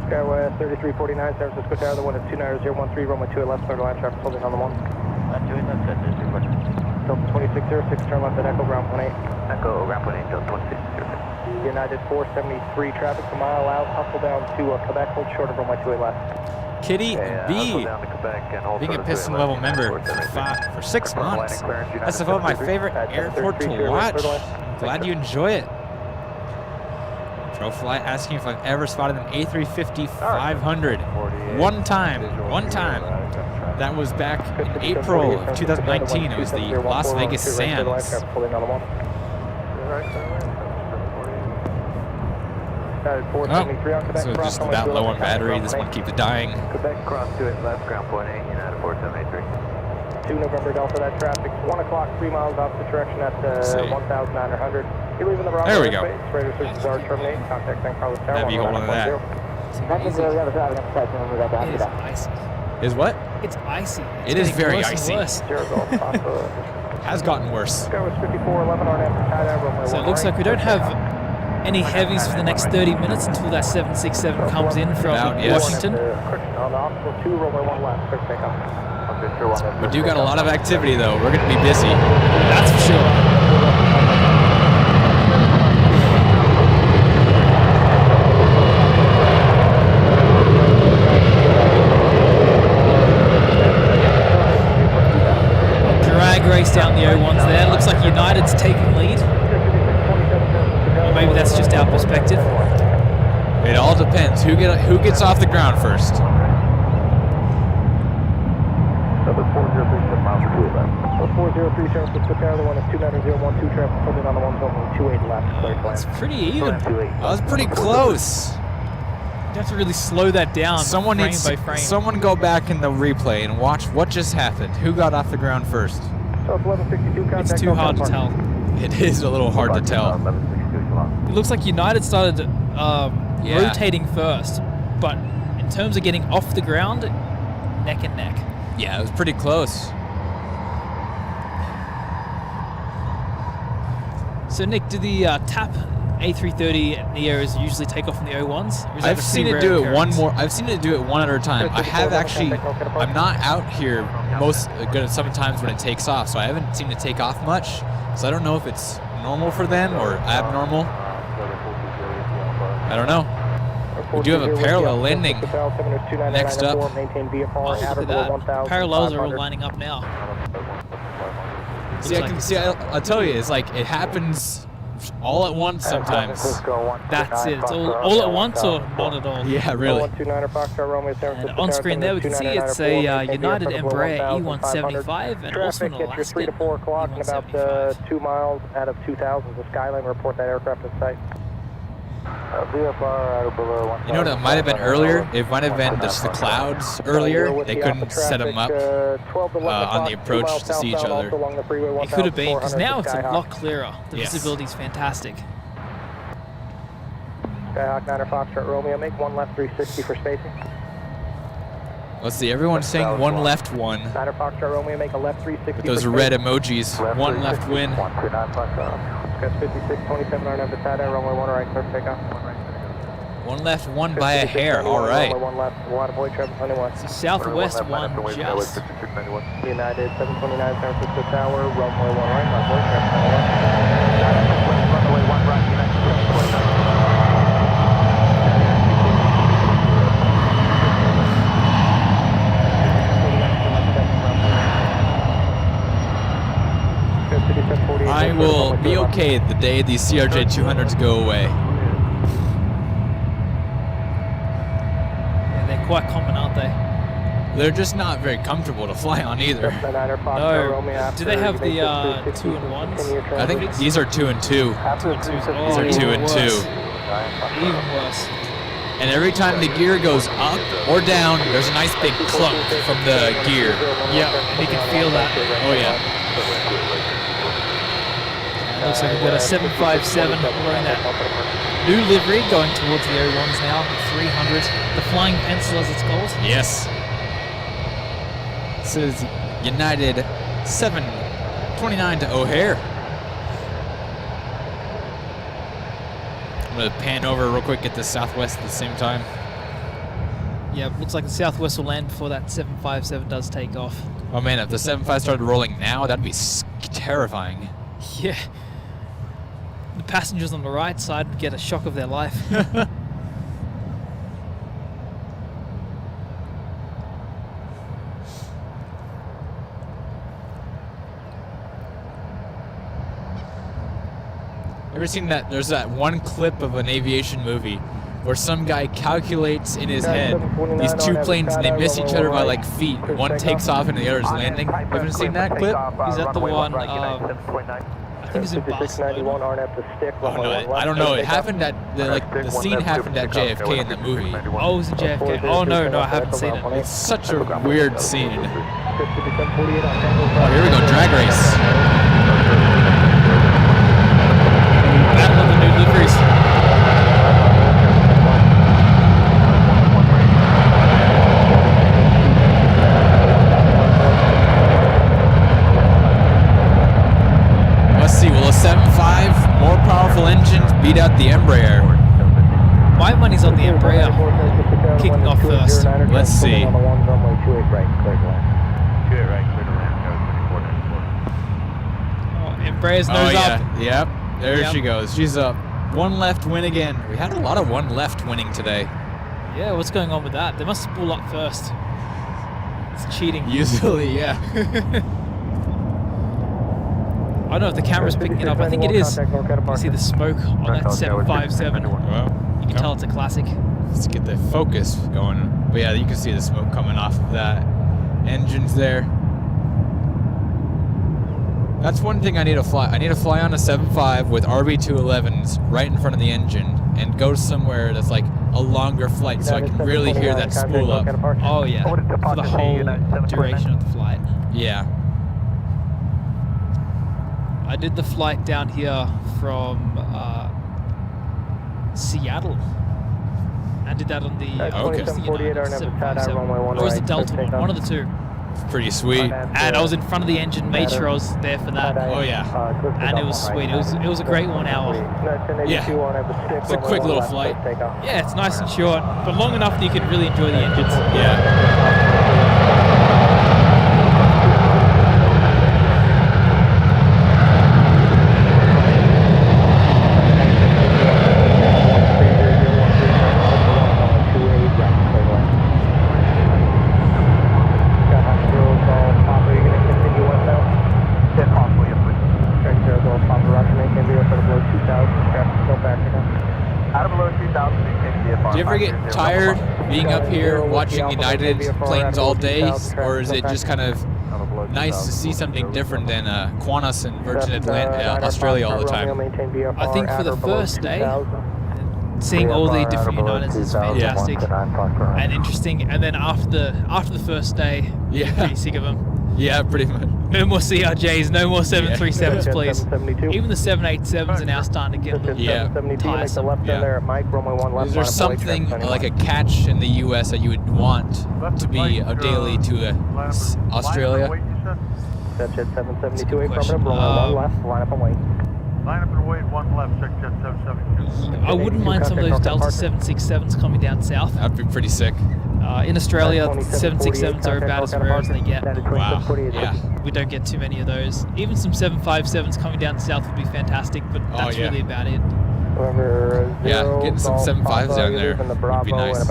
Skywest 3349, San Francisco Tower, the one is 29013, runway 2 at left, clear to land, traffic holding on the 1. 2 left, 3349. Delta 2606, turn left at Echo, ground 18. Echo, ground 18, Delta 2606. United 473, traffic a mile out, hustle down to Quebec, hold short of runway 28 left. Kitty B, being a piston level member for 6 months. SFO, my favorite airport to watch. I'm glad you enjoy it. ProFlight asking if I've ever spotted an A350 500. One time. That was back in April of 2019. It was the Las Vegas Sands. Oh, so just that low on battery. This one keeps dying. Quebec cross 28 left, ground 18, United 4783. 2 November Delta, that traffic's 1 o'clock, 3 miles opposite direction at 1,900. You're leaving the wrong there we go. Radar searches are terminating. Contact St. Carlos Tower. Have you hold on to that. It is icy. Is what? It's icy. It is very icy. Has gotten worse. Skywest 5411 RNF, tie-dye, runway 1 So it looks right, like we don't have Any heavies for the next 30 minutes until that 767 comes in from Washington? On the optical 2, runway 1 left, clear for takeoff. We do got a lot of activity though. We're going to be busy. That's for sure. Drag race down the O1s there. Looks like United's taking lead. Or maybe that's just our perspective. It all depends. Who gets off the ground first? Number 4037 miles 2 left. 4037 Cisco Tower, the one is 29012 traffic holding on the 128 left. That's pretty even. That was pretty close. You have to really slow that down Someone frame needs by frame. someone go back in the replay and watch what just happened. Who got off the ground first? So 1162 contact. It's too hard to tell. It is a little hard to tell. It looks like United started rotating first, but in terms of getting off the ground, neck and neck. Yeah, it was pretty close. So Nick, do the TAP A330 Neos usually take off in the O1s? Or is that I've a seen pretty it do rare it occurrence? I've seen it do it one at a time. I have actually. I'm not out here sometimes when it takes off, so I haven't seen it take off much. So I don't know if it's normal for them or abnormal. I don't know. We do have a parallel landing next up. Oh, look at that. Parallels are all lining up now. See, I'll tell you, it's like it happens all at once sometimes. That's it. It's all at once or not at all? Yeah, really. And on screen there we can see it's a United Embraer E175 and also an Alaskan E175. 2 miles out of 2000. The Skyline report that aircraft in sight. You know what it might have been earlier? It might have been just the clouds earlier. They couldn't set them up on the approach to see each other. It could have been, because now it's a lot clearer. The Yes. visibility is fantastic. Skyhawk 9er Foxtrot Romeo, make 1 left 360 for spacing. Let's see, everyone's saying 1 left 1. 9er Foxtrot Romeo, make a left 360 Those for red spacing. emojis. 1 left win. Sky 5627 RNF beside runway 1 right, clear for takeoff. 1 left 1 by a hair. All right. Runway 1 left, we'll avoid traffic 21. So Southwest one just. United 729 San Francisco Tower, runway 1 right, avoid traffic 21. Runway 1 right, United 729. I will be okay the day these CRJ 200s go away. Yeah, they're quite common, aren't they? They're just not very comfortable to fly on either. No. Do they have the 2 and 1s? I think these are 2 and 2. 2 and 2s. These are 2 and 2. Even worse. And every time the gear goes up or down, there's a nice big clunk from the gear. Yeah, you can feel that. Oh yeah. Looks like we've got a 757 wearing that new livery going towards the O1s now, 300. The Flying Pencil as it's called. Yes. This is United 729 to O'Hare. I'm going to pan over real quick, get the Southwest at the same time. Yeah, looks like the Southwest will land before that 757 does take off. Oh man, if the 75 started rolling now, that'd be terrifying. Yeah. The passengers on the right side would get a shock of their life. Ever seen that? There's that one clip of an aviation movie where some guy calculates in his head these two planes and they miss each other by like feet. One takes off and the other's landing. You haven't seen that clip? Is that the one? I think it's in Barcelona. Oh no, I don't know. It happened at the scene happened at JFK in the movie. Oh, it was in JFK. Oh no, I haven't seen it. It's such a weird scene. Oh, here we go, drag race. Battle of the new liveries. Let's see, will a 7.5 more powerful engines beat out the Embraer. My money's on the Embraer kicking off first. Let's see. On the one runway 28 right, clear to land. 28 right, clear to land. Oh, Embraer's nose up. Yep. There Yep. she goes. She's up. One left win again. We had a lot of one left winning today. Yeah, what's going on with that? They must spool up first. It's cheating. Usually, yeah. I don't know if the camera's picking it up. I think it is. You see the smoke on that 757. Well, You can tell it's a classic. let's get the focus going. But yeah, you can see the smoke coming off of that. Engines there. That's one thing I need to fly. I need to fly on a 7.5 with RB211s right in front of the engine and go somewhere that's like a longer flight so I can really hear that spool up. Oh yeah, for the whole duration of the flight. Yeah. I did the flight down here from Seattle. I did that on the Okay. 757 or was the Delta one of the two. Pretty sweet. And I was in front of the engine, made sure I was there for that. Oh yeah. And it was sweet. It was a great 1 hour. Yeah. It's a quick little flight. Yeah, it's nice and short, but long enough that you can really enjoy the engines. Yeah. Do you ever get tired being up here watching United planes all day, or is it just kind of nice to see something different than Qantas and Virgin Australia all the time? I think for the first day, seeing all the different Uniteds is fantastic and interesting. And then after the first day, you're pretty sick of them. Yeah, pretty much. No more CRJs, no more 737s, please. Even the 787s are now starting to get a little tiresome. Is there something like a catch in the U.S. that you would want to be a daily to Australia? That's at 772 affirmative, runway 1 left, line up and wait. Line up and wait, 1 left, check jet 772. I wouldn't mind some of those Delta 767s coming down south. That'd be pretty sick. In Australia, 767s are about as rare as they get. Wow. Yeah. We don't get too many of those. Even some 757s coming down south would be fantastic, but that's really about it. Yeah, getting some 7.5s down there would be nice.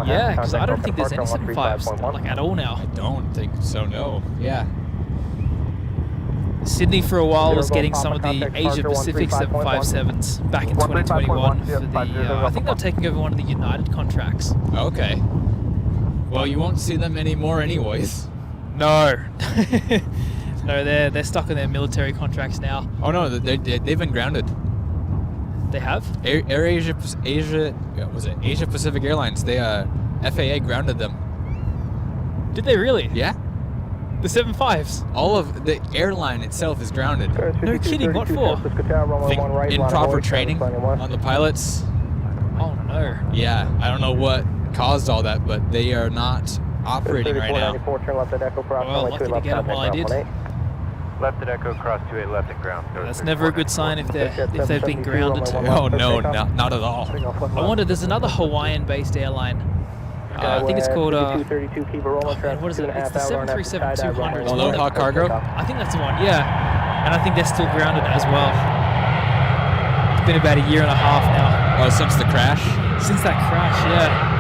Yeah, because I don't think there's any 7.5s like at all now. I don't think so, no. Yeah. Sydney for a while was getting some of the Asia Pacific 757s back in 2021 for the, I think they're taking over one of the United contracts. Okay. Well, you won't see them anymore anyways. No. No, they're stuck in their military contracts now. Oh no, they've been grounded. They have? Asia Pacific Airlines, they FAA grounded them. Did they really? Yeah. The 7.5s? All of the airline itself is grounded. No kidding, what for? Improper training on the pilots. Oh no. Yeah, I don't know what caused all that, but they are not operating right now. Well, lucky to get them while I did. Left at Echo, cross 28 left and ground. That's never a good sign if they've been grounded. Oh no, not at all. I wonder, there's another Hawaiian-based airline. I think it's called, what is it? It's the 737-200. Aloha Cargo? I think that's the one, yeah. And I think they're still grounded as well. It's been about a year and a half now. Oh, since the crash? Since that crash, yeah.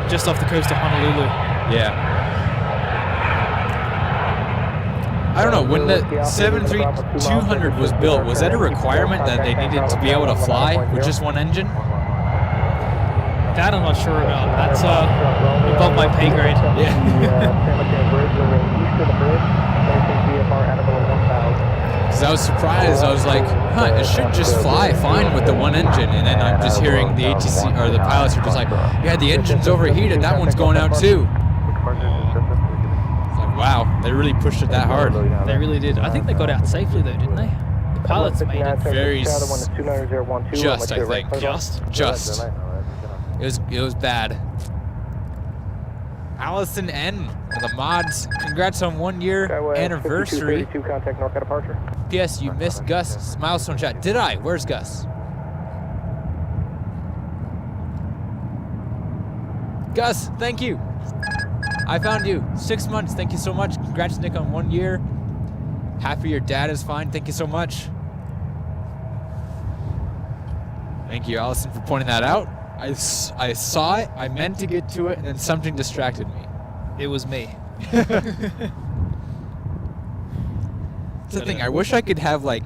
Just off the coast of Honolulu. Yeah. I don't know, when the 737-200 was built, was that a requirement that they needed to be able to fly with just one engine? That I'm not sure about. That's above my pay grade. Yeah. Because I was surprised. I was like, huh, it should just fly fine with the one engine. And then I'm just hearing the ATC, or the pilots are just like, yeah, the engine's overheated. That one's going out too. It's like, wow, they really pushed it that hard. They really did. I think they got out safely though, didn't they? The pilots made it. Very just, I think. Just. It was bad. Allison N. The mods, congrats on 1 year anniversary. P.S. You missed Gus' milestone chat. Did I? Where's Gus? Gus, thank you. I found you. 6 months. Thank you so much. Congrats, Nick, on 1 year. Happy your dad is fine. Thank you so much. Thank you, Allison, for pointing that out. I saw it. I meant to get to it, and then something distracted me. It was me. That's the thing. I wish I could have like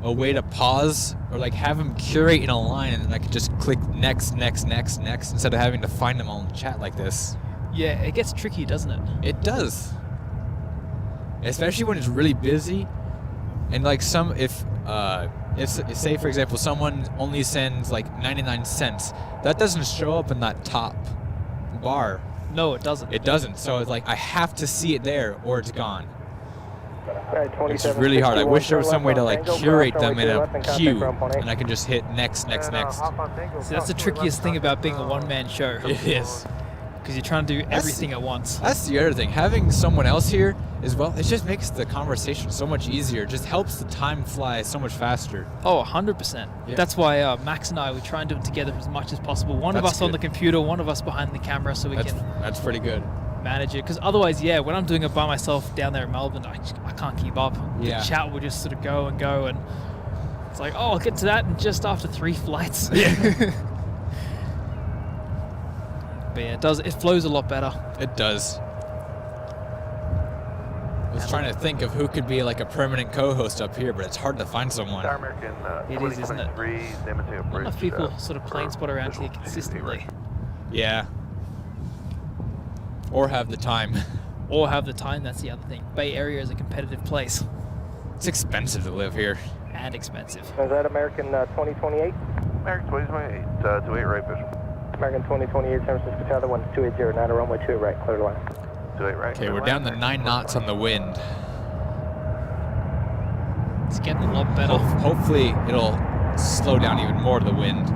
a way to pause or like have them curate in a line, and then I could just click next instead of having to find them all in the chat like this. Yeah, it gets tricky, doesn't it? It does. Especially when it's really busy, and like if say for example someone only sends like 99 cents, that doesn't show up in that top bar. No, it doesn't. It doesn't. So it's like I have to see it there or it's gone. It's really hard. I wish there was some way to like curate them in a queue, and I can just hit next. See, that's the trickiest thing about being a one-man show. It is. Because you're trying to do everything at once. That's the other thing. Having someone else here as well, it just makes the conversation so much easier. It just helps the time fly so much faster. Oh, 100%. Yeah. That's why Max and I, we try and do it together as much as possible. One of us on the computer, one of us behind the camera, so we can... That's pretty good. Manage it. Because otherwise, yeah, when I'm doing it by myself down there in Melbourne, I can't keep up. Yeah. The chat will just sort of go, and it's like, oh, I'll get to that in just after 3 flights. Yeah. But yeah, it flows a lot better. It does. I was trying to think of who could be like a permanent co-host up here, but it's hard to find someone. It is, isn't it? Not enough people sort of plane spot around here consistently. Yeah. Or have the time. Or have the time, that's the other thing. Bay Area is a competitive place. It's expensive to live here. And expensive. Is that American 2028? American 2028, 28 right, Bishop. American 2028, San Francisco Tower, 1280, 9 runway 28 right, clear the line. 28 right. Okay, we're down to 9 knots on the wind. It's getting a lot better. Hopefully it'll slow down even more to the wind.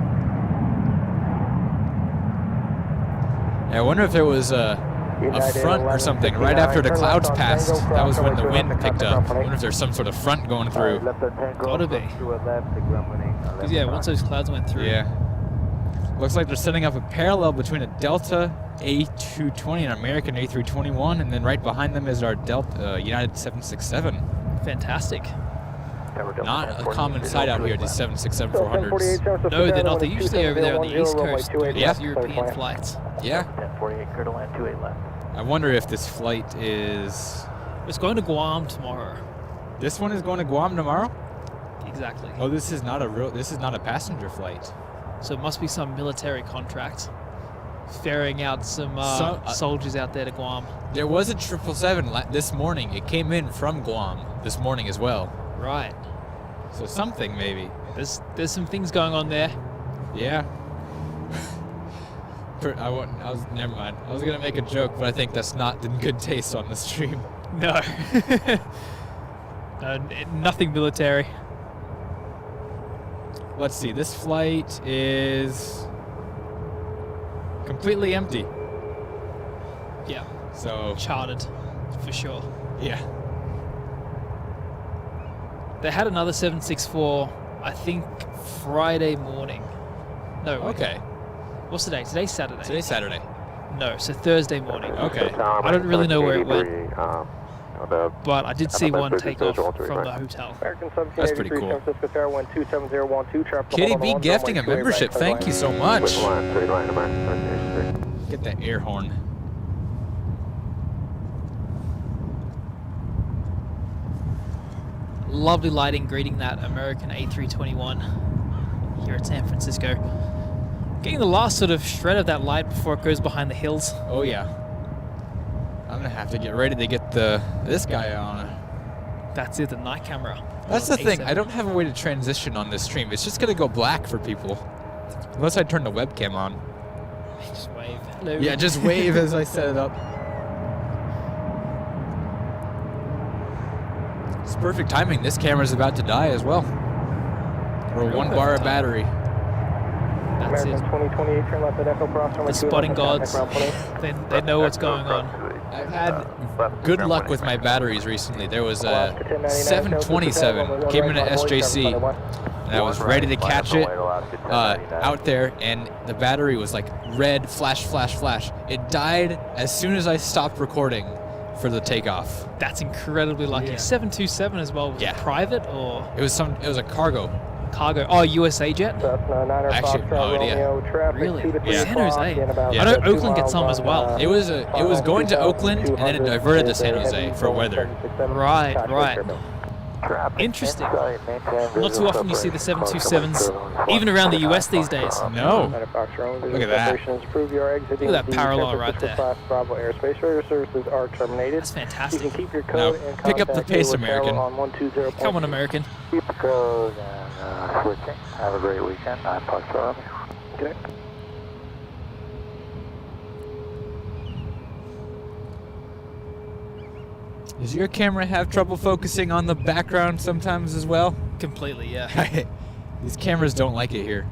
Yeah, I wonder if there was a front or something right after the clouds passed. That was when the wind picked up. I wonder if there's some sort of front going through. Gotta be. Because yeah, once those clouds went through. Yeah. Looks like they're setting up a parallel between a Delta A220 and American A321, and then right behind them is our Delta United 767. Fantastic. Not a common sight out here, these 767-400s. No, they're not. They're usually over there on the East Coast, these European flights. Yeah. 48, clear to land, 28 left. I wonder if this flight is... It's going to Guam tomorrow. This one is going to Guam tomorrow? Exactly. Oh, this is not a passenger flight. So it must be some military contract ferrying out some soldiers out there to Guam. There was a 777 this morning. It came in from Guam this morning as well. Right. So something maybe. There's some things going on there. Yeah. Never mind. I was gonna make a joke, but I think that's not in good taste on the stream. No. Nothing military. Let's see. This flight is completely empty. Yeah. So chartered, for sure. Yeah. They had another 764, I think, Friday morning. No. Okay. What's the day? Today's Saturday. Today's Saturday. No, so Thursday morning. Okay. I don't really know where it went. But I did see one take off from the hotel. That's pretty cool. Kitty B gifting a membership. Thank you so much. Get that air horn. Lovely lighting greeting that American A321 here at San Francisco. Getting the last sort of shred of that light before it goes behind the hills. Oh yeah. I'm gonna have to get ready to get this guy on. That's it, the night camera. That's the thing. I don't have a way to transition on this stream. It's just gonna go black for people, unless I turn the webcam on. Just wave. Hello. Yeah, just wave as I set it up. It's perfect timing. This camera's about to die as well. We're 1 bar of battery. That's it. The spotting gods, they know what's going on. I've had good luck with my batteries recently. There was a 727 came in at SJC. and I was ready to catch it out there, and the battery was like red, flash, flash, flash. It died as soon as I stopped recording for the takeoff. That's incredibly lucky. 727 as well. Was it private or? It was a cargo. Cargo. Oh, USA jet? Actually, no idea. Really? Yeah. San Jose. Yeah. I know Oakland gets some as well. It was going to Oakland, and then it diverted to San Jose for weather. Right, right. Interesting. Not too often you see the 727s, even around the US these days. No. Look at that. Look at that parallel right there. That's fantastic. Now, pick up the pace, American. Come on, American. Keep the code and switching. Have a great weekend. 9 Foxtrot. Okay. Does your camera have trouble focusing on the background sometimes as well? Completely, yeah. These cameras don't like it here.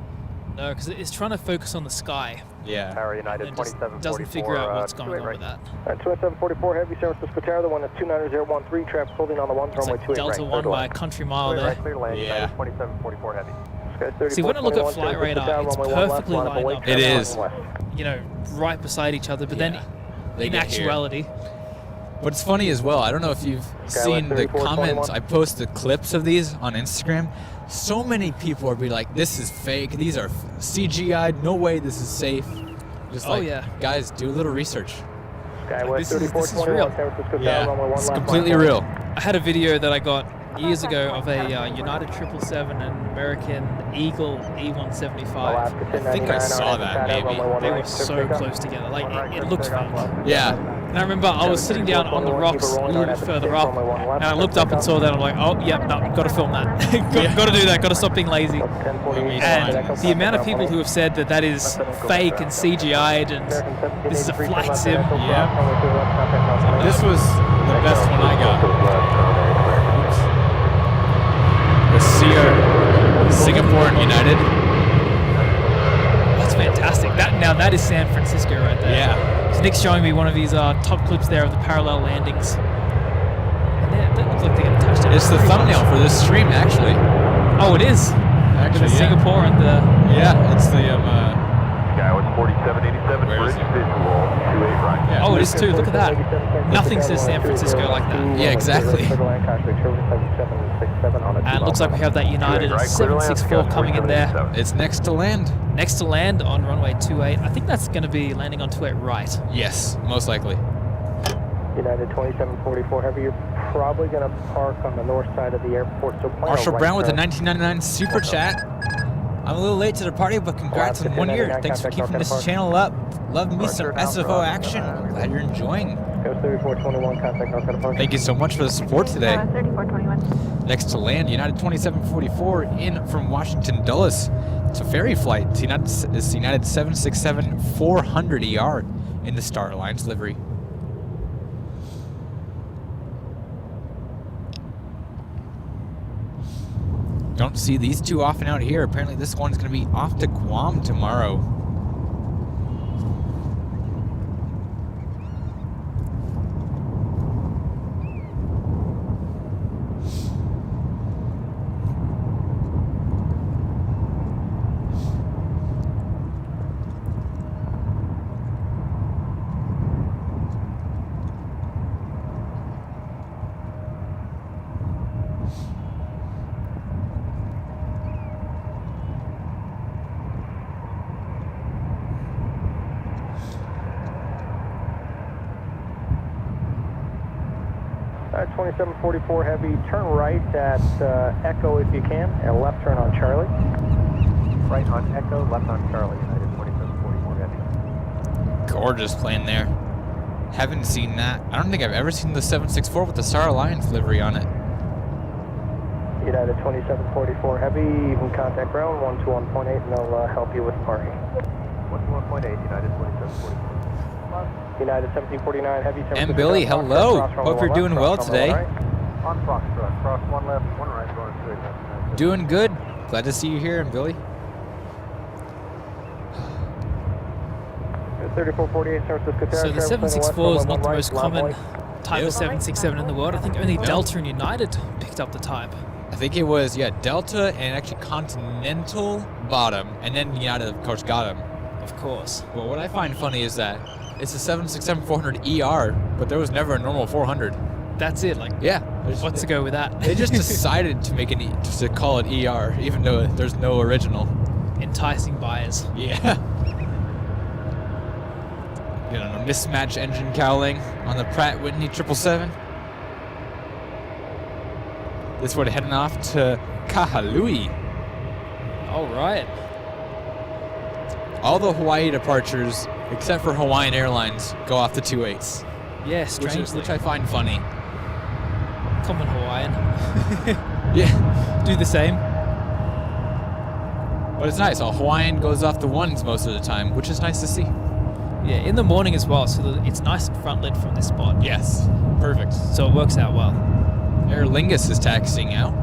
No, because it's trying to focus on the sky. Yeah. Tower United, And it just doesn't figure out what's going on with that. 2744 Heavy, San Francisco Tower, the one that's 29013, traffic holding on the one, It's runway like 28 Delta right. 1 by a country mile there. Clear land, Yeah. 2744 Heavy. See, when I look at flight radar, it's perfectly lined up. It is. You know, right beside each other, but then They in get here. actuality, But it's funny as well. I don't know if you've seen the comments. I posted clips of these on Instagram. So many people are be like, "This is fake. These are CGI'd. No way. This is safe." Just like, guys, do a little research. this is real. Yeah, it's completely real. I had a video that I got years ago of a United 777 and American Eagle E175. I think I saw that, maybe. They were so close together. Like, it looked fake. Yeah. And I remember I was sitting down on the rocks a little bit further up, and I looked up and saw that. I'm like, oh, yep, no, got to film that. got to do that. Got to stop being lazy. And the amount of people who have said that that is fake and CGI'd and this is a flight sim. Yeah. This was the best one I got. The Singapore and United. That's fantastic. That is San Francisco right there. Yeah. So Nick's showing me one of these top clips there of the parallel landings. And they look like they're going to touch it. It's the thumbnail for this stream, actually. Oh, it is? Actually, the Singapore and the... Yeah, it's the... Guy was 4787, bridge visual, 28 right. Yeah. Oh, it is too. Look at that. Nothing says San Francisco like that. Yeah, exactly. And it looks like we have that United 764 coming in there. It's next to land. Next to land on runway 28. I think that's going to be landing on 28 right. Yes, most likely. United 2744 Heavy, you're probably going to park on the north side of the airport. So Marshall Brown with a 1999 super chat. I'm a little late to the party, but congrats on 1 year. Thanks for keeping this channel up. Love me some SFO action. I'm glad you're enjoying. Thank you so much for the support today. Next to land, United 2744 in from Washington Dulles. It's a ferry flight. It's United 767 400 ER in the Star Alliance livery. Don't see these two often out here. Apparently this one's going to be off to Guam tomorrow. Alright, 2744 Heavy, turn right at Echo if you can, and left turn on Charlie. Right on Echo, left on Charlie, United 2744 Heavy. Gorgeous plane there. Haven't seen that. I don't think I've ever seen the 764 with the Star Alliance livery on it. United 2744 Heavy, you can contact ground 121.8 and they'll help you with parking. 121.8, United 2744. United 1749 Heavy. And Billy, hello. Hope you're doing well today. On Foxtrot, cross one left, one right, going straight left. Doing good. Glad to see you here, and Billy. 3448 San Francisco Tower. So the 764 is not the most common type of 767 in the world. I think only Delta and United picked up the type. I think it was, Delta and actually Continental bottom, and then United, of course, got him. Of course. Well, what I find funny is that it's a 767-400 ER, but there was never a normal 400. That's it. Like, yeah. What's to go with that? They just decided to make just to call it ER, even though there's no original. Enticing buyers. Yeah. You know, mismatch engine cowling on the Pratt Whitney 777. This one heading off to Kahului. All right. All the Hawaii departures, except for Hawaiian Airlines, go off the 28s. Yeah, strangely. Which I find funny. Common Hawaiian. Yeah. Do the same. But it's nice. A Hawaiian goes off the ones most of the time, which is nice to see. Yeah, in the morning as well, so it's nice and front lit from this spot. Yes. Perfect. So it works out well. Aer Lingus is taxiing out.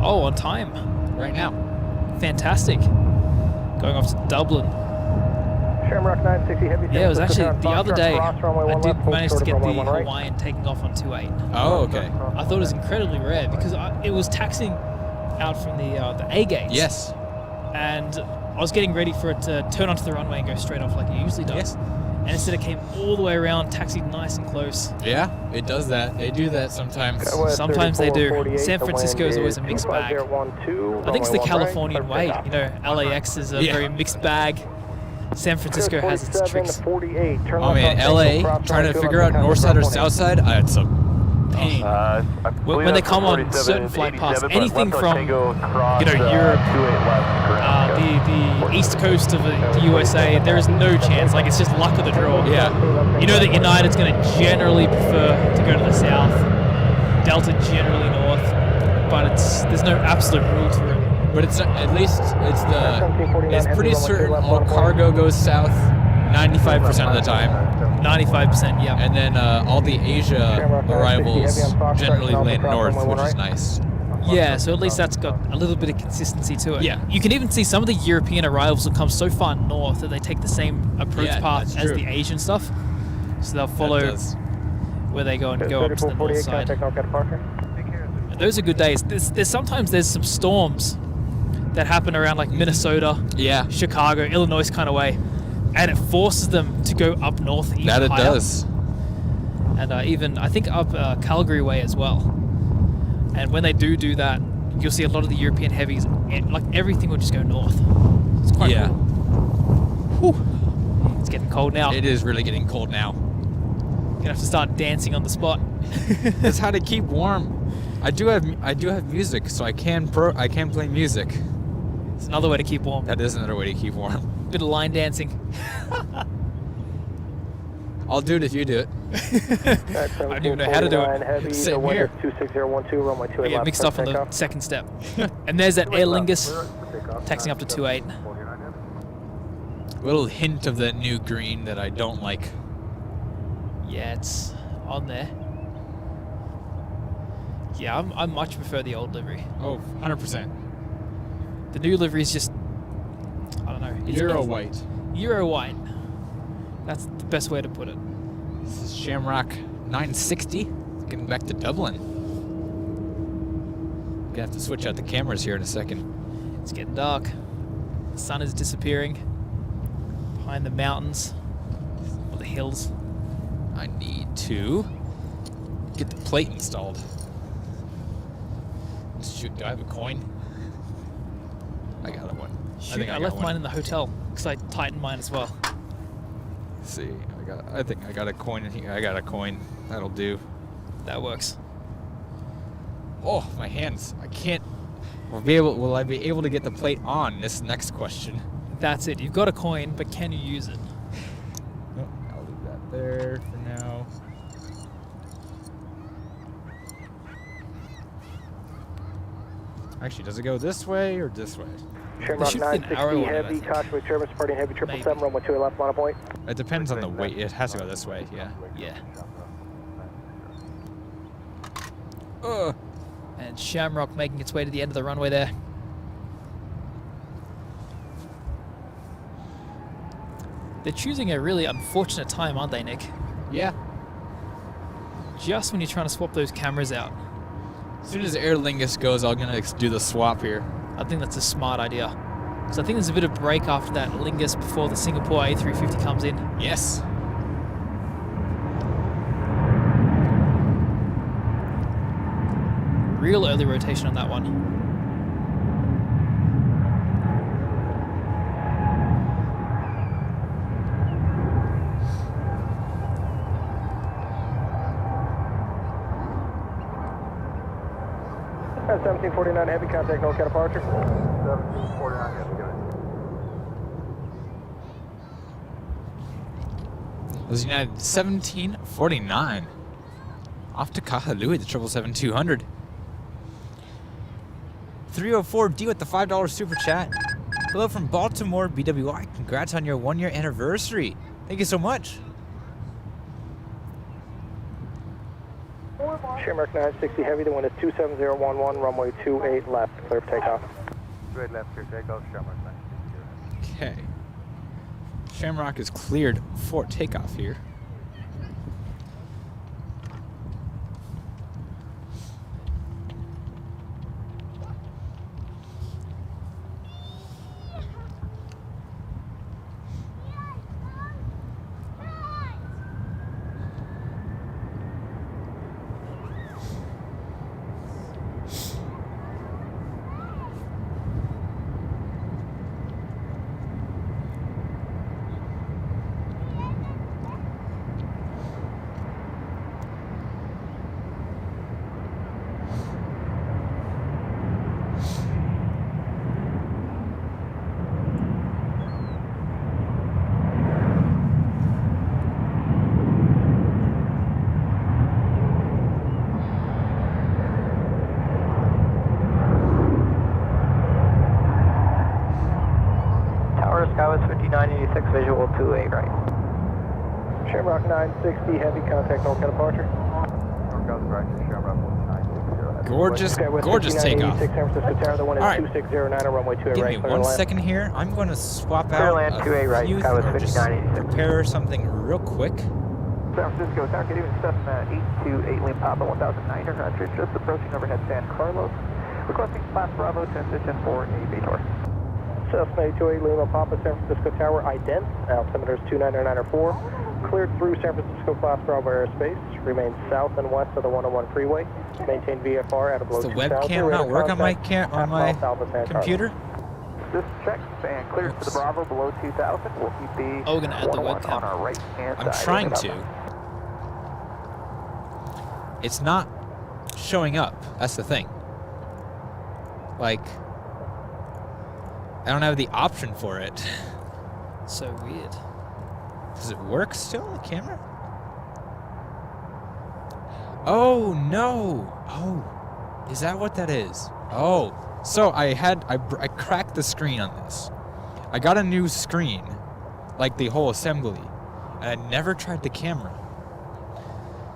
Oh, on time. Right now. Fantastic. Going off to Dublin. Shamrock 960 Heavy. Yeah, it was actually the other day I did manage to get the Hawaiian taking off on 28. Oh, okay. I thought it was incredibly rare because it was taxiing out from the A gates. Yes. And I was getting ready for it to turn onto the runway and go straight off like it usually does. Yes. And instead it came all the way around, taxied nice and close. Yeah, it does that. They do that sometimes. Sometimes they do. San Francisco is always a mixed bag. I think it's the Californian way. You know, LAX is a very mixed bag. San Francisco has its tricks. Oh man, LA, trying to figure out north side or south side, it's a pain. When they come on certain flight paths, anything from, you know, Europe, the east coast of the USA, there is no chance. Like, it's just luck of the draw. Yeah. You know that United's going to generally prefer to go to the south, Delta generally north, but there's no absolute rule to it. But it's at least it's pretty certain all cargo goes south 95% of the time. 95%, yeah. And then all the Asia arrivals generally land north, which is nice. Yeah, so at least that's got a little bit of consistency to it. Yeah. You can even see some of the European arrivals will come so far north that they take the same approach path as the Asian stuff. So they'll follow where they go and go up to the north side. And those are good days. Sometimes there's some storms that happen around like Minnesota, Chicago, Illinois kind of way, and it forces them to go up north even higher. That it does. And even, I think, up Calgary way as well. And when they do that, you'll see a lot of the European heavies, and like everything will just go north. It's quite cool. Whew. It's getting cold now. It is really getting cold now. Gonna have to start dancing on the spot. That's how to keep warm. I do have music, so I can play music. It's another way to keep warm. That is another way to keep warm. Bit of line dancing. I'll do it if you do it. I don't even know how to do it. Same here. 26012, runway 28 I get mixed up on the second step. And there's that Aer Lingus taxiing up to 28. Little hint of that new green that I don't like. Yeah, it's on there. Yeah, I much prefer the old livery. Oh, 100%. The new livery is just, I don't know. Euro white. Euro white. That's the best way to put it. This is Shamrock 960. Getting back to Dublin. Gonna have to switch out the cameras here in a second. It's getting dark. The sun is disappearing behind the mountains or the hills. I need to get the plate installed. Shoot, do I have a coin? I got one. Shoot, I left mine in the hotel because I tightened mine as well. Let's see, I think I got a coin in here. I got a coin. That'll do. That works. Oh, my hands. I can't. Will I be able to get the plate on? This next question. That's it. You've got a coin, but can you use it? Nope, I'll leave that there for now. Actually, does it go this way or this way? Shamrock 960 Heavy, caution with German supporting Heavy 777, runway 28 left, mono point. It depends on the weight. It has to go this way, yeah. Yeah. Ugh. And Shamrock making its way to the end of the runway there. They're choosing a really unfortunate time, aren't they, Nick? Yeah. Just when you're trying to swap those cameras out. As soon as Aer Lingus goes, I'm gonna do the swap here. I think that's a smart idea. So I think there's a bit of break after that Lingus before the Singapore A350 comes in. Yes. Real early rotation on that one. At 1749 heavy contact, no departure. 1749 heavy, go ahead. It was United 1749. Off to Kahului, the 777-200. 304D with the $5 super chat. Hello from Baltimore, BWI. Congrats on your 1-year anniversary. Thank you so much. Shamrock 960 heavy, the wind is 27011, runway 28 left, clear for takeoff. 28 left, clear takeoff, Shamrock 960. Okay. Shamrock is cleared for takeoff here. Skywest 5986, visual 28 right. Shamrock 960 heavy contact, north departure. Northbound departure, Shamrock 960. Gorgeous, gorgeous takeoff. San Francisco Tower, the wind is 2609, runway 28 Give right. me 1 second here. I'm going to swap out land, a 28 right, few Skywest or just 5986. prepare something real quick. San Francisco Tower, good evening, Cessna 828 Lima Papa 1900, just approaching overhead San Carlos. Requesting class Bravo transition for Aviator. Cessna 828 Lima Papa, San Francisco Tower, ident, altimeter is 2994, cleared through San Francisco class Bravo airspace, remain south and west of the 101 freeway, maintain VFR at a below Does the 2000. webcam not work on my computer? This checks and clears to the Bravo below 2000. We'll keep the Oh, we're gonna add the 101 webcam. on our right hand I'm side. trying to. It's not showing up. That's the thing. Like, I don't have the option for it. So weird. Does it work still on the camera? Oh no! Oh, is that what that is? Oh, so I cracked the screen on this. I got a new screen, like the whole assembly, and I never tried the camera.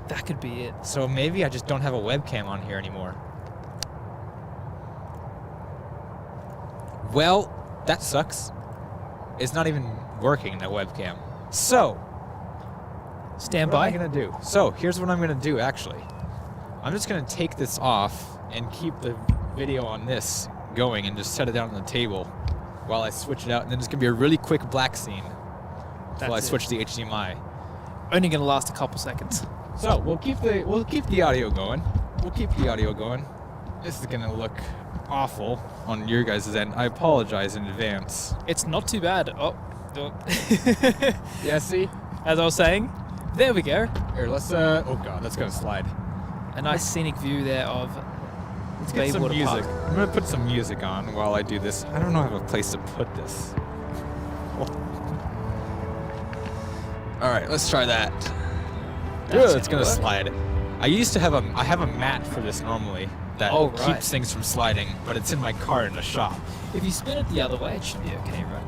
That could be it. So maybe I just don't have a webcam on here anymore. Well, that sucks. It's not even working, that webcam. So, stand what by. am I gonna do? So, here's what I'm gonna do actually. I'm just gonna take this off and keep the video on this going and just set it down on the table while I switch it out, and then it's gonna be a really quick black scene while I switch the HDMI. Only gonna last a couple seconds. So we'll keep the audio going. We'll keep the audio going. This is gonna look awful on your guys' end. I apologize in advance. It's not too bad. Oh. Yeah, see? As I was saying, there we go. Here, let's oh god, that's gonna slide. A nice scenic view there of Let's get some music. I'm gonna put some music on while I do this. I don't know if I have a place to put this. Alright, let's try that. Good, it's gonna slide. I have a mat for this normally that keeps things from sliding, but it's in my car in the shop. If you spin it the other way, it should be okay, right?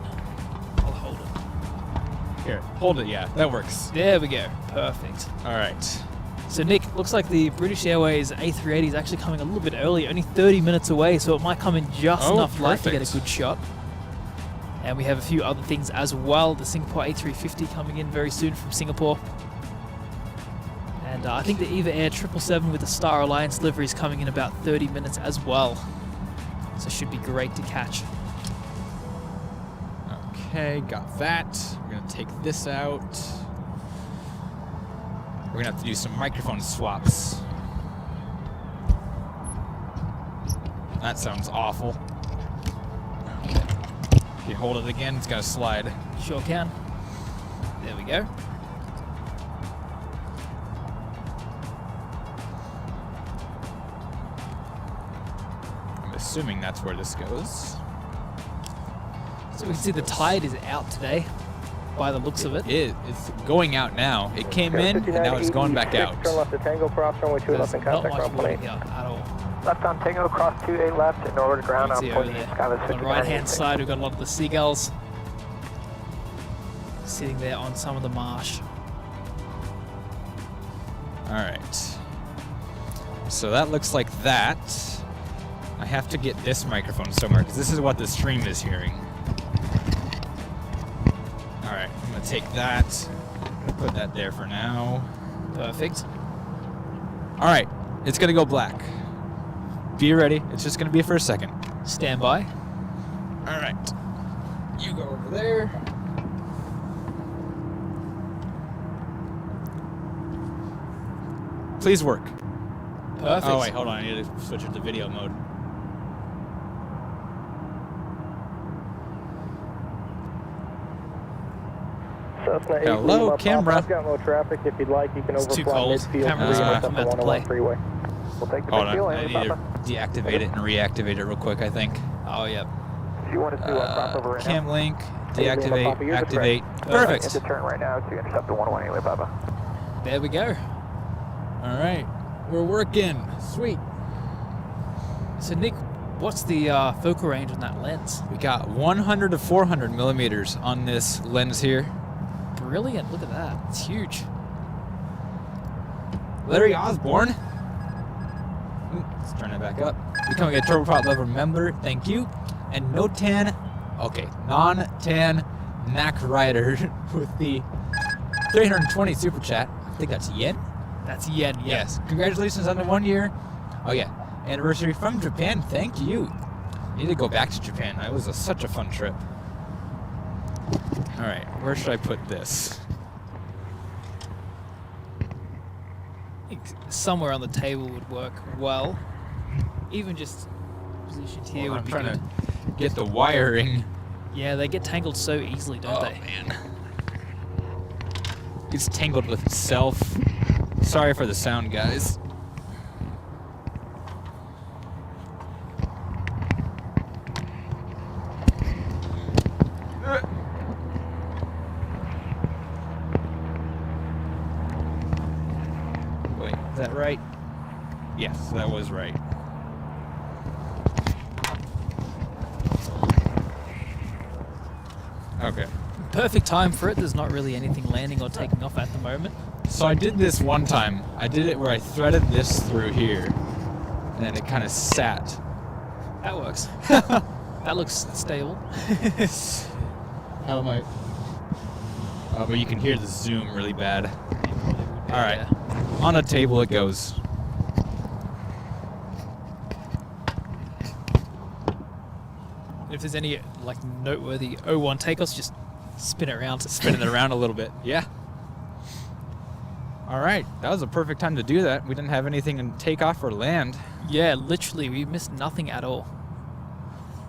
I'll hold it. Here, hold it, yeah, that works. There we go. Perfect. Alright. So Nick, looks like the British Airways A380 is actually coming a little bit early, only 30 minutes away, so it might come in just enough light to get a good shot. And we have a few other things as well. The Singapore A350 coming in very soon from Singapore. And And I think the Eva Air 777 with the Star Alliance livery is coming in about 30 minutes as well. So should be great to catch. Okay, got that. We're gonna take this out. We're gonna have to do some microphone swaps. That sounds awful. If you hold it again, it's gotta slide. Sure can. There we go. I'm assuming that's where this goes. So we can see the tide is out today, by the looks of it. It's going out now. It came in, and now it's going back out. Turn left to Tango, cross runway 2 left and Not contact much ground water plane. here at all. Left on Tango, cross 28 left, and over to ground You on can see over point there. Skywest On the 59. right-hand side, we've got a lot of the seagulls sitting there on some of the marsh. All right. So that looks like that. I have to get this microphone somewhere because this is what the stream is hearing. All right, I'm gonna take that. Put that there for now. Perfect. All right, it's gonna go black. Be ready. It's just gonna be for a second. Stand by. All right. You go over there. Please work. Perfect. Oh wait, hold on. I need to switch it to video mode. Cessna 8 Hello, Lima, camera. I've got no traffic. If you'd like, you can It's too overfly cold. midfield. Camera's and not come coming out to 101 play. freeway. We'll take the Hold midfield on. I and need to Papa. deactivate it and reactivate it real quick, I think. Oh, yeah. If you want to do a crop over right Cam now, link, Hey, Lima, deactivate, Papa, here's the activate. it's Perfect. a turn right now to intercept the 101 anyway, Papa. There we go. All right. We're working. Sweet. So, Nick, what's the focal range on that lens? We got 100 to 400 millimeters on this lens here. Brilliant. Look at that. It's huge. Larry Osborne. Let's turn it back up. Becoming a turboprop level member. Thank you. And non-tan Knack Rider with the 320 super chat. I think that's yen. That's yen, yeah. Yes. Congratulations on the 1 year. Oh yeah, anniversary from Japan. Thank you. Need to go back to Japan. That was such a fun trip. All right, where should I put this? I think somewhere on the table would work well. Even just positioned here Well, would I'm be trying good. to get the wiring. Yeah, they get tangled so easily, don't they? Man, it's tangled with itself. Sorry for the sound, guys. Wait, is that right? Yes, that was right. Okay. Perfect time for it. There's not really anything landing or taking off at the moment. So I did this one time. I did it where I threaded this through here, and then it kind of sat. That works. That looks stable. How am I? Oh, but you can hear the zoom really bad. All right, on a table it goes. If there's any like noteworthy 01 takeoffs, just spin it around. Spinning it around a little bit. Yeah. All right, that was a perfect time to do that. We didn't have anything in takeoff or land. Yeah, literally, we missed nothing at all.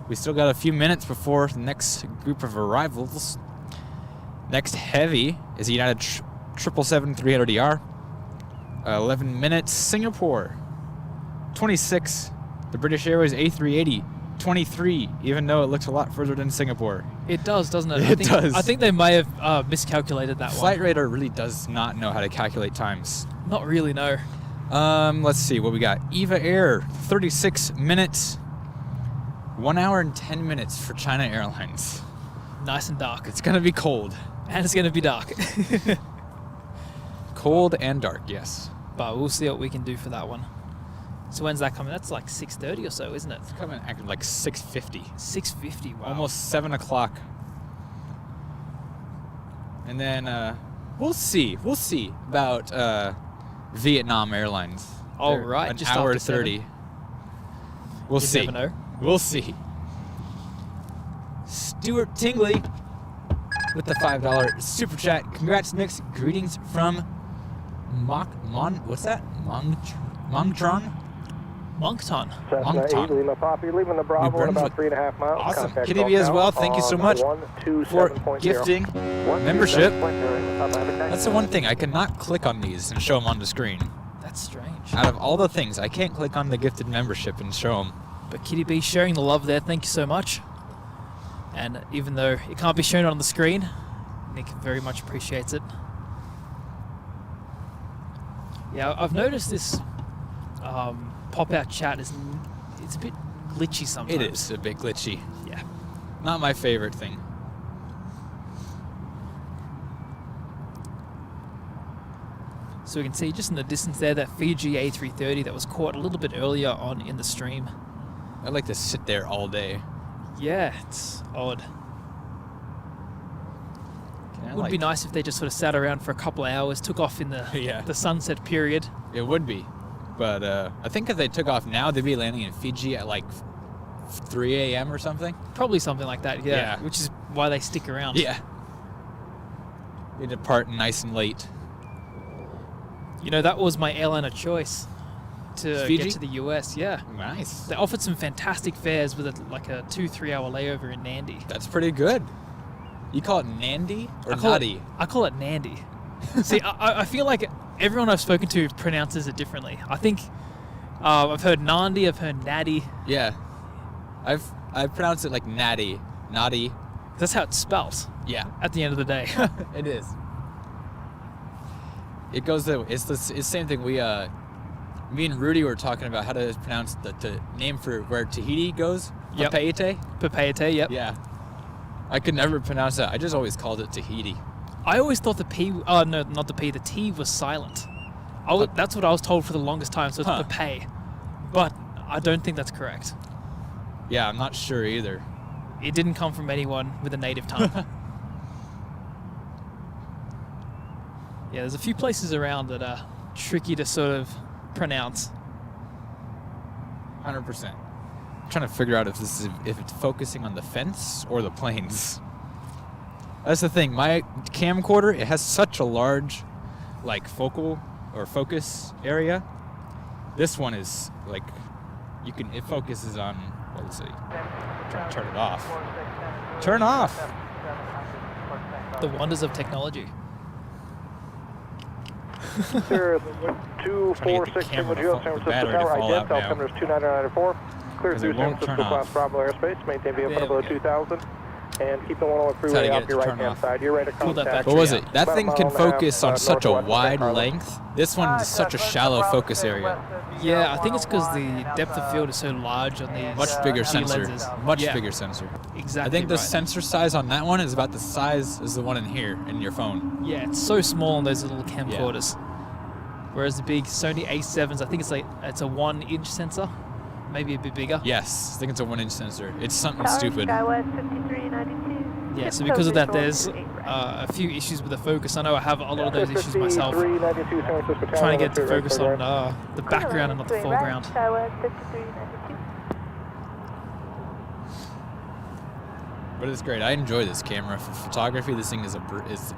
We still got a few minutes before the next group of arrivals. Next heavy is the United 777-300ER. 11 minutes, Singapore. 26, the British Airways A380. 23, even though it looks a lot further than Singapore. It does, doesn't it? It does. I think they may have miscalculated that Flight one. radar really does not know how to calculate times. Not really, no. Let's see what we got. Eva Air, 36 minutes. 1 hour and 10 minutes for China Airlines. Nice and dark. It's gonna be cold. And it's going to be dark. Cold and dark, yes. But we'll see what we can do for that one. So when's that coming? That's like 6:30 or so, isn't it? It's coming at like 6:50. 6:50, wow. Almost 7 o'clock. And then we'll see. We'll see about Vietnam Airlines. All They're right, an just hour after 30. 7. We'll You see. never know. We'll see. Stuart Tingley with the $5 super chat. Congrats, Mix. Greetings from what's that? Moncton? Moncton. Cessna 8, Lima Poppy, leaving the Bravo in about 3.5 miles. Awesome. Contact Kitty B as well. North Thank you so on much 127.0. for gifting membership. 127.0. That's the one thing. I cannot click on these and show them on the screen. That's strange. Out of all the things, I can't click on the gifted membership and show them. But Kitty B sharing the love there. Thank you so much. And even though it can't be shown on the screen, Nick very much appreciates it. Yeah, I've noticed this pop-out chat it's a bit glitchy sometimes. It is a bit glitchy. Yeah. Not my favorite thing. So we can see just in the distance there that Fiji A330 that was caught a little bit earlier on in the stream. I'd like to sit there all day. Yeah, it's odd. It would be nice if they just sort of sat around for a couple of hours, took off in the the sunset period. It would be. But I think if they took off now, they'd be landing in Fiji at like 3 a.m. or something. Probably something like that, yeah. Which is why they stick around. Yeah. They depart nice and late. You know, that was my airline of choice to Fiji? get to the US, yeah. Nice. They offered some fantastic fares with like a 2-3 hour layover in Nandi. That's pretty good. You call it Nandi or Nadi? I call it Nandi. See, I feel like everyone I've spoken to pronounces it differently. I think I've heard Nandi, I've heard Nadi. Yeah. I've pronounced it like Natty. Nadi. That's how it's spelt. Yeah. At the end of the day. It is. It goes it's the same thing. Me and Rudy were talking about how to pronounce the name for where Tahiti goes. Yep. Papeete, yep. Yeah. I could never pronounce that. I just always called it Tahiti. I always thought the P, no, not the P, the T was silent. That's what I was told for the longest time, so it's Pape. But I don't think that's correct. Yeah, I'm not sure either. It didn't come from anyone with a native tongue. Yeah, there's a few places around that are tricky to sort of pronounce. 100%. I'm trying to figure out if it's focusing on the fence or the planes. That's the thing. My camcorder, it has such a large, like, focal or focus area. This one is like, it focuses on. Let's see. I'm trying to turn it off. Turn off. The wonders of technology. Sir, 246 Tango Geo, San Francisco Tower, ident, altimeter is 29994. Clear through San Francisco Class Bravo airspace, maintain VFR below 2000, and keep the 101 freeway off your right-hand side. You're right to contact. What was it? That thing can focus on such a wide length. This one is such a shallow focus area. Yeah, I think it's because the depth of field is so large on these much bigger sensor. lenses. Much bigger sensor. Exactly. I think the right. sensor size on that one is about the size as the one in here in your phone. Yeah, it's so small on those little camcorders. Whereas the big Sony A7s, I think it's a 1-inch sensor, maybe a bit bigger. Yes, I think it's a 1-inch sensor. It's something stupid. Yeah, so because of that, there's a few issues with the focus. I know I have a lot of those issues myself. Trying to get the focus on the background and not the foreground. But it's great. I enjoy this camera. For photography, this thing is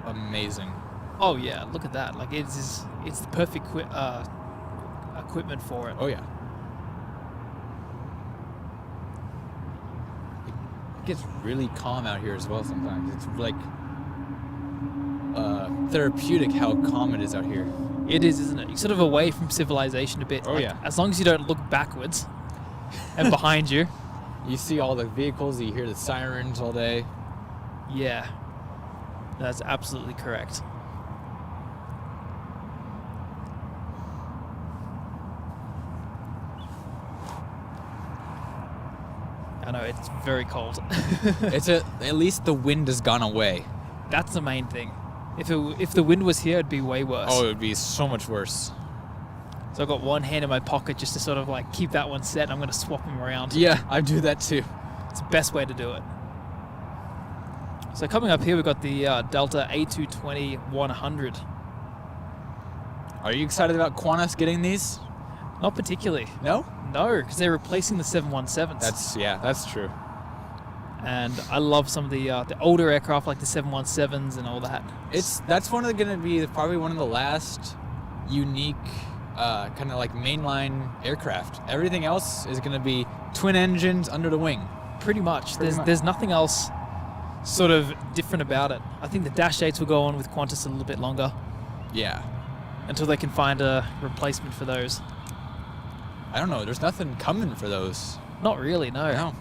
amazing. Oh yeah, look at that. Like it's the perfect equipment for it. Oh yeah. It gets really calm out here as well sometimes. It's like therapeutic how calm it is out here. It is, isn't it? You're sort of away from civilization a bit. Oh, like, yeah. As long as you don't look backwards and behind you. You see all the vehicles, you hear the sirens all day. Yeah. That's absolutely correct. I know, it's very cold. At least the wind has gone away. That's the main thing. If the wind was here, it'd be way worse. Oh, it would be so much worse. So I've got one hand in my pocket just to sort of like keep that one set, and I'm going to swap them around. Yeah, I do that too. It's the best way to do it. So coming up here, we've got the Delta A220-100. Are you excited about Qantas getting these? Not particularly. No? No, because they're replacing the 717s. That's true. And I love some of the older aircraft like the 717s and all that. That's going to be probably one of the last unique kind of like mainline aircraft. Everything else is going to be twin engines under the wing. Pretty much. There's nothing else sort of different about it. I think the Dash 8s will go on with Qantas a little bit longer. Yeah. Until they can find a replacement for those. I don't know. There's nothing coming for those. Not really, no. No.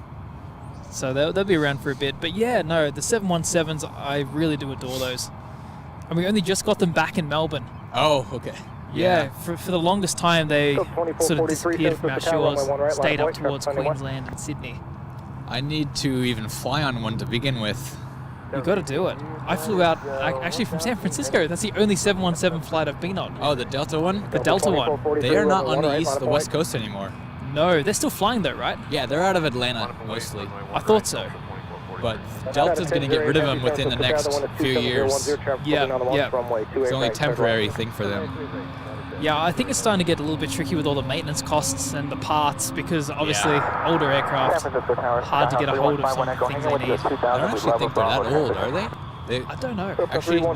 So they'll be around for a bit. But yeah, no, the 717s, I really do adore those. And we only just got them back in Melbourne. Oh, okay. Yeah, for the longest time they sort of disappeared from our shores, stayed up towards Queensland and Sydney. I need to even fly on one to begin with. You got to do it. I flew out actually from San Francisco. That's the only 717 flight I've been on. Oh, the Delta one? The Delta one. They are not on the West Coast anymore. No, they're still flying though, right? Yeah, they're out of Atlanta mostly. I thought so. But Delta's going to get rid of them within the next few years. Yeah. It's only a temporary thing for them. Yeah, I think it's starting to get a little bit tricky with all the maintenance costs and the parts because obviously older aircraft, hard to get a hold of some things they need. I don't actually think they're that old, are they? I don't know. Actually, no,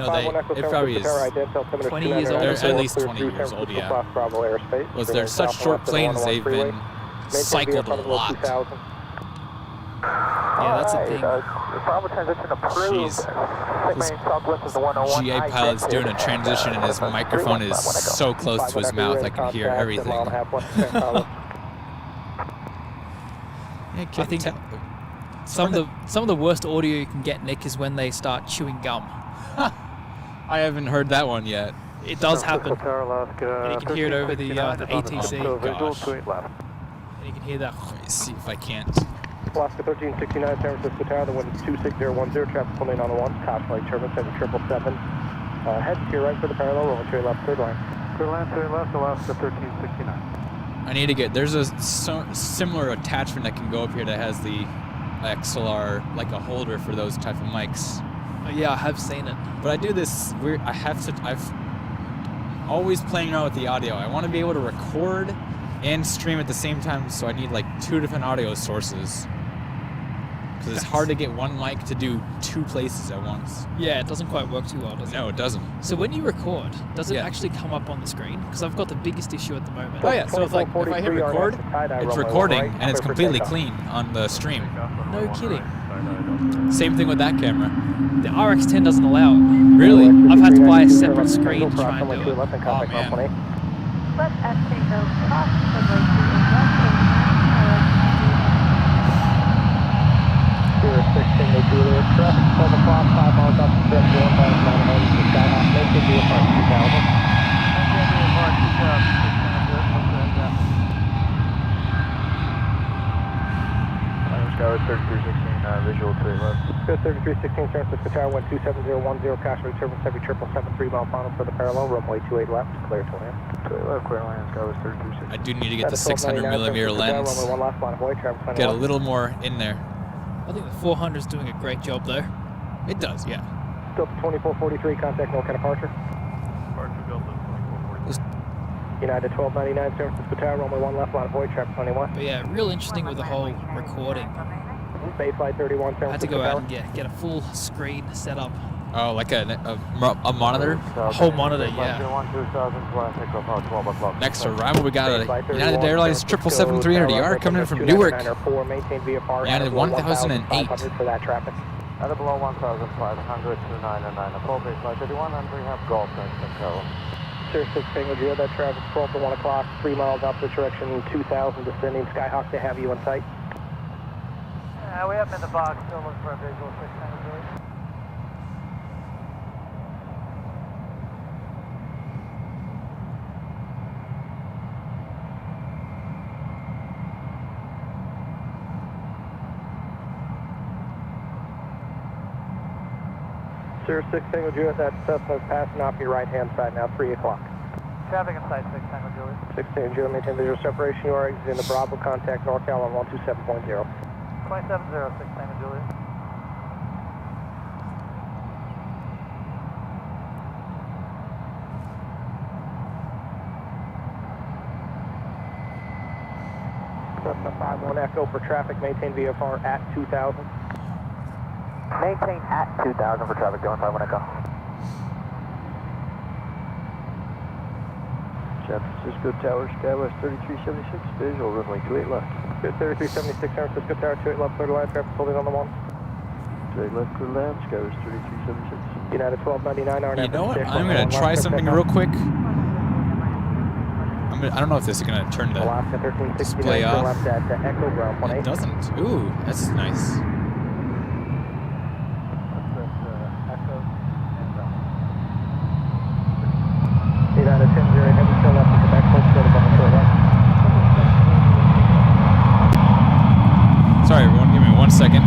it probably is 20 years old. They're at least 20 years old, yeah. Well, they're such short planes, they've been cycled a lot. Yeah, that's a thing. Jeez. This GA pilot's doing a transition and his microphone is so close to his mouth I can hear everything. I think some of the worst audio you can get, Nick, is when they start chewing gum. I haven't heard that one yet. It does happen. And you can hear it over the ATC. Oh, gosh. And you can hear that. Let me see if I can't. Alaska 1369, San Francisco Tower, the wind is 26010, traffic pulling in on the 1, caution light turbine, 7777. Head to your right for the parallel, roll to your left, third line. Third line, third left, Alaska 1369. I need to get, there's a similar attachment that can go up here that has the XLR, like a holder for those type of mics. Yeah, I have seen it. But I do this weird, I've always playing around with the audio. I want to be able to record and stream at the same time, so I need like 2 different audio sources. Because it's hard to get one mic to do 2 places at once. Yeah, it doesn't quite work too well, does it? No, it doesn't. So when you record, does it actually come up on the screen? Because I've got the biggest issue at the moment. Oh yeah, so if I hit record, it's recording and it's completely clean on the stream. No kidding. Same thing with that camera. The RX-10 doesn't allow it. Really? I've had to buy a separate screen to try and do it. Oh man. Let's Tango cross runway 06 Juliet, traffic 12 o'clock, 5 miles up to 1 miles, 9 miles to Skyhawk, maintain VFR 2000. Maintain VFR 2000, Tower 3316, visual to the left. 3316, San Francisco Tower, wind 27010, caution light turbine, 777, 3 mile final for the parallel, runway 28 left, clear to land. 28 left, clear land, Tower 3316. I do need to get the 600mm lens. Get a little more in there. I think the 400 is doing a great job though. It does, yeah. Delta 2443, contact NorCal departure. Departure Delta 2443. United 1299, San Francisco Tower, runway 1 left, line of void, traffic 21. But yeah, real interesting with the whole recording. Bay flight 31, San Francisco I had to go out and get a full screen set up. Oh, like a monitor? A whole monitor, yeah. Next arrival, we got a United Airlines 777-300ER coming in from Newark. United 1008. For that traffic. At below 1,500 to 999, appropriate flight 31, and we have Gulf and Carol. Sir 6 Tango Geo, that traffic 12 to 1 o'clock, 3 miles opposite direction, 2000 descending, Skyhawk to have you in sight. We have them in the box, still looking for a visual 6 Tango Geo. Sir 6 Tango Juliet, that Cessna's passing off your right-hand side now, 3 o'clock. Traffic in sight, 6 Tango Juliet. 6 Tango Juliet, maintain visual separation. You are exiting the Bravo, contact NorCal on 127.0. 270, 6 Tango Juliet. Cessna 51 Echo for traffic, maintain VFR at 2000. Maintain at 2000 for traffic, going 51 Echo. San Francisco Tower, Skywest 3376, visual, runway 28 left. Good, 3376, San Francisco Tower, 28 left, clear to land, traffic holding on the 1. 28 left, clear to land, Skywest 3376. United 1299, You know what? I'm going to try something real quick. I don't know if this is going to turn the display off. It doesn't. Ooh, that's nice. United 10-0, heavy still left to Quebec, full spread above the short left. Sorry, everyone. Give me 1 second.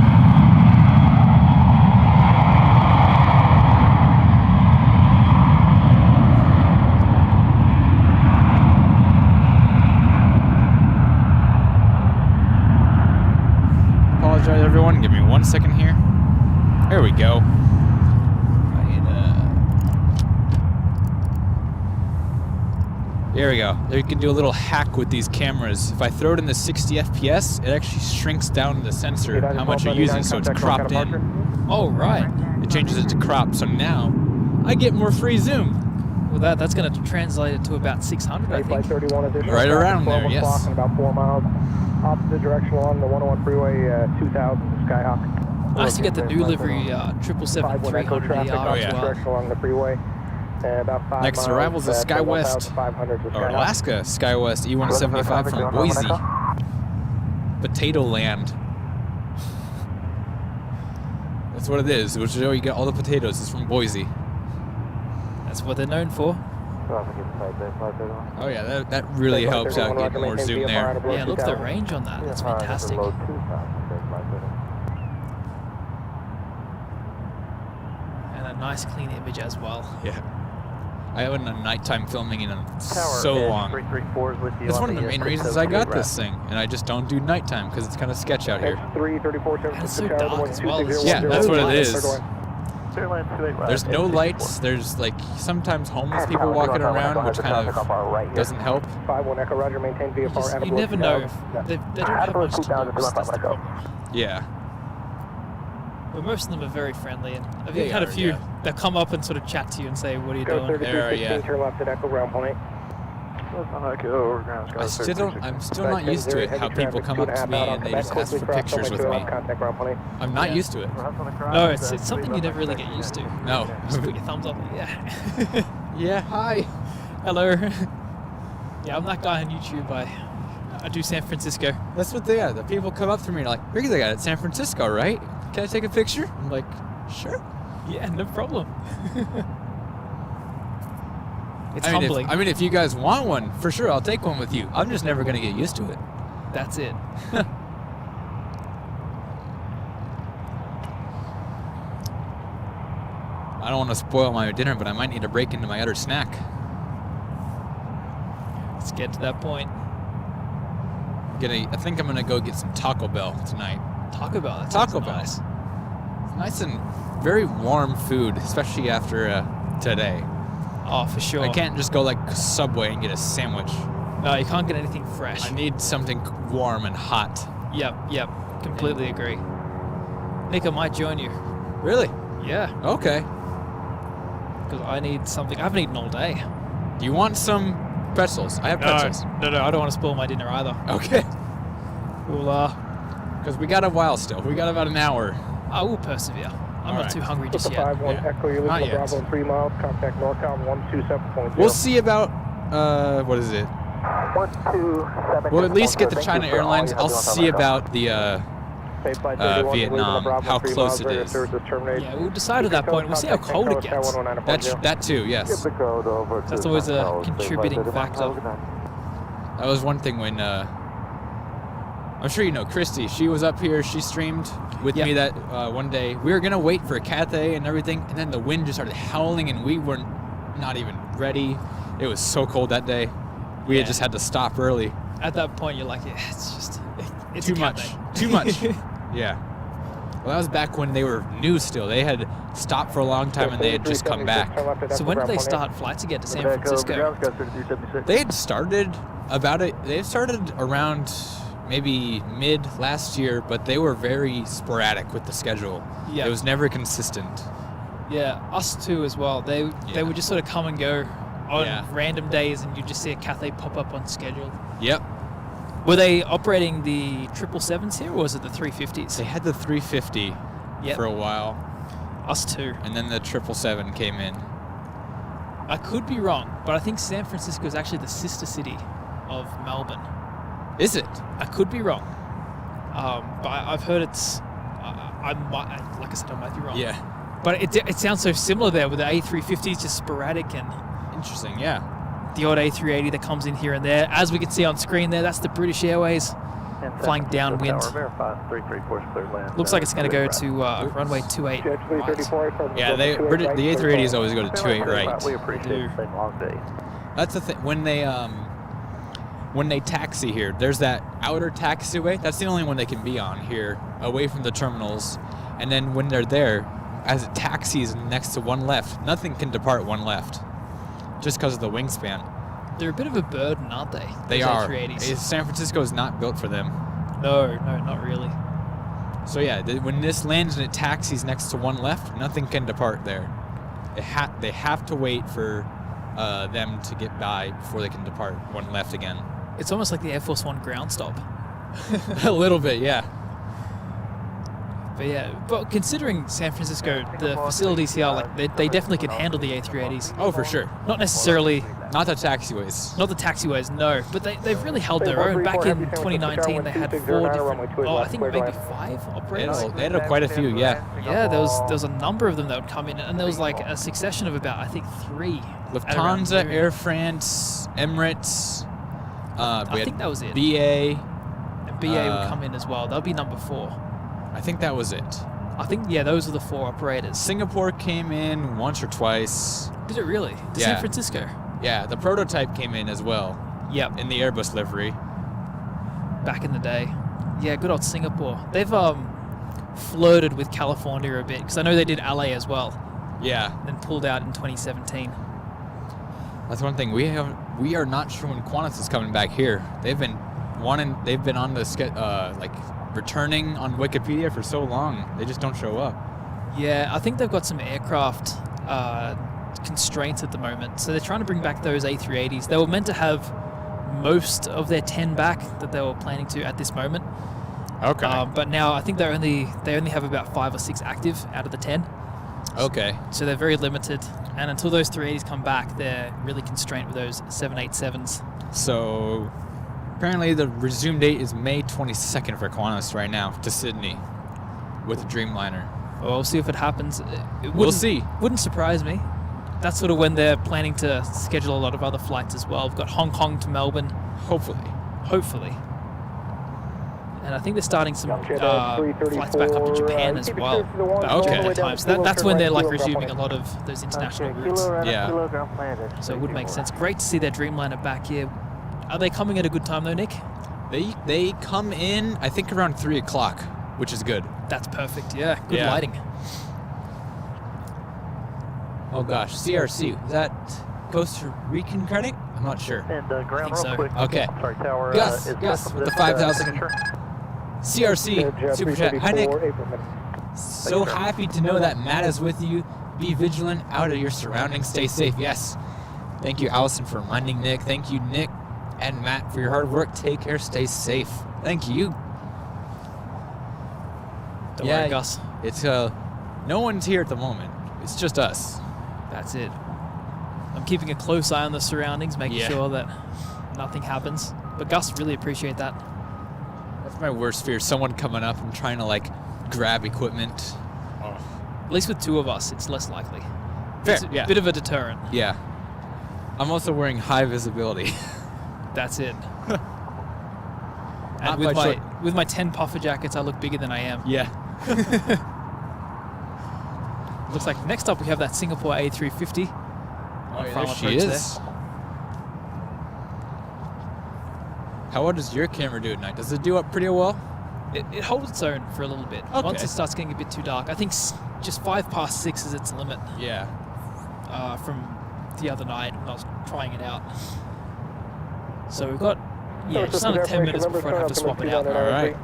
Apologize, everyone. Give me 1 second here. There we go. There we go. There you can do a little hack with these cameras. If I throw it in the 60 FPS, it actually shrinks down the sensor how much you're using, so it's cropped in. Oh, right. It changes it to crop, so now I get more free zoom. Well, that's going to translate it to about 600, I think. Right around there, yes. About 4 miles. Opposite direction along the 101 freeway, 2000 Skyhawk. Nice to get the new livery 777-300ER Oh, yeah. as well. Direction along the freeway. About 5 Next miles, arrival is the SkyWest, or Alaska SkyWest E175 from Boise. Potato Land. That's what it is. Which is where you get all the potatoes. It's from Boise. That's what they're known for. Oh yeah, that really helps out getting more zoom there. Yeah, look at the range on that. That's fantastic. And a nice clean image as well. Yeah. I haven't done nighttime filming in so long. That's one of the main reasons I got this thing, and I just don't do nighttime because it's kind of sketch out here. And it's so dark as well. Yeah, that's what it is. Clear to 8 left. There's no lights. There's like sometimes homeless people walking around, which kind of doesn't help. 51 Echo, Roger, maintain VFR. You never know. They don't have much to do. That's the problem. Yeah. But most of them are very friendly, and I've had a few that come up and sort of chat to you and say, "What are you doing?" Turn left at Echo, ground point. I'm still not used to it, how people come up to me and they just ask for pictures with me. I'm not used to it. No, it's something you never really get used to. No. Just put your thumbs up. Yeah. Yeah, hi. Hello. Yeah, I'm that guy on YouTube. I do San Francisco. That's what they are. The people come up to me and are like, "You're the guy at San Francisco, right? Can I take a picture?" I'm like, "Sure." Yeah, no problem. It's humbling. I mean, if you guys want one, for sure, I'll take one with you. I'm just never going to get used to it. That's it. I don't want to spoil my dinner, but I might need to break into my other snack. Let's get to that point. I think I'm going to go get some Taco Bell tonight. Taco Bell? That Taco Bell. Nice. It's nice and very warm food, especially after today. Oh, for sure. I can't just go like Subway and get a sandwich. No, you can't get anything fresh. I need something warm and hot. Yep. Completely agree. Nick, I might join you. Really? Yeah. Okay. Because I need something. I haven't eaten all day. Do you want some pretzels? I have pretzels. No, I don't want to spoil my dinner either. Okay. We'll, because we got a while still. We got about an hour. I will persevere. I'm not too hungry just yet. 51 Echo, you're leaving Bravo in 3 miles. Contact NorCal 127.0. We'll see about, what is it? 127. We'll at least get the China Airlines. I'll see about the Vietnam, how close it is. Yeah, we'll decide at that point. We'll see how cold it gets. That too, yes. That's always a contributing factor. That was one thing when, I'm sure you know Christy. She was up here. She streamed with me that one day. We were going to wait for Cathay and everything, and then the wind just started howling, and we weren't not even ready. It was so cold that day. We had just had to stop early. At that point, you're like, it's too much. Too much. Yeah. Well, that was back when they were new still. They had stopped for a long time, and they had just come back. So when did they start flights again to San Francisco? They had started about it. They started around maybe mid last year, but they were very sporadic with the schedule. Yeah. It was never consistent. Yeah, us too as well. They would just sort of come and go on random days, and you just see a Cathay pop up on schedule. Yep. Were they operating the 777s here, or was it the 350s? They had the 350 for a while. Us too. And then the 777 came in. I could be wrong, but I think San Francisco is actually the sister city of Melbourne. Is it? I could be wrong. But I've heard it's... like I said, I might be wrong. Yeah. But it sounds so similar there with the A350s, just sporadic and... Interesting, yeah. The odd A380 that comes in here and there. As we can see on screen there, that's the British Airways flying downwind. Looks like it's going to go to runway 28 right. Yeah, the A380s always go to 28 right. We appreciate it. Long day. That's the thing. When they taxi here, there's that outer taxiway. That's the only one they can be on here, away from the terminals. And then when they're there, as it taxis next to one left, nothing can depart one left, just because of the wingspan. They're a bit of a burden, aren't they? They those are. A380s. San Francisco is not built for them. No, not really. So yeah, when this lands and it taxis next to one left, nothing can depart there. They have to wait for them to get by before they can depart one left again. It's almost like the Air Force One ground stop. A little bit, yeah. But considering San Francisco, the facilities here, like they definitely can handle the A380s. Oh, for sure. Not necessarily... Not the taxiways. Not the taxiways, no. But they've really held their own. Back in 2019, they had 4 different... I think maybe 5 operators. They had quite a few, yeah. Yeah, there was a number of them that would come in, and there was like a succession of about, I think, 3. Lufthansa, Air France, Emirates. I think that was it. BA. And BA would come in as well. That would be number 4. I think that was it. I think, those are the 4 operators. Singapore came in once or twice. Did it really? To San Francisco? Yeah, the prototype came in as well. Yep. In the Airbus livery. Back in the day. Yeah, good old Singapore. They've flirted with California a bit, because I know they did LA as well. Yeah. Then pulled out in 2017. That's one thing. We are not sure when Qantas is coming back here. They've been on the returning on Wikipedia for so long. They just don't show up. Yeah, I think they've got some aircraft constraints at the moment. So they're trying to bring back those A380s. They were meant to have most of their 10 back that they were planning to at this moment. Okay. But now I think they only have about 5 or 6 active out of the 10. Okay. So they're very limited. And until those 380s come back, they're really constrained with those 787s. So apparently the resume date is May 22nd for Qantas right now to Sydney with a Dreamliner. Well, we'll see if it happens. We'll see. Wouldn't surprise me. That's sort of when they're planning to schedule a lot of other flights as well. We've got Hong Kong to Melbourne. Hopefully. And I think they're starting some flights back up to Japan as well. Okay. So that's when they're resuming a lot of those international routes. Yeah. So it would make sense. Great to see their Dreamliner back here. Are they coming at a good time though, Nick? They come in, I think, around 3 o'clock, which is good. That's perfect, yeah. Good lighting. Oh gosh, CRC. Is that Costa Rican credit? I'm not sure. And ground real real quick. Okay. Sorry, tower. Gus with the 5,000. CRC, Super Chat. Hi, Nick. So happy to know that Matt is with you. Be vigilant out of your surroundings. Stay safe. Yes. Thank you, Allison, for reminding Nick. Thank you, Nick and Matt, for your hard work. Take care. Stay safe. Thank you. Don't worry, Gus. It's no one's here at the moment. It's just us. That's it. I'm keeping a close eye on the surroundings, making sure that nothing happens. But Gus, really appreciate that. That's my worst fear. Someone coming up and trying to grab equipment. Oh. At least with 2 of us, it's less likely. Fair, it's a bit of a deterrent. Yeah. I'm also wearing high visibility. That's it. And with my 10 puffer jackets, I look bigger than I am. Yeah. Looks like next up we have that Singapore A350. Oh, there she is. How well does your camera do at night? Does it do up pretty well? It holds its own for a little bit. Okay. Once it starts getting a bit too dark, I think just 5 past 6 is its limit. Yeah. From the other night when I was trying it out. So we've got Yeah, just under 10 minutes before I have to swap it out. All right.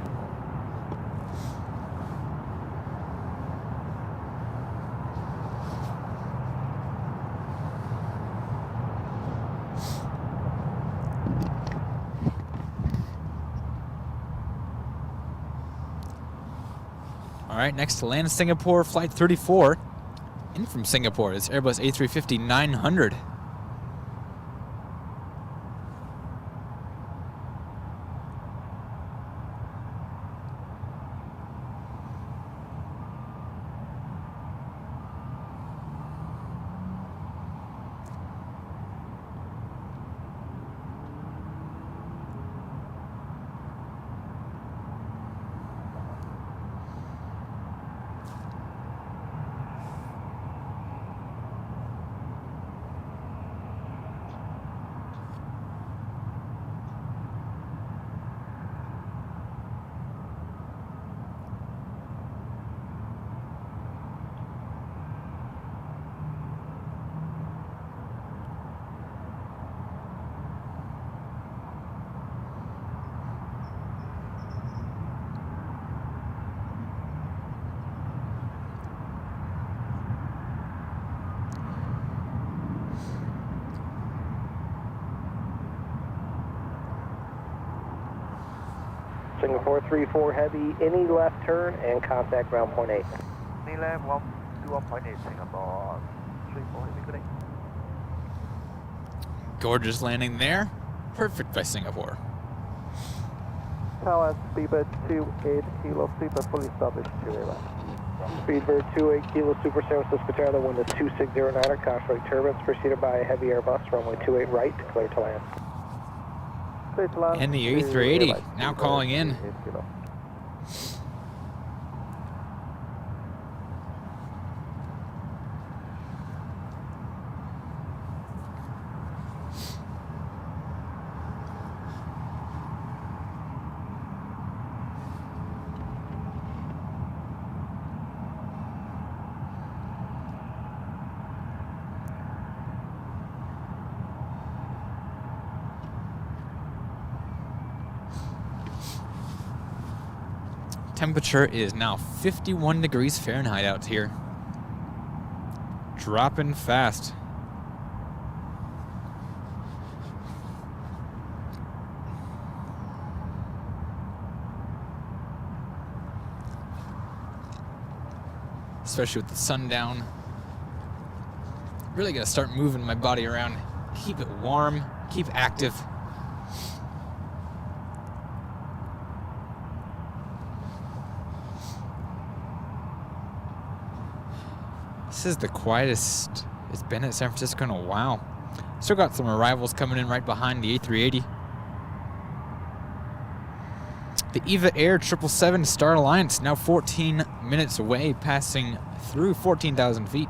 All right, next to land in Singapore, flight 34. In from Singapore, it's Airbus A350-900. Singapore 34 Heavy, any left turn and contact ground point 8. Any left, 121.8, Singapore 34 Heavy, good day. Gorgeous landing there. Perfect by Singapore. Tower Speedbird 28 Kilo Super, fully established 2-way left. Speedbird 28 Kilo Super, San Francisco Tower, the wind is 2609, caution right turbines, preceded by a heavy Airbus, runway 28 right, clear to land. And the A380 now calling in. Temperature is now 51 degrees Fahrenheit out here. Dropping fast. Especially with the sun down. Really gotta start moving my body around. Keep it warm, keep active. This is the quietest it's been at San Francisco in a while. Still got some arrivals coming in right behind the A380. The EVA Air 777 Star Alliance now 14 minutes away, passing through 14,000 feet.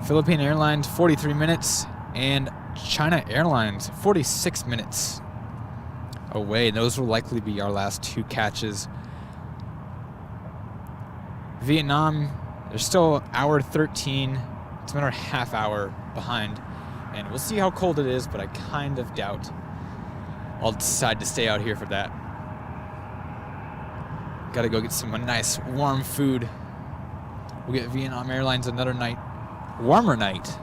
Philippine Airlines 43 minutes and China Airlines 46 minutes away. Those will likely be our last two catches. Vietnam, they're still hour 13. It's another half hour behind. And we'll see how cold it is, but I kind of doubt I'll decide to stay out here for that. Gotta go get some nice warm food. We'll get Vietnam Airlines another night. Warmer night.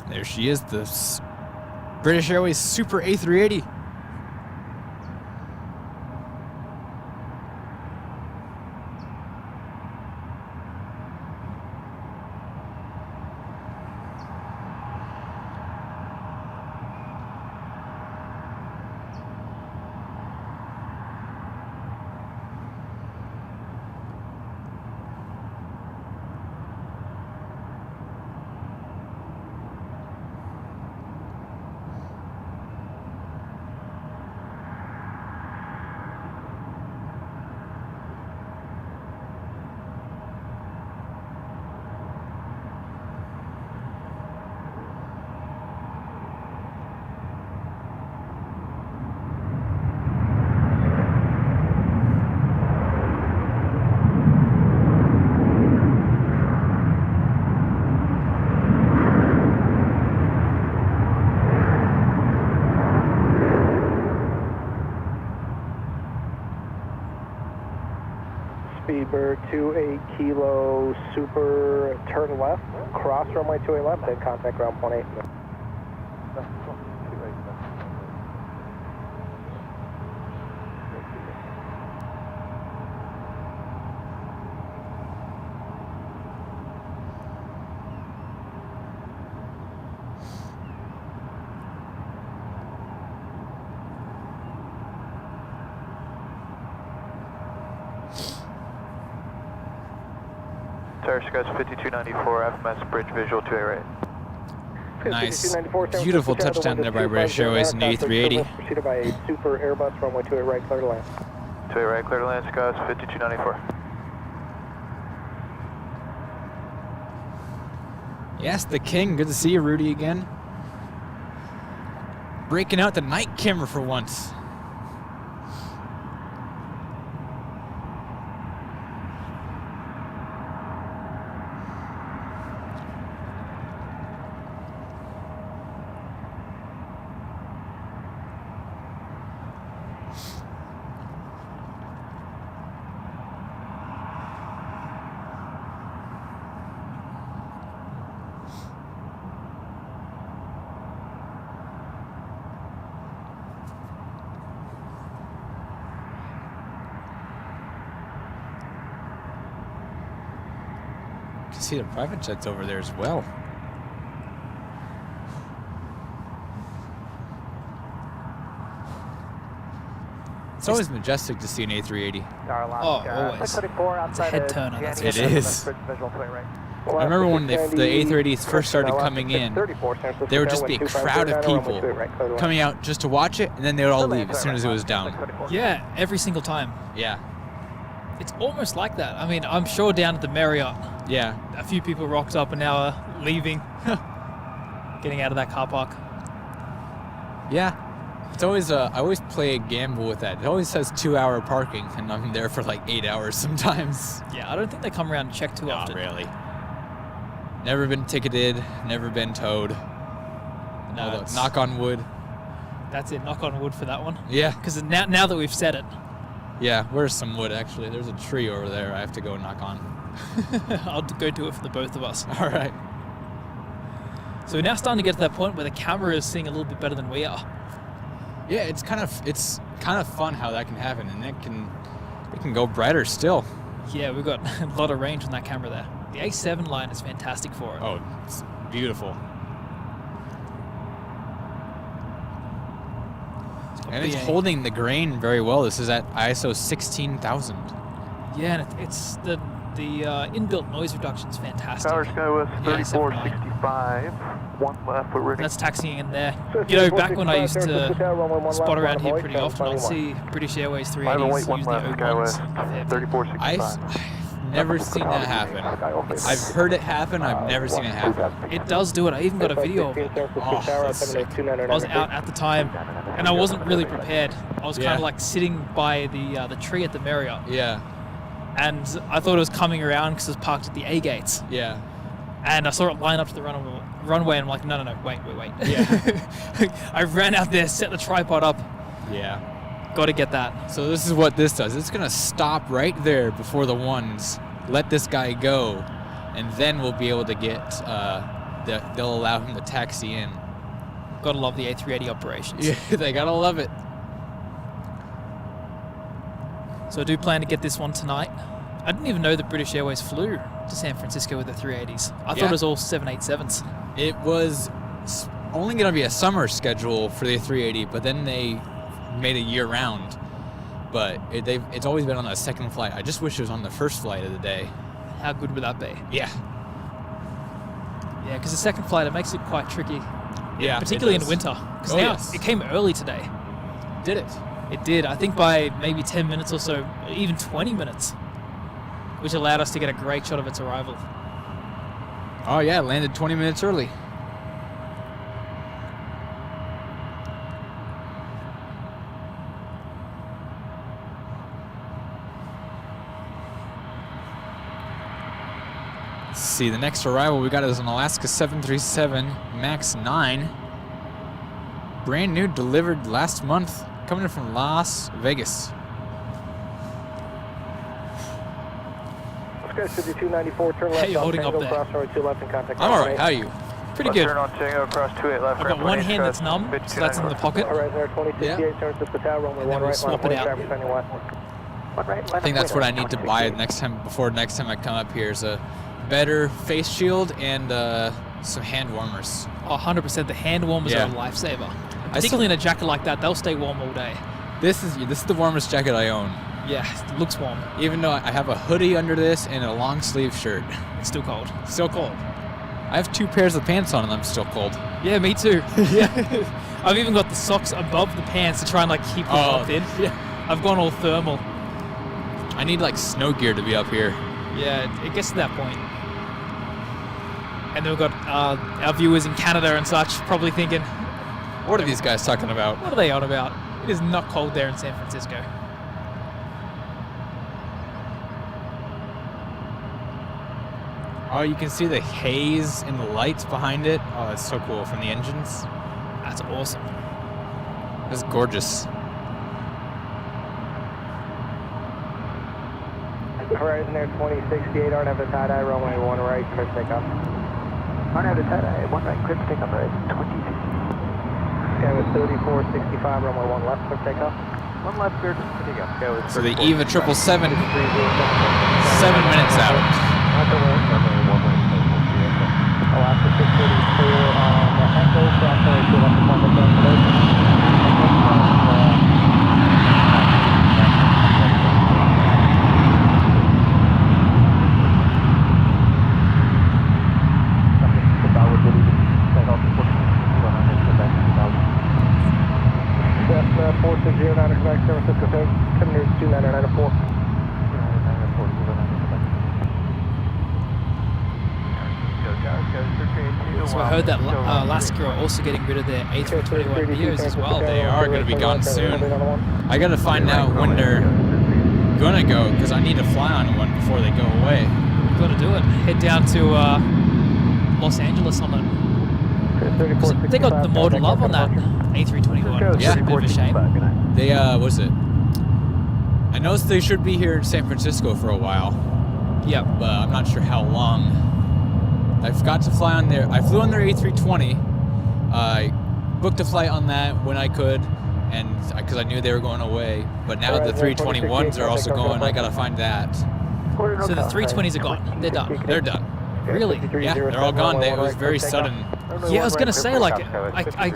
There she is, the British Airways Super A380. Seabird 28 Kilo Super, turn left, cross runway 28 left, then contact ground 18. Tower Skies 5294, FMS Bridge Visual 288. Nice. Beautiful touchdown there by British Airways in A380. Preceded by a Super Airbus, runway 28 right, clear to land. 28 right, clear to land, Skies 5294. Yes, the king. Good to see you, Rudy, again. Breaking out the night camera for once. See the private jets over there as well. It's always majestic to see an A380. Oh, always. It's a head turner. That's it is. I remember when the A380s first started coming in, there would just be a crowd of people coming out just to watch it, and then they would all leave as soon as it was down. Yeah, every single time. Yeah. It's almost like that. I mean, I'm sure down at the Marriott, yeah, a few people rocked up and now are leaving, getting out of that car park. Yeah. It's always, I always play a gamble with that. It always says 2-hour parking, and I'm there for like 8 hours sometimes. Yeah, I don't think they come around and check too often. Not really. Never been ticketed, never been towed. No, knock on wood. That's it, knock on wood for that one. Yeah. Because now that we've said it. Yeah, where's some wood actually? There's a tree over there I have to go knock on. I'll go do it for the both of us. All right. So we're now starting to get to that point where the camera is seeing a little bit better than we are. Yeah, it's kind of fun how that can happen, and it can go brighter still. Yeah, we've got a lot of range on that camera there. The A7 line is fantastic for it. Oh, it's beautiful. And it's holding the grain very well. This is at ISO 16,000. Yeah, and it's the inbuilt noise reduction is fantastic. Tower Skywest 3465, one left, we're ready. That's taxiing in there. You know, back when I used to spot around here pretty often, I'd see British Airways 380s use the O1s. I've never seen that happen. I've heard it happen, I've never seen it happen. It does do it. I even got a video of it. Oh, that's sick. I was out at the time, and I wasn't really prepared. I was kind of like sitting by the tree at the Marriott. Yeah. And I thought it was coming around because it was parked at the A gates. Yeah. And I saw it line up to the runway, and I'm like, no, wait. Yeah. I ran out there, set the tripod up. Yeah. Got to get that. So this is what this does. It's going to stop right there before the ones, let this guy go, and then we'll be able to get, they'll allow him to taxi in. Gotta love the A380 operations. Yeah, they gotta love it. So I do plan to get this one tonight. I didn't even know that British Airways flew to San Francisco with the 380s. I thought it was all 787s. It was only going to be a summer schedule for the 380, but then they made it year-round. But it's always been on the second flight. I just wish it was on the first flight of the day. How good would that be? Yeah. Yeah, because the second flight, it makes it quite tricky. Yeah, particularly in winter. Because it came early today. Did it? It did. I think by maybe 10 minutes or so, even 20 minutes, which allowed us to get a great shot of its arrival. Oh yeah, it landed 20 minutes early. Let's see, the next arrival we got is an Alaska 737 MAX 9. Brand new, delivered last month, coming in from Las Vegas. Sky 5294, turn left. How you holding up there? Cross runway 2 left and contact. I'm alright, how are you? Pretty good. Turn on Tango, cross 28 left. I've got one hand that's numb, so that's in the pocket. Alright, there 2068, San Francisco Tower, runway And then 1 we'll right, swap it out. I think that's what I need to buy next time, before next time I come up here, is a better face shield and some hand warmers. Oh, 100%. The hand warmers are a lifesaver. Particularly in a jacket like that, they'll stay warm all day. This is the warmest jacket I own. Yeah, it looks warm. Even though I have a hoodie under this and a long sleeve shirt. It's still cold. Still cold. I have 2 pairs of pants on and I'm still cold. Yeah, me too. Yeah. I've even got the socks above the pants to try and like keep them locked in. Yeah. I've gone all thermal. I need like snow gear to be up here. Yeah, it gets to that point. And then we've got our viewers in Canada and such probably thinking, what are these guys talking about? What are they on about? It is not cold there in San Francisco. Oh, you can see the haze in the lights behind it. Oh, that's so cool from the engines. That's awesome. That's gorgeous. Horizon Air 2068, RNAV to tie-dye, runway 1 right, clear for takeoff. RNAV to tie-dye, 1 right, clear for takeoff, right, 2060. Sky with 3465, runway 1 left, clear for takeoff. 1 left, clear for takeoff. Sky with So the EVA 777, 7 minutes out. Alaska 634 on the Echo, cross runway 2 left, and 1 left, Cessna 4609 is back, San Francisco, coming near 2994. So I heard that Alaska are also getting rid of their A321 Neos as well. They are going to be gone soon. I got to find out when they're going to go, because I need to fly on one before they go away. You've got to do it. Head down to Los Angeles on it. They got the modern love on that A321, which is a bit of a shame. They, what is it? I know they should be here in San Francisco for a while. Yep. But I'm not sure how long. I forgot to fly on their, I flew on their A320. I booked a flight on that when I could, and because I knew they were going away. But now the 321s are also going. I gotta find that. So the 320s are gone. They're done. They're done. Really? Yeah, they're all gone. It was very sudden. Yeah, I was gonna say, like, I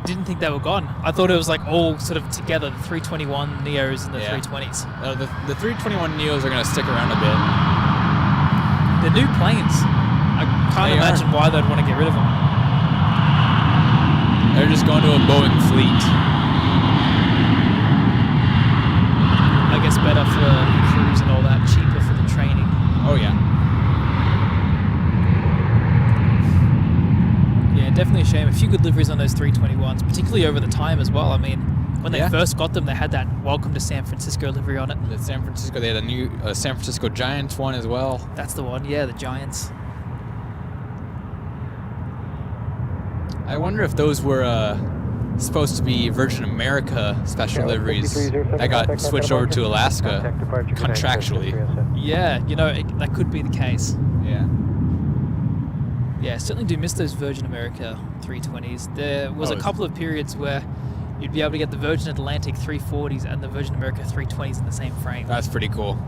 didn't think they were gone. I thought it was like all sort of together, the 321 Neos and the 320s. The 321 Neos are gonna stick around a bit. They're new planes. I can't imagine why they'd want to get rid of them. They're just going to a Boeing fleet. I guess better for crews and all that, cheaper for the training. Oh yeah. Yeah, definitely a shame. A few good liveries on those 321s, particularly over the time as well. I mean, when they first got them, they had that Welcome to San Francisco livery on it. The San Francisco, they had a new San Francisco Giants one as well. That's the one, yeah, the Giants. I wonder if those were supposed to be Virgin America special liveries that got switched over to Alaska contractually. Yeah, you know, that could be the case. Yeah. Yeah, certainly do miss those Virgin America 320s. There was a couple of periods where you'd be able to get the Virgin Atlantic 340s and the Virgin America 320s in the same frame. That's pretty cool.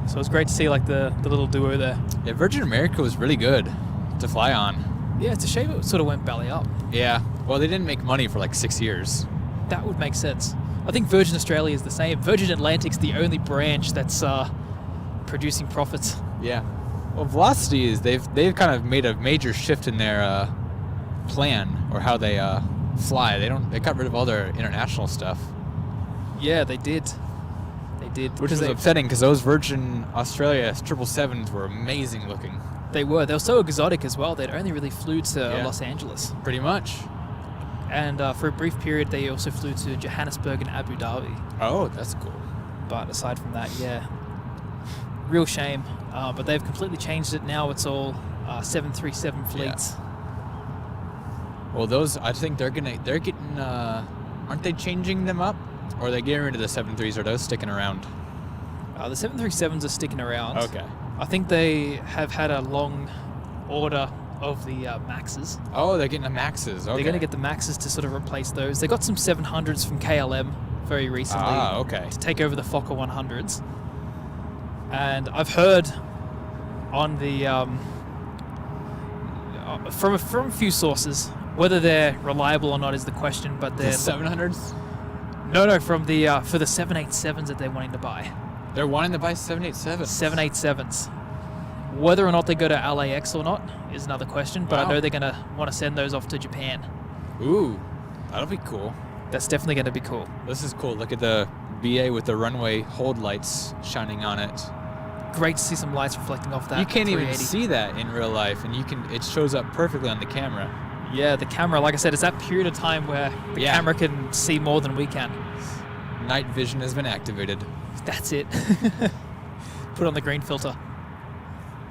So it was great to see like the little duo there. Yeah, Virgin America was really good to fly on. Yeah, it's a shame it sort of went belly up. Yeah, well, they didn't make money for like 6 years. That would make sense. I think Virgin Australia is the same. Virgin Atlantic's the only branch that's producing profits. Yeah. Well, Velocity is they've kind of made a major shift in their plan or how they fly. They got rid of all their international stuff. Yeah, they did. They did. Which is upsetting because those Virgin Australia 777s were amazing looking. They were so exotic as well. They'd only really flew to Los Angeles. Pretty much. And for a brief period, they also flew to Johannesburg and Abu Dhabi. Oh, that's cool. But aside from that, yeah, real shame. But they've completely changed it now. It's all 737 fleets. Yeah. Well, those I think they're getting. Aren't they changing them up, or are they getting rid of the 73s? Or are those sticking around? The 737s are sticking around. Okay. I think they have had a long order of the Maxes. Oh, they're getting the Maxes. Okay. They're going to get the Maxes to sort of replace those. They got some 700s from KLM very recently. Okay. To take over the Fokker 100s. And I've heard on the from a few sources, whether they're reliable or not is the question, but they're the 700s. No, from the for the 787s that they're wanting to buy. They're wanting to buy 787s. 787s. Whether or not they go to LAX or not is another question, but I know they're going to want to send those off to Japan. Ooh, that'll be cool. That's definitely going to be cool. This is cool. Look at the BA with the runway hold lights shining on it. Great to see some lights reflecting off that. You can't even 380. see that in real life, and it shows up perfectly on the camera. Yeah, the camera, like I said, it's that period of time where the camera can see more than we can. Night vision has been activated. That's it. Put on the green filter.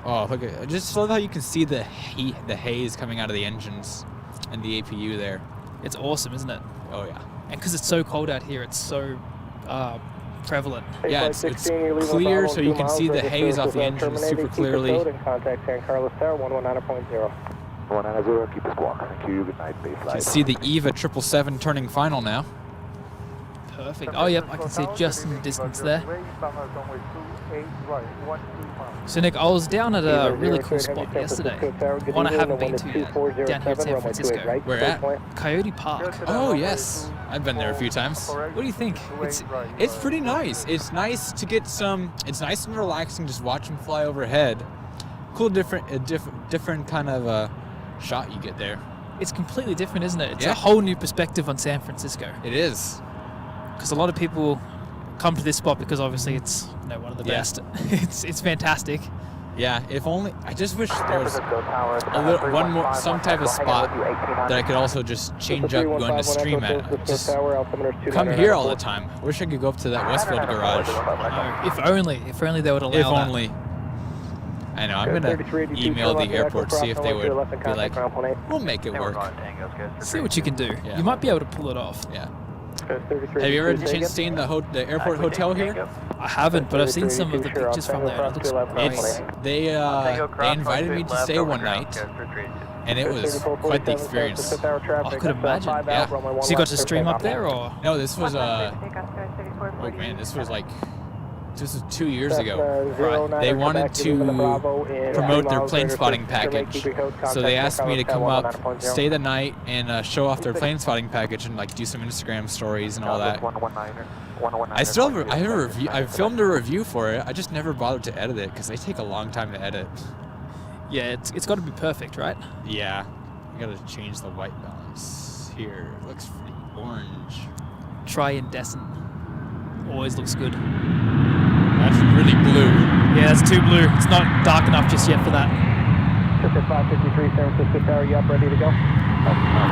Oh, look at just love how you can see the haze coming out of the engines and the APU there. It's awesome, isn't it? Oh yeah. And because it's so cold out here, it's so prevalent. Yeah, it's clear, so you can see the haze off the engines super clearly. Contact San Carlos Tower 119.0. 190, keep the squawk. Thank you. Good night, base You flight. can see the EVA 777 turning final now. Perfect. Oh, yep, I can see it just in the distance there. So, Nick, I was down at a really cool spot yesterday. One I haven't been to yet, down here in San Francisco. Where at? Coyote Park. Oh, yes. I've been there a few times. What do you think? It's pretty nice. It's nice to get some. It's nice and relaxing. Just watch them fly overhead. Cool, different kind of shot you get there. It's completely different, isn't it? It's a whole new perspective on San Francisco. It is. Because a lot of people come to this spot because obviously it's one of the best. It's fantastic. Yeah, if only I just wish there was some type of spot that I could also just change up going to stream at. Just come here all the time. I wish I could go up to that Westfield garage. If only they would allow that. If only. I know, I'm gonna email the airport, see if they would be like, we'll make it work. See what you can do. Yeah. You might be able to pull it off. Yeah. Have you ever had a chance to stay in the airport hotel here? I haven't, but I've seen some of the pictures from there. It looks great. They invited me to stay one night, and it was quite the experience. I could imagine. Yeah. So you got to stream up there, or? No, this was oh man, this was 2 years ago. Right. They wanted to promote their plane spotting package, so they asked me to come up, stay the night, and show off their plane spotting package and do some Instagram stories and all that. I filmed a review for it. I just never bothered to edit it because they take a long time to edit. Yeah, it's got to be perfect, right? Yeah, you got to change the white balance here. It looks pretty orange. Triandescent. Always looks good. That's really blue. Yeah, it's too blue. It's not dark enough just yet for that. 553 San Francisco Tower, you up, ready to go?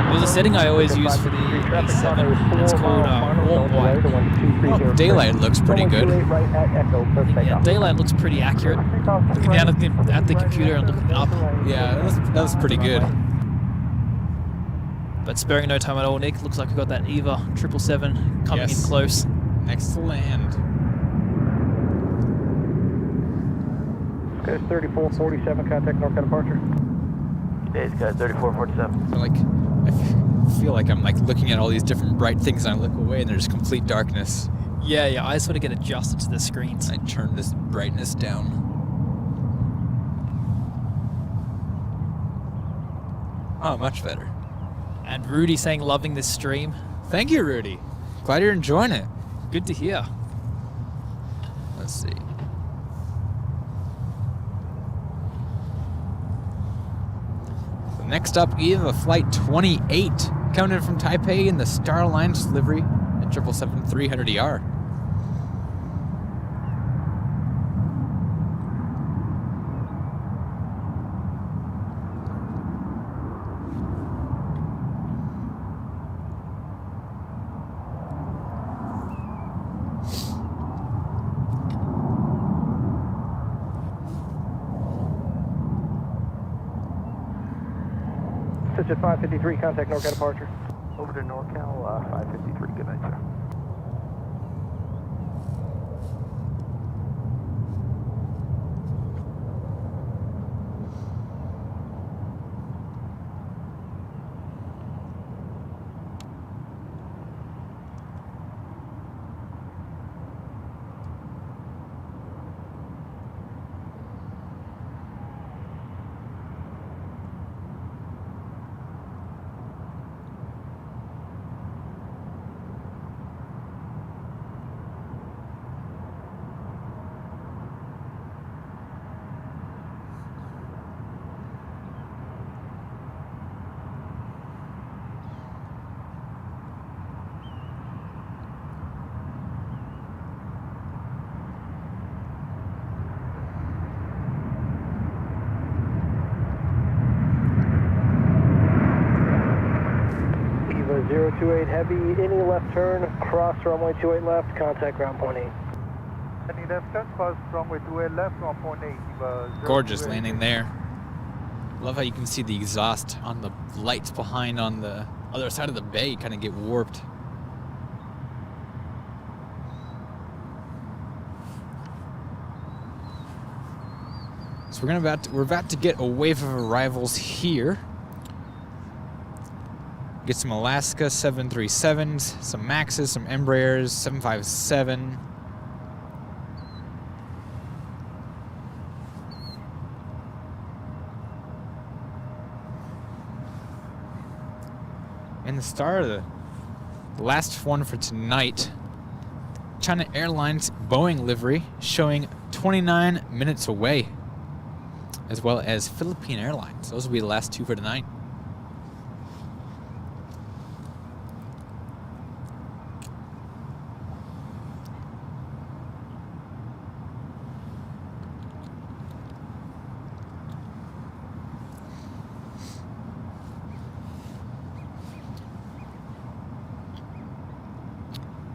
There's a setting I always use for the A7. It's called warm white. Oh, daylight looks pretty good. Yeah, daylight looks pretty accurate. Looking down at the computer and looking up. Yeah, that was pretty good. But sparing no time at all, Nick. Looks like we've got that EVA 777 coming in close. Next to land. Okay, 3447, contact North departure. Days, guys, 3447. I feel like I'm looking at all these different bright things, and I look away, and there's complete darkness. Yeah, your eyes sort of get adjusted to the screens. I turn this brightness down. Oh, much better. And Rudy saying loving this stream. Thank you, Rudy. Glad you're enjoying it. Good to hear. Let's see. So next up, EVA Flight 28, coming in from Taipei in the Star Alliance livery at 777-300ER. At 553, contact NorCal departure. Over to NorCal, 553, good night, sir. 3028 Heavy, any left turn, cross runway 28 left, contact ground point 8. Any left turn, cross runway 28 left, ground point 8. Gorgeous landing there. Love how you can see the exhaust on the lights behind on the other side of the bay kind of get warped. So we're about to get a wave of arrivals here. Get some Alaska 737s, some Maxes, some Embraers, 757. And the star of the last one for tonight, China Airlines Boeing livery showing 29 minutes away, as well as Philippine Airlines. Those will be the last two for tonight.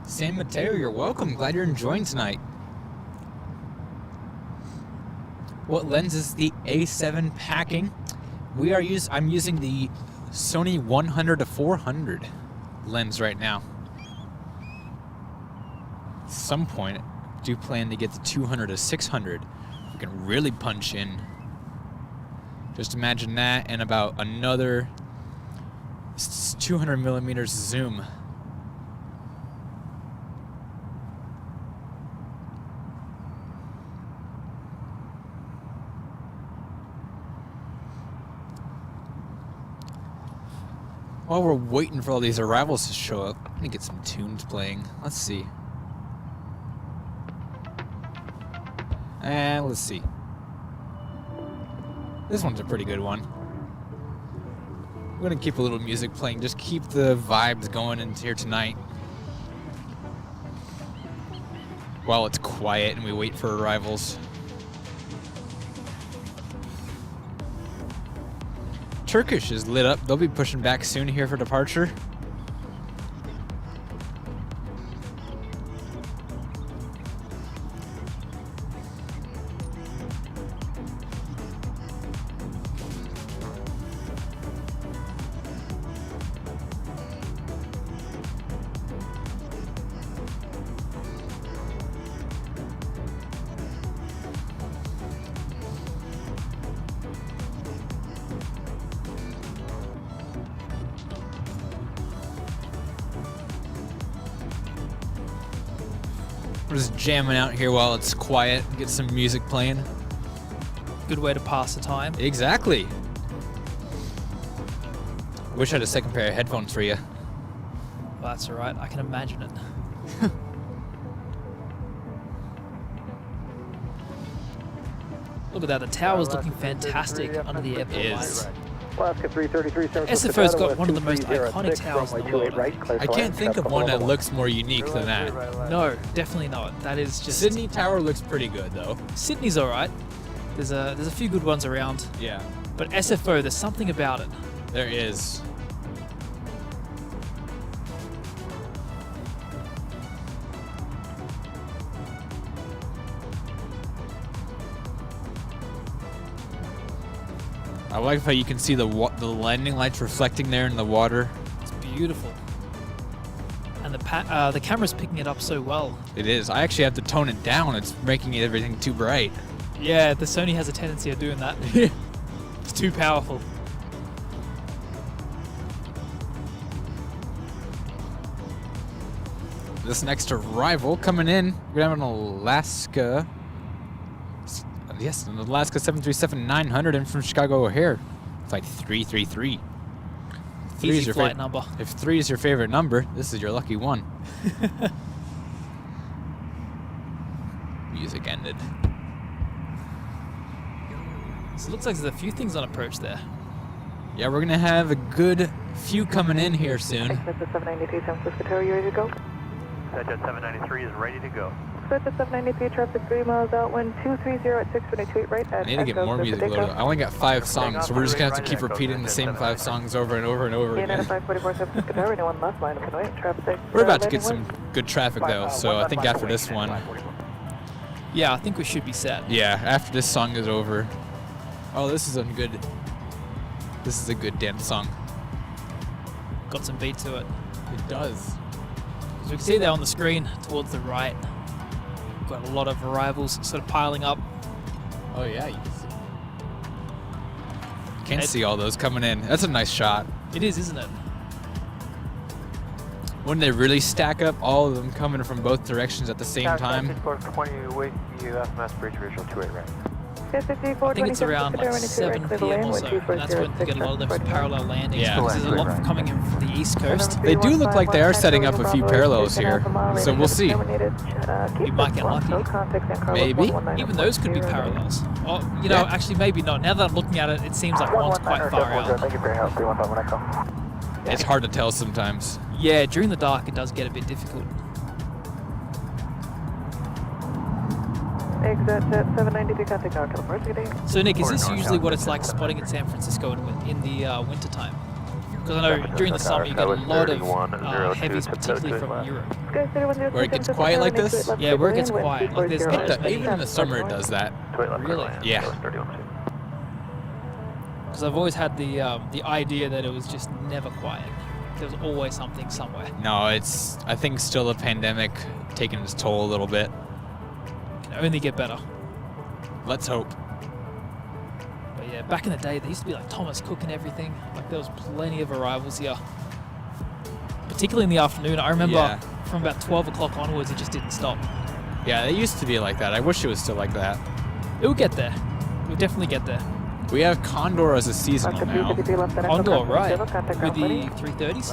San Mateo, you're welcome. Glad you're enjoying tonight. What lens is the A7 packing? I'm using the Sony 100-400 lens right now. At some point, I do plan to get the 200-600. We can really punch in. Just imagine that and about another 200 millimeters zoom. While we're waiting for all these arrivals to show up, I'm gonna get some tunes playing. Let's see. And let's see. This one's a pretty good one. We're gonna keep a little music playing, just keep the vibes going in here tonight. While it's quiet and we wait for arrivals. Turkish is lit up. They'll be pushing back soon here for departure. We're just jamming out here while it's quiet, get some music playing. Good way to pass the time. Exactly. Wish I had a second pair of headphones for you. Well, that's all right. I can imagine it. Look at that. The tower's looking fantastic under the airport lights. Alaska 333, SFO's got one of the most iconic towers in the world. I can't think of one that looks more unique than that. No, definitely not. That is just... Sydney Tower looks pretty good, though. Sydney's all right. There's a few good ones around. Yeah. But SFO, there's something about it. There is. I like how you can see the landing lights reflecting there in the water. It's beautiful. And the camera's picking it up so well. It is. I actually have to tone it down. It's making everything too bright. Yeah, the Sony has a tendency of doing that. It's too powerful. This next arrival coming in, we're having an Alaska. Yes, an Alaska 737-900 in from Chicago O'Hare. Flight 333. Easy flight number. If 3 is your favorite number, this is your lucky one. Music ended. So it looks like there's a few things on approach there. Yeah, we're gonna have a good few coming in here soon. Mr. 793, San Francisco Tower, you ready to go? Jet 793 is ready to go. Delta 793, traffic 3 miles out, wind 230 at 622 right. I need to get more music loaded. I only got 5 songs, so we're just going to have to keep repeating the same 5 songs over and over and over again. We're about to get some good traffic though, so I think after this one. Yeah, I think we should be set. Yeah, after this song is over. Oh, this is a good dance song. Got some beat to it. It does. As we can see there on the screen towards the right, got a lot of arrivals sort of piling up. Oh yeah, you can see all those coming in. That's a nice shot. It is, isn't it? When they really stack up, all of them coming from both directions at the same time. I think it's around like 7 p.m. or so, and that's when they get a lot of those parallel landings. Yeah. Because there's a lot coming in from the East Coast. They do look like they are setting up a few parallels here, so we'll see. We might get lucky. Maybe. Even those could be parallels. Or, you know, actually maybe not. Now that I'm looking at it, it seems like one's quite far out. It's hard to tell sometimes. Yeah, during the dark it does get a bit difficult. Exit 793, contact now, California. So Nick, is this usually what it's like spotting in San Francisco in the winter time? Because I know during the summer you get a lot of heavies, particularly from Europe. Where it gets quiet like this? Yeah, where it gets quiet. Like there's not Even in the summer it does that. Really? Yeah. Because I've always had the idea that it was just never quiet. There was always something somewhere. No, it's, I think, still a pandemic taking its toll a little bit. Can only get better. Let's hope. But yeah, back in the day, there used to be like Thomas Cook and everything. Like there was plenty of arrivals here. Particularly in the afternoon. I remember from about 12 o'clock onwards, it just didn't stop. Yeah, it used to be like that. I wish it was still like that. It will get there. It will definitely get there. We have Condor as a seasonal now. Condor, right. With the 330s?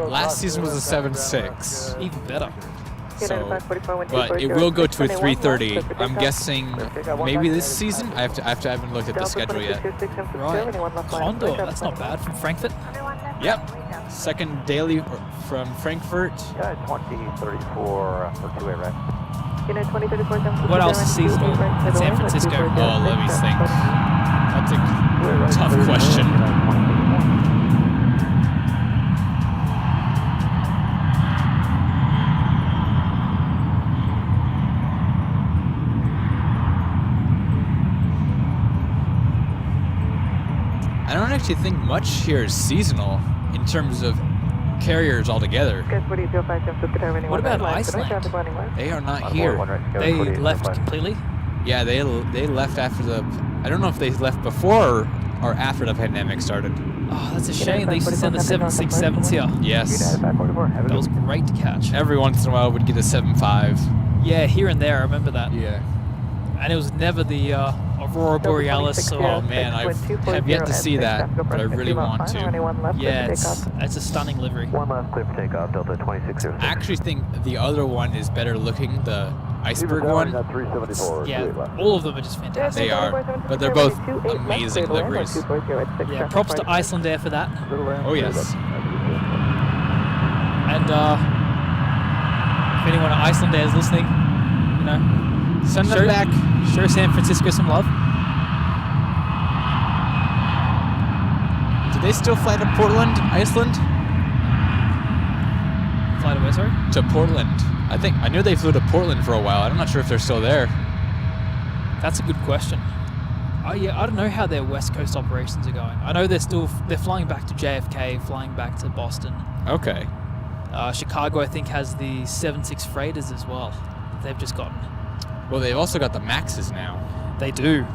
Last season was a 7.6. Even better. So, but it will go to a 330. I'm guessing maybe this season. I haven't looked at the schedule yet. Right. Condor, that's not bad. From Frankfurt? Yep. Second daily from Frankfurt. Yeah, 2034 for two-way right. What else is seasonal in San Francisco? Oh, let me think. That's a tough question. I don't actually think much here is seasonal in terms of carriers altogether. What about Iceland? They are not here. They left completely? Yeah, they left after the... I don't know if they left before or after the pandemic started. Oh, that's a shame. They used to send the 767s here. Yes. That was great to catch. Every once in a while we'd get a 7.5. Yeah, here and there. I remember that. Yeah. And it was never the Aurora Borealis. Oh man, I have yet to see that, but I really want to. Yeah, it's a stunning livery. One last clear for takeoff, Delta 2606. I actually think the other one is better looking, the iceberg one. Yeah, all of them are just fantastic. They are, but they're both amazing liveries. Yeah, props to Iceland Air for that. Oh yes. And if anyone at Iceland Air is listening, you know, send them back. Show San Francisco some love. Do they still fly to Portland, Iceland? Fly to where, sorry? To Portland. I knew they flew to Portland for a while. I'm not sure if they're still there. That's a good question. Oh yeah, I don't know how their West Coast operations are going. I know they're flying back to JFK, flying back to Boston. Okay. Chicago, I think, has the 76 freighters as well. They've just gotten. Well, they've also got the Maxes now. They do.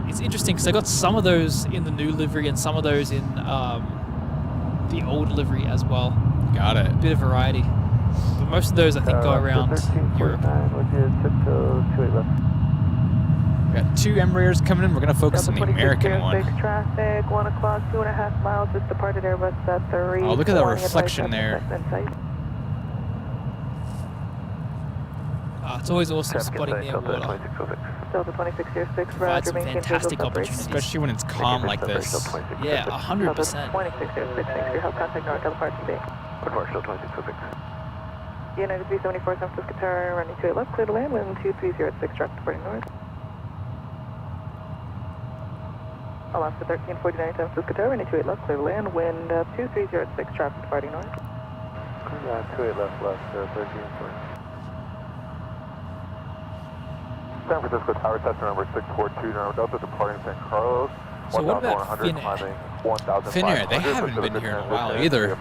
It's interesting because they got some of those in the new livery and some of those in the old livery as well. Got it. A bit of variety. But most of those, I think, go around Europe. We got 2 Embraers coming in. We're going to focus on the American one. Traffic, 1 o'clock, 2.5 miles. Just departed Airbus 3. Oh, look at that reflection there. It's always awesome spotting near water. Delta 2606, provides some fantastic opportunities. Especially when it's calm like this. Yeah, 100%. 2606, your help contact North California. Commercial 2606. United 374 San Francisco Tower, running 28 left, clear to land, wind 230 at 6 direct, departing north. Alaska 1349 San Francisco Tower, running 28 left, clear to land, wind 230 at 6 traffic, departing north. 28 left, 1340. San Francisco Tower, tester number 642, November Delta, departing San Carlos. So what about Finnair? Finnair, they haven't been here in a while either.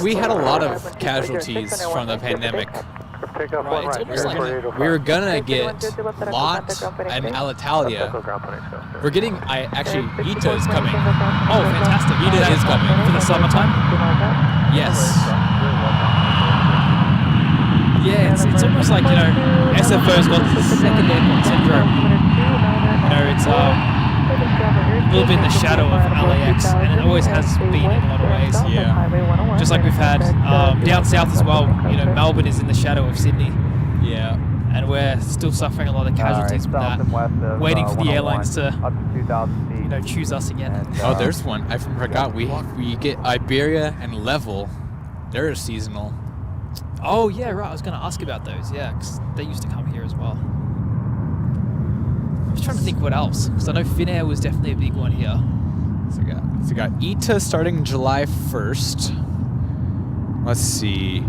We had a lot of casualties from the pandemic. Right, it's almost like We were gonna get Lot and Alitalia. We're getting, actually, Ita is coming. oh, fantastic. Ita is coming. For the summertime? Yes. Yeah, it's almost like, SFO's got the second airport syndrome. It's a little bit in the shadow of LAX, and it always has been in a lot of ways. Yeah. Just like we've had down south as well, Melbourne is in the shadow of Sydney. Yeah. And we're still suffering a lot of casualties from that, waiting for the airlines to, choose us again. Oh, there's one. I forgot. We get Iberia and Level. They're seasonal. Oh, yeah, right. I was going to ask about those, yeah, because they used to come here as well. I'm just trying to think what else, because I know Finnair was definitely a big one here. So we got Ita starting July 1st. Let's see.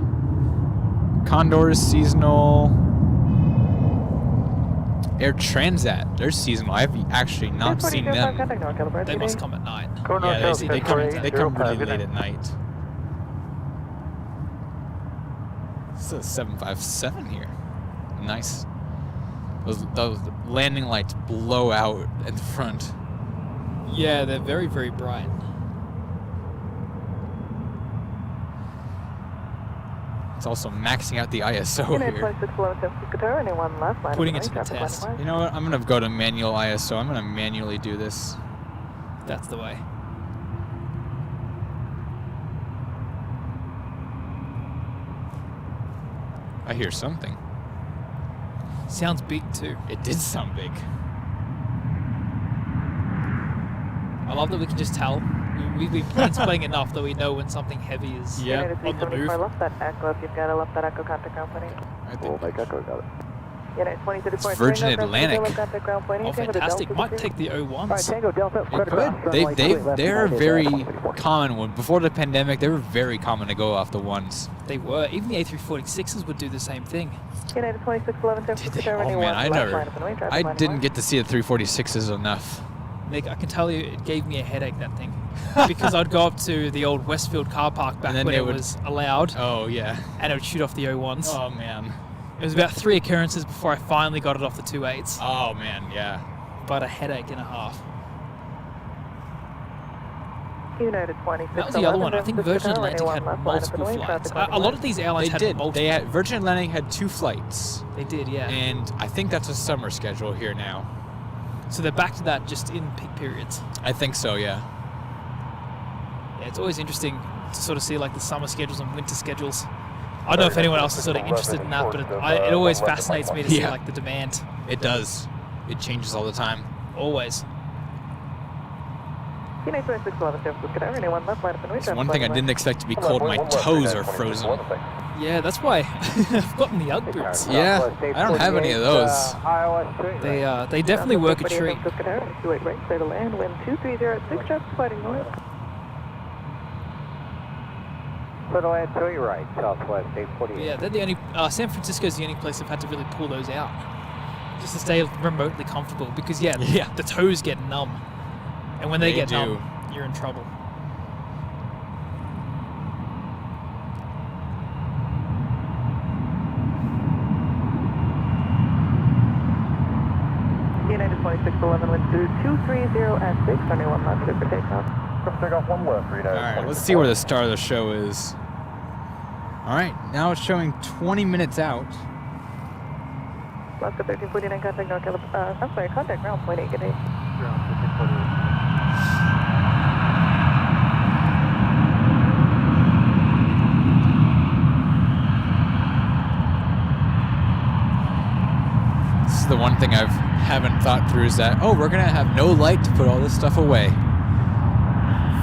Condor is seasonal. Air Transat, they're seasonal. I've actually not seen them. They must come at night. Yeah, they come really late at night. It's a 757 here. Nice. Those landing lights blow out at the front. Yeah, they're very, very bright. It's also maxing out the ISO here. Putting it to the test. You know what? I'm going to go to manual ISO. I'm going to manually do this. That's the way. I hear something. Sounds big too. It did sound big. I love that we can just tell. We've been playing enough that we know when something heavy is on the move. I left that echo if you've got a left that echo contact ground pointing. Echo got it. It's Virgin Atlantic. Oh, fantastic. Might take the 01s. It could. They're very common. Before the pandemic, they were very common to go off the ones. They were. Even the A346s would do the same thing. United 2611 Oh man, I didn't get to see the 346s enough. Nick, I can tell you it gave me a headache, that thing. Because I'd go up to the old Westfield car park back when it was allowed. Oh, yeah. And it would shoot off the 01s. Oh, man. It was about 3 occurrences before I finally got it off the 28s. Oh, man, yeah. But a headache and a half. United 26. That was the other one. I think Virgin Atlantic had multiple flights. A lot of these airlines had multiple. Virgin Atlantic had 2 flights. They did, yeah. And I think that's a summer schedule here now. So they're back to that just in peak periods. I think so, yeah. Yeah, it's always interesting to sort of see like the summer schedules and winter schedules. I don't know if anyone else is sort of interested in that, but it always fascinates me to see like the demand. It does. It changes all the time. Always. It's one thing I didn't expect to be cold. My toes are frozen. Yeah, that's why I've gotten the Ugg boots. Yeah, I don't have any of those. They definitely work a treat. Yeah, they're the only. San Francisco's the only place I've had to really pull those out, just to stay remotely comfortable. Because the toes get numb, and when they get numb, you're in trouble. United 2611 went through 230 at 6, runway 1 left, clear for takeoff. Alright, let's see where the star of the show is. Alright, now it's showing 20 minutes out. Alaska 1349, contact North Carolina. I'm sorry, contact ground point 8, good day. This is the one thing I haven't thought through is that, we're going to have no light to put all this stuff away.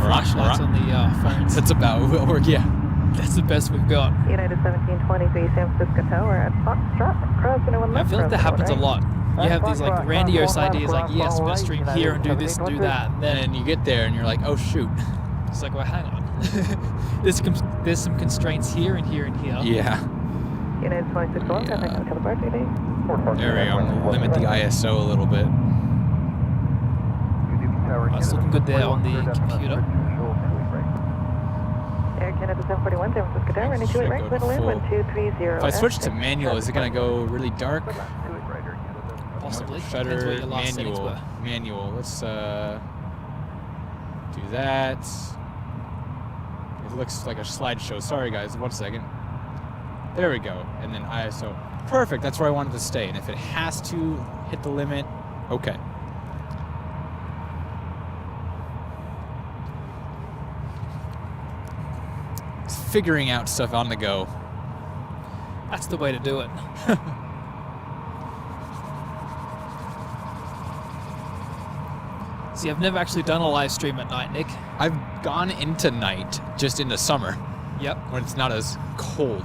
Flashlights on the phones. That's about what we're, That's the best we've got. United 1723 San Francisco Tower at Foxtrot. Crossing one I left. feel like that happens a right. lot. You have these like grandiose ideas like, yes, I'm going to stream here and do this and do that. And then you get there and you're like, oh shoot. It's like, well, hang on. there's some constraints here and here and here. Yeah. United 26 traffic until the birthday date. There we go. Limit the ISO a little bit. That's looking good there on the computer. Air Canada 741 San Francisco Tower, running 28 right, clear to land, 1230. If I switch to manual, is it going to go really dark? Possibly. Depends Shutter, what your last settings were. manual. Let's do that. It looks like a slideshow. Sorry guys, 1 second. There we go. And then ISO. Perfect, that's where I wanted to stay. And if it has to hit the limit, okay. It's figuring out stuff on the go. That's the way to do it. See, I've never actually done a live stream at night, Nick. I've gone into night, just in the summer. Yep. When it's not as cold.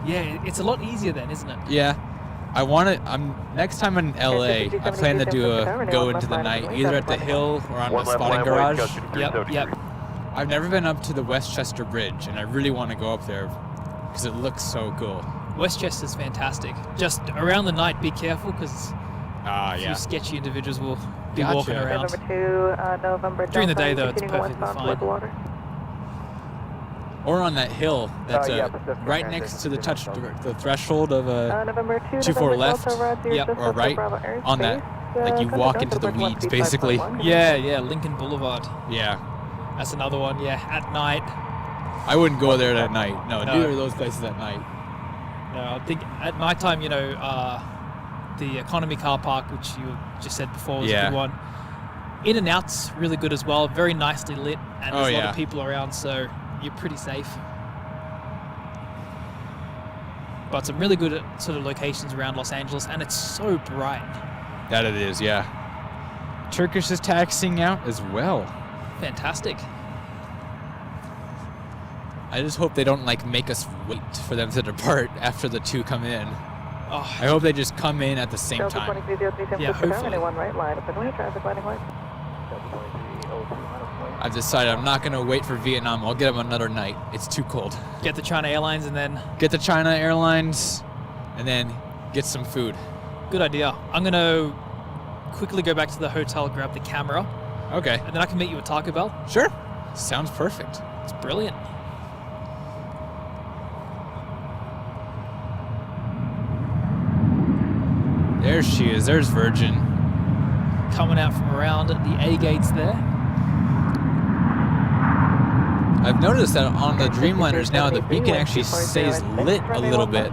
Yeah, it's a lot easier then, isn't it? Yeah. I want to, next time I'm in LA, I plan to go into the night, either at the hill or on the spotting garage. Yep. I've never been up to the Westchester Bridge, and I really want to go up there because it looks so cool. Westchester's fantastic. Just around the night, be careful because a few sketchy individuals will be walking around. During the day, though, it's perfectly fine. Or on that hill that's right next to the threshold of 24 left, or right on that, like you walk into the weeds, basically. Yeah, Lincoln Boulevard. Yeah. That's another one, at night. I wouldn't go there at night. No, neither of those places at night. No, I think at nighttime, the economy car park, which you just said before, was a good one. In and out's really good as well, very nicely lit, and there's a lot of people around, so you're pretty safe. But some really good sort of locations around Los Angeles, and it's so bright. That it is, yeah. Turkish is taxiing out as well. Fantastic. I just hope they don't make us wait for them to depart after the two come in. Oh. I hope they just come in at the same time. Yeah, hopefully. I've decided I'm not going to wait for Vietnam. I'll get them another night. It's too cold. Get the China Airlines and then... Get the China Airlines and then get some food. Good idea. I'm going to quickly go back to the hotel, grab the camera. Okay. And then I can meet you at Taco Bell. Sure. Sounds perfect. It's brilliant. There she is. There's Virgin. Coming out from around the A gates there. I've noticed that on the Dreamliners now, the beacon actually stays lit a little bit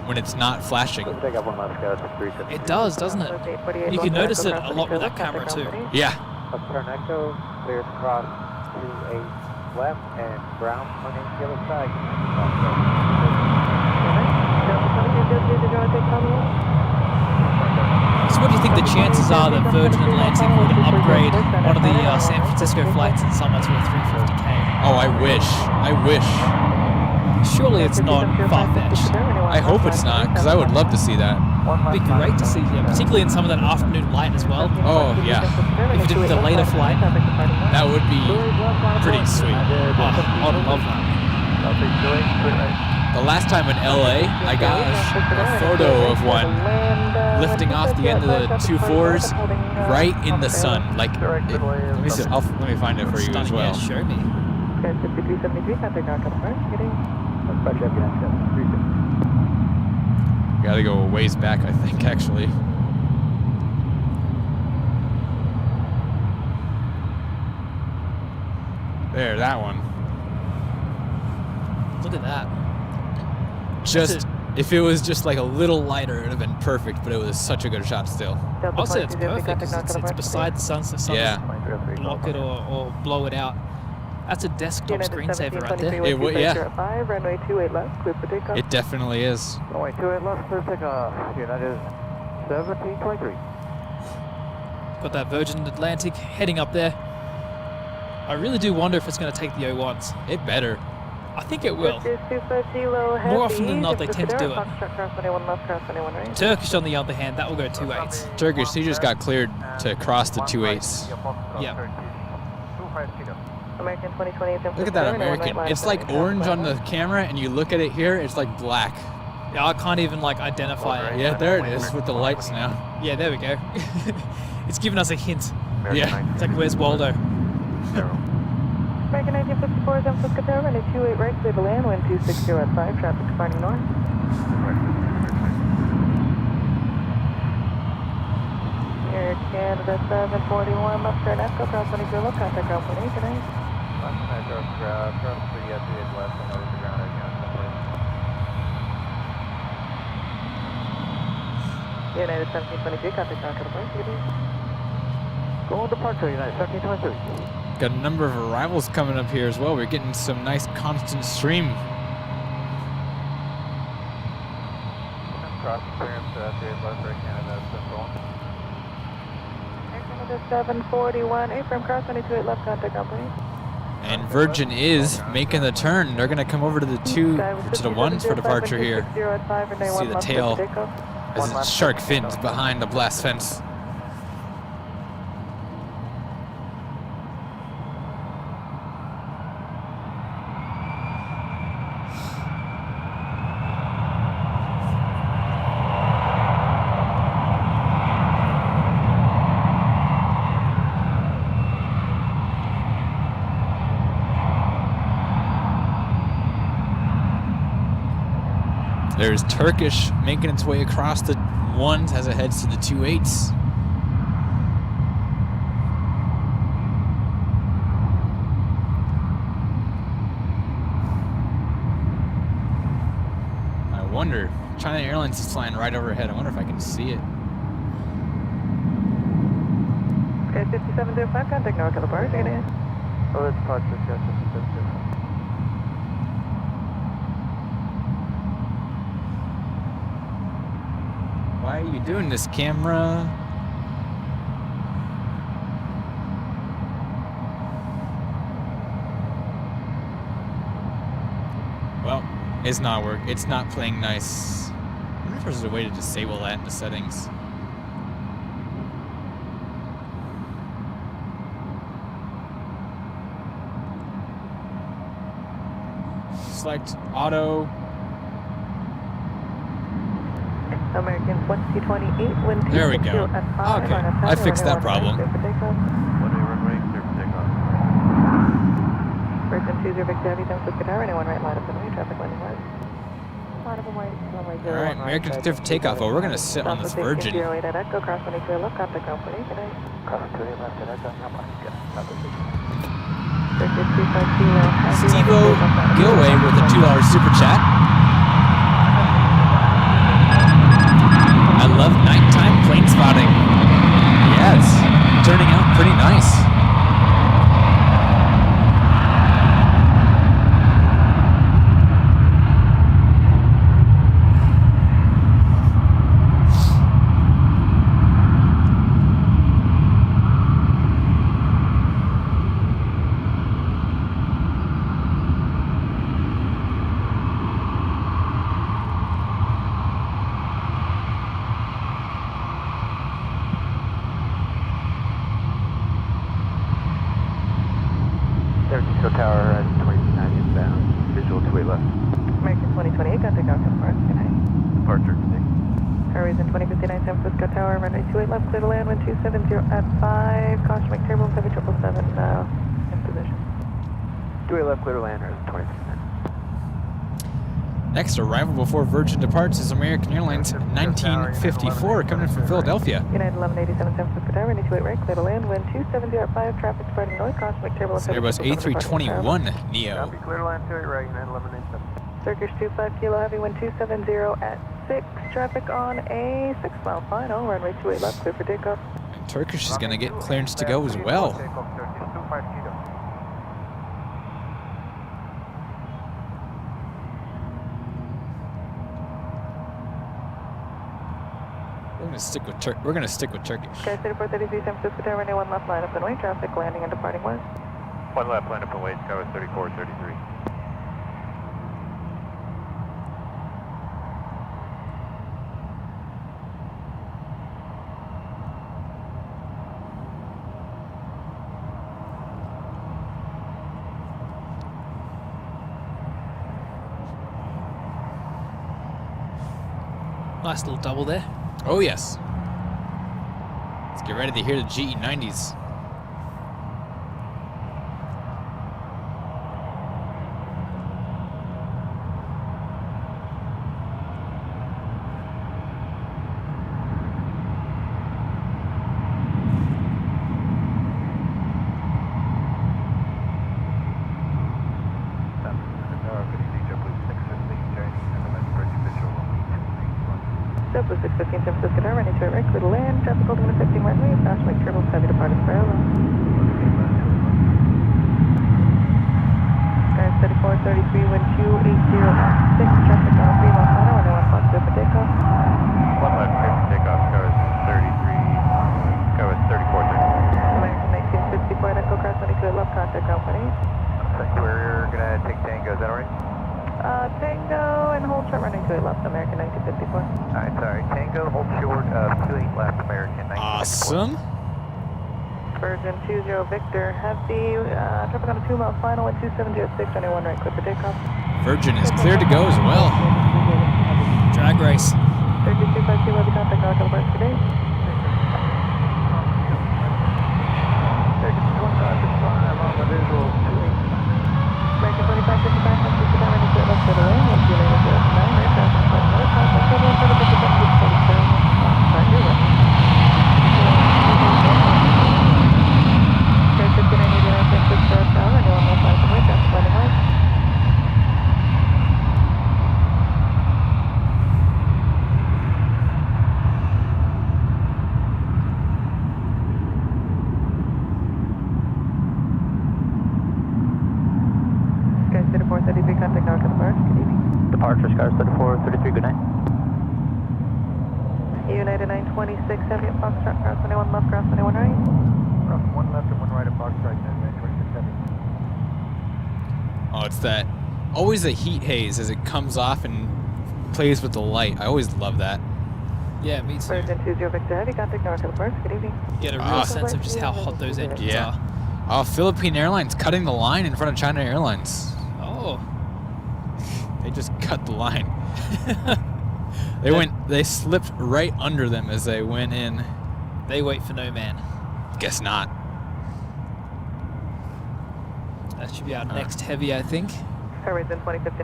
when it's not flashing. It does, doesn't it? You can notice it a lot with that camera too. Yeah. Upturn Echo, clears cross 28 left and ground running the other side. So what do you think the chances are that Virgin Atlantic would upgrade one of the San Francisco flights in summer to a 350K? Oh, I wish. Surely it's not far-fetched. I hope it's not, because I would love to see that. It'd be great to see, particularly in some of that afternoon light as well. Oh, yeah. If you did the later flight. That would be pretty sweet. Oh, I'd love that. The last time in LA, I got a photo of one lifting off the end of the 2-4s right in the sun. Let me see, let me find it for you as well. Yeah, show me. Gotta go a ways back, I think, actually. There, that one. Look at that. Just, if it was just like a little lighter, it would have been perfect, but it was such a good shot still. I'll say it's perfect because it's beside the sun, so sun doesn't block it or blow it out. That's a desktop screensaver right there. It definitely is. Runway 28 left, clear takeoff. United 1723. Got that Virgin Atlantic heading up there. I really do wonder if it's going to take the O1s. It better. I think it will. More often than not, they tend to do it. Turkish, on the other hand, that will go 2.8s. Turkish, he just got cleared to cross the 2.8s. Yeah. American 2020. Look at that American. It's like orange on the camera, and you look at it here, it's like black. Yeah, I can't even like identify it. Yeah, there it is with the lights now. Yeah, there we go. It's giving us a hint. Yeah. It's like, where's Waldo? American 1954 San Francisco Tower, running 28 right, clear to land, wind 260 at 5, traffic departing north. Air Canada 741, left turn Echo, cross 22, look, contact ground point 8 tonight. Last night, cross 3 at 3 west, and over the ground again. United 1723, contact ground to the point, good evening. Go on departure, United 1723. Got a number of arrivals coming up here as well. We're getting some nice constant stream. Cross clearance to 3 west, Air Canada Central. Air Canada 741, affirm cross 228 left, contact ground point 8. And Virgin is making the turn. They're going to come over to the 1s for departure here. See the tail as it's shark fins behind the blast fence. There's Turkish making its way across the 1s as it heads to the 2.8s. I wonder, China Airlines is flying right overhead. I wonder if I can see it. Okay, 5705, contact North California, get in. Oh, it's departure, yes, it's Why are you doing this, camera? Well, it's not working. It's not playing nice. I wonder if there's a way to disable that in the settings. Select auto. American 2028, wind 260 There we go. at 5. Okay, I fixed that problem. One-way runway, clear for takeoff. Virgin 20 Victor Heavy, San Francisco Tower, anyone right, line up and way, traffic landing west. Line up and way, runway 01 All right, American clear for takeoff. Well, we're going to sit on this Virgin. 08 at Echo, cross 22 left, contact ground point 8, good night. Cross 2 left at Echo, not much, good. Circuit 250, Steve-O Gilway with a $2 super chat. I love nighttime plane spotting. Yeah, it's turning out pretty nice. Tower at 29 inbound, visual 28 left. American 2028, contact ground conference, good night. Departure, today. Horizon 2059 San Francisco Tower, runway 28 left, clear to land, wind 270 at 5, caution make turbulence, heavy 777, in position. 28 left, clear to land, Horizon 2059. Next arrival before Virgin departs is American Airlines 1954 coming in from Philadelphia. United 1187 San Francisco Tower, runway 28 right, clear to land, wind 270 at 5, traffic departing north, caution make turbulence, heavy Airbus A321 Neo. Copy, clear to land, 28 right, United 1187. Turkish 25 kilo heavy, wind 270 at 6, traffic on a 6-mile final, runway 28 left, clear for takeoff. And Turkish is going to get clearance to go as well. We're gonna stick with Turkish. Sky City 433 San Francisco Tower, runway 1 left, line up and wait, traffic landing and departing west. 1 left, line up and wait, Skywest 3433. Nice little double there. Oh, yes. Let's get ready to hear the GE90s. SFO 615 San Francisco Tower, running to right, clear to land, traffic holding to 15 runway, fast like turbos, heavy departed parallel. Guys, 3433, wind 280 at 6, traffic on a 3 mile final, runway 1 box, clear for takeoff. 1 left, clear for takeoff, covers 33, covers 3430. American 1964, Echo Cross 22 at left, contact ground 28. We're gonna take Tango, is that alright? Tango and hold short running 28 left, American 1954. Alright, sorry. Tango, hold short of 28 left, American 1954. Awesome. Virgin 20 Victor, heavy, traffic on a 2 mile final at 2706, runway 1 right, clear for takeoff. Virgin is cleared to go as well. Drag race. 3252, heavy contact, North California today. American 2555, Francisco Tower, running to left for the lane, 1 2 lane 09, right, traffic on north, contact California, 757, 647, right, you're right. Okay, 5989, Francisco Tower, running 1 mile final from way, traffic landing right. Guys, 3433, contact North California, good evening. Departure, Scars 3433, good night. United 926, heavy at Foxtrot, cross 21 left, cross 21 right. Cross 1 left and 1 right at Foxtrot, 926 Oh, it's that. Always a heat haze as it comes off and plays with the light. I always love that. Yeah, me too. Virgin 20 Victor, heavy contact North California, good evening. You get a real sense of just how hot those engines are. Oh, Philippine Airlines cutting the line in front of China Airlines. Oh. They just cut the line. They slipped right under them as they went in. They wait for no man. Guess not. That should be our next heavy, I think. We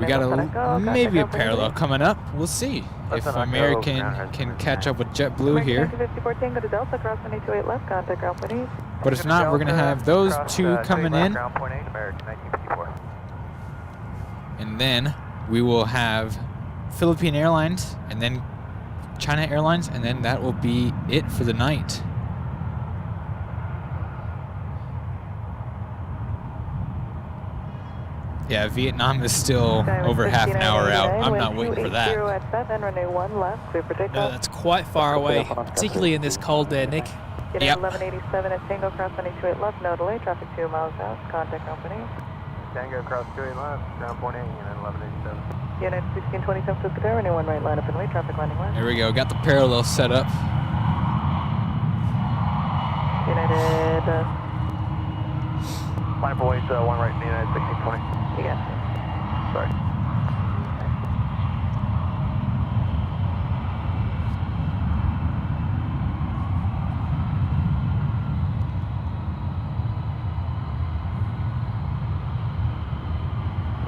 got maybe a parallel coming up. We'll see if American can catch up with JetBlue here. But if not, we're going to have those two coming in. And then we will have Philippine Airlines and then China Airlines, and then that will be it for the night. Yeah, Vietnam is still over half an hour out. I'm not waiting for that. No, that's quite far away, particularly in this cold there, Nick. Yep. 1187 at Tango, cross 128 left, no delay, traffic 2 miles out, contact company. Tango, cross 28 left, ground point 8, and then 1187. Unit 1620 San Francisco Tower, running 1 right, line up and wait, traffic landing left. There we go, got the parallel set up. United... Line up and wait, 1 right, United 1620. You got it. Sorry.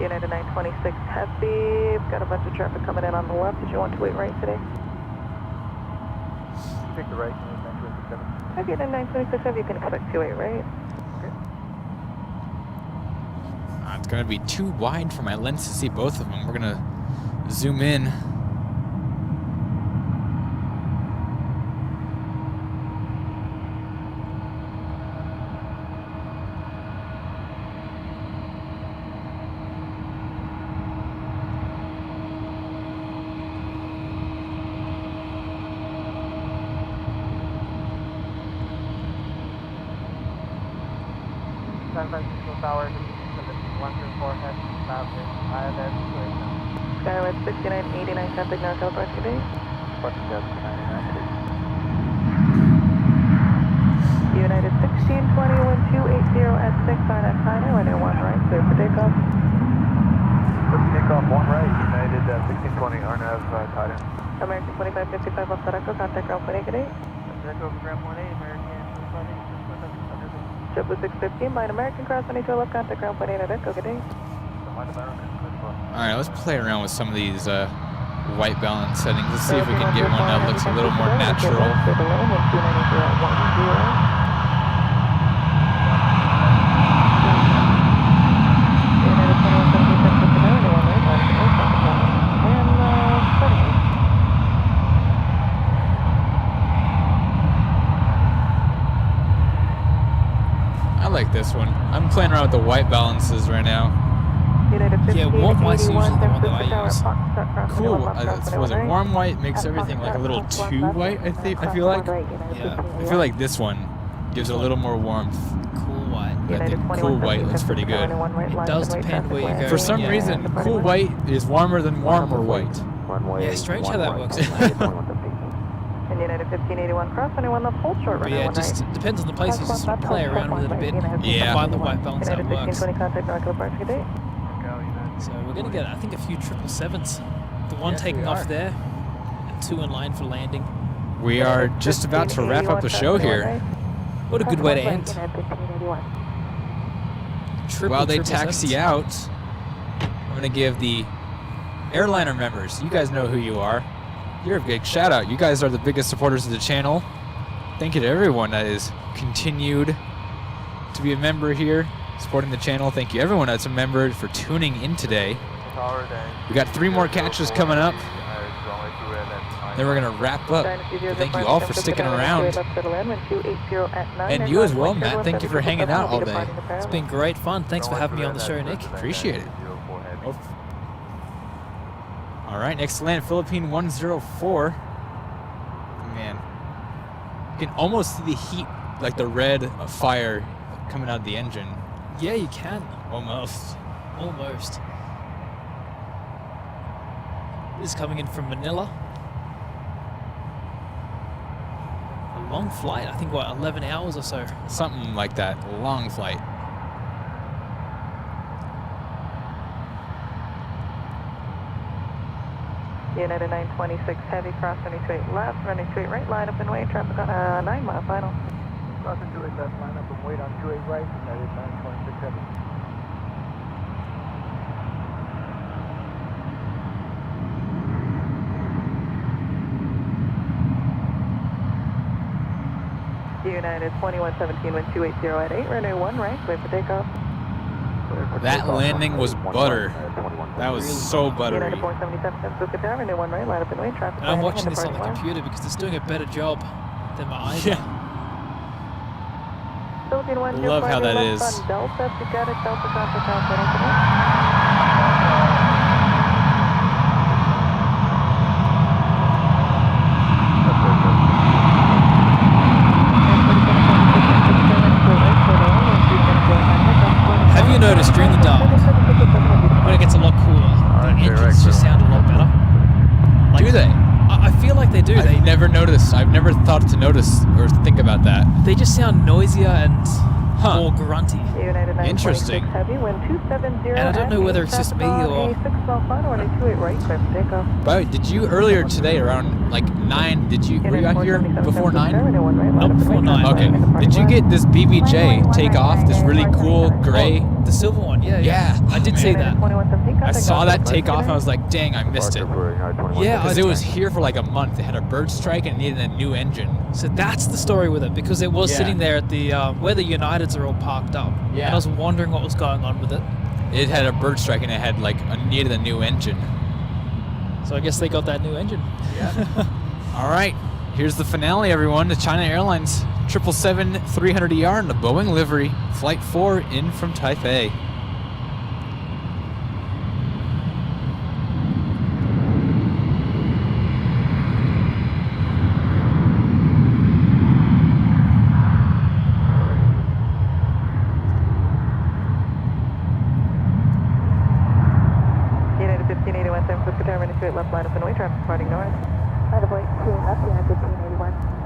United 926 Heavy. Got a bunch of traffic coming in on the left. Did you want to wait right today? Take the right, United 926 Okay, then 926 Heavy, you can expect 28 right. It's going to be too wide for my lens to see both of them. We're going to zoom in. San Francisco Tower, 134 head, traffic, ILS, Skyward 6989 traffic, North California today. United 1620, 1280 at 6 on at China, running 1 right, clear for takeoff. Let's take off 1 right, United 1620, RNAV, tied in. American 2555 Alpha Echo, contact ground point 8. Echo over ground point 8, American 2558. Jet Blue 615, line American cross 22 left, contact ground point 8 at Echo, good day. Alright, let's play around with some of these white balance settings. Let's see if we can get one that looks a little more natural. I like this one. I'm playing around with the white balances right now. Yeah, warm white's usually the one that I use. Cool. Was it warm white makes everything like a little too white? I feel like. Yeah. I feel like this one gives it a little more warmth. Cool white. I think cool white looks pretty good. It does depend where you go. For some reason, cool white is warmer than warmer white. Yeah, strange how that works. United 1581 cross 21 left, hold short. But yeah, it just depends on the place. You just sort of play around with it a bit. Yeah. Find the white balance that works. 1520 contact North Park, good day. So we're going to get, I think, a few 777s. The one taking off there, and 2 in line for landing. We are just about to wrap up the show here. What a good way to end. While they taxi out, I'm going to give the airliner members, you guys know who you are. You're a big shout out. You guys are the biggest supporters of the channel. Thank you to everyone that is continued to be a member here, supporting the channel. Thank you everyone that's a member for tuning in today. We got 3 more catches coming up. Then we're going to wrap up. Thank you all for sticking around. And you as well, Matt. Thank you for hanging out all day. It's been great fun. Thanks for having me on the show, Nick. Appreciate it. All right, next to land, Philippine 104. Man, you can almost see the heat, like the red fire coming out of the engine. Yeah, you can. Almost. Almost. This is coming in from Manila. A long flight, I think, what, 11 hours or so? Something like that, a long flight. United 926 heavy cross 228 left, running 28 right, line up and wait, traffic on a 9-mile final. Crossing 28 left, line up and wait on 28 right, United 926 heavy. United 2117 with 280 at 8, runway 1 right, clear for takeoff. That landing was butter. That was so buttery. United 477 San Francisco Tower, runway 1 right, line up and wait, traffic. I'm watching this on the computer because it's doing a better job than my eyes. Yeah. I love how that is. Delta, you got it, Delta contact ground. Have you noticed during the dark, when it gets a lot cooler, the engines just sound a lot better? Like, do they? I feel like they do. I've never noticed. I've never thought to notice or think about that. They just sound noisier and more grunty. Interesting. And I don't know whether it's just me or... But did you earlier today around like 9, were you out here before 9? Not before 9. Okay. Did you get this BBJ take off, this really cool gray? The silver one, yeah. I did see that. I saw that take off and I was like, dang, I missed it. Yeah, because it was here for like a month. It had a bird strike and it needed a new engine. So that's the story with it, because it was sitting there at the where the Uniteds are all parked up. Yeah. And I was wondering what was going on with it. It had a bird strike and it had like needed a new engine. So I guess they got that new engine. Yeah. All right. Here's the finale, everyone. The China Airlines 777-300ER in the Boeing livery. Flight 4 in from Taipei. United 1581 San Francisco Tower, running 28 left, line up and wait, traffic departing north. Line up, wait, 2 left, United 1581.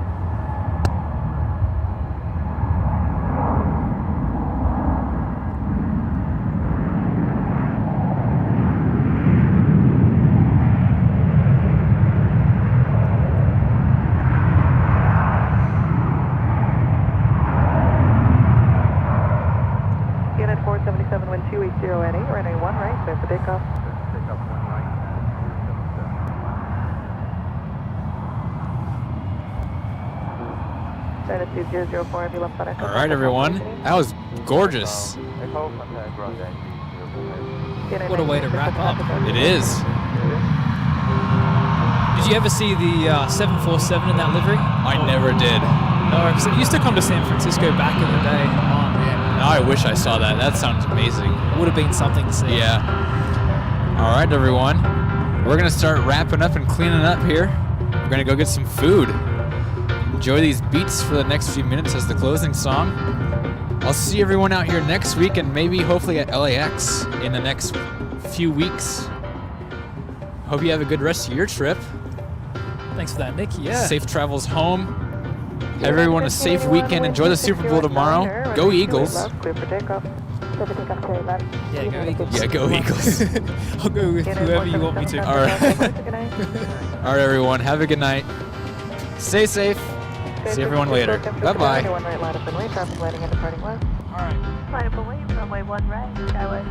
477, wind 280 at 8, runway 1 right, clear for takeoff. Takeoff 1 right and 004, have you left on All right, everyone. That was gorgeous. What a way to wrap up. It is. Did you ever see the 747 in that livery? I never did. No, because it used to come to San Francisco back in the day. Oh, man. Now I wish I saw that. That sounds amazing. Would have been something to see. Yeah. All right, everyone. We're going to start wrapping up and cleaning up here. We're going to go get some food. Enjoy these beats for the next few minutes as the closing song. I'll see everyone out here next week and maybe hopefully at LAX in the next few weeks. Hope you have a good rest of your trip. Thanks for that, Nick. Yeah. Safe travels home. Have everyone a safe weekend. Enjoy the Super Bowl tomorrow. Go Eagles. Yeah, go Eagles. Yeah, go Eagles. I'll go with whoever you want me to. All right. All right, everyone. Have a good night. Stay safe. See everyone later. Bye-bye. All right. Line up away, runway 1 right, skyway.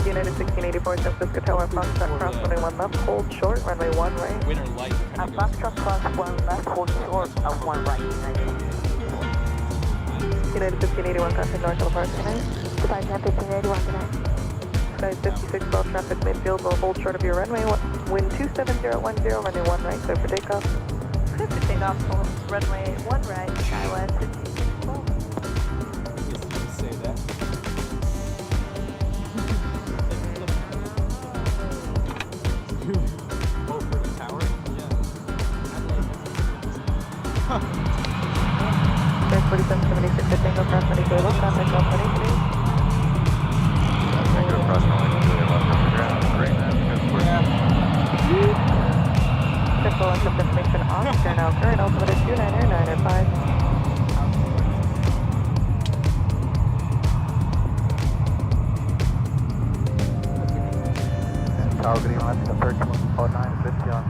United 1684, San Francisco Tower, Foxtrot cross, runway 1 left, hold short, runway 1 right. Winter light. Foxtrot cross 1 left, hold short, 1 right. United 1581, contact North Park, good night. Goodbye, 1581, good night. Sky 5612, traffic midfield, will hold short of your runway, wind 27010, runway 1 right, clear for takeoff. Clear for takeoff, runway 1 right, Skywest 5612. Say that. Over the tower? Sky 4776, at Tango Cross 20 Kilo, contact Golf 23. Tango Cross 20 Kilo, left on the ground. Great, man. Crystal and information off, turn out current, altimeter 29095. Tower green lights, 1349, 50 on